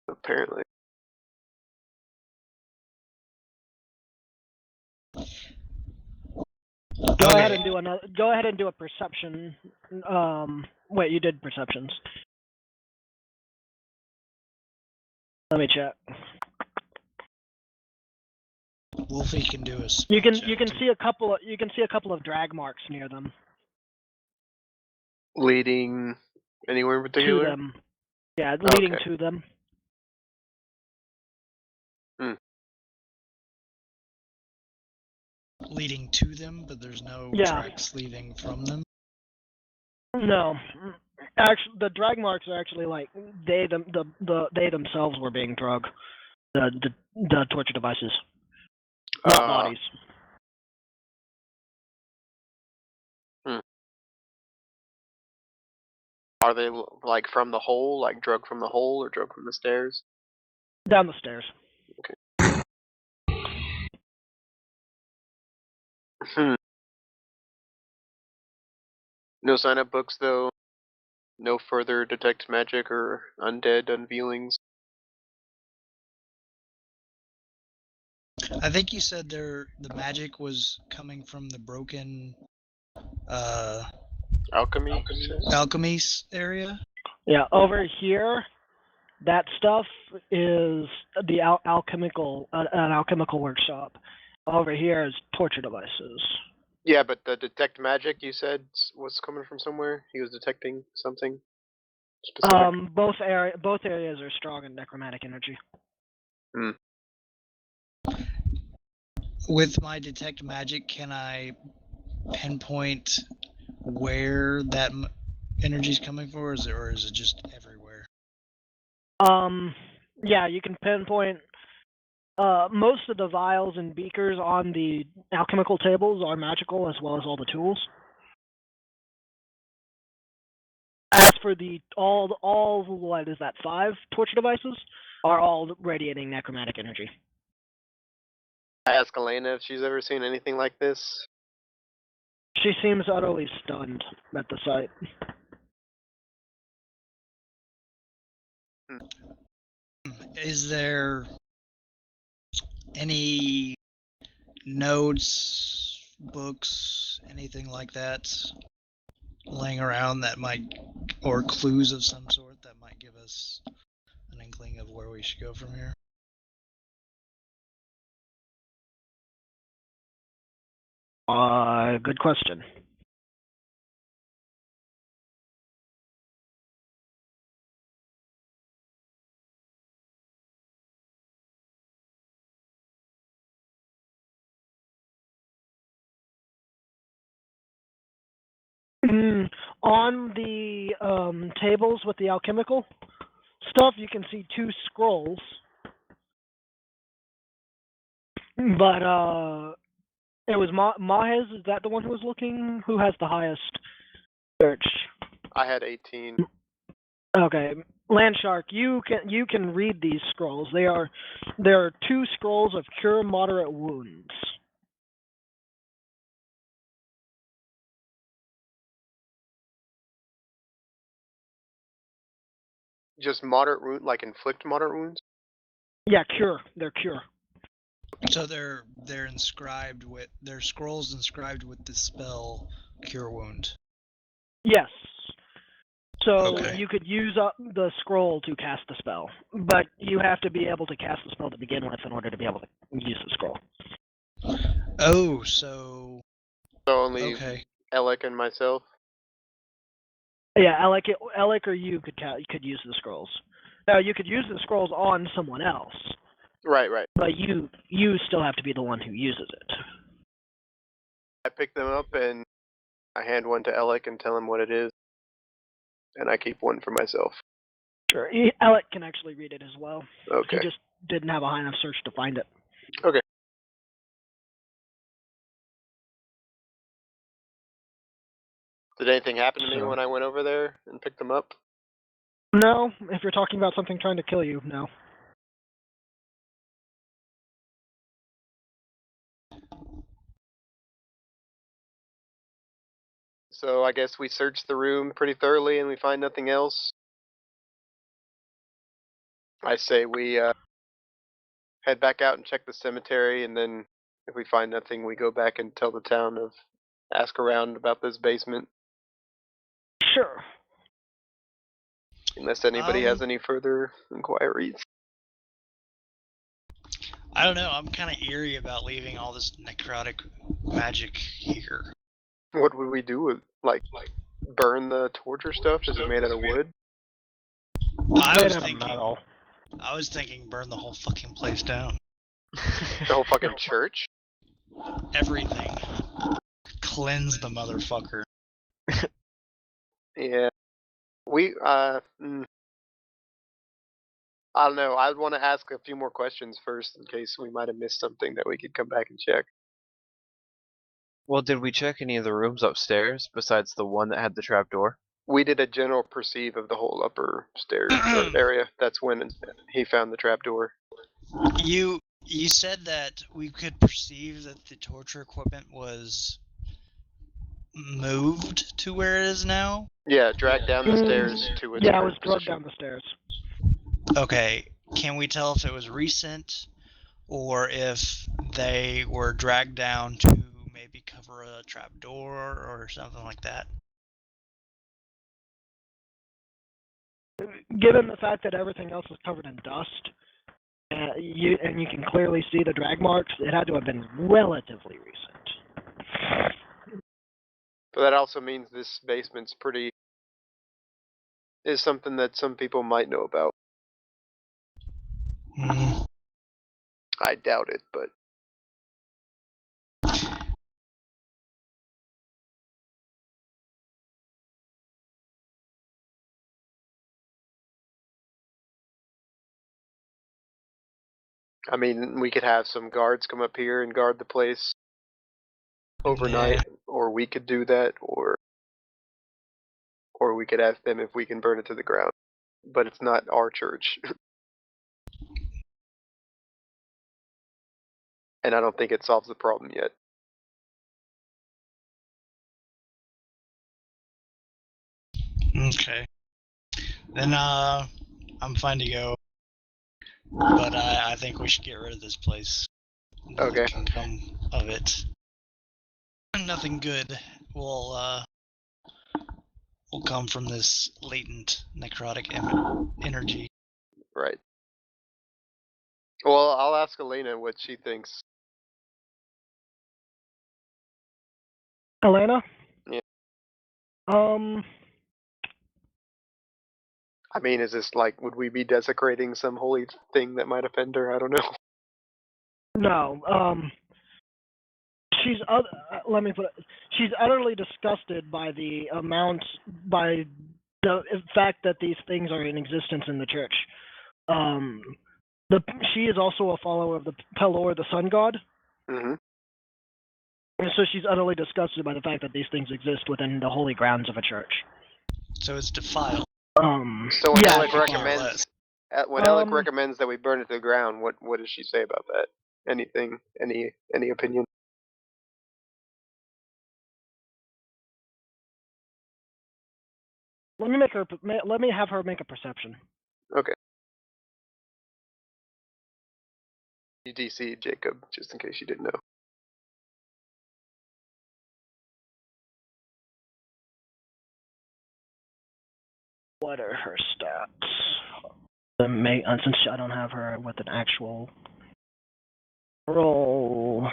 Apparently. Go ahead and do another. Go ahead and do a perception. Wait, you did perceptions. Let me check. Wolfie can do a spell You can check. see a couple of drag marks near them. Leading anywhere in To particular? them. Yeah, leading Okay. to them. Leading to them, but there's no Yeah. tracks leading from them. No, actually, the drag marks are actually like they themselves were being drugged. The torture devices, not bodies. Are they like from the hole, like drug from the hole, or drug from the stairs? Down the stairs. No sign-up books though. No further detect magic or undead unveilings. I think you said the magic was coming from the broken alchemy area. Yeah, over here, that stuff is the alchemical an alchemical workshop. Over here is torture devices. Yeah, but the detect magic you said was coming from somewhere. He was detecting something specific. Both areas are strong in necromantic energy. With my detect magic, can I pinpoint where that energy is coming from, or is it just everywhere? Yeah, you can pinpoint. Most of the vials and beakers on the alchemical tables are magical, as well as all the tools. As for all what is that, 5 torture devices are all radiating necromantic energy. I ask Elena if she's ever seen anything like this. She seems utterly stunned at the sight. Is there any notes, books, anything like that laying around that might, or clues of some sort that might give us an inkling of where we should go from here? Good question. On the tables with the alchemical stuff, you can see 2 scrolls. But it was Mahes. Is that the one who was looking? Who has the highest search? I had 18. Okay, LandShark, you can read these scrolls. There are 2 scrolls of cure moderate wounds. Just moderate wound, like inflict moderate wounds? Yeah, cure. They're cure. So they're inscribed with, they're scrolls inscribed with the spell Cure Wound. Yes. So Okay. you could use up the scroll to cast the spell, but you have to be able to cast the spell to begin with in order to be able to use the scroll. Oh, so only okay. Elik and myself. Yeah, Elik or you could use the scrolls. Now you could use the scrolls on someone else. Right. But you still have to be the one who uses it. I pick them up and I hand one to Elik and tell him what it is. And I keep one for myself. Sure. Elik can actually read it as well. Okay. He just didn't have a high enough search to find it. Okay. Did anything happen to me when I went over there and picked them up? No, if you're talking about something trying to kill you, no. So I guess we search the room pretty thoroughly and we find nothing else. I say we head back out and check the cemetery, and then if we find nothing, we go back and tell the town ask around about this basement. Sure. Unless anybody has any further inquiries. I don't know. I'm kind of eerie about leaving all this necrotic magic here. What would we do with, like burn the torture stuff? Is it made out of wood? I was thinking burn the whole fucking place down. The whole fucking church? Everything. Cleanse the motherfucker. Yeah. We, I don't know. I'd want to ask a few more questions first in case we might have missed something that we could come back and check. Well, did we check any of the rooms upstairs besides the one that had the trapdoor? We did a general perceive of the whole upper stairs area. That's when he found the trapdoor. You said that we could perceive that the torture equipment was moved to where it is now? Yeah, dragged down the stairs to its Yeah, I was position. drugged down the stairs. Okay, can we tell if it was recent or if they were dragged down to maybe cover a trapdoor or something like that? Given the fact that everything else is covered in dust, you can clearly see the drag marks, it had to have been relatively recent. But that also means this basement's is something that some people might know about. I doubt it, but I mean, we could have some guards come up here and guard the place overnight, or we could do that, or we could ask them if we can burn it to the ground. But it's not our church. And I don't think it solves the problem yet. Okay. Then, I'm fine to go. But I think we should get rid of this place. Okay. Nothing can come of it. Nothing good will come from this latent necrotic energy. Right. Well, I'll ask Elena what she thinks. Elena? Yeah. I mean, is this like, would we be desecrating some holy thing that might offend her? I don't know. No, she's let me put it. She's utterly disgusted by the fact that these things are in existence in the church. She is also a follower of the Pelor, the sun god. Mm-hmm. And so she's utterly disgusted by the fact that these things exist within the holy grounds of a church. So it's defiled. So when yeah, Elik recommends, Elik recommends that we burn it to the ground, what does she say about that? Anything? Any opinion? Let me have her make a perception. Okay. You DC Jacob, just in case you didn't know. What are her stats? Since I don't have her with an actual roll.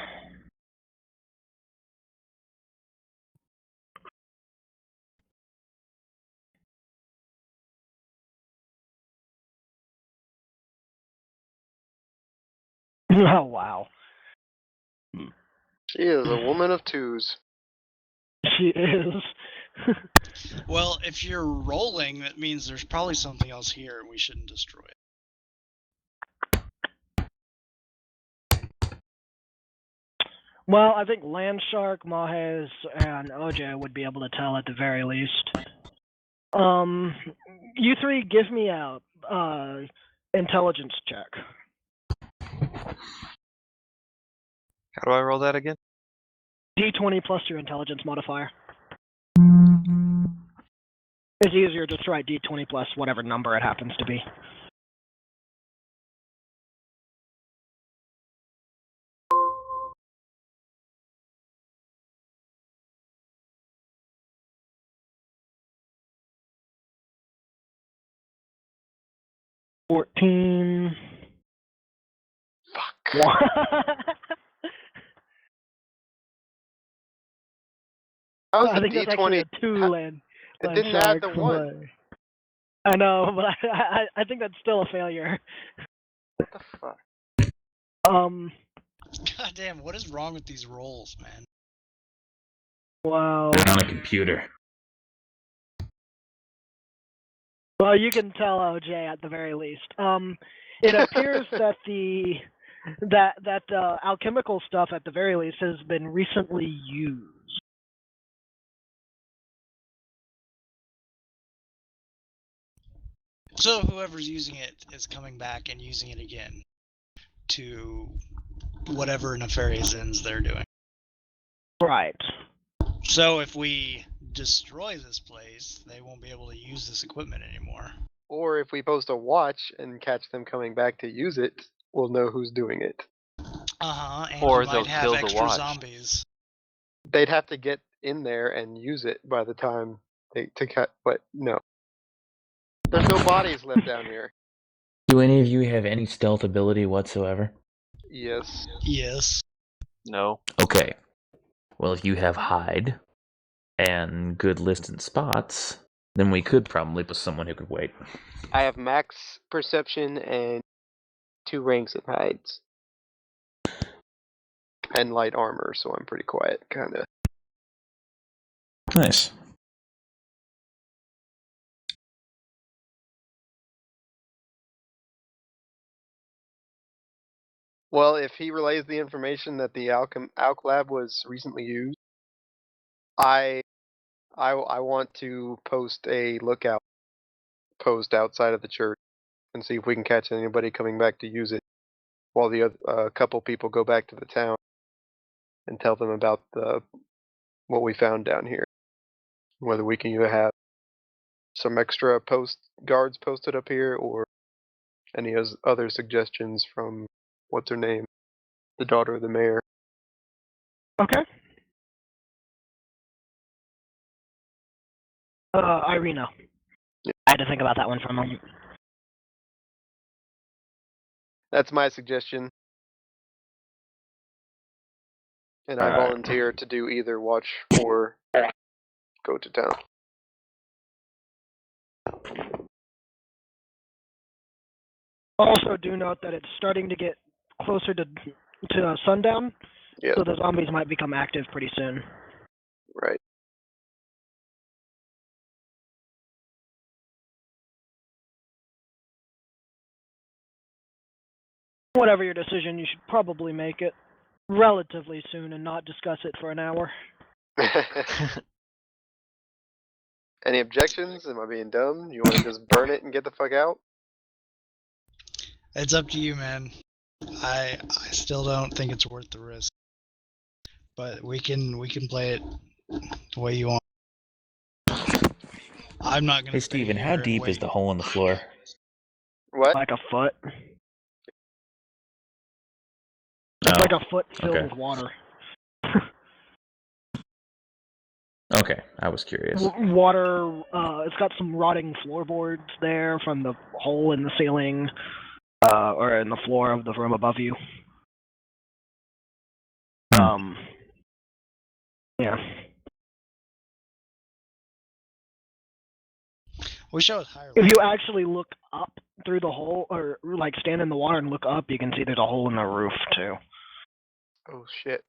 Oh, wow. She is a woman of twos. She is. Well, if you're rolling, that means there's probably something else here and we shouldn't destroy it. Well, I think LandShark, Mahes, and Ojugi would be able to tell at the very least. You three give me a intelligence check. How do I roll that again? D20 plus your intelligence modifier. It's easier just to write D20 plus whatever number it happens to be. $14. Fuck. How's I the think that's actually D20? a 2 land. It didn't add the Landshark, 1. I know, but I think that's still a failure. What the fuck? God damn, what is wrong with these rolls, man? Wow. On a computer. Well, you can tell OJ at the very least. It appears that that alchemical stuff at the very least has been recently used. So whoever's using it is coming back and using it again to whatever nefarious ends they're doing. Right. So if we destroy this place, they won't be able to use this equipment anymore. Or if we post a watch and catch them coming back to use it, we'll know who's doing it. And Or we they'll might have kill the extra watch. zombies. They'd have to get in there and use it by the time they to cut. But no, there's no bodies left down here. Do any of you have any stealth ability whatsoever? Yes. Yes. No. Okay. Well, if you have hide and good list and spots, then we could probably put someone who could wait. I have max perception and 2 ranks in hides. And light armor, so I'm pretty quiet, kinda. Nice. Well, if he relays the information that the Alch Lab was recently used, I want to post a lookout post outside of the church and see if we can catch anybody coming back to use it, while the other couple people go back to the town and tell them about what we found down here. Whether we can either have some extra guards posted up here, or any other suggestions from what's her name, the daughter of the mayor. Okay. Irina. Yeah. I had to think about that one for a moment. That's my suggestion. And I Alright. volunteer to do either watch or go to town. Also, do note that it's starting to get closer to sundown, Yeah, so the zombies might become active pretty soon. right. Whatever your decision, you should probably make it relatively soon and not discuss it for an hour. Any objections? Am I being dumb? You want to just burn it and get the fuck out? It's up to you, man. I still don't think it's worth the risk. But we can play it the way you want. I'm not gonna. Hey, Steven, how deep is the hole in the floor? What? Like a foot. It's like a foot filled okay. with water. Okay, I was curious. Water, it's got some rotting floorboards there from the hole in the ceiling, or in the floor of the room above you. Yeah. We show it higher. If you actually look up through the hole, or like stand in the water and look up, you can see there's a hole in the roof too. Oh shit.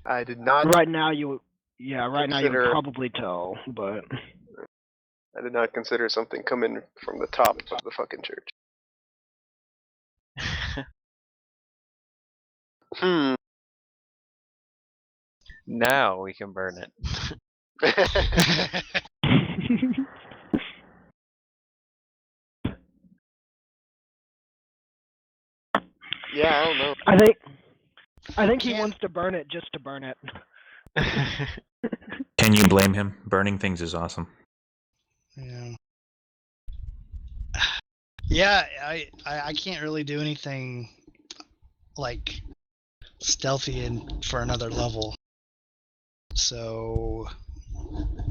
I did not. Right now you would probably tell, but I did not consider something coming from the top of the fucking church. Now we can burn it. Yeah, I don't know. I think he Can't- wants to burn it just to burn it. Can you blame him? Burning things is awesome. Yeah. Yeah, I can't really do anything like stealthy and for another level. So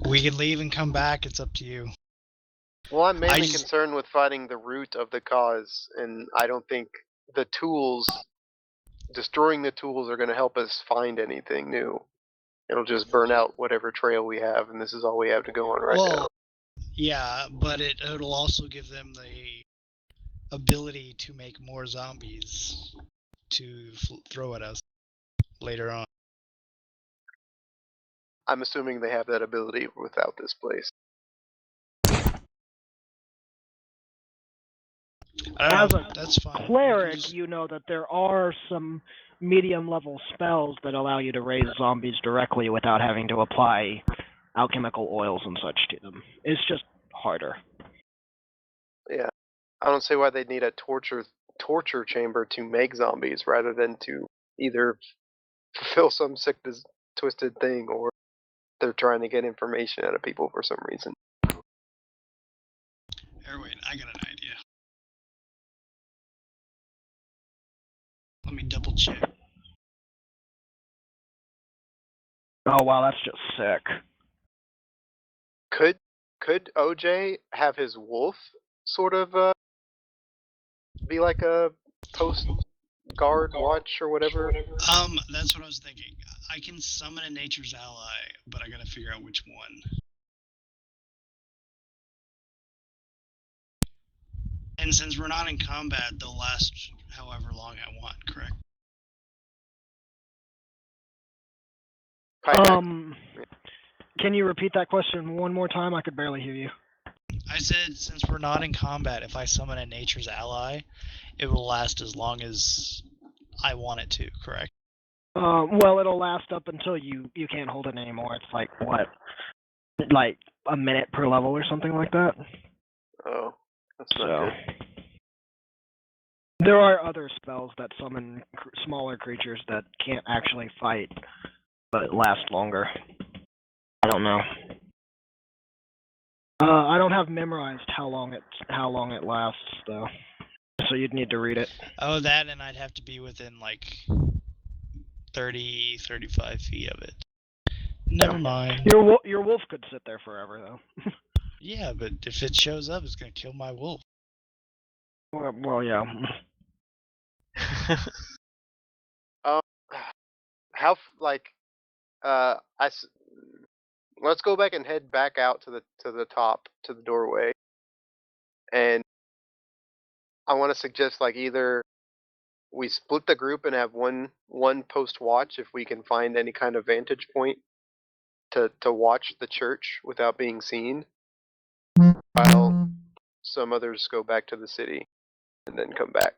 we can leave and come back. It's up to you. Well, I'm mainly just- concerned with finding the root of the cause, and I don't think the tools, destroying the tools, are going to help us find anything new. It'll just burn out whatever trail we have, and this is all we have to go on right now. Yeah, but it'll also give them the ability to make more zombies to throw at us later on. I'm assuming they have that ability without this place. As a That's fine. Cleric, you know that there are some medium level spells that allow you to raise zombies directly without having to apply alchemical oils and such to them. It's just harder. Yeah, I don't see why they'd need a torture chamber to make zombies rather than to either fulfill some sick, twisted thing, or they're trying to get information out of people for some reason. Wait, I got an idea. Let me double check. Oh wow, that's just sick. Could OJ have his wolf sort of be like a post guard watch or whatever? That's what I was thinking. I can summon a nature's ally, but I gotta figure out which one. And since we're not in combat, they'll last however long I want, correct? Pikeaxe? Can you repeat that question one more time? I could barely hear you. I said, since we're not in combat, if I summon a nature's ally, it will last as long as I want it to, correct? Well, it'll last up until you can't hold it anymore. It's like, what? Like a minute per level or something like that? Oh, that's not So. good. There are other spells that summon smaller creatures that can't actually fight, but last longer. I don't know. I don't have memorized how long it lasts though, so you'd need to read it. Oh, that, and I'd have to be within like 30, 35 feet of it. Never mind. Your wolf could sit there forever though. Yeah, but if it shows up, it's gonna kill my wolf. Well, yeah. Let's go back and head back out to the top, to the doorway, and I want to suggest like either we split the group and have one post watch if we can find any kind of vantage point to watch the church without being seen, while some others go back to the city and then come back.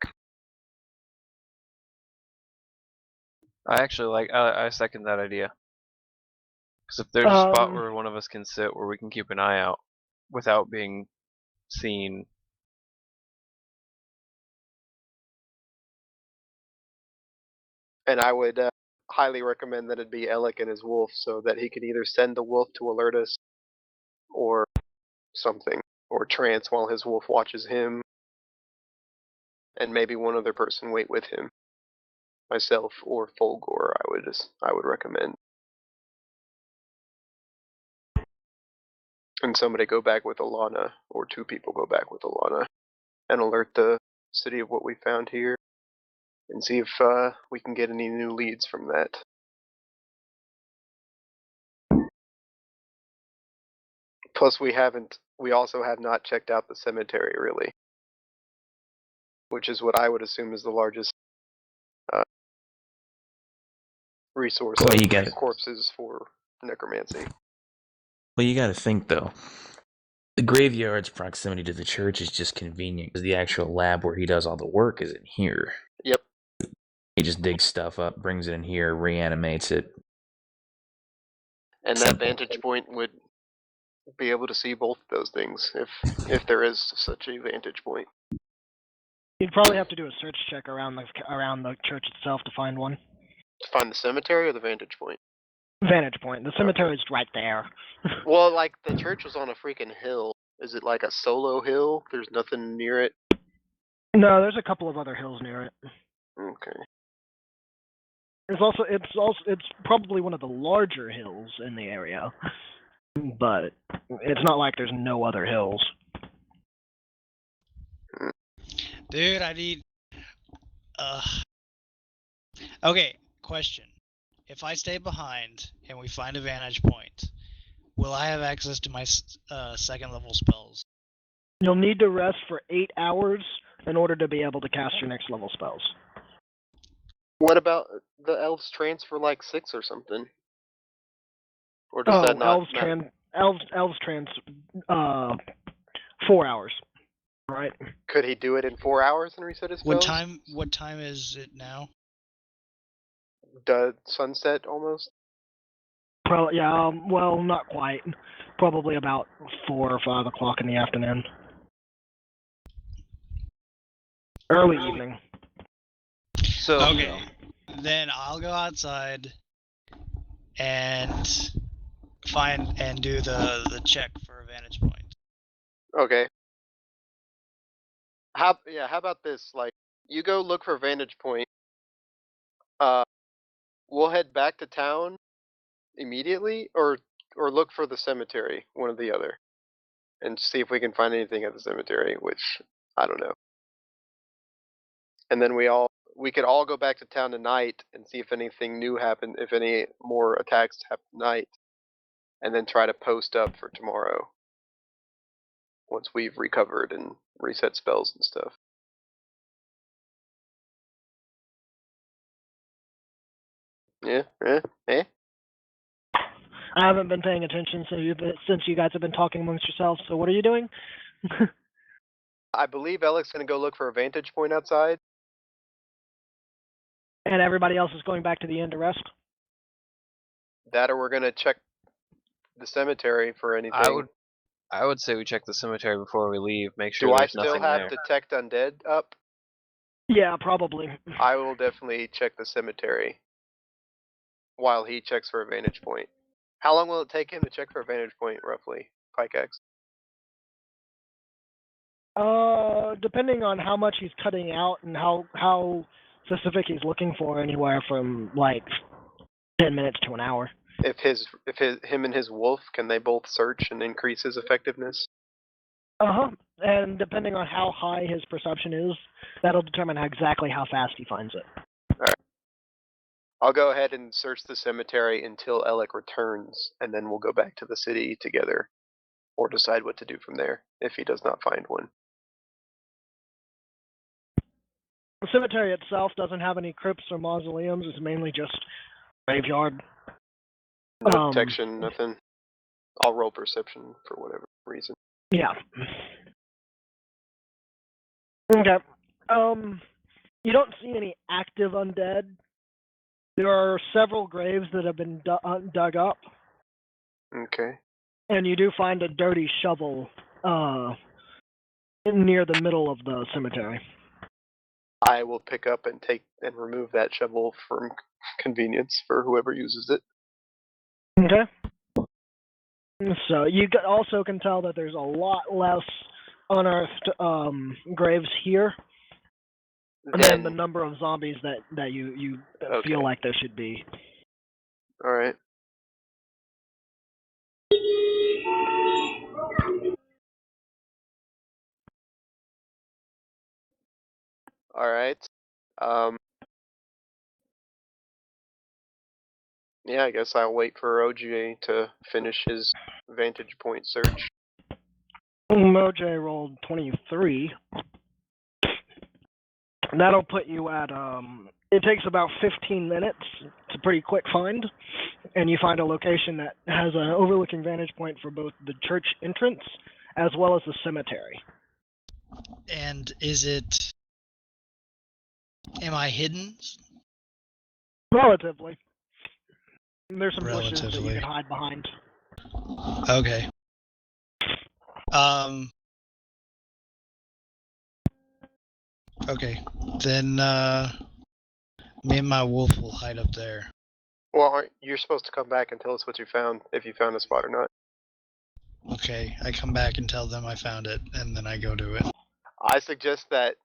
I second that idea. Because if there's a spot where one of us can sit, where we can keep an eye out without being seen. And I would highly recommend that it be Elik and his wolf, so that he could either send the wolf to alert us, or something, or trance while his wolf watches him, and maybe one other person wait with him. Myself or Fulgore, I would recommend. And somebody go back with Alana, or two people go back with Alana, and alert the city of what we found here, and see if we can get any new leads from that. Plus, we also have not checked out the cemetery really, which is what I would assume is the largest resource of corpses for necromancy. Well, you got to think though. The graveyard's proximity to the church is just convenient because the actual lab where he does all the work is in here. Yep. He just digs stuff up, brings it in here, reanimates it, And that vantage point would be able to see both of those things if there is such a vantage point. You'd probably have to do a search check around the church itself to find one. To find the cemetery or the vantage point? Vantage point. The cemetery is right there. Well, like, the church was on a freaking hill. Is it like a solo hill? There's nothing near it? No, there's a couple of other hills near it. Okay. It's probably one of the larger hills in the area, but it's not like there's no other hills. Dude, I need. Okay, question. If I stay behind and we find a vantage point, will I have access to my second level spells? You'll need to rest for 8 hours in order to be able to cast your next level spells. What about the elves transfer like 6 or something? Or does that not? Elves trans 4 hours, right? Could he do it in 4 hours and reset his spells? What time is it now? Sunset almost? Probably, yeah. Well, not quite. Probably about 4 or 5 o'clock in the afternoon. Early evening. So Okay, then I'll go outside and find and do the check for a vantage point. Okay. How about this? Like, you go look for a vantage point. We'll head back to town immediately, or look for the cemetery, one or the other, and see if we can find anything at the cemetery, which I don't know. And then we could all go back to town tonight and see if anything new happened, if any more attacks happen tonight, and then try to post up for tomorrow once we've recovered and reset spells and stuff. Yeah. I haven't been paying attention since you guys have been talking amongst yourselves, so what are you doing? I believe Elik's going to go look for a vantage point outside. And everybody else is going back to the inn to rest? That, or we're going to check the cemetery for anything. I would say we check the cemetery before we leave. Make sure Do I there's still nothing have there. Detect Undead up? Yeah, probably. I will definitely check the cemetery while he checks for a vantage point. How long will it take him to check for a vantage point, roughly, Pikeaxe? Depending on how much he's cutting out and how specific he's looking for, anywhere from like 10 minutes to an hour. If him and his wolf, can they both search and increase his effectiveness? And depending on how high his perception is, that'll determine exactly how fast he finds it. Alright. I'll go ahead and search the cemetery until Elik returns, and then we'll go back to the city together, or decide what to do from there if he does not find one. The cemetery itself doesn't have any crypts or mausoleums. It's mainly just graveyard. No detection, nothing. I'll roll perception for whatever reason. Yeah. Okay. You don't see any active undead. There are several graves that have been dug up. Okay. And you do find a dirty shovel near the middle of the cemetery. I will pick up and remove that shovel from convenience for whoever uses it. Okay. So you also can tell that there's a lot less unearthed graves here than the number of zombies that you feel like there should be. All right. All right. Yeah, I guess I'll wait for Ojugi to finish his vantage point search. Moj rolled 23. That'll put you at, it takes about 15 minutes. It's a pretty quick find. And you find a location that has an overlooking vantage point for both the church entrance as well as the cemetery. And am I hidden? Relatively. There's some bushes that you Relatively. can hide behind. Okay. Okay. Then me and my wolf will hide up there. Well, you're supposed to come back and tell us what you found, if you found a spot or not. Okay, I come back and tell them I found it, and then I go to it. I suggest that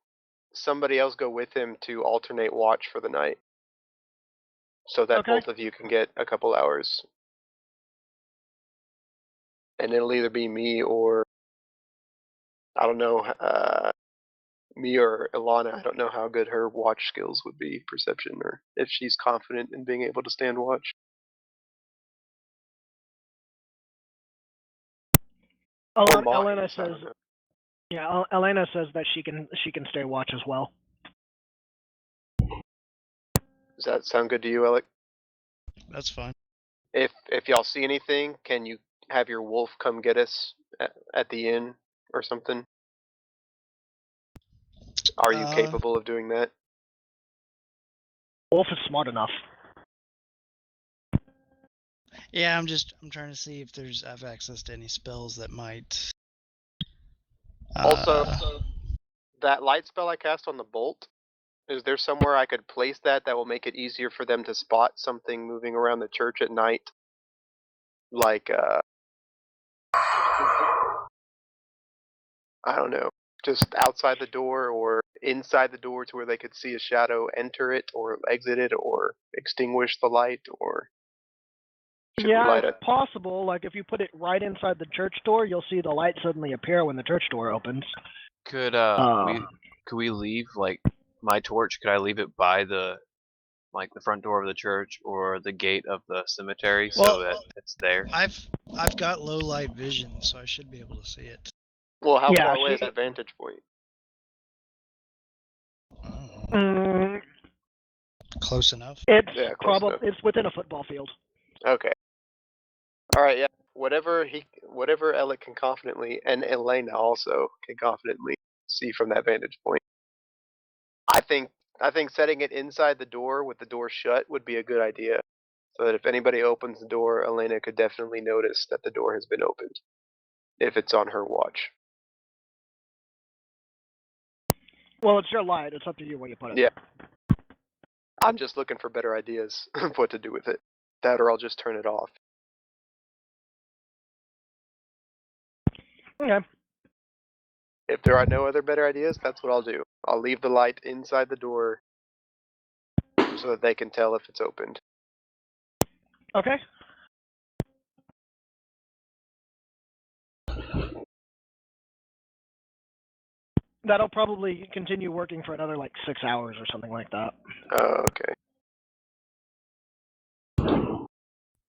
somebody else go with him to alternate watch for the night, so that Okay. both of you can get a couple hours. And it'll either be me or, I don't know, me or Ilana. I don't know how good her watch skills would be, perception, or if she's confident in being able to stand watch. Or Elena Mahes, I says, don't know. yeah, Elena says that she can stay watch as well. Does that sound good to you, Elik? That's fine. If y'all see anything, can you have your wolf come get us at the inn or something? Are you capable of doing that? Wolf is smart enough. Yeah, I'm trying to see if I've access to any spells that might. Also, that light spell I cast on the bolt, is there somewhere I could place that will make it easier for them to spot something moving around the church at night? Like, I don't know, just outside the door or inside the door to where they could see a shadow enter it or exit it or extinguish the light, or should we Yeah, light it's it? possible. Like if you put it right inside the church door, you'll see the light suddenly appear when the church door opens. Could we leave like my torch? Could I leave it by the front door of the church or the gate of the cemetery so that it's there? I've got low light vision, so I should be able to see it. Well, how Yeah, far away is that vantage point? Mm, Close enough. it's Yeah, close enough. it's within a football field. Okay. Alright, yeah. Whatever Elik can confidently, and Elena also can confidently see from that vantage point. I think setting it inside the door with the door shut would be a good idea. So that if anybody opens the door, Elena could definitely notice that the door has been opened. If it's on her watch. Well, it's your light. It's up to you where you put it. Yeah. I'm just looking for better ideas of what to do with it. That or I'll just turn it off. Okay. If there are no other better ideas, that's what I'll do. I'll leave the light inside the door so that they can tell if it's opened. Okay. That'll probably continue working for another like 6 hours or something like that. Oh, okay.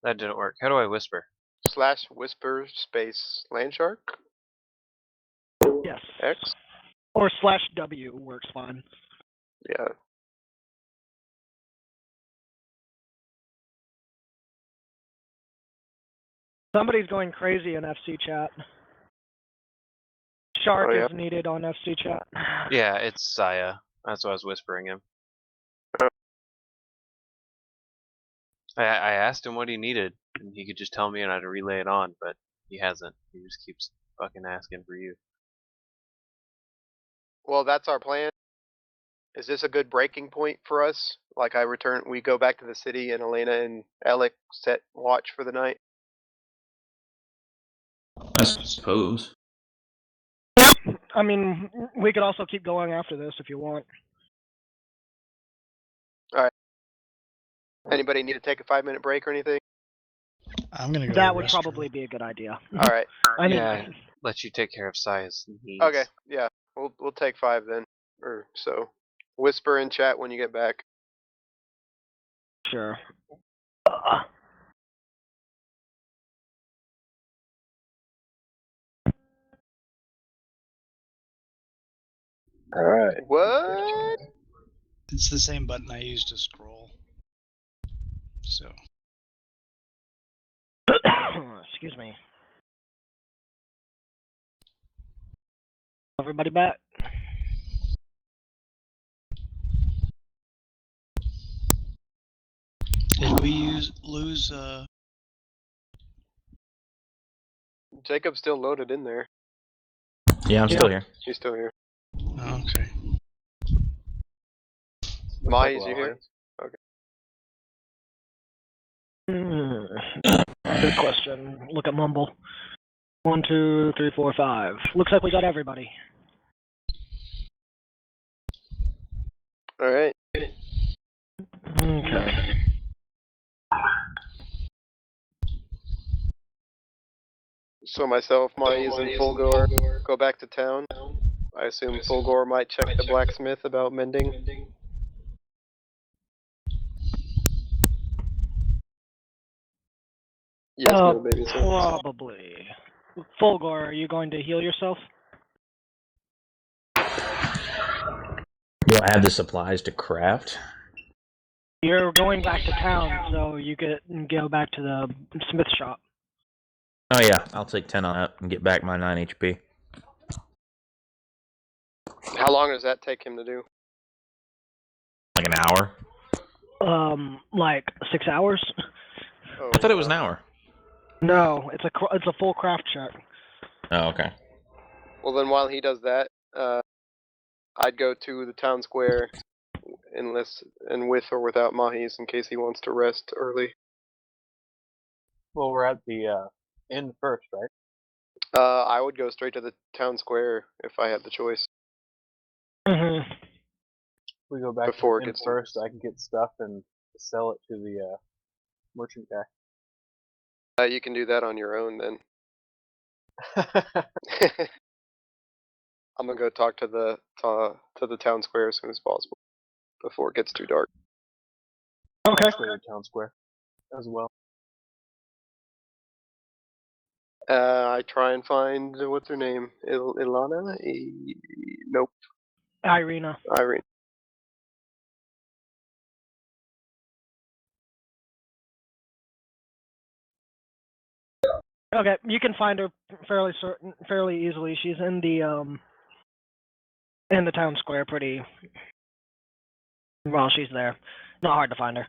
That didn't work. How do I whisper? / whisper space LandShark? Yes. X? Or /W works fine. Yeah. Somebody's going crazy in FC chat. Shark Oh, yeah? is needed on FC chat. Yeah, it's Saya. That's why I was whispering him. I asked him what he needed, and he could just tell me and I'd relay it on, but he hasn't. He just keeps fucking asking for you. Well, that's our plan. Is this a good breaking point for us? Like we go back to the city and Elena and Elik set watch for the night? I suppose. I mean, we could also keep going after this if you want. Alright. Anybody need to take a 5-minute break or anything? I'm gonna go. That to the would restroom. probably be a good idea. Alright. I mean, Yeah, let you take care of Saya's needs. Okay, yeah. We'll take 5 then. Or so. Whisper in chat when you get back. sure. Alright. What? It's the same button I used to scroll. So. Excuse me. Everybody back? Did we lose? Jacob's still loaded in there. Yeah, I'm still here. He's still here. Oh, okay. Mahes, you here? Good question. Look at Mumble. 1, 2, 3, 4, 5. Looks like we got everybody. Alright. Okay. So myself, Mahes, and Fulgore go back to town. I assume Fulgore might check the blacksmith about mending. Yes, no, baby. So. Probably. Fulgore, are you going to heal yourself? Do I have the supplies to craft? You're going back to town, so you can go back to the smith shop. Oh yeah, I'll take 10 on that and get back my 9 HP. How long does that take him to do? Like an hour? Like 6 hours? Oh, I thought it was an hour. No, it's a full craft check. Oh, okay. Well, then while he does that, I'd go to the town square, and with or without Mahes, in case he wants to rest early. Well, we're at the inn first, right? I would go straight to the town square if I had the choice. Mm-hmm. We go back Before to it the inn gets first. So I can get stuff and sell it to the merchant guy. You can do that on your own then. I'm gonna go talk to the town square as soon as possible, before it gets too dark. Okay. I'll stay at town square as well. I try and find what's her name, Ilana? Nope, Irina. Irene. Okay, you can find her fairly easily. She's in the town square pretty well. She's there. Not hard to find her.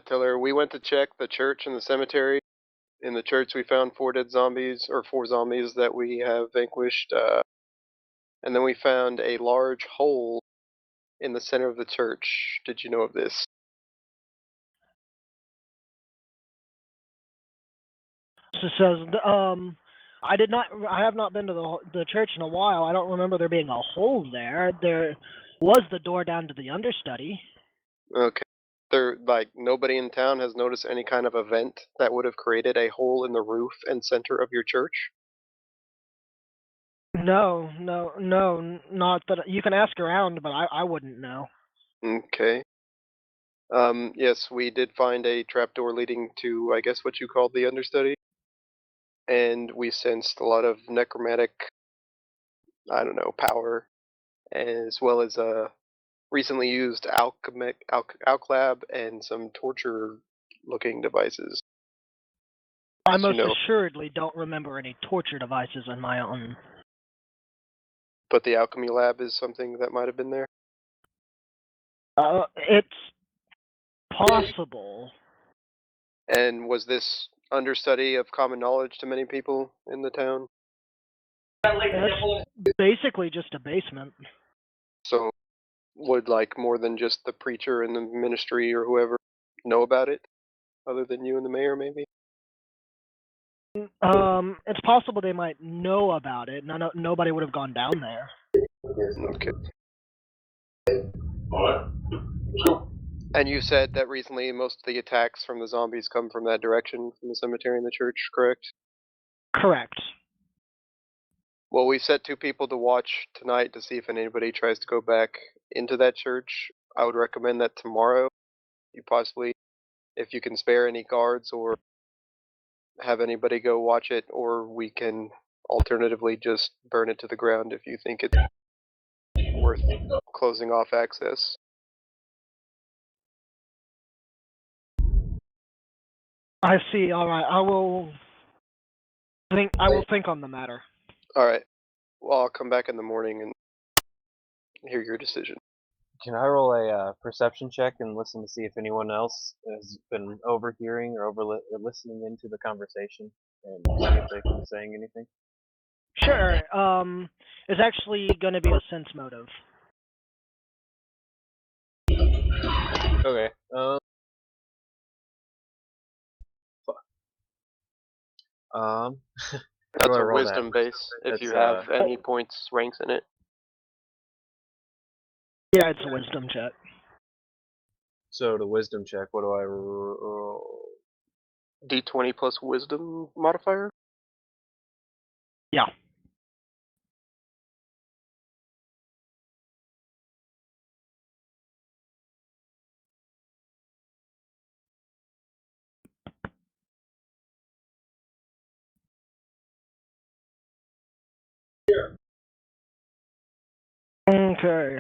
Tell her we went to check the church and the cemetery. In the church, we found 4 zombies that we have vanquished. And then we found a large hole in the center of the church. Did you know of this? She says, I have not been to the church in a while. I don't remember there being a hole there. There was the door down to the understudy. Okay. Nobody in town has noticed any kind of event that would have created a hole in the roof and center of your church? No, not that you can ask around, but I wouldn't know. Okay. Yes, we did find a trapdoor leading to, I guess, what you called the understudy. And we sensed a lot of necromantic, I don't know, power, as well as a recently used alclab and some torture-looking devices. I Yes, you most know. assuredly don't remember any torture devices on my own. But the alchemy lab is something that might have been there? It's possible. And was this understudy of common knowledge to many people in the town? It's basically just a basement. So would more than just the preacher and the ministry or whoever know about it, other than you and the mayor, maybe? It's possible they might know about it. Nobody would have gone down there. Okay. And you said that recently most of the attacks from the zombies come from that direction, from the cemetery and the church, correct? Correct. Well, we've set 2 people to watch tonight to see if anybody tries to go back into that church. I would recommend that tomorrow, you possibly, if you can spare any guards or have anybody go watch it, or we can alternatively just burn it to the ground if you think it's worth closing off access. I see. All right. I will think on the matter. Alright. Well, I'll come back in the morning and hear your decision. Can I roll a perception check and listen to see if anyone else has been overhearing or listening into the conversation and see if they've been saying anything? Sure. It's actually going to be a sense motive. Okay. How That's do I a roll that? wisdom base, if That's, you have any points ranks in it. Yeah, it's a wisdom check. So the wisdom check, what do I roll? D20 plus wisdom modifier? Yeah. Okay.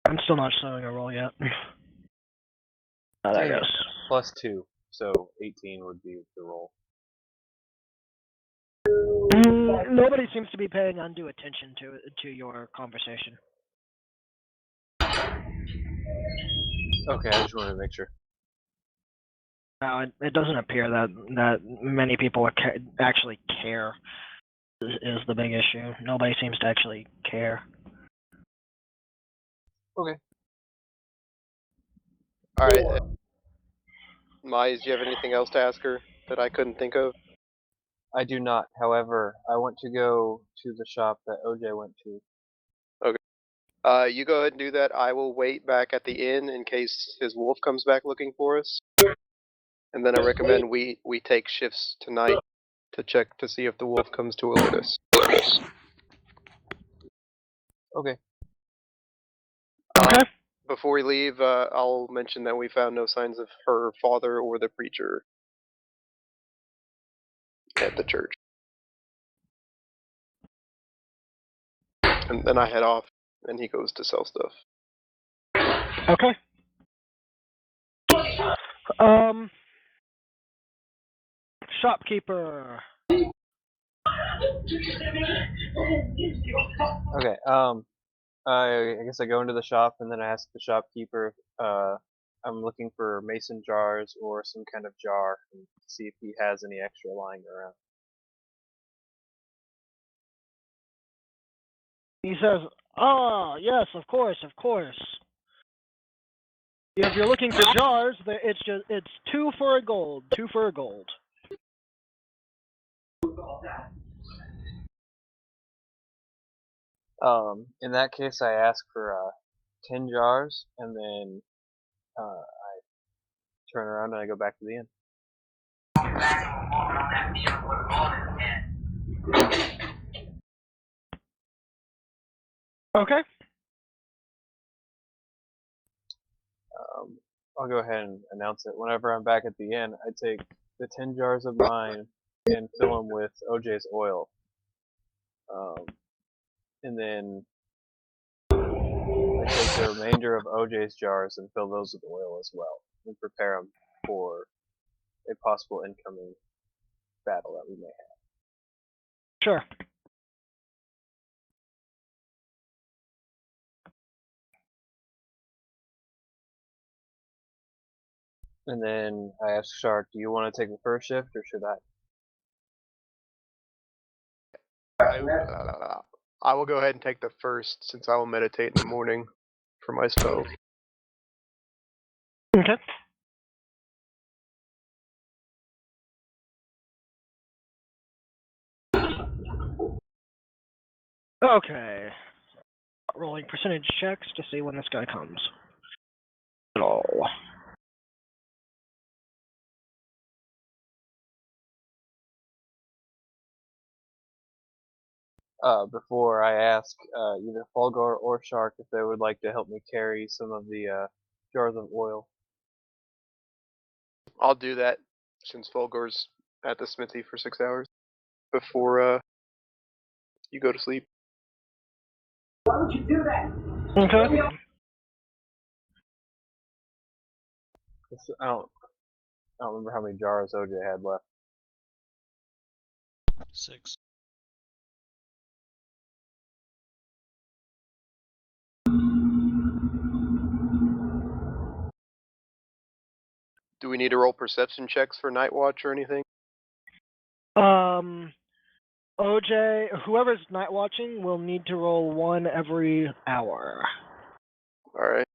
I'm still not showing a roll yet. There Dang it. goes. Plus 2, so 18 would be the roll. Nobody seems to be paying undue attention to your conversation. Okay, I just wanted to make sure. No, it doesn't appear that many people actually care. Is the big issue. Nobody seems to actually care. Okay. Alright. Mahes, do you have anything else to ask her that I couldn't think of? I do not. However, I want to go to the shop that OJ went to. You go ahead and do that. I will wait back at the inn in case his wolf comes back looking for us. And then I recommend we take shifts tonight to check to see if the wolf comes to alert us. Okay. Okay. Before we leave, I'll mention that we found no signs of her father or the preacher at the church. And then I head off, and he goes to sell stuff. Okay. Shopkeeper. Okay. I guess I go into the shop and then I ask the shopkeeper. I'm looking for mason jars or some kind of jar and see if he has any extra lying around. He says, "Ah, yes, of course, of course. If you're looking for jars, it's 2 for a gold. 2 for a gold." In that case, I ask for 10 jars and then I turn around and I go back to the inn. Okay. I'll go ahead and announce it. Whenever I'm back at the inn, I take the 10 jars of mine and fill them with OJ's oil. And then I take the remainder of OJ's jars and fill those with oil as well, and prepare them for a possible incoming battle that we may have. Sure. And then I ask Shark, do you want to take the first shift or should I? I will go ahead and take the first, since I will meditate in the morning for my spell. Okay. Okay. Rolling percentage checks to see when this guy comes. Oh. Before I ask either Fulgore or Shark if they would like to help me carry some of the jars of oil. I'll do that, since Fulgore's at the smithy for 6 hours before you go to sleep. Why would you do that? Okay. I don't remember how many jars OJ had left. 6. Do we need to roll perception checks for Night Watch or anything? OJ, whoever's night watching will need to roll 1 every hour. Alright.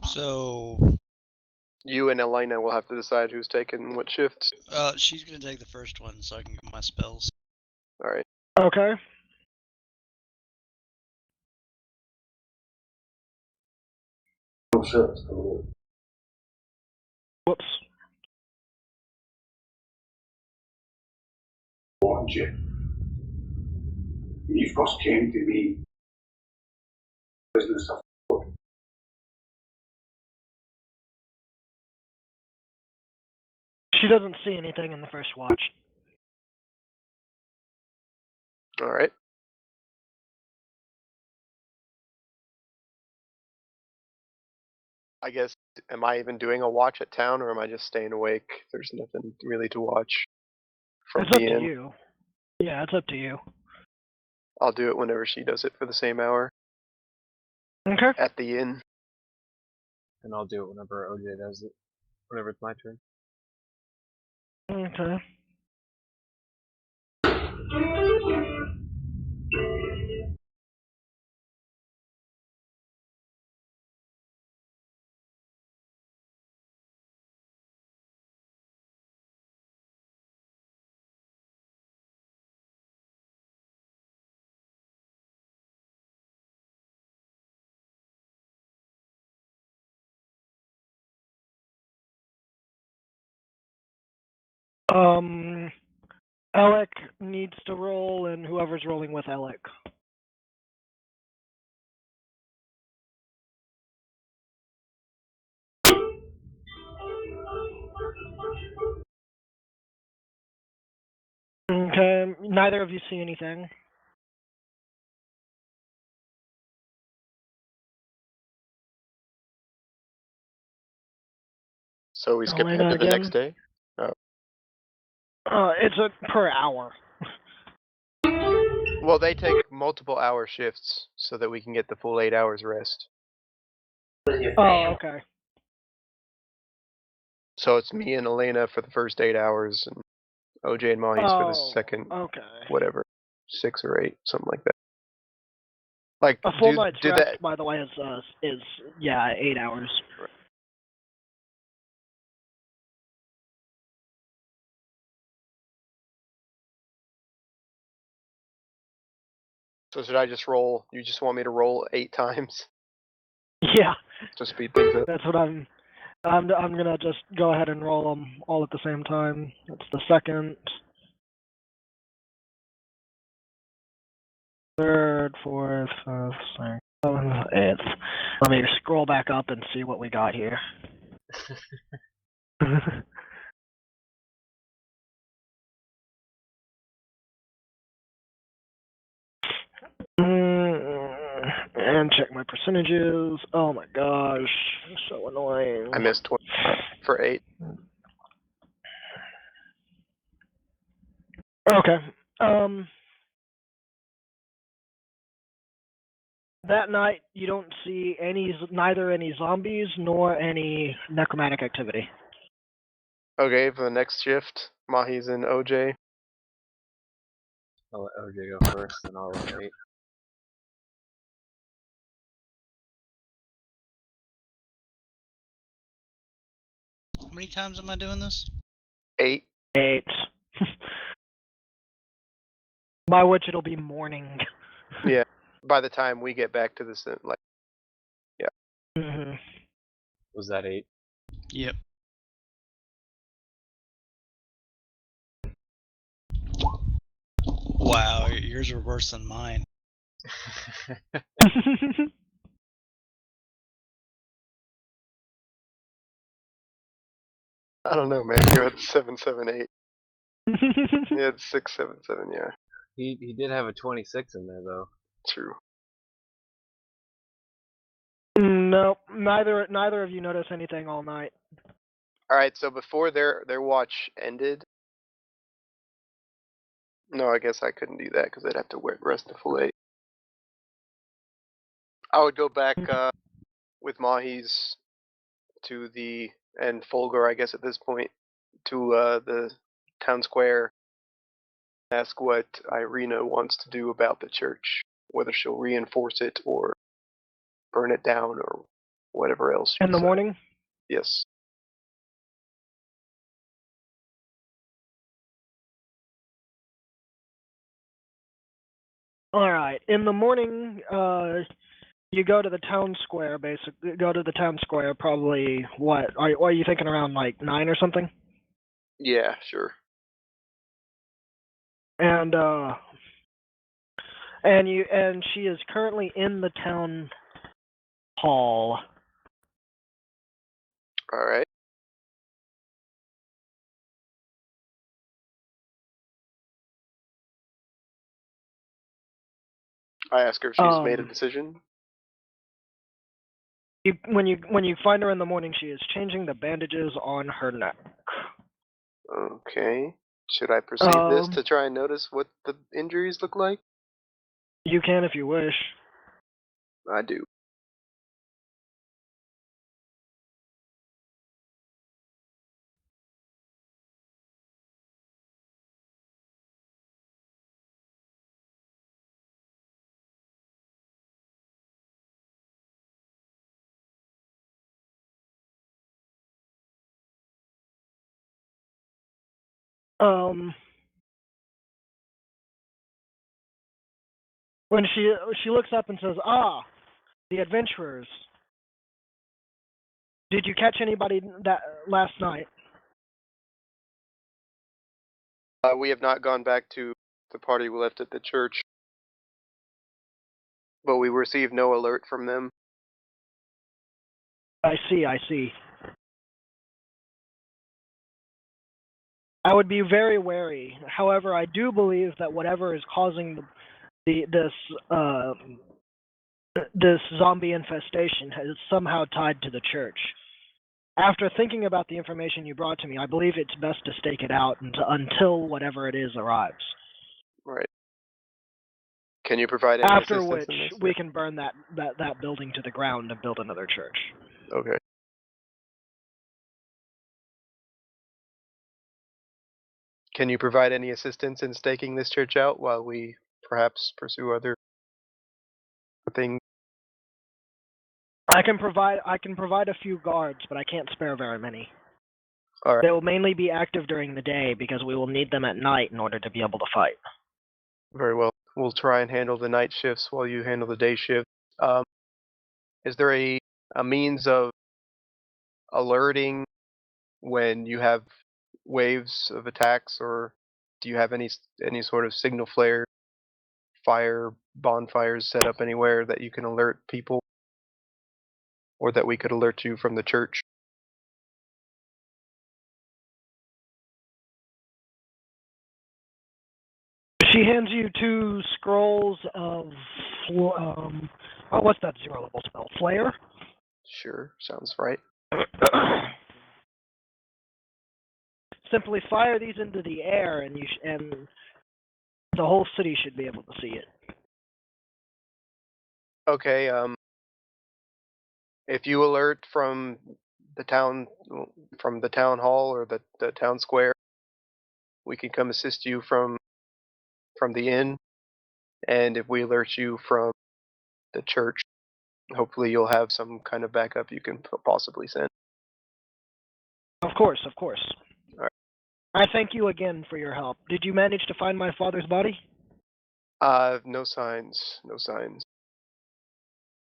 So, You and Elena will have to decide who's taking what shift. she's gonna take the first one so I can get my spells. Alright. Okay. Whoops. Warned you. You first came to me. Business of She doesn't see anything in the first watch. Alright. I guess, am I even doing a watch at town, or am I just staying awake? There's nothing really to watch from It's up the to inn. you. Yeah, it's up to you. I'll do it whenever she does it for the same hour. Okay. At the inn. And I'll do it whenever OJ does it. Whenever it's my turn. Okay. Elik needs to roll, and whoever's rolling with Elik. Okay, neither of you see anything. So we skip ahead Elena to the next again? day? Oh. It's per hour. Well, they take multiple hour shifts so that we can get the full 8 hours rest. Oh, okay. So it's me and Elena for the first 8 hours, and OJ and Mahes for the second, okay. whatever, 6 or 8, something like that. Like, A full night's do rest, that. by the way, is 8 hours. So should I just roll? You just want me to roll 8 times Yeah, to speed things up? that's what I'm gonna just go ahead and roll them all at the same time. That's the second, third, fourth, fifth, sixth, seventh, eighth. Let me scroll back up and see what we got here. And check my percentages. Oh my gosh, so annoying. I missed 20 for 8. Okay. That night you don't see neither any zombies nor any necromantic activity. Okay, for the next shift, Mahes and OJ. I'll let OJ go first, and I'll roll 8. How many times am I doing this? 8. 8. By which it'll be morning. Yeah. By the time we get back to this, like, yeah. Mm-hmm. Was that 8? Yep. Wow, yours are worse than mine. I don't know, man. You had 778. You had 677. Yeah, He did have a 26 in there though. true. Nope. Neither of you notice anything all night. All right. So before their watch ended, no, I guess I couldn't do that because I'd have to rest the full 8. I would go back with Mahes to the and Fulgore, I guess at this point, to the town square. Ask what Irina wants to do about the church, whether she'll reinforce it or burn it down or whatever else. In the morning? Yes. All right. In the morning, you go to the town square. Basically, go to the town square. Probably what? Are you thinking around like 9 or something? Yeah, sure. And she is currently in the town hall. All right. I ask her if she's made a decision. When you find her in the morning, she is changing the bandages on her neck. Okay. Should I proceed this to try and notice what the injuries look like? You can if you wish. I do. When she looks up and says, "Ah, the adventurers. Did you catch anybody that last night?" We have not gone back to the party we left at the church, but we received no alert from them. I see. I would be very wary. However, I do believe that whatever is causing this zombie infestation is somehow tied to the church. After thinking about the information you brought to me, I believe it's best to stake it out until whatever it is arrives. Right. Can you provide any After assistance which in this? we can burn that building to the ground and build another church. Okay. Can you provide any assistance in staking this church out while we perhaps pursue other things? I can provide a few guards, but I can't spare very many. All right. They will mainly be active during the day because we will need them at night in order to be able to fight. Very well. We'll try and handle the night shifts while you handle the day shift. Is there a means of alerting when you have waves of attacks, or do you have any sort of signal flare, fire, bonfires set up anywhere that you can alert people, or that we could alert you from the church? She hands you 2 scrolls of what's that 0 level spell? Flare? Sure, sounds right. Simply fire these into the air, and the whole city should be able to see it. Okay. If you alert from the town hall or the town square, we can come assist you from the inn. And if we alert you from the church, hopefully you'll have some kind of backup you can possibly send. Of course. All right. I thank you again for your help. Did you manage to find my father's body? No signs.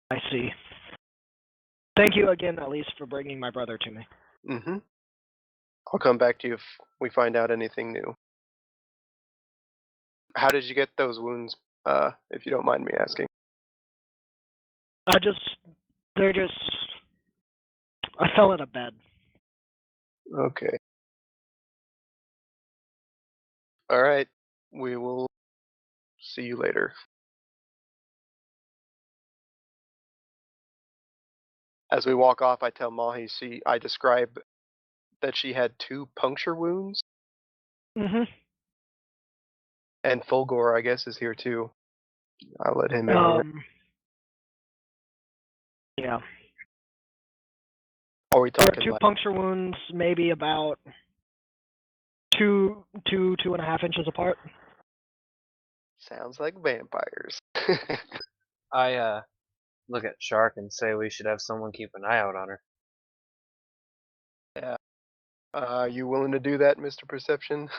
I see. Thank you again, at least, for bringing my brother to me. Mm-hmm. I'll come back to you if we find out anything new. How did you get those wounds, if you don't mind me asking? I fell in a bed. Okay. All right. We will see you later. As we walk off, I tell Mahes I describe that she had 2 puncture wounds. Mm-hmm. And Fulgore, I guess, is here too. I'll let him in on it. Yeah. Are we There are talking two like puncture wounds, maybe about 2.5 inches apart. sounds like vampires? I look at Shark and say we should have someone keep an eye out on her. Yeah. Are you willing to do that, Mr. Perception?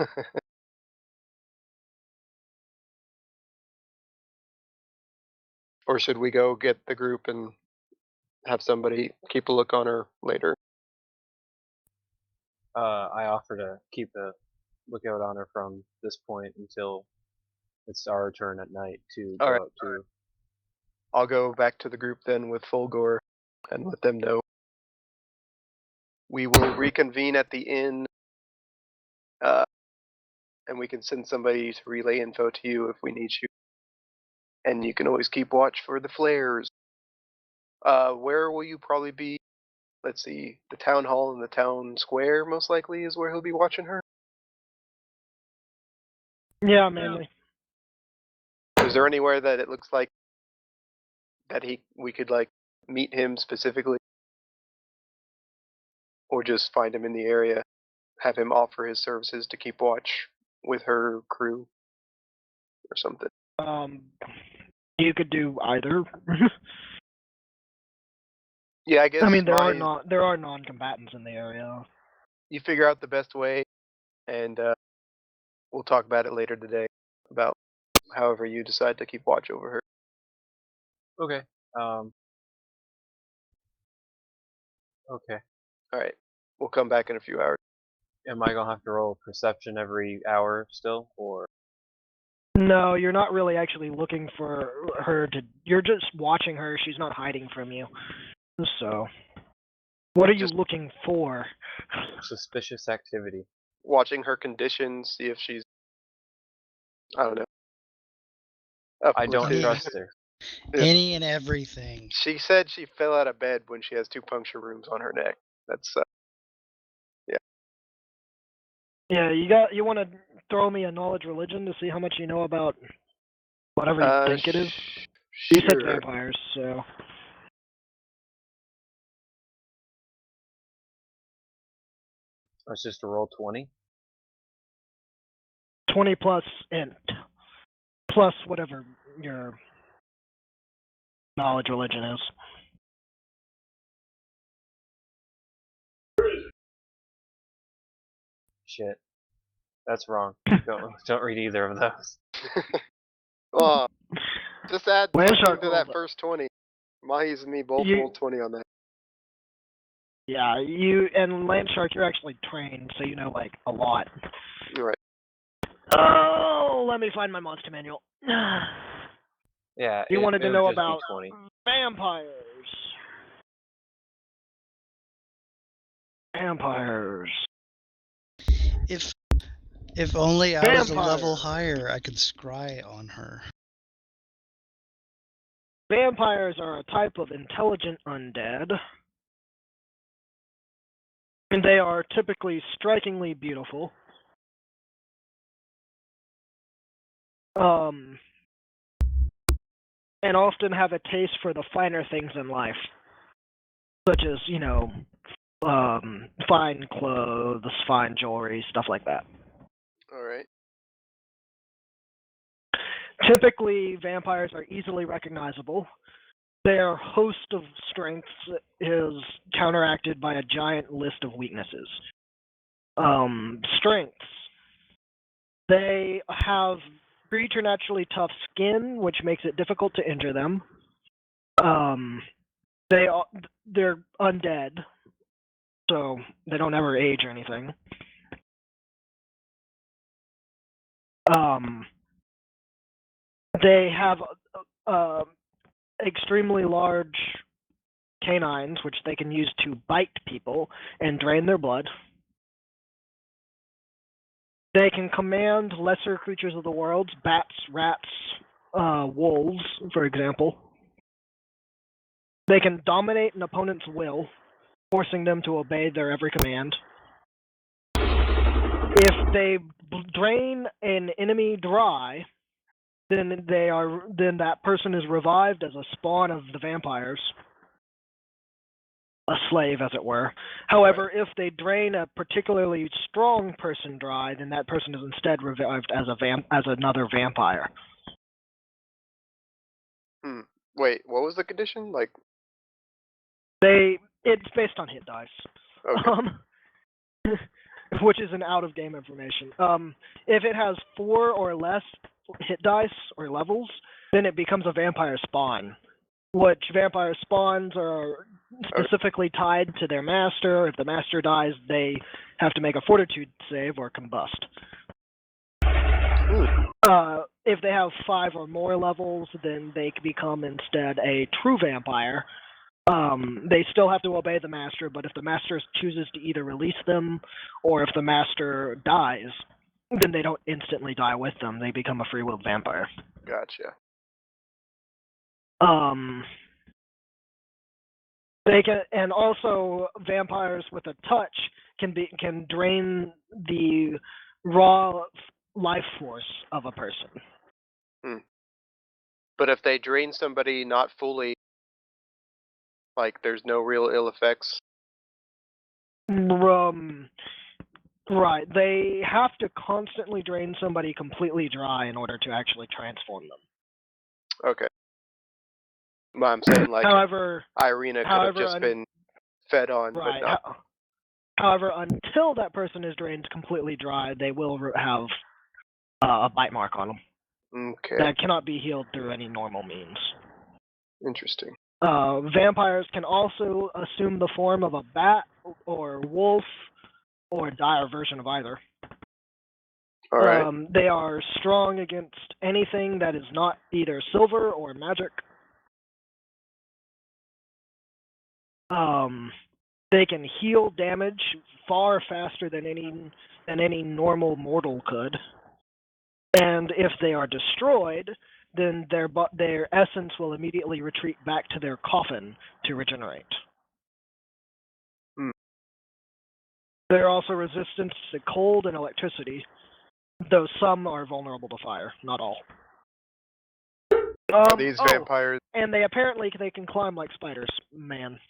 Or should we go get the group and have somebody keep a look on her later? I offer to keep a lookout on her from this point until it's our turn at night to All go right. out to. I'll go back to the group then with Fulgore and let them know. We will reconvene at the inn, and we can send somebody to relay info to you if we need you. And you can always keep watch for the flares. Where will you probably be? Let's see, the town hall and the town square most likely is where he'll be watching her. Yeah, mainly. Is there anywhere that it looks like that we could like meet him specifically, or just find him in the area, have him offer his services to keep watch with her crew or something? You could do either. Yeah, I guess. I mean, there are non-combatants in the area. You figure out the best way, and we'll talk about it later today. About however you decide to keep watch over her. Okay. Okay. All right. We'll come back in a few hours. Am I gonna have to roll perception every hour still, or? No, you're not really actually looking for her to. You're just watching her. She's not hiding from you. So, what are you Just looking for? Suspicious activity. watching her conditions, see if she's, I don't know. I don't uplifted. trust her. Yeah. Any and everything. She said she fell out of bed when she has 2 puncture wounds on her neck. That's Yeah, you want to throw me a knowledge religion to see how much you know about whatever you think it is? You said sure. vampires, so. It's just a roll 20. 20 plus int. Plus whatever your knowledge religion is. Shit. That's wrong. Don't read either of those. Oh, just add LandShark something to that rolled- first 20. Mahes and me both You- rolled 20 on that. Yeah, you and LandShark, you're actually trained, so you know like a lot. Right. Oh, let me find my monster manual. Yeah. You wanted to would know just be about 20. vampires. Vampires. If only I was a level Vampire. higher, I could scry on her. Vampires are a type of intelligent undead. And they are typically strikingly beautiful. And often have a taste for the finer things in life. Such as, fine clothes, fine jewelry, stuff like that. All right. Typically, vampires are easily recognizable. Their host of strengths is counteracted by a giant list of weaknesses. Strengths. They have preternaturally tough skin, which makes it difficult to injure them. They're undead, so they don't ever age or anything. They have extremely large canines, which they can use to bite people and drain their blood. They can command lesser creatures of the world, bats, rats, wolves, for example. They can dominate an opponent's will, forcing them to obey their every command. If they drain an enemy dry, then that person is revived as a spawn of the vampires. a slave, as it were. However, if they drain a particularly strong person dry, then that person is instead revived as another vampire. Wait, what was the condition? Like, It's based on hit dice. okay. Which is an out-of-game information. If it has 4 or less hit dice or levels, then it becomes a vampire spawn. Which vampire spawns are specifically tied to their master. If the master dies, they have to make a fortitude save or combust. If they have 5 or more levels, then they become instead a true vampire. They still have to obey the master, but if the master chooses to either release them or if the master dies, then they don't instantly die with them. They become a free-willed vampire. Gotcha. They can, and also vampires with a touch can drain the raw life force of a person. But if they drain somebody not fully, like there's no real ill effects. Right. They have to constantly drain somebody completely dry in order to actually transform them. Okay. But I'm saying, like, however, Irina could have just been fed on, right. but not. However, until that person is drained completely dry, they will have a bite mark on them. Okay. That cannot be healed through any normal means. Interesting. Vampires can also assume the form of a bat or wolf or a dire version of either. All right. They are strong against anything that is not either silver or magic. They can heal damage far faster than any normal mortal could. And if they are destroyed, then their essence will immediately retreat back to their coffin to regenerate. They're also resistant to cold and electricity, though some are vulnerable to fire, not all. Are these vampires? And they can climb like spiders, man.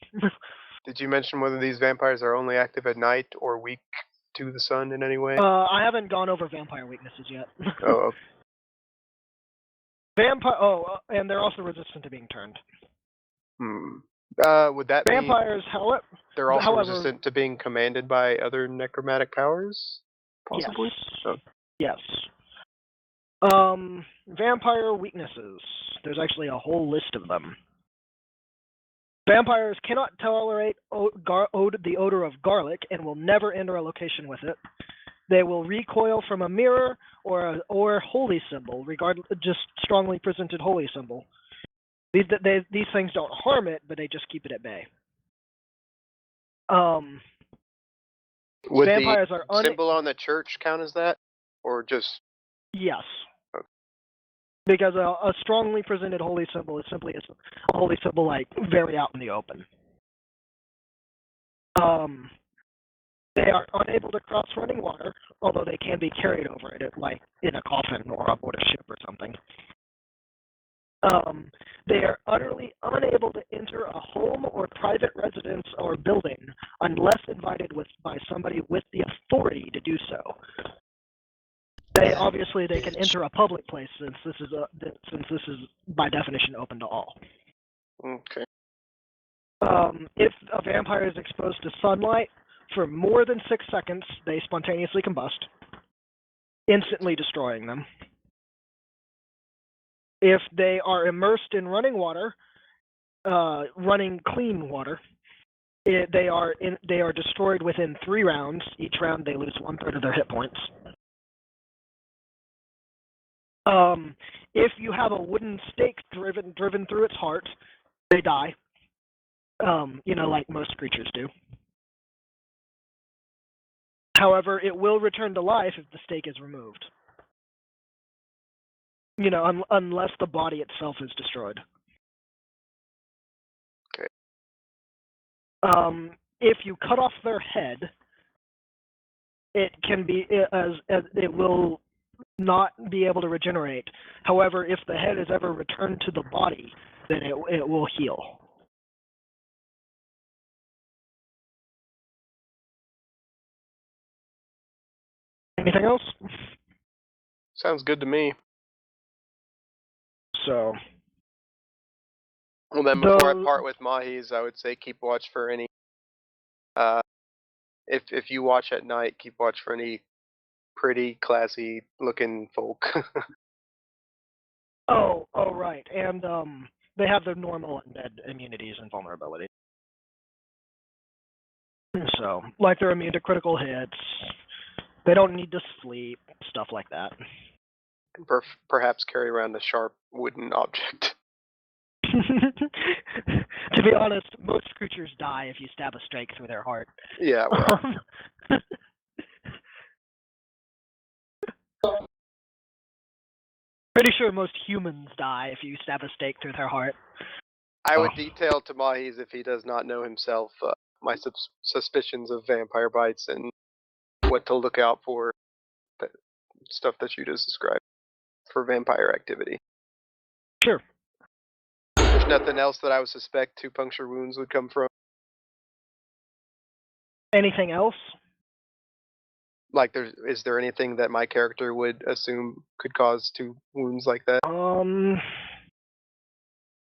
Did you mention whether these vampires are only active at night or weak to the sun in any way? I haven't gone over vampire weaknesses yet. Oh. And they're also resistant to being turned. Would that vampires, mean they're also resistant to being commanded by other necromantic powers? Possibly? Yes. Vampire weaknesses. There's actually a whole list of them. Vampires cannot tolerate the odor of garlic and will never enter a location with it. They will recoil from a mirror or holy symbol, just strongly presented holy symbol. These things don't harm it, but they just keep it at bay. Would vampires the symbol on the church count as that, or just? Yes. Okay. Because a strongly presented holy symbol is simply a holy symbol, like very out in the open. They are unable to cross running water, although they can be carried over it, like in a coffin or aboard a ship or something. They are utterly unable to enter a home or private residence or building unless invited by somebody with the authority to do so. They can enter a public place since this is by definition open to all. Okay. If a vampire is exposed to sunlight for more than 6 seconds, they spontaneously combust, instantly destroying them. If they are immersed in running water, running clean water, they are destroyed within 3 rounds. Each round they lose 1/3 of their hit points. If you have a wooden stake driven through its heart, they die. Like most creatures do. However, it will return to life if the stake is removed. Unless the body itself is destroyed. Okay. If you cut off their head, it can be as it will not be able to regenerate. However, if the head is ever returned to the body, then it will heal. Anything else? Sounds good to me. So, Well, then before I Those- part with Mahes, I would say keep watch for any. If you watch at night, keep watch for any pretty classy looking folk. oh, right, and they have their normal undead immunities and vulnerability. So, like they're immune to critical hits. They don't need to sleep, stuff like that. Perhaps carry around a sharp wooden object. To be honest, most creatures die if you stab a stake through their heart. Yeah, well, Pretty sure most humans die if you stab a stake through their heart. I would detail to Mahes, if he does not know himself, my suspicions of vampire bites and what to look out for, stuff that you just described for vampire activity. Sure. There's nothing else that I would suspect 2 puncture wounds would come from. Anything else? Like, is there anything that my character would assume could cause 2 wounds like that?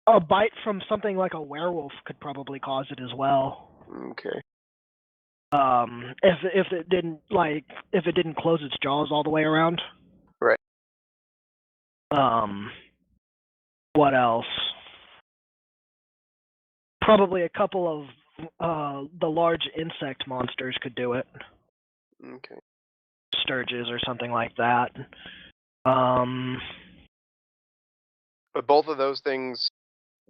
A bite from something like a werewolf could probably cause it as well. Okay. If it didn't close its jaws all the way around. Right. What else? Probably a couple of the large insect monsters could do it. Okay. Sturges or something like that. But both of those things,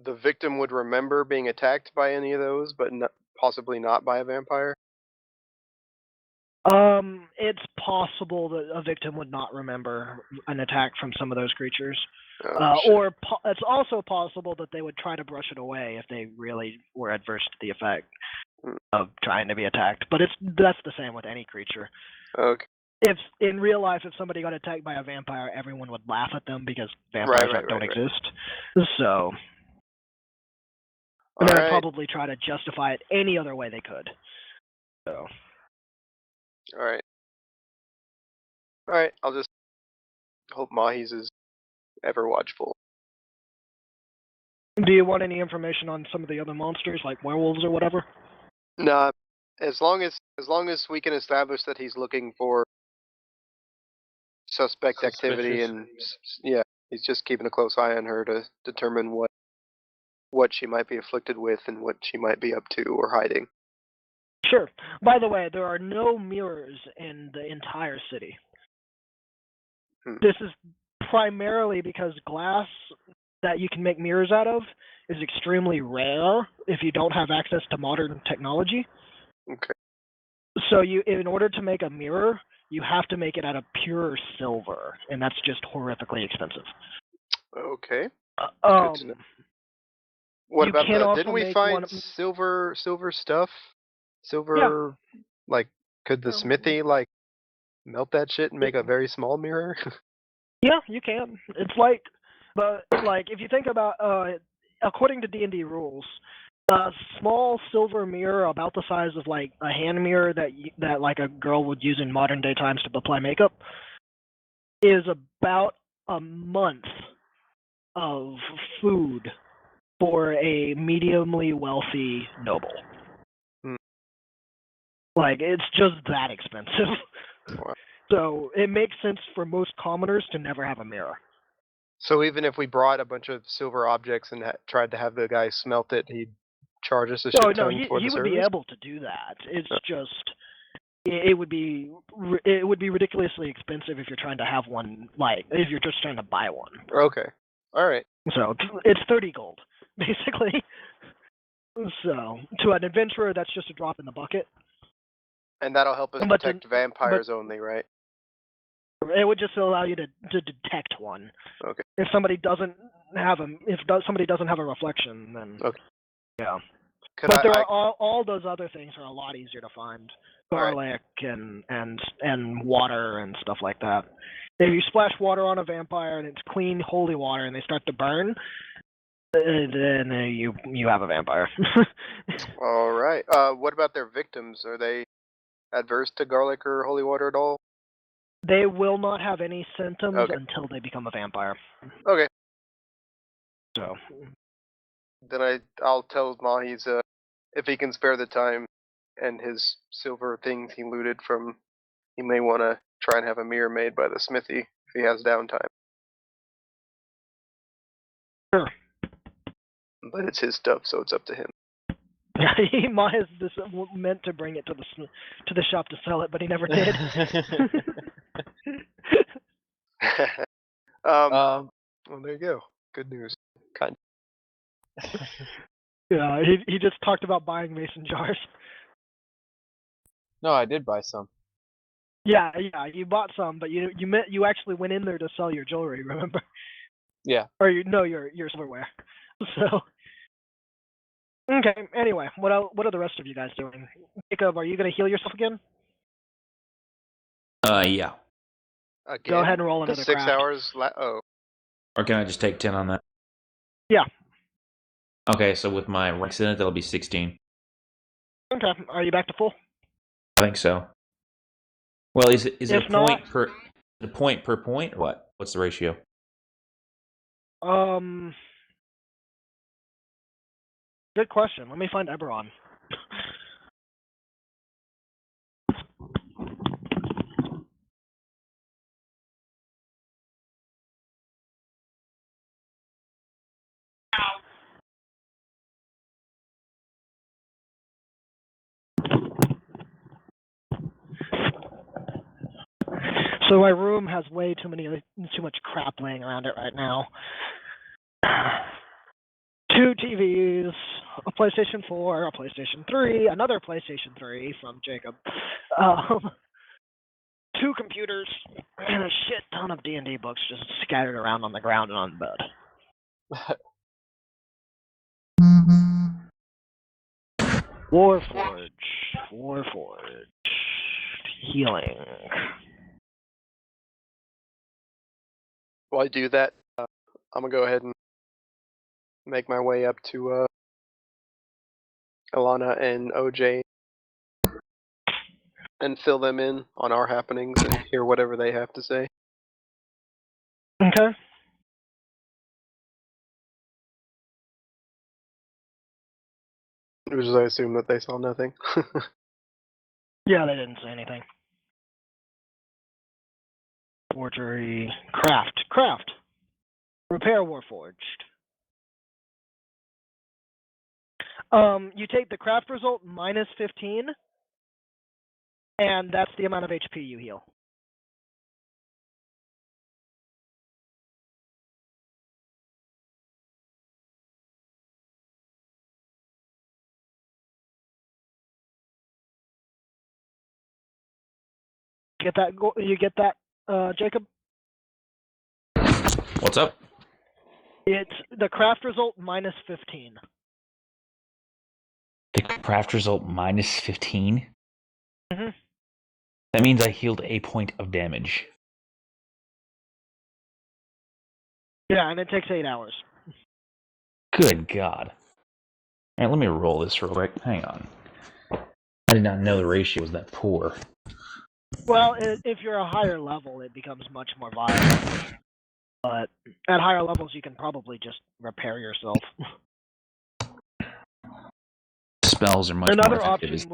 the victim would remember being attacked by any of those, but possibly not by a vampire? It's possible that a victim would not remember an attack from some of those creatures. Shit. It's also possible that they would try to brush it away if they really were adverse to the effect of trying to be attacked. But that's the same with any creature. Okay. If in real life, if somebody got attacked by a vampire, everyone would laugh at them because vampires don't exist. So, and they'd probably try to justify it any other way they could. So. Alright. Alright, I'll just hope Mahes is ever watchful. Do you want any information on some of the other monsters, like werewolves or whatever? Nah, as long as we can establish that he's looking for suspect activity, and yeah, he's just keeping a close eye on her to determine what she might be afflicted with and what she might be up to or hiding. Sure. By the way, there are no mirrors in the entire city. This is primarily because glass that you can make mirrors out of is extremely rare if you don't have access to modern technology. Okay. So in order to make a mirror, you have to make it out of pure silver, and that's just horrifically expensive. Okay. What about didn't we find silver stuff? Silver, yeah. Like, could the smithy, like, melt that shit and make a very small mirror? Yeah, you can. It's like, if you think about, according to D&D rules, a small silver mirror about the size of like a hand mirror that like a girl would use in modern day times to apply makeup is about a month of food for a mediumly wealthy noble. Like, it's just that expensive. Wow. So it makes sense for most commoners to never have a mirror. So even if we brought a bunch of silver objects and tried to have the guy smelt it, he'd charge us a shit ton for the service? No, he would be able to do that. It's just, it would be ridiculously expensive if you're trying to have one, like, if you're just trying to buy one. Okay. Alright. So it's 30 gold, basically. So, to an adventurer, that's just a drop in the bucket. And that'll help us detect vampires only, right? It would just allow you to detect one. Okay. If somebody doesn't have somebody doesn't have a reflection, then yeah. But all those other things are a lot easier to find. Garlic and water and stuff like that. If you splash water on a vampire and it's clean, holy water, and they start to burn, then you have a vampire. All right. What about their victims? Are they adverse to garlic or holy water at all? They will not have any symptoms Okay. until they become a vampire. Okay. So, Then I'll tell Mahes if he can spare the time and his silver things he looted from, he may want to try and have a mirror made by the smithy if he has downtime. sure. But it's his stuff, so it's up to him. Mahes just meant to bring it to the shop to sell it, but he never did. Well, there you go. Good news. Kind. Yeah, he just talked about buying mason jars. No, I did buy some. Yeah, you bought some, but you actually went in there to sell your jewelry, remember? Yeah. Or your silverware. So okay. Anyway, what are the rest of you guys doing? Jacob, are you gonna heal yourself again? Yeah. Again? Go ahead and roll The another 6 craft. hours. Or can I just take 10 on that? Yeah. Okay, so with my ranks in it, that'll be 16. Okay. Are you back to full? I think so. Well, is it If a not- point per point or what? What's the ratio? Good question. Let me find Eberron. So my room has way too much crap laying around it right now. 2 TVs, a PlayStation 4, a PlayStation 3, another PlayStation 3 from Jacob, 2 computers, and a shit ton of D&D books just scattered around on the ground and on the bed. Warforged, healing. While I do that, I'm gonna go ahead and make my way up to Alana and OJ and fill them in on our happenings and hear whatever they have to say. Okay. Which is, I assume that they saw nothing. Yeah, they didn't say anything. Forgery, craft. Repair Warforged. You take the craft result minus 15, and that's the amount of HP you heal. Get that? You get that, Jacob? What's up? It's the craft result minus 15. The craft result minus 15? Mm-hmm. That means I healed a point of damage. Yeah, and it takes 8 hours. Good God. Alright, let me roll this real quick. Hang on. I did not know the ratio was that poor. Well, if you're a higher level, it becomes much more viable. But at higher levels, you can probably just repair yourself. Spells are much more effective.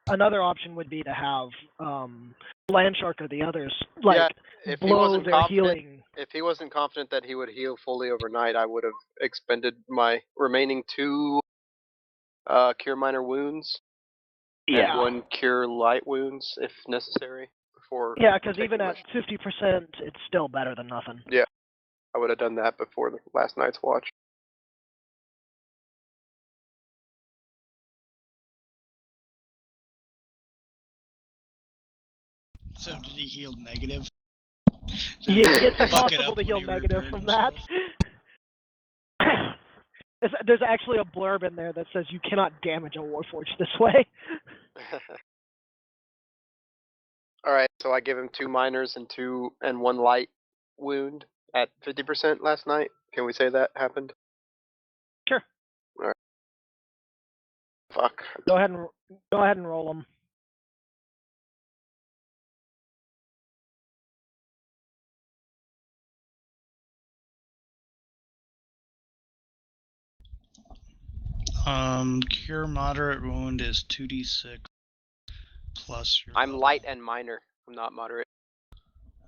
Another option would be to have LandShark or the others if he blow wasn't their confident, healing. if he wasn't confident that he would heal fully overnight, I would have expended my remaining 2 cure minor wounds and 1 cure light wounds if necessary before. Yeah, because even at 50%, it's still better than nothing. Yeah, I would have done that before the last night's watch. So did he heal negative? Yeah, it's Fuck it possible up to heal when he negative repaired from that. There's actually a blurb in there that says you cannot damage a Warforged this way. Alright, so I give him 2 minors and 1 light wound at 50% last night. Can we say that happened? Sure. Alright. Fuck. Go ahead and roll them. Cure moderate wound is 2d6 plus your I'm level. light and minor. I'm not moderate.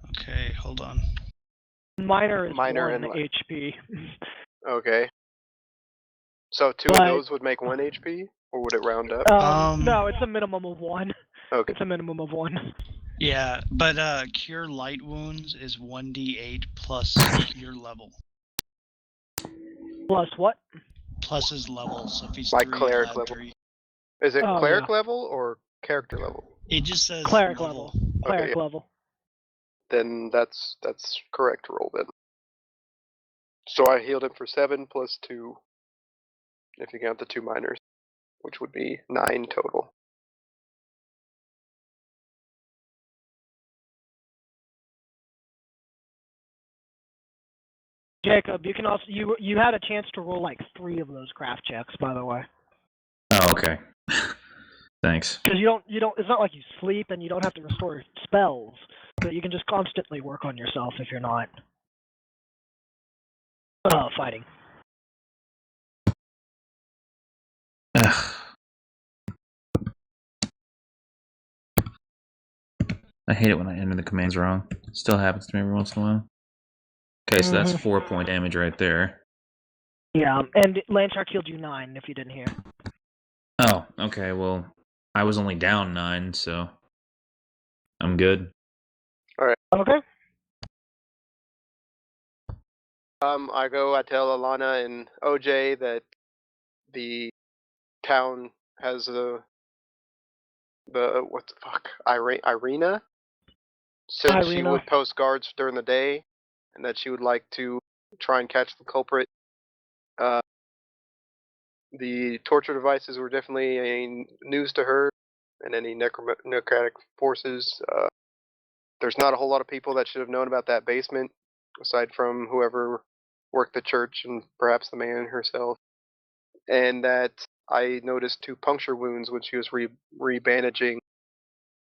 Okay, hold on. Minor is Minor 1 and li- HP. Okay. So two But- of those would make 1 HP, or would it round up? No, it's a minimum of 1. Okay. It's a minimum of 1. Yeah, but cure light wounds is 1d8 plus your level. Plus what? Plus his level, so if he's Like 3, cleric add level. 3. Is it Oh, cleric yeah. level or character level? It just says Cleric level. Cleric yeah. level. Then that's correct roll then. So I healed him for 7 plus 2, if you count the 2 minors, which would be 9 total. Jacob, you can also you had a chance to roll like 3 of those craft checks, by the way. Oh, okay. Thanks. Because you don't. It's not like you sleep and you don't have to restore spells, but you can just constantly work on yourself if you're not fighting. Ugh. I hate it when I enter the commands wrong. It still happens to me every once in a while. Okay, so that's 4-point damage right there. Yeah, and LandShark healed you 9 if you didn't hear. Oh, okay, well, I was only down 9, so I'm good. Okay. I tell Alana and OJ that the town has the what the fuck, Irina said she Irina. would post guards during the day, and that she would like to try and catch the culprit. The torture devices were definitely news to her, and any necrotic forces. There's not a whole lot of people that should have known about that basement, aside from whoever worked the church and perhaps the man herself. And that I noticed 2 puncture wounds when she was re-bandaging,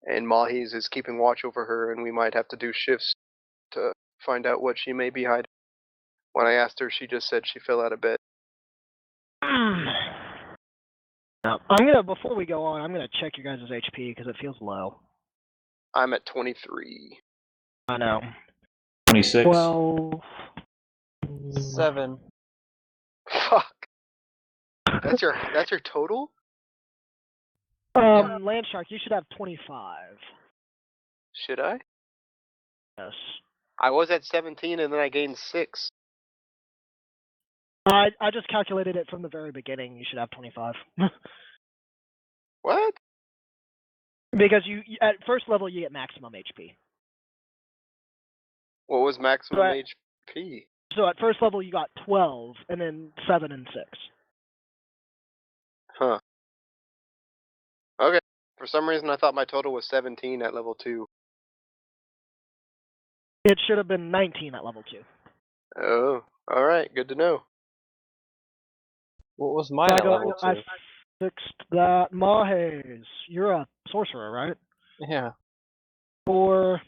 and Mahes is keeping watch over her, and we might have to do shifts to find out what she may be hiding. When I asked her, she just said she fell out of bed. Now, before we go on, I'm gonna check your guys' HP because it feels low. I'm at 23. I know. 26. 12. 7. Fuck. That's your total? LandShark, you should have 25. Should I? Yes. I was at 17 and then I gained 6. I just calculated it from the very beginning. You should have 25. What? Because you at first level you get maximum HP. What was maximum Right. HP? So at first level you got 12, and then 7 and 6. Huh. Okay. For some reason I thought my total was 17 at level 2. It should have been 19 at level 2. Oh, alright, good to know. What was mine at level 2? I fixed that. Mahes, you're a sorcerer, right? Yeah. 4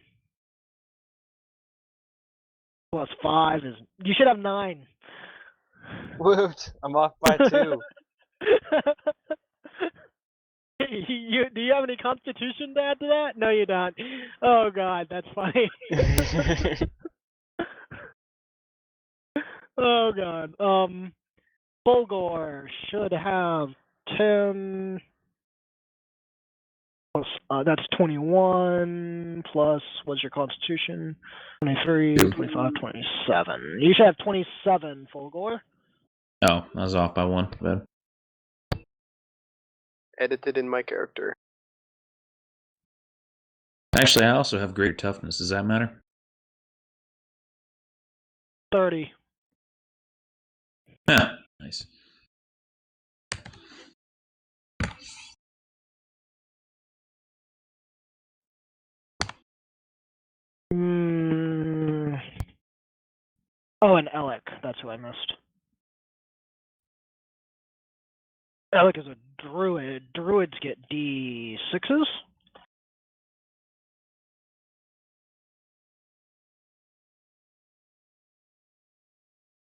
plus 5 is... You should have 9. Woot! I'm off by 2. Do you have any constitution to add to that? No, you don't. Oh god, that's funny. Oh god. Fulgore should have 10 plus that's 21 plus what's your constitution? 23, 25, 27. You should have 27, Fulgore. Oh, I was off by 1. Bad. Edited in my character. Actually, I also have greater toughness. Does that matter? 30. Yeah, nice. Oh, and Elik. That's who I missed. Elik is a druid. Druids get D6s.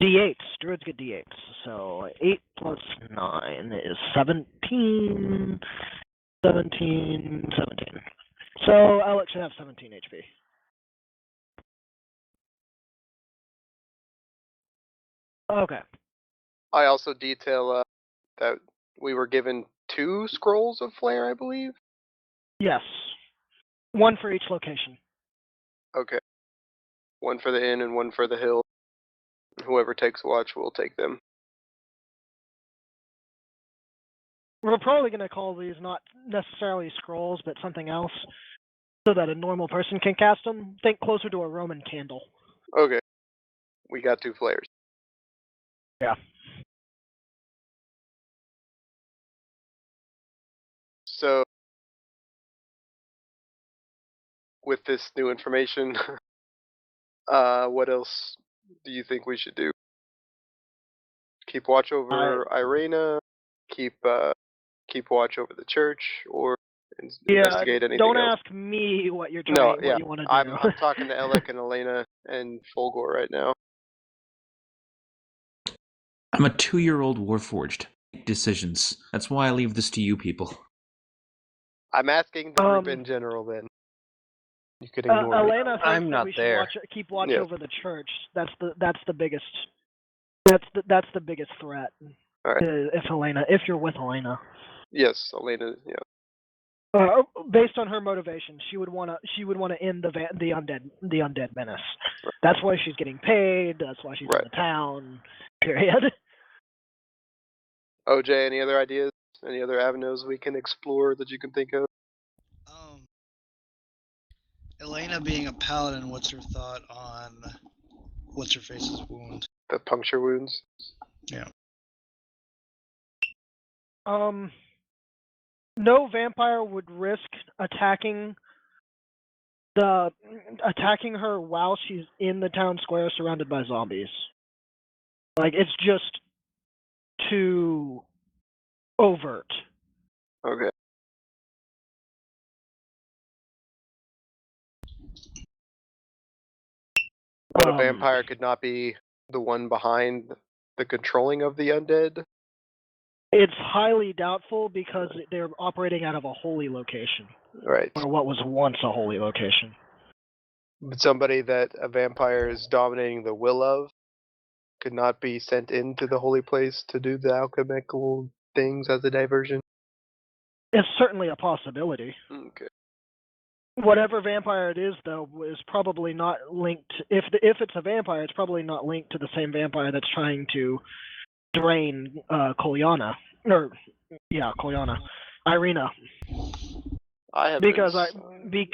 D8s. Druids get D8s. So 8 plus 9 is 17. 17. So Elik should have 17 HP. Okay. I also detail that we were given 2 scrolls of flare, I believe. Yes. 1 for each location. Okay. 1 for the inn and 1 for the hill. Whoever takes watch will take them. We're probably going to call these not necessarily scrolls, but something else, so that a normal person can cast them. Think closer to a Roman candle. Okay. We got 2 flares. Yeah. So, with this new information, what else do you think we should do? Keep watch over Irena, keep watch over the church, or investigate anything don't else? ask me what you're No, trying, yeah. what you want to do. I'm talking to Elik and Elena and Fulgore right now. I'm a 2-year-old Warforged. Make decisions. That's why I leave this to you people. I'm asking the group in general. Then you could ignore me. Elena thinks I'm that not we there. should keep watch Yeah. over the church. That's the biggest. That's the biggest threat. All right. If you're with Elena. Yes, Elena. Yeah. Based on her motivation, she would want to end the undead menace. That's why she's getting paid. That's why she's in the town. Period. OJ, any other ideas? Any other avenues we can explore that you can think of? Elena being a paladin, what's her thought on what's her face's wound? The puncture wounds. Yeah. No vampire would risk attacking her while she's in the town square surrounded by zombies. Like, it's just too overt. Okay. But a vampire could not be the one behind the controlling of the undead? It's highly doubtful because they're operating out of a holy location. Right. Or what was once a holy location. But somebody that a vampire is dominating the will of could not be sent into the holy place to do the alchemical things as a diversion? It's certainly a possibility. Okay. Whatever vampire it is, though, is probably not linked. If it's a vampire, it's probably not linked to the same vampire that's trying to drain Kolyana. Irena. Because the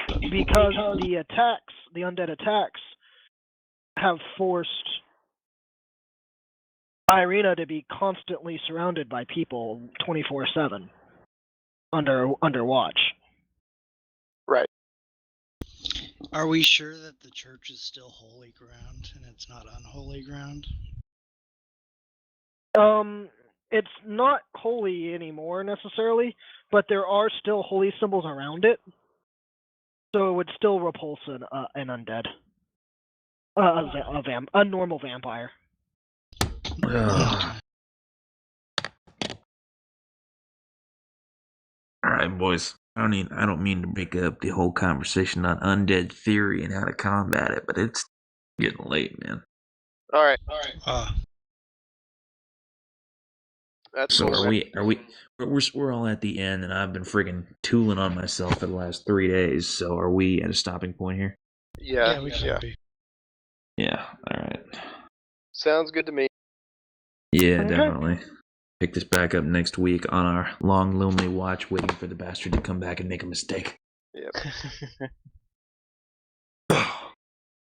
attacks, the undead attacks, have forced Irena to be constantly surrounded by people 24/7 under watch. Right. Are we sure that the church is still holy ground and it's not unholy ground? It's not holy anymore necessarily, but there are still holy symbols around it, so it would still repulse an undead, a normal vampire. Alright, boys. I don't mean to break up the whole conversation on undead theory and how to combat it, but it's getting late, man. Alright. That's So cool, we're all at the end, and I've been friggin' tooling on myself for the last 3 days, so are we at a stopping point here? Yeah, we can be. Yeah, alright. Sounds good to me. Yeah, definitely. Pick this back up next week on our long, lonely watch, waiting for the bastard to come back and make a mistake. Yep.